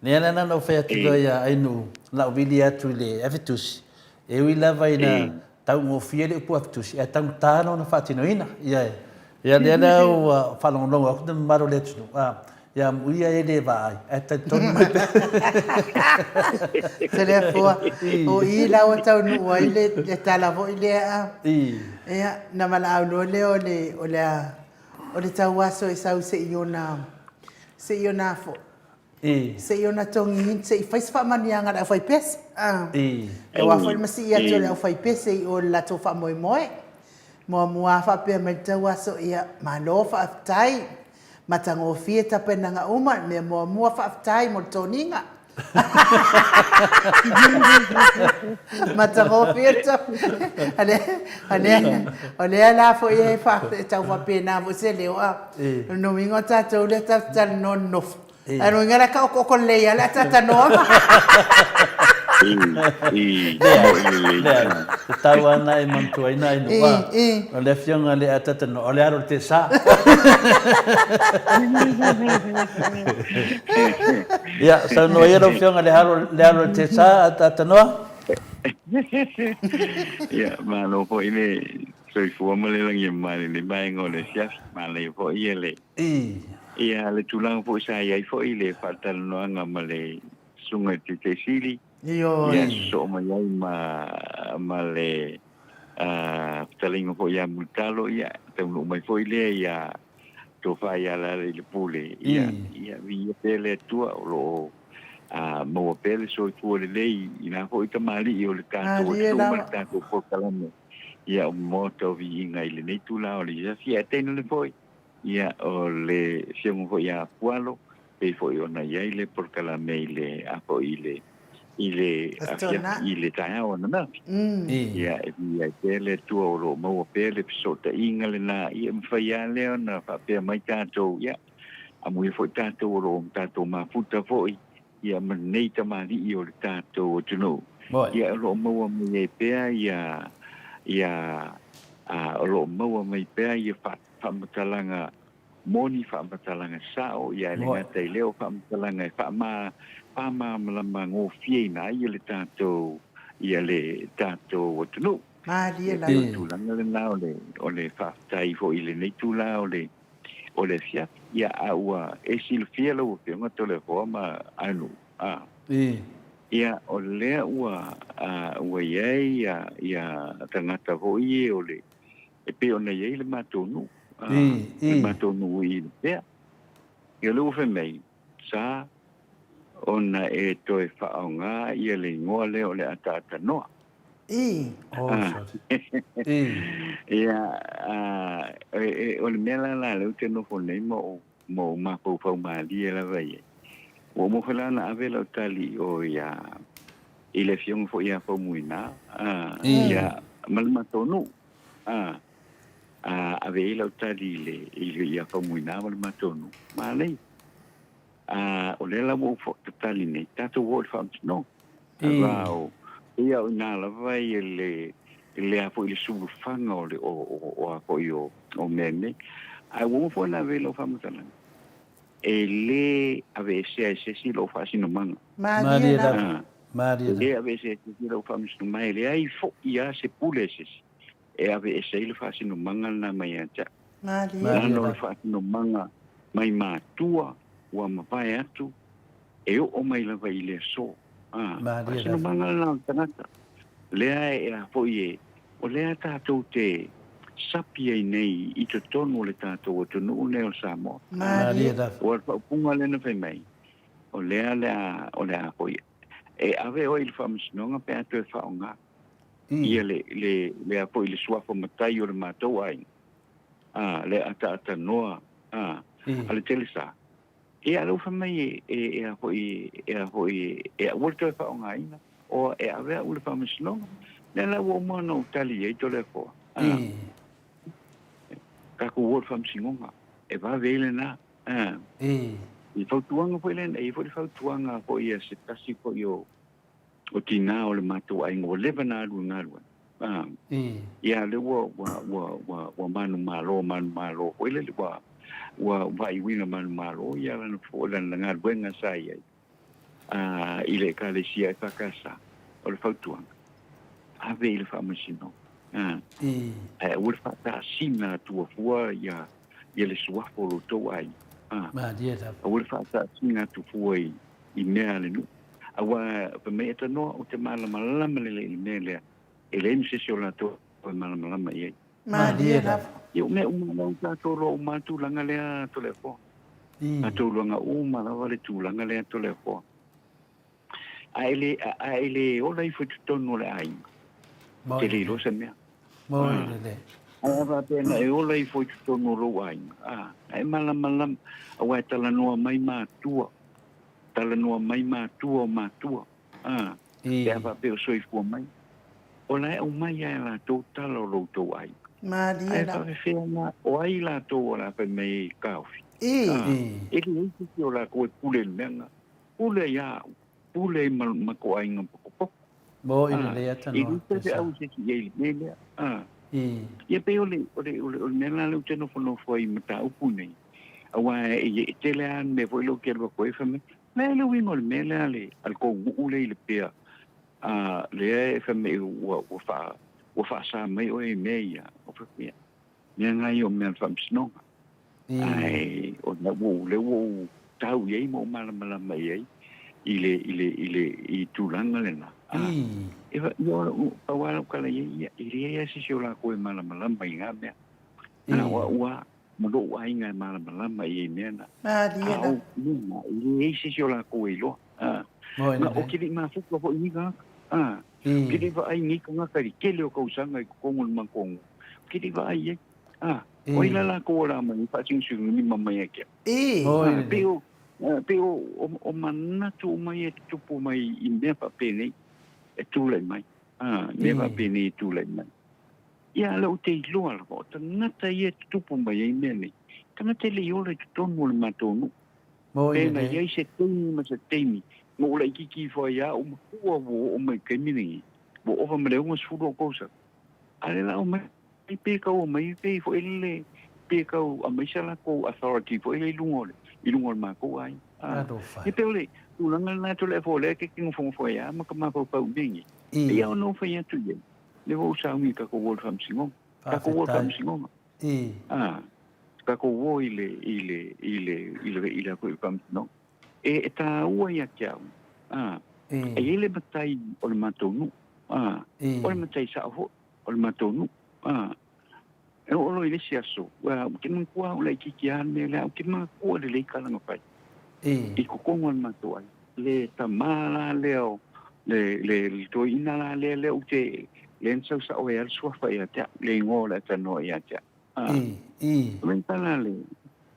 ne ana no fe atu ia ai no la obilia tu le avitus e wi lava ina tau mo fiele po avitus e tau tano na fatino ina ia le ana o falon longo ko de maro le tu ia uia e le vai e ta ton mai telefone o ila o tau no o ile le tala vo ile ia na mala au no le o le tau waso e sau se iona fo se iona tongi se faz fa manianga da foi pes e wa foi masi ia to le foi pes e o la to fa moi mo fa pe me tau waso ia malo fa tai matango fieta penanga uma me mo fa tai mo toninga matango fieta ale la fo e fa tau fa pena vo se le wa no mingo ta to le ta no anu ngara ka ko le ya la ta no tawana e mantuaina i noa. O le fionga le atata no, o le aro te sa. Ia, sa no e ro fionga le aro te sa atata noa? Ia, ma no po ile soi fua ma le langi mani le mai ngole sias ma le po ile. Ia le tulang po sa ia fo ile fatal no anga ma le sunga te sili. Yo, so ma yai ma le talingo po ia mutalo ia te no mai foi le ia to fa ia la le pule ia vi pele tua lo mo pele so tu le ina foi ta mali o le tanto o ma tanto po kalame ia mo to vi ngai le nei tu la o le ia fia te no le foi ia o le fiamo foi ia pualo pe foi ona ia ile por kala meile apo ile ile taia ona na ia tele tu o lo mo pele so ta ingale na ia mfaia le ona fa pe mai tato ia amui foi tato o tato ma futa foi ia manei tamali i o tato o tuno ia lo mo me pe ia lo mo me pe ia fa matalanga moni fa matalanga sao ia le ngata leo fa matalanga fa ma malama ngo fie na ia le tato o tuno Maria la tu langa le na ole fa tai fo ile nei tu la ole fia ia aua sil fia lo pe ngato le forma anu ia ole ua ia tangata ho ie ole e pe ona ie le matonu le matonu i pe ia lo fe mai sa ona e toe whaonga ia le ngoa leo le atata noa. Ia, o le mea la leo te nofo nei mo mapau pau maali e la vai. O mo whala na ave lau tali o ia i le fionga fo ia pau muina. Ia malama tonu. Ave i lau tali le ia pau muina malama tonu. Malei. O le la mo fo tali nei tato wo fa no rao ia na la vai le apo ile su fanga o apo io o meme ai wo fo na ve lo fa mutana le ave se lo fa sino manga Maria le ave se lo fa sino mai le ai fo ia se puleses e ave se lo fa sino manga na mai ata Maria no fa sino manga mai matua ua mapai atu e o mai lava i le so sino manga na tanata lea e a foi o lea tātou te sapi ai nei i te tonu o le tātou o tonu o neo Samoa o al whaupunga lena whai mai o lea foi e ave o il whamsinonga pe atu e whaonga ia lea foi le suafo matai o le mātou ai le ata noa ale telesa e alo fa mai e a foi a volta fa unha ina o e ave o le fa mesno nela o mano tali e to le fo ka ku vol fa msingonga e va vele na i fa tuanga foi len e foi fa tuanga foi se tasi ko yo o tina o le mato ai ngo le bana lu na lu ia le wo manu malo foi le wa vai wina man malo ya la fo la nga buenga sai ile ka le sia ka casa o le fautua ave ile famasino o le fata sina tu fua ya le suafo lo to ai o le fata sina tu fua i mea le nu awa pe me eta no o te mala le mele ele ni se la to mala ye Maria eu me uma ta toro uma tu langa le telefon a tu langa uma la vale tu langa le telefon ele o lai fu tu no le ai te li lo se me ava pena e o lai fu tu no lo ai ai malam awa tala no mai ma tua e ava pe so i fu mai o lai o mai ya la total lo to ai Maria la fena o ai la to la pe me kaufi e ki o la ko pule menga pule ma ko ai ngam po bo ile le ata no e au se ki ele mele e pe ole mena le teno fono foi mata upu nei awa e tele an me foi lo que lo ko feme me lo wingo mele ale al ko ule le pe le feme o fa sa mai o e meia o fa mea ngai o me fam sno ai o na le tau ye mo mala mai i tulanga le na e yo awala kala ye ile si la ko mala mai nga me wa mo do wa inga mala mai me na Maria ile si la ko ilo o ki ma fu ko inga kiri va ai ni ko ngakari kele o kausanga i kongo mankongo kiri va ai o ila la ko la mai fa sing sing ni mama yake pe o mana tu mai e tupu mai I mea papene e tu le mai mea papene e tu le mai ia lau te iloa la o tanata ia tupu mai e mea nei kana te le ola te tonu le matonu pena ia se teimi ma se teimi mo ula ikiki fo ia o makua o mai kaimini bo ova mele unga suru o kosa ale la o mai pe ka o mai pe fo ele pe ka o mai sala ko authority fo ele lungole ilungol ma ko ai e pe ole ulanga na to le fo le ke kingo fo ia ma ka ma fo pa bingi ia o no fa ia tu ye le o sa mi ka ko wol fam singo ka ko wol fam singo ka ko wo ile ko fam no e ta ua ia kia e ele matai o le matonu o le matai sa ho o le matonu e o lo ile si aso wa ke man kua o le kikia me le o ke man kua le kala no pai I ko kongo le matoi le tamala leo le to ina la le o te le nsa sa o ia so fa ia te le ngo le tano ia te men tala le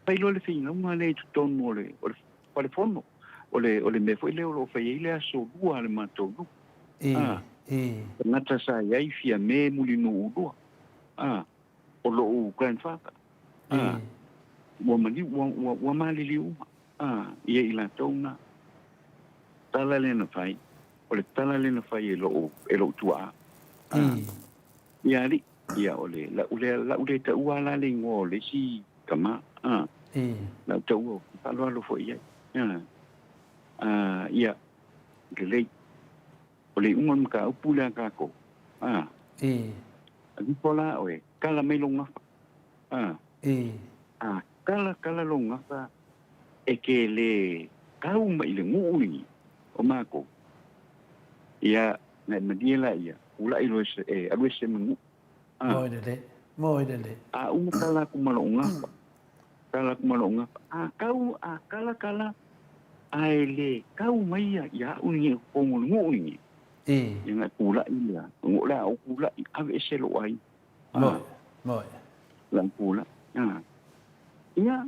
pai lo le fina ma le tonu le o le fono o le me foi le o fa ile aso bua le matonu ngata sa ia fia me mulino ulu o lo u grandfather wa mani wa malili uma ia ila tona tala le na fai o le tala le na fai e lo tua ia li ia o le la ule ta ua la le ngo le si kama la ta ua pa lo fo ia ia le o le ungon ka upula ka ko di pola oe kala mai longa kala longa fa e ke le kau mai le ngui o mako ia na mediela ia ula ilo se alwe se mu mo de kala ku malonga kala ai le kau mai ia uni ko ngui yang kula ia ngola o kula ave se lo ai mo lan kula ia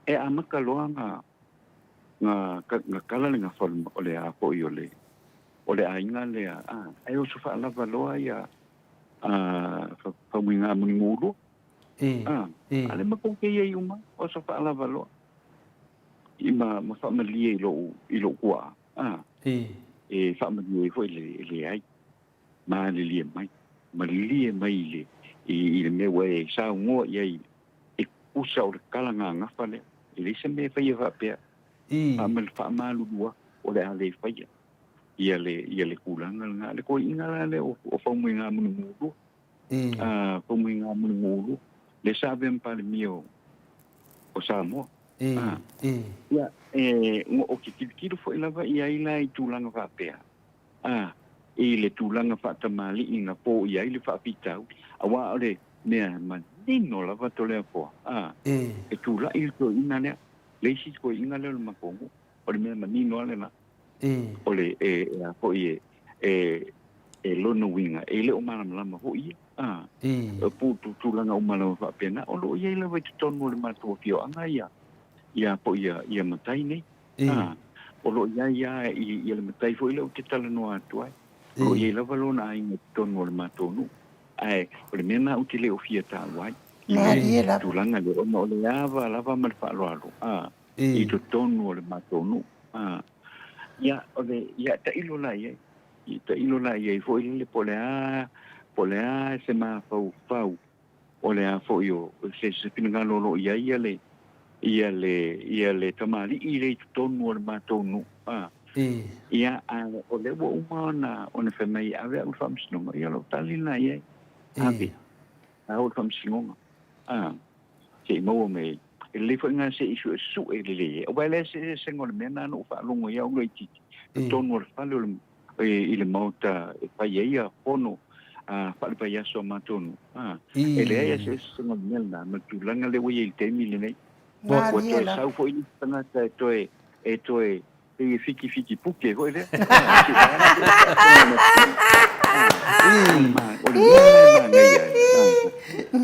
e amaka loanga nga kala nga form ole a po ole ainga le ai o sofa la valoa ia fa mwinga mungulu ale ma ko ke ia uma o sofa la valoa ima ma fa malie ilo kwa e fa malie foi le ai ma le mai ma lie mai le i me we sa ngo ia e usa o kala nga fa le ile se me fa ia va pe amal fa malu dua o le ale fa ia le kulanga nga le ko inga le o fa mwinga mungulu fa mwinga mungulu le sabe pa le mio o Samoa ia ngo o ki fo ilava ia ila I tulanga fa pe le tulanga fa tamali inga po ia ile fa pitau awa ole me man nino lava tole po e tula il ko ina le si ko ina le makongo ole me manino ale na ole po ie lono winga le o malama ho ia pu tulanga o malama fa pena o lo ia ile vai tonu le mato fio anga ia po ia matai nei o lo ia le matai fo ile o te tala no atu ai o ia le valona ai me tonu le mato no ai o le mena o te le o fia ta wai tulanga le o le lava mal fa lo I to tonu le mato no ia o le ia ta ilo la ia fo ile le polea se ma fau o le fo io se pinga lo ia le tamali I le tonu le matonu ia o le wo umana ona fe mai ave o famsno ia lo talina ia ave o famsno se mo me le fo nga se isu su le o le se ngol mena no fa longo ia o le ti tonu le fa le Maota fa ia fono fa le ia so matonu ele ia se ngol mena ma tulanga le wo ia te mi le nei wa to sa fo I tana toe fiki puke ho ile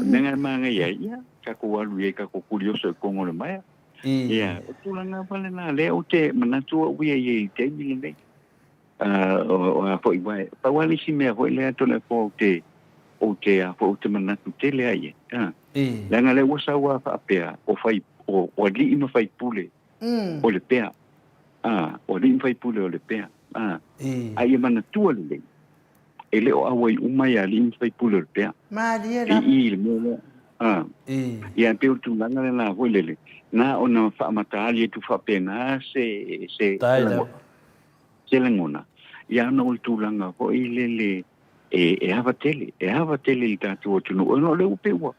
nenga manga ia ka ko walu ka ko curioso con o mai Ia, o tūlanga pale nā lea o te manatua uia i te mili nei. O a po i wai. Pawali si mea hoi lea tole po o te manatu te lea ie. Langa le wasa wa whaapea o whai, o li ima whai pule o le pea. O li ima whai pule o le pea. Ai e manatua le lei. E leo awai umai a li ima whai pule o le pea. Maria la. I le mea lea. Ia peo tūlanga le nā hoi lele. Nā o nā whaamata ali e tu whapena se langona. Ia ana o le tūlanga ho i lele e hava tele i tātou o tunu. O no le upe wa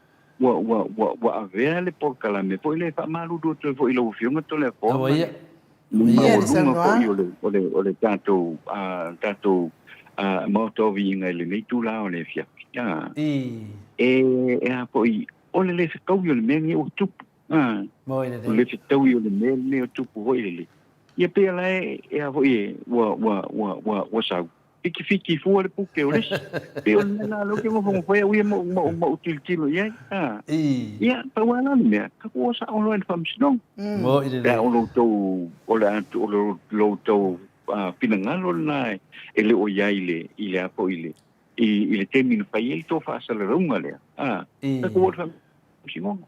avea le porkalame po i le whaamaru do to fo i lo fionga to le fo. Ia le sangoa. O le tātou Maota Viiga le nei tūla o le fia. E a po i o le whakau i o le mea o tupu. O le whakau i o le mea o tupu hoi le. Ia pēr lai e a hoi wa sau. Fiki fua le puke o lesi. Pēr le nā loke mo whongo whea ui ma utilitilo iai. Ia, pawana le mea. Kako o sa o loa le whamsinong. Pēr o lo tau pinangalo le nai. E le o iai le i le apo i le temina whai e tō whaasala raunga lea. Kako o le whamsinong.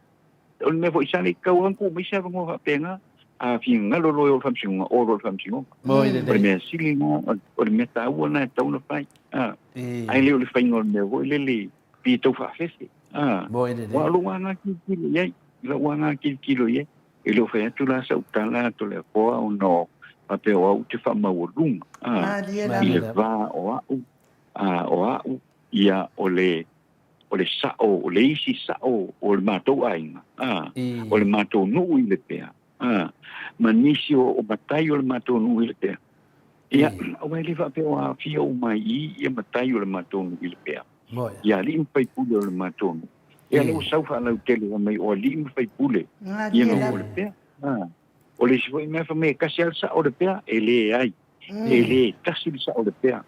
O le mea fo isane kau anko mai sa vango hapenga a finga lo lo famsinga o lo famsinga o le mea silinga o le mea tau na tau na fai ai le fai ngol me o le pi tau fa fese wa lo wana ki ye lo wana ki kilo ye e lo fai tu la sa utala to le po o no a pe o te fa ma o lung ile va o ia o le sao, o le isi sao, o le mātou ainga. O le mātou nuu i le pēr. Manisi o matai o le mātou nuu i le pēr. Ia, o mai le whape o a fia o mai i matai o le mātou nuu i le pēr. Ia, li mwhai pule o le mātou nuu. Ia, le o sau whanau tele o mai o li mwhai pule. Ia no o le pēr. O le siwa i mea whamea kasi al sa o le pēr, e le ai. E le kasi sa o le pēr.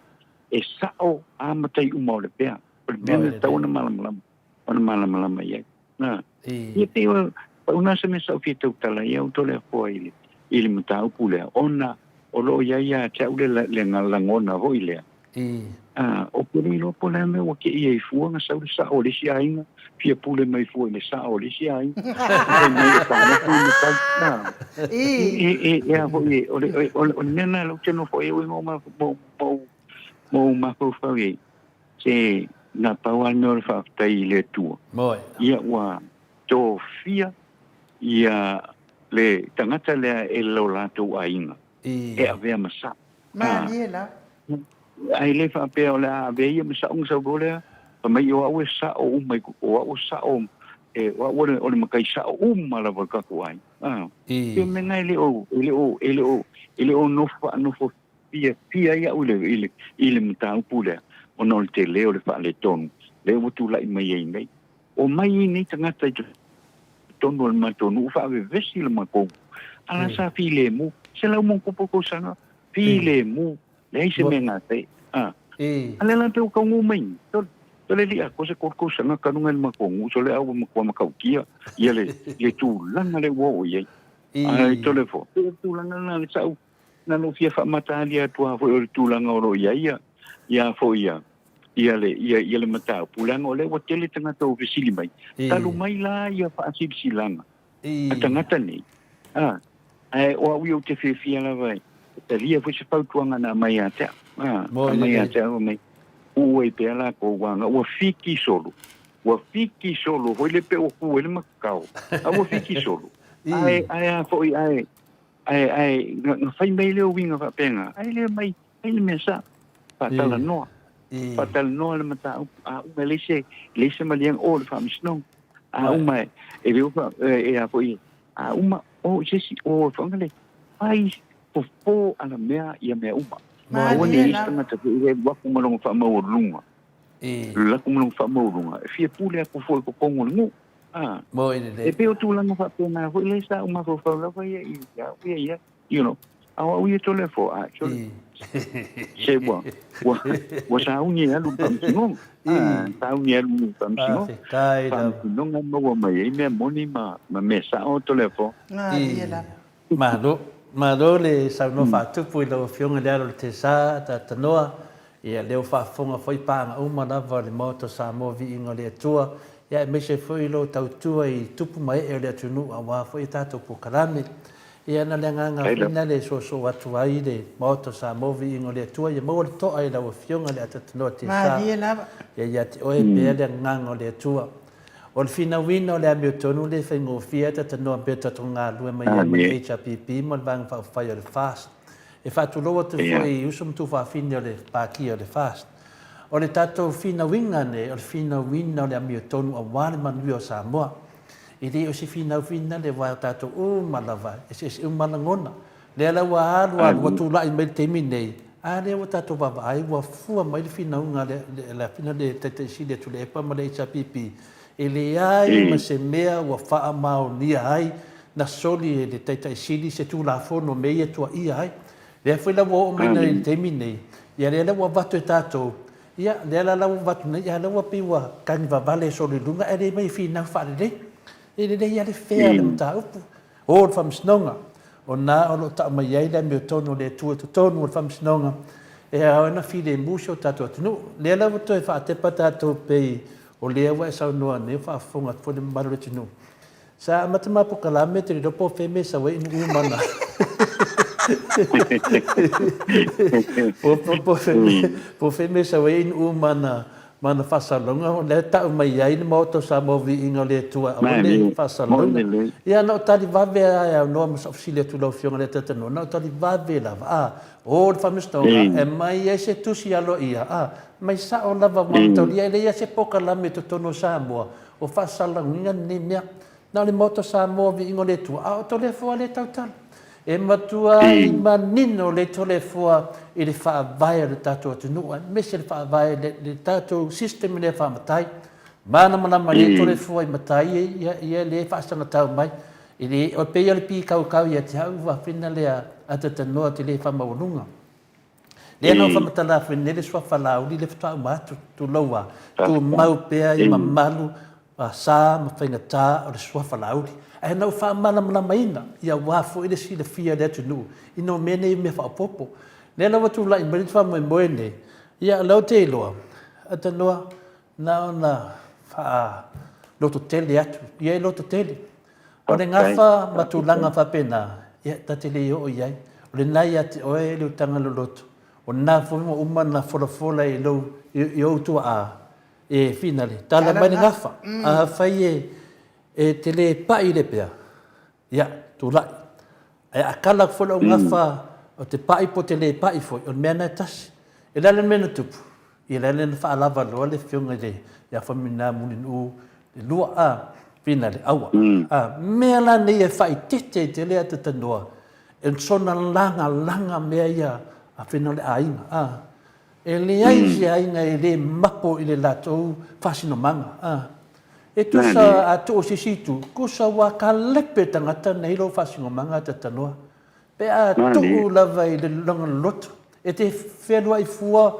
E sao a matai uma o le pēr. Mena tau na malama ia. Ia te una se me sa fi tau tala ia o tole ko ile. Ile mata o pule ona o lo ia cha ule le ngalangona ho ile. O pule lo pole me o ke ia fu nga sa o le sia inga fi pule mai fu le sa o le sia inga. O nena lo che no foi o mo ma ko fa se na paua no fa tai le tu ia wa to fia ia le tangata le e lo la tu ainga e ave masa Mariela ai le fa pe ola ave ia masa un sa bole pa mai o au sa o mai o sa o e o le makai sa o mala va ka ku ai e me ngai le o no fo fia ia ile mta pule o no te leo le fa le tonu le o tu la mai ai nei o mai ni tangata tonu le matonu fa ve vesi le mako ala sa file mu se la mo ko sanga file mu le se menga te ala la te ko ngu mai to le li a ko se ko sanga kanunga le mako so le au mo ko kia ia le tu langa le wo ye ai to le fo tu langa na le sau na no fia fa matalia tua fo tu langa ro ia fo ia le mata pulang ole o tele tanga to visili mai talu mai la ia fa silanga atangata ni ai o wi o te fia la vai te lia fo se pautuanga na mai ata mai ata o mai o e pe la ko wanga o fiki solo ho le pe o ku le makau o fiki solo ai fo ai na fai mai le winga fa penga ai le mai ai le mesa patala no patal no le mata a lese maliang o le famisno a uma e veo e a foi a uma o sesi o fangale ai po ala mea ia mea uma o ni istanga te e wa kuma no fa mo lunga la kuma no fa mo lunga fie pule ko foi ko kongo no e pe o tu la no fa pena foi lesa uma fo fa la vai ia you know Awa uye tole fo a tole. Se wa sa unye alu pamsingo. Sa unye alu pamsingo. Pamsingo mo mai me moni ma me sa o tole fo. Malo le sa no fa tupu i lo fionga le alo te sa ta tanoa ia leo fa fonga foi panga uma lava le moto Samoa Viiga le Atua ia me se foi lo tautua i tupu mai e le atunu a wa foi tato pukarame ia na le nganga fina le so atu ai le moto Samoa Viiga le Atua ia mo le to ai la fionga le atanoa te sa ia te oe pe le nganga le Atua o le fina wina o le ame o tonu le whaingofia ta noa beta to ngā lue mai e mai HRPP mo le vang whai o le fast. E whatu loa te whai usum tu whawhine o le pākia o le fast. O le tato fina winga ne, o le fina wina o le ame o tonu a wale manui o Samoa. I re o si fina wina le wai o tato umalawa, e se umalangona. Le ala wa alua tu lai mai te minei. A le o tato wawa ai wa fua mai le fina unga le fina le tete si le tule e pa ma le HRPP. E le ai ma se mea ua wha mao nia ai na soli e le taitai sili se tu la fono mei e tua ia ai. Lea fwila wa o mai na i teimi nei. Ia lea ua watu e tātou. Ia lea la watu nei. Ia ua piwa kangi vavale soli lunga. E le mai whina whare rei. E le ia le whea le mta upu. O le whamsnonga. O nā o lo ta mai ai le meo tono le tua tu tonu o le whamsnonga. E au na while musho tātou atunu. Lea la watu e whaatepa tātou pei. O lea wa e sau noa ne whaafonga fwone maru tinu. Sa matama po kalame te ridopo wheme sa wei inu umana. Po wheme sa wei inu umana mana whasalonga. O lea tau mai ai ni Maota Samoa Viiga le Atua. O lea whasalonga. Ia na o tali vawe ai au noa masa ofisile tu lau fionga le tatano. Na o tali vawe lava. O le whamistonga. E mai e se tusi alo ia. Mai sa o lava wamtaulia ele ia se poka lame to tono Samoa o whasalanginga ni mea na le Maota Samoa Viiga le Atua a o tole fua le tautala e matua i manino le tole fua i le whaavae le tatou atunua me se le whaavae le tatou system le whaamatai mana manama le tole fua i matai ia le whaasanga tau mai i le o peia le pi kau ia te hau whawhina lea atatanoa te le whamaununga. Le no whamatala whenele swa whalauri le whatau mātu tu laua. Tu mau pea i mamalu a sā ma whaingatā o le swa whalauri. E nau whamana mana maina i a wāfo i le si le fia le atu nu. I no mene i me whaopopo. Le lawa tu lai marit whamoe moene. I a lau te iloa. Ata noa na o na wha loto tele atu. I e loto tele. O le ngawha matulanga whapena. I a tatele i o iai. O le nai ati oe le utanga lo loto. O nā whunga umana wholafola i lau i outua a e finale. Tala mai ni ngawha. A whai e te le pai le pea. Ia, tu lai. E a kala whola o ngawha o te pai po te le pai foi. O mea nai tasi. E lale mena tupu. I lale na whaalava loa le whiunga le. Ia whamina muni nu le lua a finale awa. Mea la nei e whai tete te lea te tanoa. E sona langa mea ia a whena le ainga. E le aise ainga e le mapo i le latou whasino manga. E tusa a to sisitu, kusa wa ka lepe tangata nei lo whasino manga te tanoa. Pe a tuu lava i le longa loto. E te whenua i fua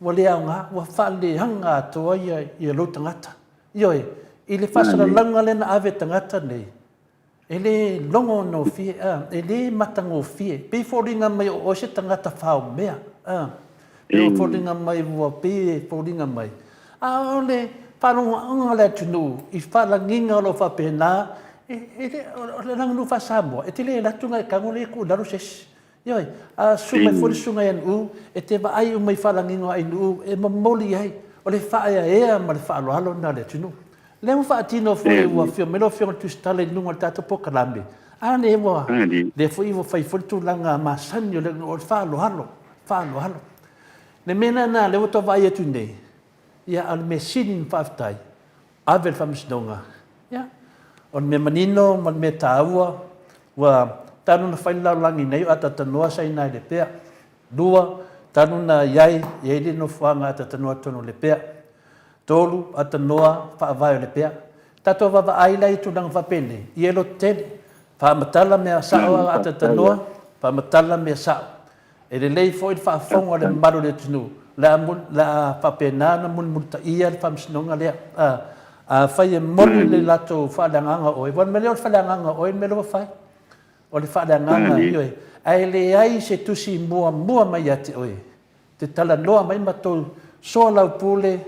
wa le aunga, wa whale hanga atoa i lo tangata. Ioe, i le whasara langa le na ave tangata nei. E le longo no fie, e le matango fie. Pe fōringa mai o se tangata whao mea. Pe o fōringa mai ua pe fōringa mai. A o le whanonga le tunu, i whalanginga lo whapena, e le ranganu wha Samoa. E te le latunga e kango le ku laro ses. Ioi, a su mai fōrisunga e nu, e te wa ai umai whalanginga e nu, e mamoli ai. O le whaia ea ma le whaaloalo na le tunu. Le mo fa tino foi ua fio melo fio tu stale nunga tato poka lambe. Ane mo. Le foi ua fai tu langa ma sanyo le o fa lo halo. Le mena na le to vai tu nei. Ia al mesinin faftai. Avel famsdonga. Ya. On me manino man me taua wa tanu na fai la langi nei ata tanoa sai nai le pea. Dua tanu na yai ye no fanga ata tanoa tono le pea. Tolu ata noa whaavai o le pea. Tato wawa aila i tunang whapene. I elo tele. Whaamatala mea saoa ata tanoa. matala me sa e le lei foi fa fonga le maru le tunu la papena na mun multa ia fa msnonga le a fai mon le lato fa danganga o wan me le fa danganga o me lo fai o le fa danganga io ai le ai se tu si mua mai ati oi te tala noa mai matou so la pule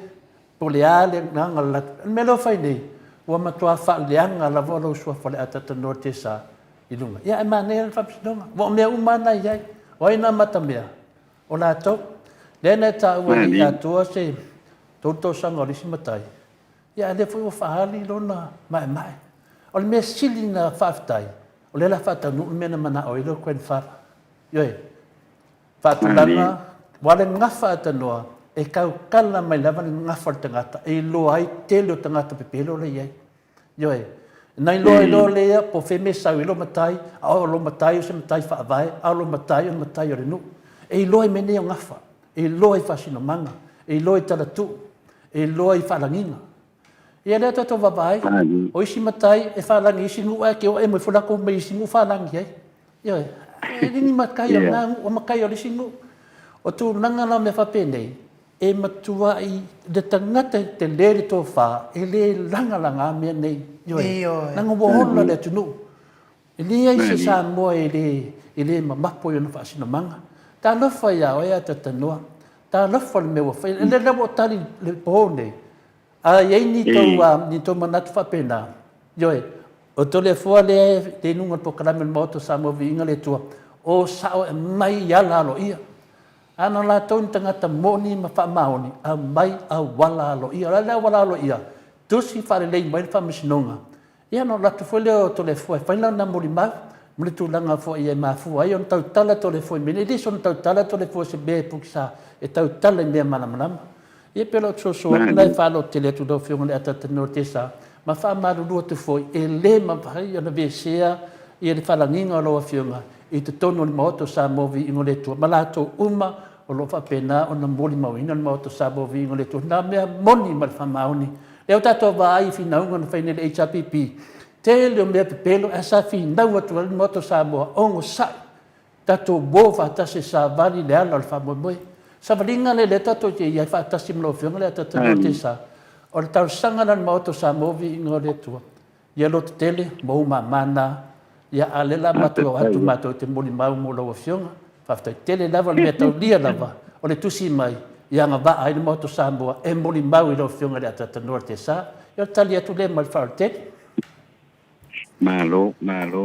ale nganga la me lo fai nei wa matua fa leanga la volo so fa le atata norte sa ilunga ia ma ne fa psonga wa me umana ia o ina mata mea o la to le na ta wa i atua se toto sanga ri simatai ia le foi fa hali lona mai o le me sili na fa ftai o le la fa ta no me na mana o ilo kwen fa yo fa tu langa wa le ngafa ta noa e kau kala mai lava ni ngafa tangata e lo ai telo tangata pepelo le ia yo nai lo le ia po fe me sa lo matai a lo matai o se matai fa vai a lo matai o nu e lo i mene ngafa e lo i fa sino manga e lo i tala tu e lo i fa langinga ia le to va vai o isi matai e fa langi sinu a ke o e mo fula ko me sinu fa langi ai yo e ni makai o makai o sinu o tu nanga na me fa pene e matua i de tangata te lere to fa e le langa me nei yo nanga wo hola le tunu e le ai se sa mo e le mapo yo na fa sino manga ta no fa ya o ya ta no ta no fa me wo fa le le tali le pone a ye ni to manat fa pena yo o to le fo le te nunga po kala me moto Samoa Viiga le tua o sa mai ya la lo ia ana la ton tangata moni ma fa maoni a mai a wala lo ia la wala lo ia tu si fa le mai fa misnonga ia no la tu fo le to le fo fa la na mori ma mle tu langa fo ia ma fu ai on tau tala to le fo me le son tau tala to le fo se be puksa e tau tala me mana ia pelo so na fa lo tele tu do fio le atata notesa ma fa ma lu tu fo e le ma fa ia na be sea ia le fa la ninga lo fio i te tono le Maota Samoa Viiga le tua malato uma o lo fa pena o na moli mawina le Maota Samoa Viiga le tua na mea moni ma le fa maoni le o tato va ai fina unga na faine le HRPP te le o mea pepelo e sa fina ua tu le Maota Samoa ongo sai tato bo fa tase sa vali le ala le fa moe sa valinga le tato te ia fa tase mlo fionga le tata no te sa o le tau sanga le Maota Samoa Viiga le tua ia lo te tele mo mana ia alela matua atu matua te moli mau mo lo fionga fa tele lava le tau dia lava o le tusi mai ia nga va ai le Maota Samoa e moli mau i lo fionga le tata norte sa ia tali atu le mal farte malo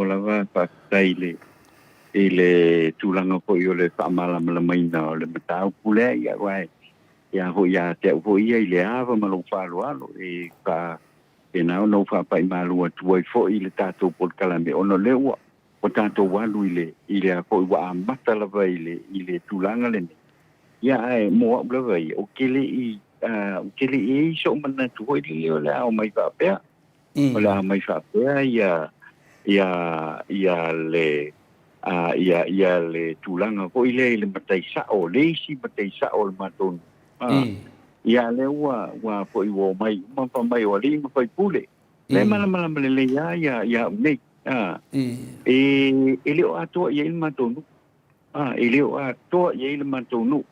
lava pa taile ile tulanga po yo le fa mala mai na le matau pule ia wai ia ho ia te ho ia ile ava malo fa lo e ka e nao no fa pai malu atu ai fo ile tato por kalame ono lewa o tato walu ile a ko wa mata lava ile tulanga le ya ai mo lava o kele i so mana tu ho ile le au mai fa pe o la mai fa pe ya le tulanga ko ile matai sa o le si matai sa o maton ia le wa po i wo mai ma pa mai o li ma pa pule le mala le ya nei ele o ato ia il matonu ele o ato ia il matonu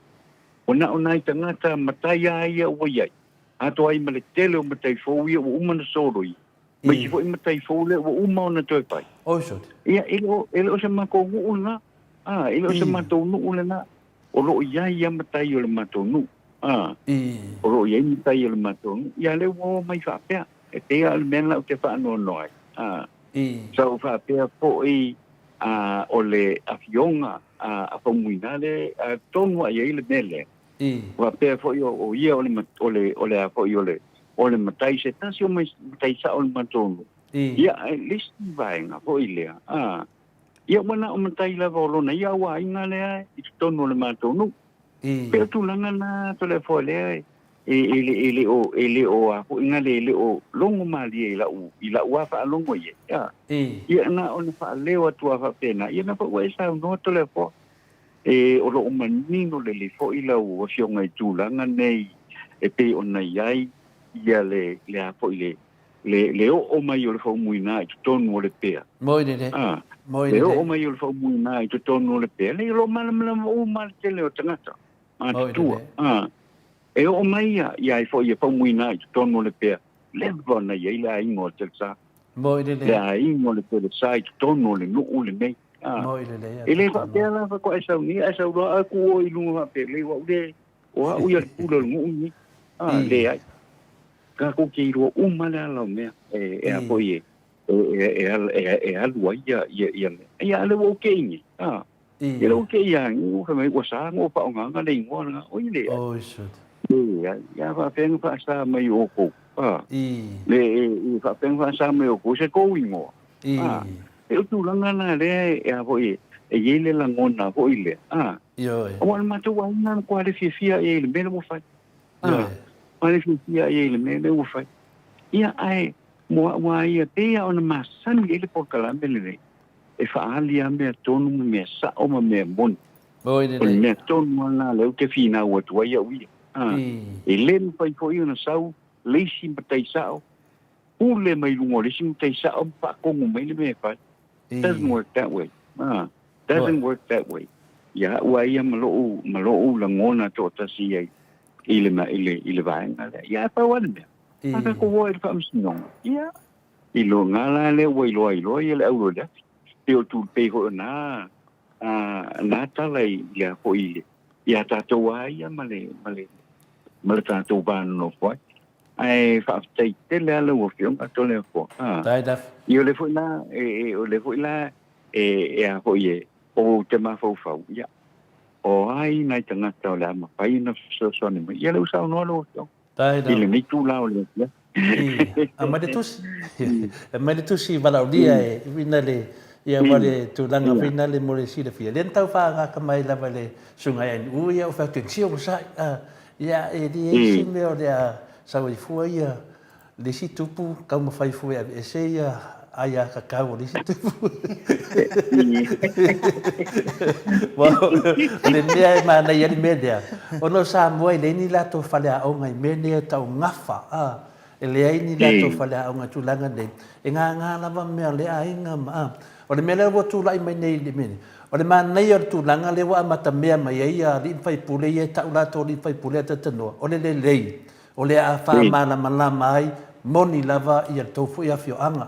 ona i tangata mataya ia o ia ato ai male tele o matai fo ia o umana soroi mai fo i matai fo le o uma ona toi pai o so ia ele o se mako una ele o se matonu una o lo ia matai o le matonu oro ye ni tai le matong ya le wo mai fa pe e te al men la te fa no noi so fa pe po i o le afionga a fomuinale tonwa ye le mele wa pe fo yo o ye o le a fo yo le matai se tasio mai matai sa o le matong ya list vai nga fo ile ya mana o matai la volo na ya wa inga le i tono le matong pero tu langa na to le fole ele o a ko inga le o longo mali ila wa fa longo ye ya na on fa le wa tu fa pena ya na fa wa sa no to le fo o lo manino le fo ila o fio ngai tu langa nei e pe on na yai ya le a fo le o mai o le fo muina to no le pe moi de le o mai o fa mu na to tono le pe le lo mala o mal te le o tangata ma tua e o mai ia i fo ia fa mu na to tono le pe le vona ia ila ingo te sa le ingo le pe le sai to tono le no le nei ele fa pe la fa ko esa ni esa ro a ku o i lu pe le o de o a u ia ku lo ni le ai ka ko ki ro mala lo me e a po ye e alua ia le o ke ni ia le o ke ia o fa mai o sa ngo pa nga le ngo nga o ile ia fa pen fa sa mai o ko le fa pen fa sa mai o ko se ko ngo e tu langa na le e a foi e ile la ngona po ile o wal ma tu wa na ko le fia e le me mo fa ma le fia e le me mo fa ia ai mo ia te ona masan ile por kala mele e fa ali me tonu me sa o me mon me tonu na le ke fina o tu ia wi e le fa foi ona sau le sim tai sao ule mai lungo le sim tai sao pa ko mo me le me fa doesn't work that way doesn't work that way ya wa ia malo la ngona to ta si ile va ngale ya pa wa le aka ko wo fa msino ya ilo ngala le wo ilo ile au le te o tu pe ho na ta lai ya ko ile ya ta to wa ya male ta to ba no fo ai fa te le le wo fion to le fo dai da io le fo la o le fo la a ko ye o te ma fo fa ya o ai nai tanga ta la ma pai na so ni ya le usa no lo dai da ile mi tu la o le ma de tusi vala dia e vina le ia vale tu langa vina le mo le si de fia len tau fa ga ka mai la vale sunga ai u ia o fa tu si o sa ia e di si me o dia sa i fu ia le si tupu ka mo fai fu e se ia aia ka ka o le si tupu le mea ma na ia me dia ono sa mo le ni la to fa le o ngai me ne tau ngafa e le ai ni la to fa le o ngai tu langa de e nga lava me le ai nga ma o le mele wo tu lai mai nei le mene o le man nei o tu langa le wa mata mea mai ia ri fai pule ia ta ula to ri fai pule ta tano o le lei o le a fa mana mana mai moni lava ia to fu ia fio anga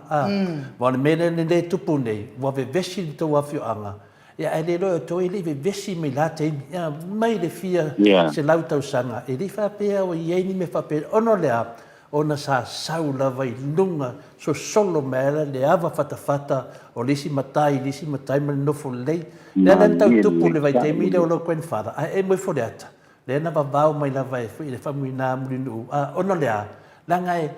wa le mele le tupu nei wa ve vesi to wa fio anga ia e le lo to ile ve vesi me la te mai le fia se lau tau sanga e ri fa pe o ia ni me fa pe ono le a ona sa sau lava i lunga so solo mele le ava fata o lisi matai me no fo lei le na tau tupu le vai te mi le o lo kwen fada e mo fo data le na va va mai lava e fo le famina mulinu ona le a langa e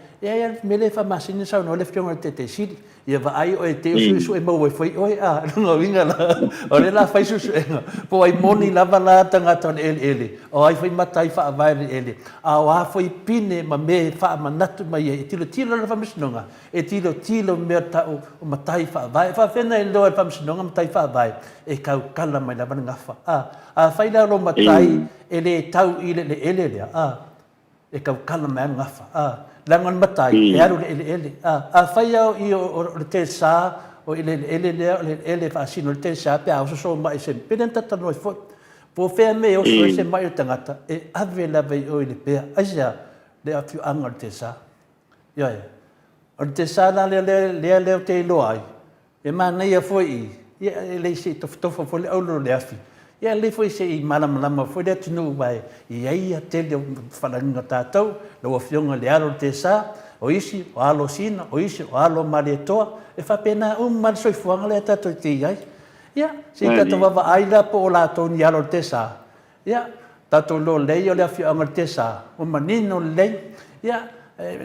me le fa masini sa no le fiona te sidi ia va ai o te su e mo foi oi no vinga la o le la fai su po ai moni lava la tanga ton ele o ai foi matai fa vai ele a foi pine ma me fa manatu mai e tilo la fa misnonga e tilo me ta o matai fa vai fa fena e lo fa misnonga matai fa vai e kau kala mai lava ngafa a fai la lo matai ele tau ile le ele le e kau kala mai ngafa langan matai e aru ele fai au i o te sa o ele fa sino te sa pe au so mai se peden tata no fo po fe me o so se mai tangata e ave la vai o ile pe aja le afiu anga te sa ya o te sa na le te lo ai e mana ia foi le se to fo le o le afi ia le foi se i malama foi de tunu vai ia te le falanga tatou lo fionga le alo te sa o isi o alo sina o isi o alo maletoa e fa pena mal soi fuanga le tatou te ia ia se tatou va ai la po la to ni alo te sa ia tatou lo le o le fionga te sa o manino le ia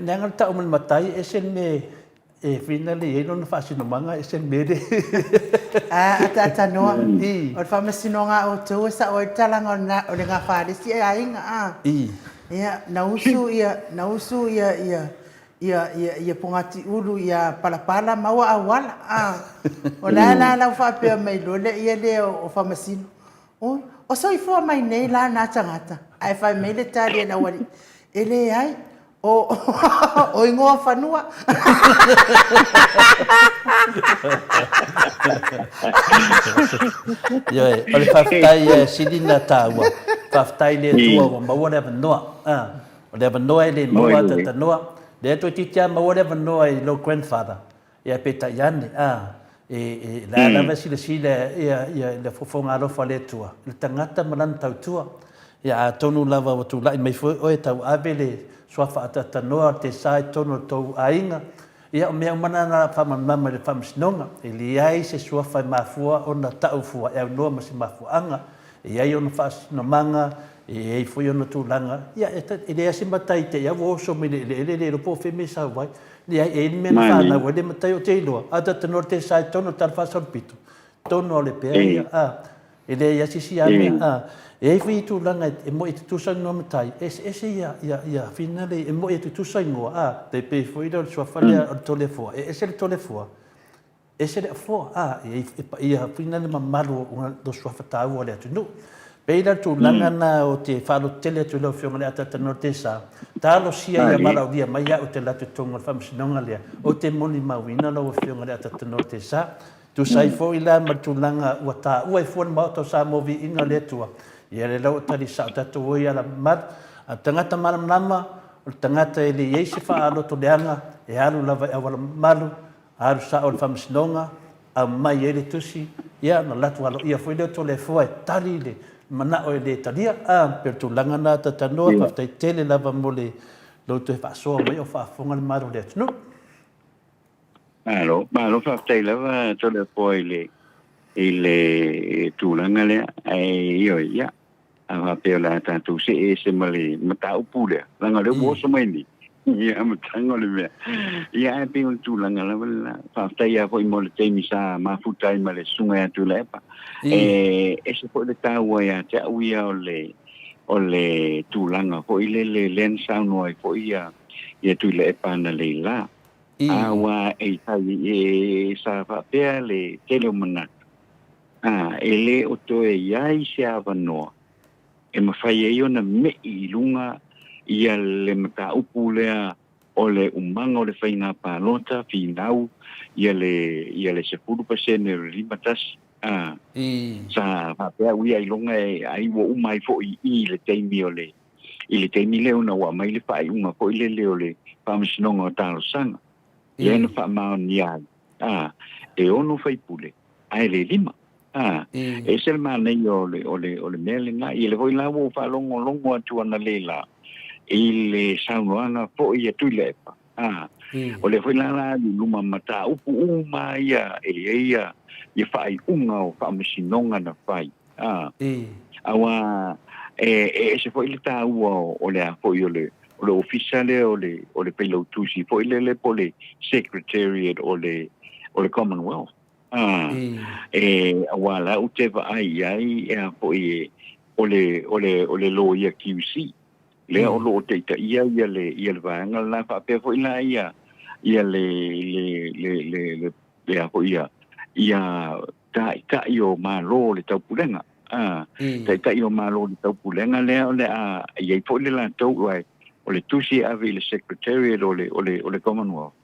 nanga ta o matai e se me e finally e non fa sino manga e sen mede ata no o fa mesino nga o tu sa o talanga na o nga fa de si ai nga ia nausu ia pongati ulu ia pala maua awala o la fa pe mai lo le ia le o fa mesino o so i fo mai nei la na tangata ai fa mai le tali na wali ele ai o ingoa whanua. Ia, o le whawhtai sidina tāua. Whawhtai le tua o maua le wanoa. O le wanoa e le maua tatanoa. Le ato titia maua le wanoa i lo grandfather. Ia peta iane. La lava sila ia le fofonga alofa le tua. Le tangata malana tautua. Ia tonu lava o tu lai mai foi o e tau avele swafa atatanoa te sai tonu tau ainga. Ia o mea umana na whamamama le whamasinonga. E li ai se swafa mafua o na tau fua e au noa masi mafuanga. E ai ona whaasinomanga. E ei foi ona tūlanga. Ia e le asi matai te ia woso me le ropo wheme sa wai. Ia e mena whana wa le matai o te iloa. Atatanoa te sai tonu tal whasorpito. Tonu o le pea ia. E le ia sisi ame. E fi tu langa e mo te tusa no matai ese ia finale e mo te tusa ngo te pe foi do sua falea o telefo ese le telefo ese le fo ia finale mamalo do sua fata o le tu no pe ila tu langa na o te falo tele tu lo fiona ata tano te sa talo sia ia mala o dia mai o te latu tonga fam sinonga le o te moni mawina lo fiona ata tano te sa tu sai fo ila ma tu langa o ta o e fo ma to sa movi inga le tua ia le lau tali sa tatu o ia la mat a tangata malam lama o tangata e le yeise wha alo to leanga e alu lava e awala malu alu sa o le whamasinonga a mai e le tusi ia na latu alo ia fwile to le fua e tali le mana o e le talia per tu langa na tatanoa paftai tele lava mo le lo to e whaasoa mai o whaafonga le maru le atunu Malo paftai lava to le fua ile tulanga le io ia ava pela tanto se mali mata upule langa le wo so mai ni ia matanga le me ia pe un tulanga la fa ia foi mo le temi sa ma futai male sunga tu le pa se foi le taua ia te uia o le tulanga foi le len sa no foi ia tu le pa na le la awa e sa fa pe le telomana ele o toe iai se avanoa. E mawhai e ona me I lunga ia le mata upu lea o le umanga o le whainga pālota, whinau, ia le se 10% le rimatas. Sa whapea uia I longa e ai wo umai fo I le teimi o le. I le teimi leo na wa mai le whai unga fo I le leo le whamasinonga o tālo sanga. Ia na whamao ni ai. E ono whaipule. Ai le 5. E se mana o le mele nga I le voi la wo fa longo atu ana lela I le saunoanga fo ia tuilepa o le voi la luma mata upu uma ia ia fai unga o fa masinonga na fai awa se foi le ta o le foi o le officiale o le pelo tusi foi le pole secretariat o le Commonwealth wala uteva ai po o le lo ia QC le o lo te ia le vanga la fa pe foi la ia le po ia ta io malo le tau pulenga ta io malo le tau pulenga le ia po le la tau ai o le tusi ave le secretariat o le Commonwealth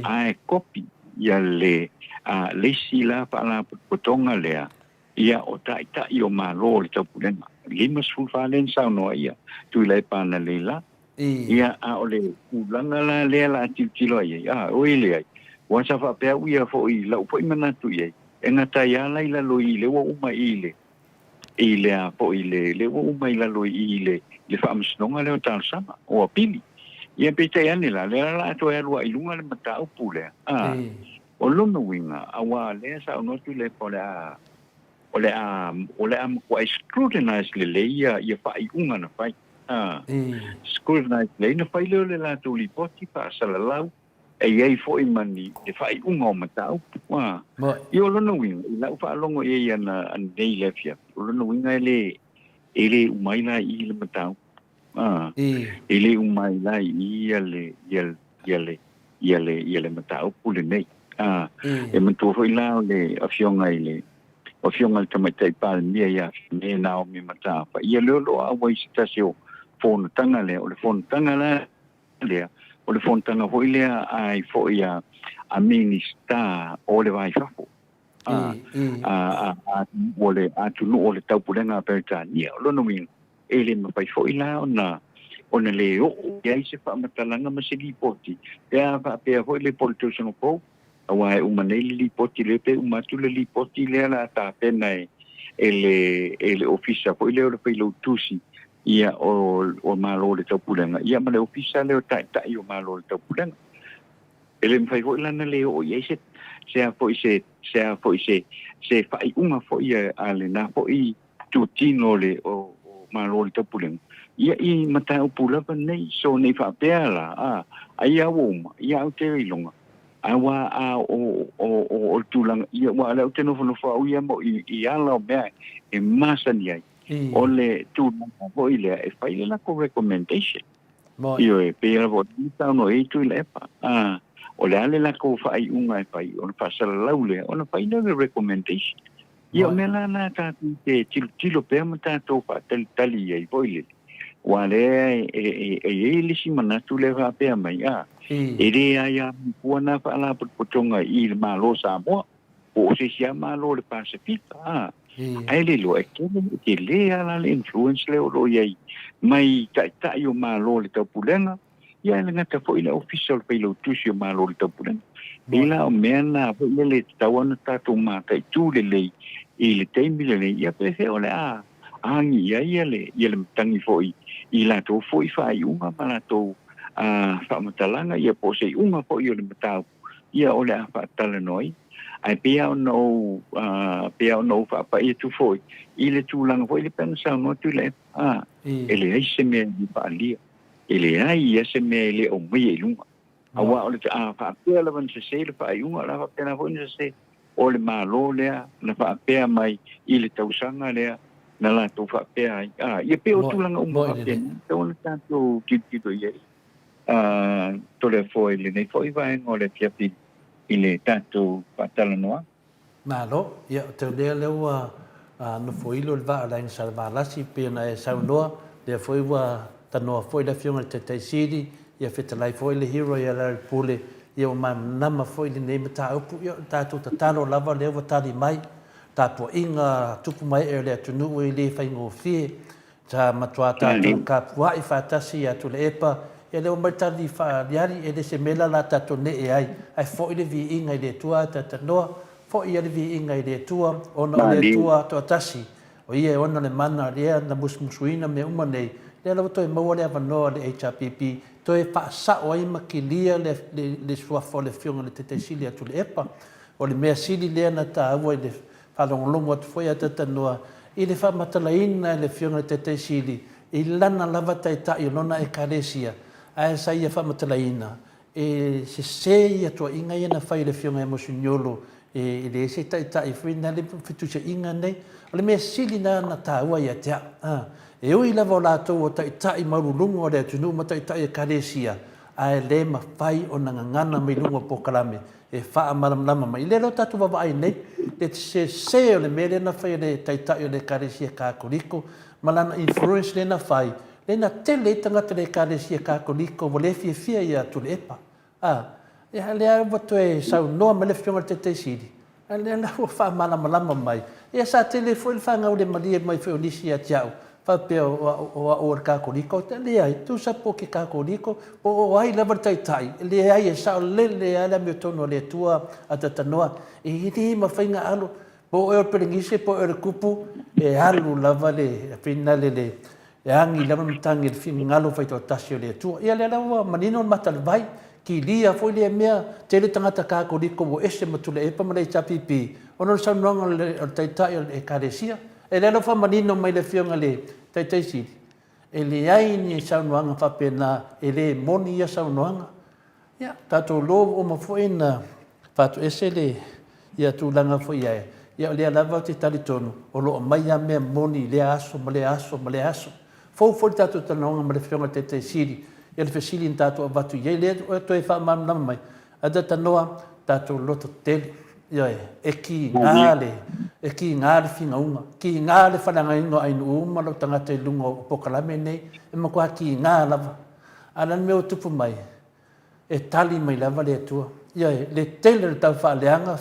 ai copy ia le leisi la pala potonga lea ia o taita I o malo le tapulenga lima sulfalen sa no ia tu le pana lela ia o le ulanga la le la tilo ia o ile ai wa sa fa pe ia fo I la fo mana tu ia engata ia la ila lo ile wo uma ile a fo ile le wo uma ila lo ile le fa amsnonga le tal sama o pili ia pe te ane la to e lo ilunga le mata o pule o lona winga awa le sa no tu le pole o le am quite scrutinize le ia fai unga na fai scrutinize le na fai le la tu li poti pa sala lau ai foi mani le fai unga o matau io lona winga la fa longo ia na nei le fia o lona winga ele umai na I le matau ele umai la ia le matau pule nei e mtu foi la le afionga ile afionga tamatai pal mia ya me na o mi mata fa ia lo a wai stasio fon tanga le o le fon tanga la lea o le fontanga hoi lea ai fo ia a minista o le vai fafo ole atunu o le taupulenga Peritania lo no min ele ma pai fo ila ona le o ia se fa matalanga ma se lipoti ia fa pe hoi le politician po awa e umanei lipoti le pe umatu le lipoti le la ta pena ele ofisa fo ile o le pelo tusi ia o malo le taupulenga ia ma le ofisa le o tai o malo le taupulenga ele me fai fo ila na le o ia se fai unga fo ia ale na fo i tutino le o malo le taupulenga ia i mata upula pa nei so nei fa pela ai awoma ia o te ilonga awa o tulang ia wa le te no fa ia mo i ala me e masani ai ole tulang fo ile e fai la ko recommendation io e pela vo ta no e tu le pa o le ale la ko fai unga e pai o fa sala laule o na fai no recommendation ia me la na ta te tilo pe mata to fa tali ai boile wale e lisi manatu le va pe mai ele ia puana fa la potonga i malo Samoa o se llama lo le Pacifica ai le lo e ke le ala le influence le o ia mai ta yo malo le tapulenga ia le ngata fo ile official pe lo tusio malo le tapulenga ila o mena fo le tawana tatu mata tu le i le teimi le ia pe se ole angi ia le tangi fo i la to fo i fai unga ma la to fa matalanga ia po se unga fo i le matau ia ole a fa tala noi ai pia no fa pa i tu fo i le tulang fo i le pensa no tu le ele ai se me di pa lia ele ai ia se me le o mai lunga awa ole fa pia la van se le fa unga la fa pena fo ni se ole malo le na fa pia mai i le tausanga le na la to fa pia ia pe o tulang o mo pe to le tanto kito ia to le foi le nei foi vai ngole fiapi ile tanto patala noa malo ia te le wa no foi lo va la in salvala si pe na e sa noa le foi wa tano foi la fiona te sidi ia feta lai foi le hero ia la pule ia o mai nama foi le nei mata upu ia tatu tatalo lava le wa tali mai tapo inga tupu mai le tunu i le fai ngo fi ta matua tatu ka pua i fatasi atu le epa ia le o mai tali fa diari e le se mela la tatu ne e ai foi le vi inga i le tua tatanoa foi ia le vi inga i le tua ona o le tua to tasi o ia ona le mana le na musmusuina me uma nei le la to mo le avano le HPP to e fa sa o i makilia le sua fo le fiona le tetesili atu le epa o le mea sili le na ta o le falongolongo atu foi atata noa i le fa matalaina le fiona le tetesili i lana lava taita i lona e karesia a sa ia fa matalaina e se ia to inga ia na fai le fiona e mosignolo e le se taita i fina le fituse inga nei o le mea sili na ta ua ia te e ui lava o lato o taita i marulungo o le atunu ma taita i karesia a le ma fai o na ngana mai lungo pokalame e faa malamlama mai le lo tatu vavai nei le se o le mele na fai le taita i o le karesia kakoliko malana influence le na fai le na tele tangata le karesia kakoliko mo le fia ia tu le epa e le a watu e sau noa ma le fionga te sidi le na faa malamlama mai e sa tele foi le fanga o le malia mai fai o nisi a tiao fa pe o kakoliko te le ai tu sa po ke kakoliko o ai la tai le ai sa le ala me tono le tua atatanoa e ni ma fainga alo po e perengise po e kupu e alu lava le finale le e angi lava mtangi le film ngalo fai to tasio le tua ia le lava manino matal vai ki lia foi le mea tele tangata kakoliko o ese matule e pa male chapipi ono sa nonga le tai e karesia e le fa manino mai le fionga le tai si e le ai ni sa noanga fa pena e le moni ia sa noanga ia tato lo o ma foi na fatu ese le ia tu langa foi ia le lava te tali tonu o lo mai ia me moni le aso fo tato tanonga ma le fionga te si ia le fesili tato avatu ia le to e fa mam mai ada tanoa tato loto tele ia e ki ngale finga unga ki ngale falanga ino ai no uma lo tanga te lungo pokalame nei e mo kwa ki ngala Ana me o tupu mai. E tali mai lava le atua. Ia le tele le tau whaaleanga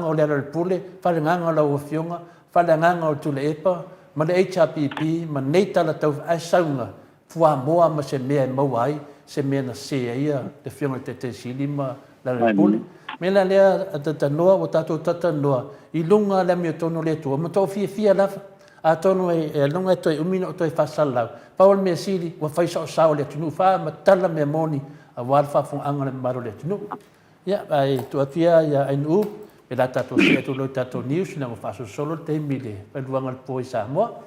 o le ara le pule, whaaleanga o la uafionga, whaaleanga o tule epa, ma le HRPP, ma nei tala tau aisaunga, fua moa ma se mea e mauai, se mea na se ia, le fionga te sili ma la le pule. Mela lea a tatanoa o tatou tatanoa, I lunga le mi o tono le tua, ma tau fia lava, a tono e lunga e toi umino o toi whasalau. Paul mea sili, wa whaisa o sao le tunu, wha ma tala mea moni, a walfa fun anga le maro le tunu. Ia, ai tuatia ia ainu, e la tatou se tu lo tatou news, na mo faso solo te mile, pe luanga le poi Samoa.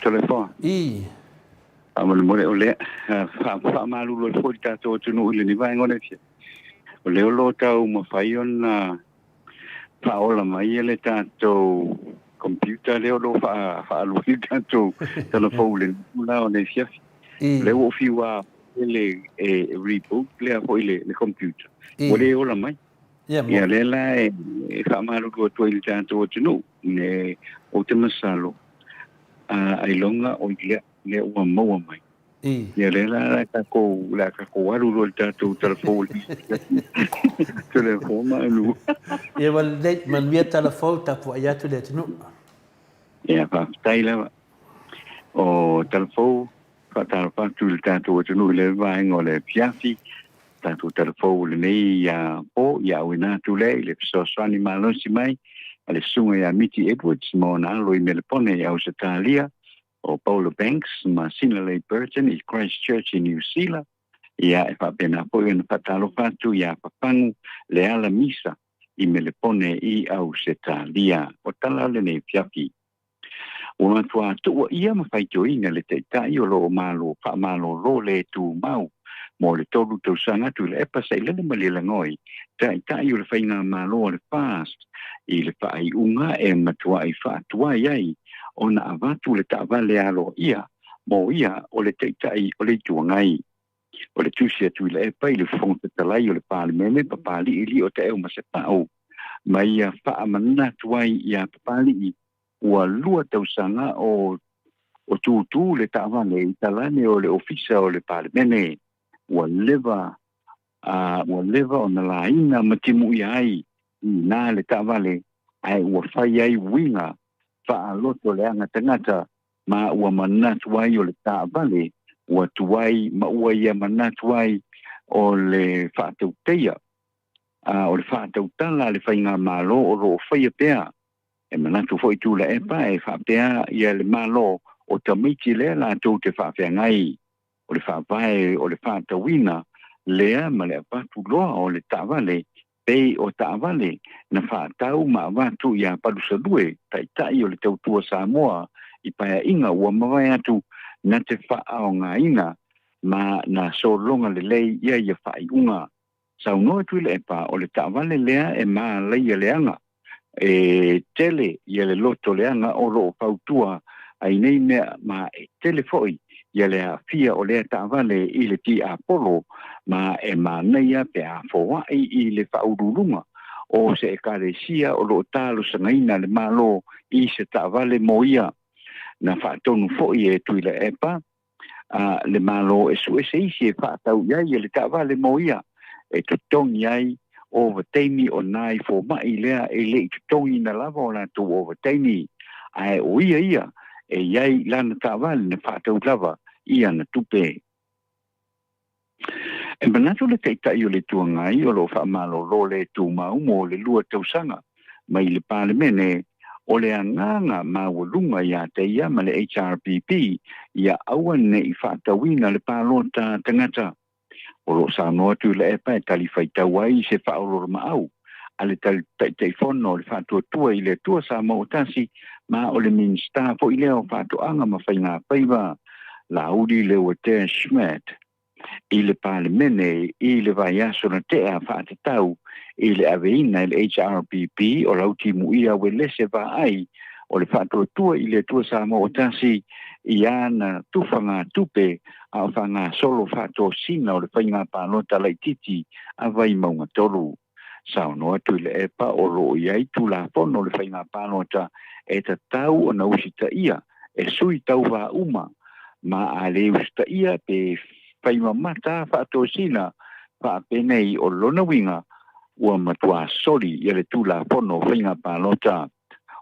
Telefon. Amal mole ole, fa malu lo foi tatou tunu ile ni vai ngone fia. O leo lo tau ma whaion paola mai ele tātou computer leo lo whaaluhi tātou telefone la o ne fiafi. Leo o fiwa ele reboot lea po le computer. O leo la mai. Ia le la e whaamaru kua tua ili tātou tunu ne o te masalo. Ai longa o lea ua maua mai. Ia le la kako waru lo tātou telefone. Telefone alu. Ia wal le man mia telefone tapu ayatu le tunu. Ia pa taila o telefone fa tu le tātou tunu le vai ngole piafi tātou telefone le nei ia po ia wina tu le so swani malosi mai ale sunga ia Miti Edwards mo na lo I melepone ia o Setalia o Paula Banks ma Sinalei Burton I Christchurch in New Zealand ia e whapena po i na patalo fatu ia papangu le ala misa I melepone I au Setalia o tala le nei piafi. Ona tua tua ia ma fai joina le te tai o lo malo fa malo lo le tu mau mo le tolu tu sanga tu le epa sai le malila ngoi tai tai o le fai nga malo le fast I le fai unga e matua I fa tua iai ona avatu le tavale alo ia mo ia o le te tai o le tuangai o le tusia tu le epa I le fonte talai o le palimene papali ili o te eu masepao mai ia fa amana tuai ia papali ua lua tausanga o tutu le tāwane I talane o le ofisa o le palimene ua leva o na laina matimu I ai na le tāwane ai ua whai ai winga wha loto le anga tangata ma ua manatu ai o le tāwane ua tuai ma ua ia manatu ai o le whaatauteia o le whaatautala le whainga malo o ro whaia pea e manatu foi tu la epa e whapea ia le malo o tamiti lea la tau te whapea ngai o le whapae o le whaatawina lea ma le apatu loa o le tāwale pei o tāwale na whaatau ma watu ia palusalue tai o le tautua Samoa I paia inga ua mawai atu na te whaao ngā ina ma na solonga le lei ia whaiunga sau noa tu le epa o le tāwale lea e maa leia leanga e tele ia le loto leanga o lo pautua ai nei mea ma e tele foi ia le fia o le tāwale I le ti Apollo ma e ma neia pe a foai I le faururunga o se e karesia o lo talo sangaina le malo I se tāwale moia na whaatonu foi e tui le epa le malo e suese isi e whaatau iai le tāwale moia e tutongi ai overtaimi o nai fo mai lea e le tongi na lava o na tu overtaimi ai o ia e iai lana tāwale na whaatau lava ia na tupe e manatu le teitai o le tuangai o lo whaamalo lo le tu mau mo le lua tausanga mai le palemene o le anganga mawalunga ia te ia ma le HRPP ia awan ne I whaatawina le palota tangata o lo Samoa tu le epa e tali whaitawai se whaoloro maau. Ale tali teifono le whatuatua I le tua Samoa tasi ma o le minsta po I leo whatuanga ma whainga paiva la uri le o te Schmidt. I le palemene I le vaiaso na te a whatatau I le aveina I le HRPP o lauti muia we lese va ai o le whatuatua I le tua Samoa tasi I ana tufanga tupe a whanga solo whato sina o le whainga pānota lai titi a vai maunga tolu. Sao noa tui le epa o lo iai tu la fono le whainga pānota e ta tau o na usita ia e sui tau wa uma ma a le ustaia pe faima mata fa tosina fa penei o lona winga ua matua sori ia le tula pono whainga palota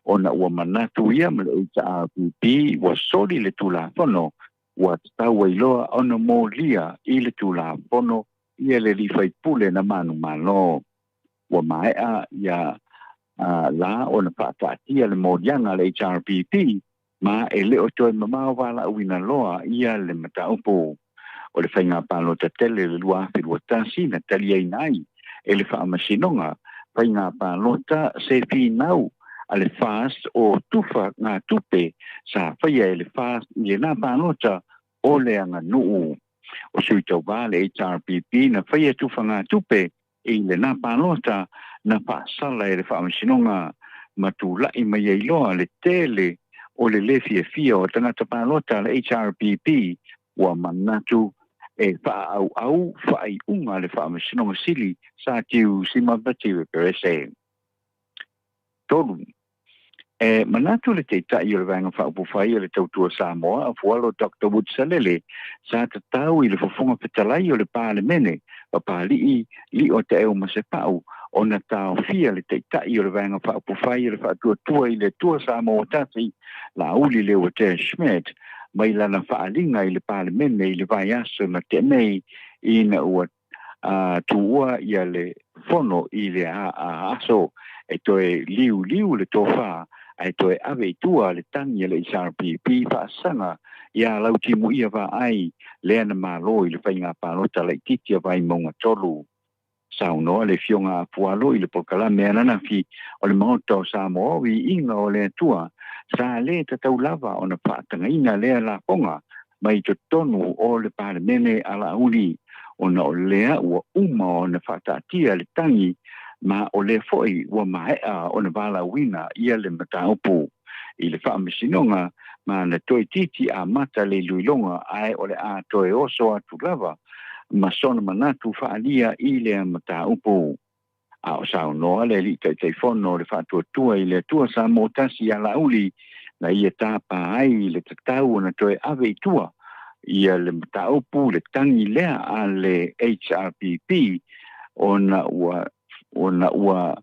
ona ua manatu ia ma le HRPP ua sori le tula pono ua tau iloa ona mo lia i le tula pono ia le li pule na manu malo ua maea ia la ona whaataatia le morianga le HRPP ma e le o toi mamao wala uina loa ia le mataupo o le whainga palota tele le lua afi lua tasi na tali ai nai e le whaamasinonga whainga palota se nau a le fast o tufa ngā tupe sa whaia e le fast i le nā palota o le anga nuu o sui tau wā le HRPP na whaia tufa ngā tupe i le nā palota na whaasala e le whaamasinonga matulai mai ei loa le tele o le fia o tangata palota le HRPP ua manatu e whaau whai unga le whaamasinonga sili sa tiu simabati we perese. Tolu, manatu le te tai o le vanga whaupufai o le tautua Samoa a fualo Dr. Wood Salele sa te tau i le fofonga petalai o le pālemene pa pālii li o te eo masepau o na tau fia le te tai o le vanga whaupufai o le whaatua i le tua Samoa tati la uli le o te Schmidt mai lana whaalinga i le pālemene i le vai aso na tenei i na ua tuua i le fono i le aso e toe liu le tofa e toe ave tua le tangi le HRPP whaasanga ia lautimu ia wa ai lea na malo i le whainga pālota le titia vai maunga tolu. Saunoa le fionga pualo i le pokalame anana fi o le Maota o Samoa i inga o le Atua sa le tatau lava o na whaatangaina lea la ponga mai to tonu o le paramene ala uli o na o lea ua uma o na whaatatia le tangi ma o le foi ua maea o na wala wina ia le mataupu i le whaamisinonga ma na toi titi a mata le luilonga ai o le a toi oso atu lava ma sona manatu whaalia i le mataupu. A o saunoa le li te fono le whaatuatua i le tua sa motasi ala uli na ia tāpa ai le tatau na toi ave tua ia le mataupu le tangi lea a le HRPP ona ua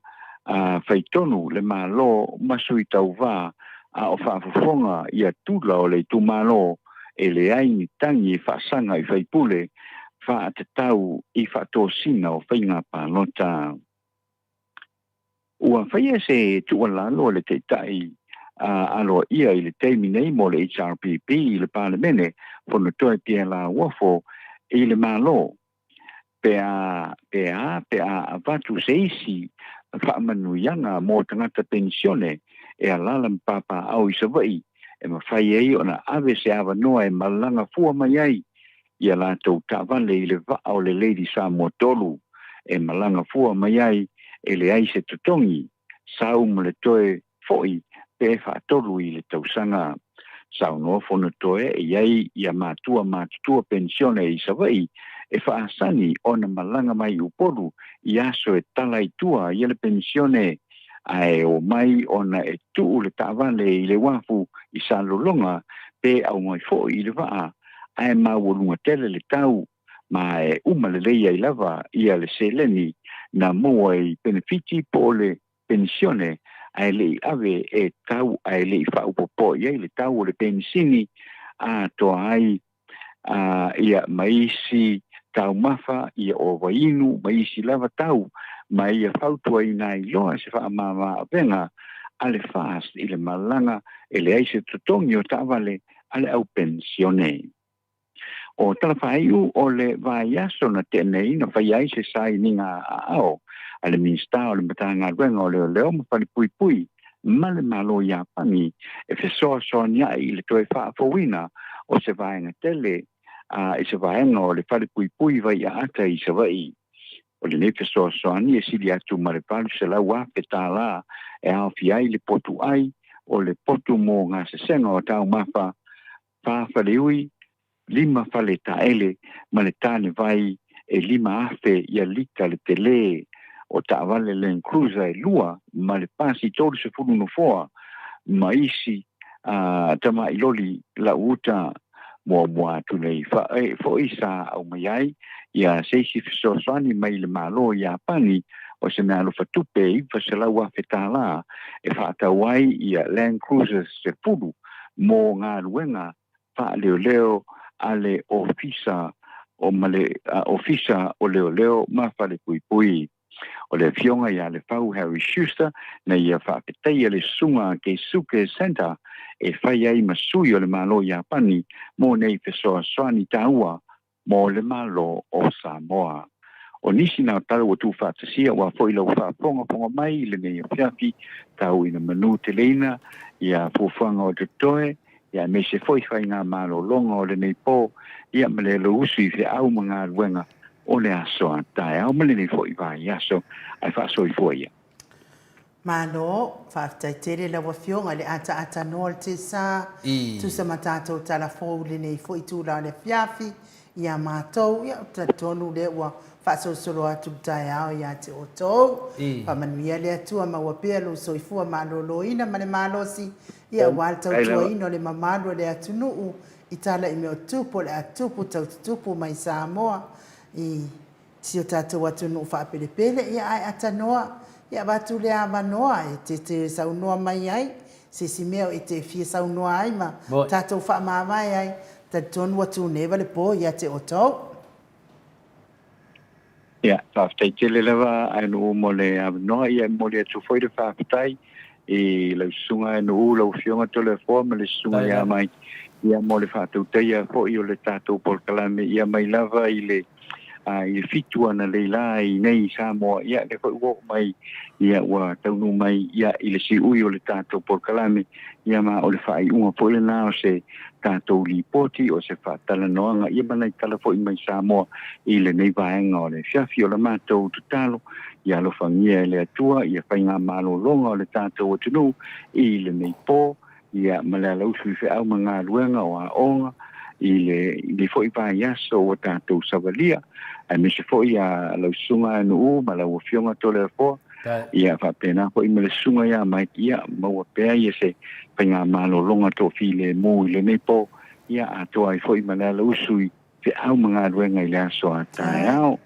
whaitonu le malo masui tau wā a o whaafafonga ia tula o le tu malo e le aini tangi whaasanga i whaipule whaatatau i whaatosina o whainga pālota. Ua whaia se tua lalo le te tai alo ia i le teimi nei mo le HRPP i le palemene pono toe pia la wafo i le malo. Pea avatu seisi whaamanuianga mo tangata pensione e alala mpapa au i savai e mawhai ei o na ave se awa noa e malanga fua mai ai i a lātou tāwale i le vaa o le Lady Samoa tolu e malanga fua mai ai e le aise tutongi sau ma le toe foi pe whaatolu i le tausanga sau noa fono toe e iai i a mātua pensione i savai e whaasani o na malanga mai uporu i aso e tala i tua i le pensione ai o mai o na e tuu le tāwale i le wafu i salolonga pe au mai fo i le vaa ai mawolunga tele le tau ma e uma le leia i lava i le seleni na mua i benefiti po le pensione ai le ave e tau ai le whaupopo i le tau le pensini a to ai ia maisi tau mafa ia o wainu maisi lava tau mai ia fautua i nai loa se wha mama venga ale fast i le malanga e le aise tutongi o tavale ale au pensione. O tala whaiu o le vai aso na tenei na whai aise sai ninga ao ale minsta o le matanga ruenga o leo mawhani pui ma le malo i apani e fesoa sonia i le toe wha fawina o se vaenga tele i se vaenga o le whali pui vai a ata i se vai. O le nefe soani e sili atu ma le palu se lau a petala e awhi ai le potu ai o le potu mo ngā sesenga o tau mafa whawhale ui 5 fale taele ma le tane vai e 5 afe ia lika le tele o ta'avale le cruiser e lua ma le pasi tolu se fulu no foa ma isi tama iloli la uta mua tu nei fo isa au mai ai ia seisi fesoasoani mai le malo ia pani o se mea alofa tupe i faselau afetala e whaatau ai ia Land Cruiser se puru mō ngā ruenga whaaleoleo ale ofisa o male ofisa o leo ma whale pui o le fionga ia le whau Harry Schuster na ia whaapetei le sunga ke Suke Center e whai ai masui o le malo ia pani mō nei fesoasoani taua mō le malo o Samoa. O nisi nā tau o tū whātasia wa fwoi lau whāponga mai le nei whiawhi tau ina manu te leina ia fuwhanga o te toe ia me se fwoi whai ngā malo longa o le nei pō ia male lo usi fe au mga ruenga o le aso a tae au male nei fwoi vai aso ai whaasoi fwoi ia. Malo, whaaftaitere la wafionga le ata noa te sa tu sa matatou tala fōu le nei fwoi tūla le whiawhi ia mātou ia tatonu le ua whaasosoro atu tae ao ia te o tau. Pamanuia le atua maua pia lo soifua malolo ina mane malosi ia waltau tua ino le mamalo le atunuu i tala i meo tupu le atupu tau tupu mai Samoa i tio tatou atunuu whaapelepele ia ai atanoa ia watu le amanoa e te saunoa mai ai se si meo i te fia saunoa ai ma tatou whaamamai ai tatonu atu neva le po ia te o tau. Ia, whaafitai te le lewa ainu mo le amanoa ia mo le atu fwoi le whaafitai i lau sunga ainu lau fionga to le fua ma le sunga ia mai ia mo le whaatau teia fwoi o le tatou polkalame ia mai lava i le fitua na leila i nei Samoa ia le fwoi wok mai ia ua taunu mai ia i le si ui o le tatou polkalame ia ma o le whaai unga fwoi le nao se tatou lipoti o se whaatala noanga ia mana i tala fwoi mai Samoa i le nei vaenga o le fiafi o le mātou tutalo ia lo fangia le atua ia whainga malo longa o le tatou atunu i le nei pō ia malala usu i whiau mga ruenga o a onga i le fwoi vai aso o tatou savalia ai me se fwoi a lau sunga anu ma lau fionga tole a fwoi ia whapena fwoi me le sunga ia mai ia maua pēa ia se whainga malo longa to fi le mū i le nei pō ia atoa i fwoi malala usu i whiau mga ruenga i le aso a tae au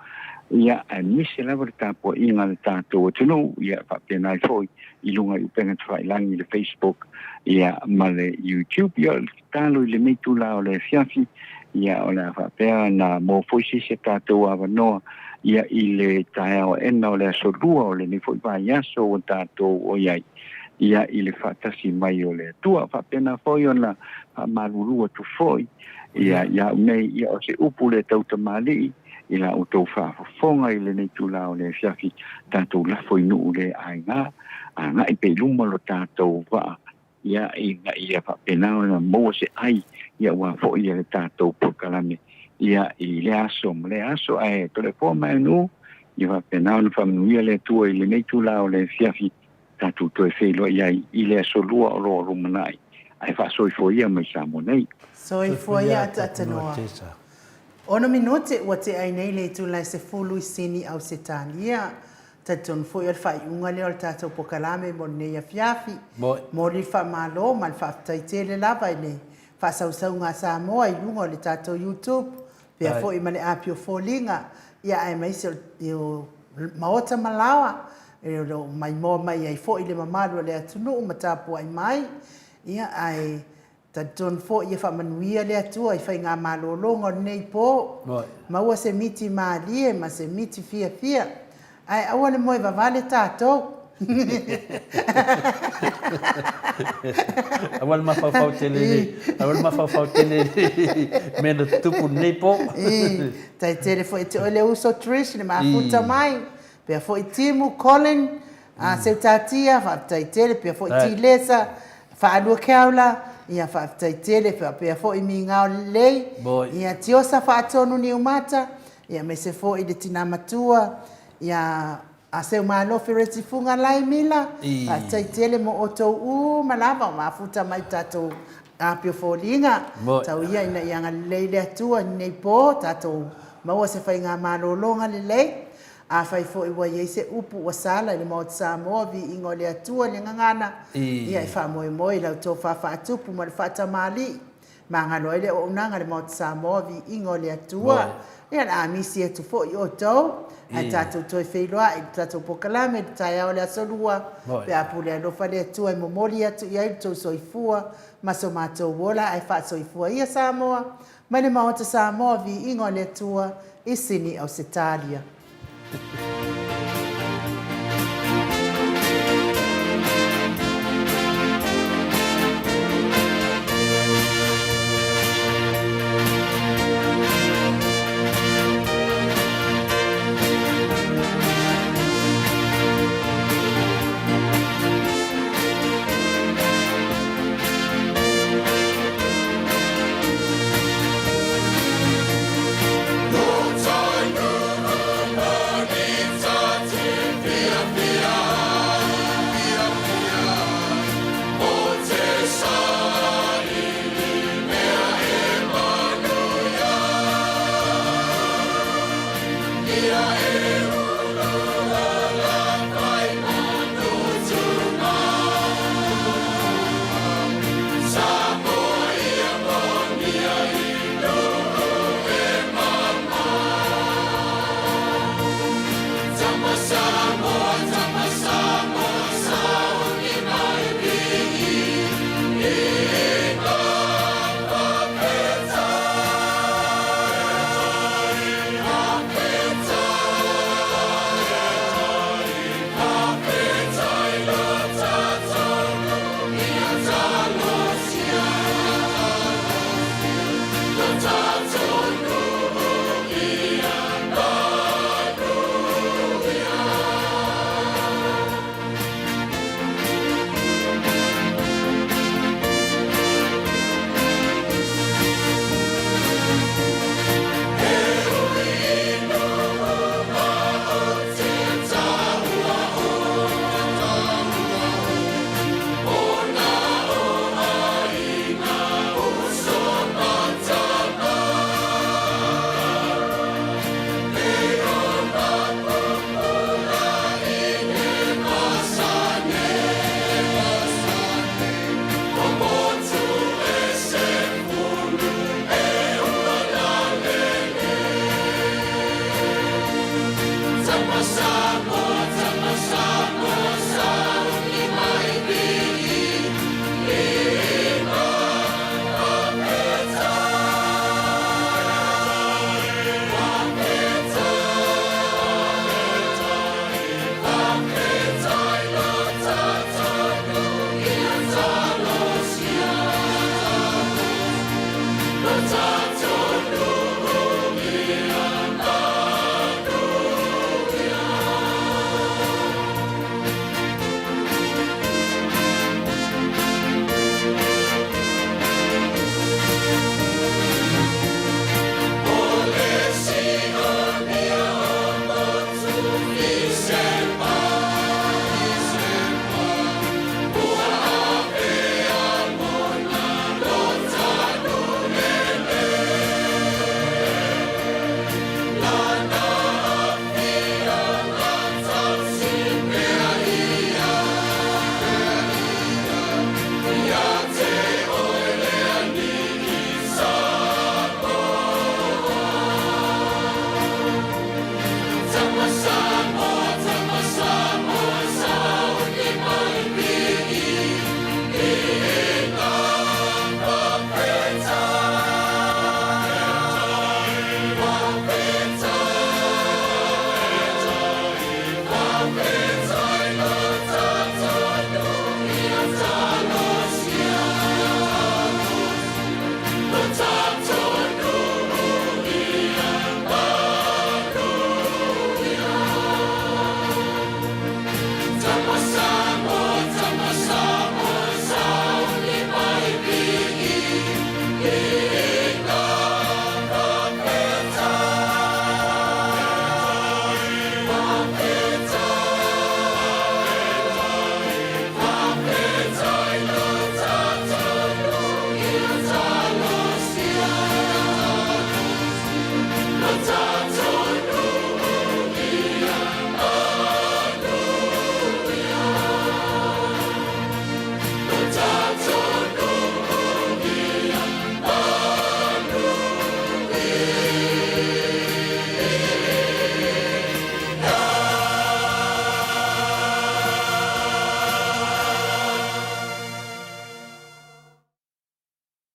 ia a misi lava le tāpua inga le tātou atunu ia whapena i fwoi i lunga i upenga te whailangi le Facebook ia ma le YouTube ia talo i le meitu la o le fiafi ia o le whapea na mō fwoi se tātou awanoa ia i le tae o ena o le asolua o le ni fwoi vai aso o tātou o iai ia i le whatasi mai o le tua whapena fwoi o na marurua tu fwoi ia nei ia o se upu le tautamali i la o tau whaafonga i le nei tula o le fiafi tātou lafo i nuu le ainga a nga i peiluma lo tātou waa ia i nga ia whapenao na moa se ai ia ua fo ia le tātou pokalame ia i le aso ma le aso ai to le fo mai nu i whapenao na whamanuia le tua i le nei tula o le fiafi tātou toi whelo ia i le aso lua o lo rumanai ai whaasoi fo ia mai Samoa nei Soifua ia atanoa. Ono minute ua te ai nei le tūlai se fulu i sini au se tālia. Tatonu fwoi al whai unga leo al tātou pokalame mo nei a fiafi. Mo li wha malo ma le whaafitai tele lava i nei. Whaasau ngā Samoa i lunga o le tātou YouTube. Pea fwoi ma le apio fōlinga. Ia ai maisi o Maota malawa. Mai mo mai ai fwoi le mamaru le atunu ma tāpu ai mai. Ia ai... Tatonu fo ia whamanuia le atua i whai ngā malolonga nei pō. Maua se miti maalie, ma se miti fia. Ai aua le moe vavale tātou. Awal mawhawhau tele mena tupu nei pō. Tai tere fo i te ole uso Trish, le maafuta mai. Pea fo i timu Colin, seu tātia, tai tere, pea fo i ti lesa, whaanua keaula. Ia whaafitai tele, pia fo i mi ngao lei. Ia tiosa whaatonu ni umata. Ia me se fo i le tina matua. Ia a seu malofi reti funga lai mila. Whaafitai tele mo o tau malava. Mafuta mai tatou apio fōlinga. Tau ia ina ianga lei le atua nei pō. Tatou maua se whai ngā malolonga le lei. A whai fo i wa iei se upu wa sala i le Maota Samoa Viiga le atua le ngangana. Ia i wha moe lau tō wha atupu ma le wha tamali. Mangalo ele o unanga le Maota Samoa vi ingo le atua. Ia na amisi e tu fo i o tau. Ai tātou toi wheiloa, i tātou pokalame, i tai ao le asolua. Pe apule alofa le atua i momoli atu i ai tau soifua. Maso mātou wola ai wha soifua ia Samoa. Mai le Maota Samoa vi ingo le atua i sini au Setalia. Maota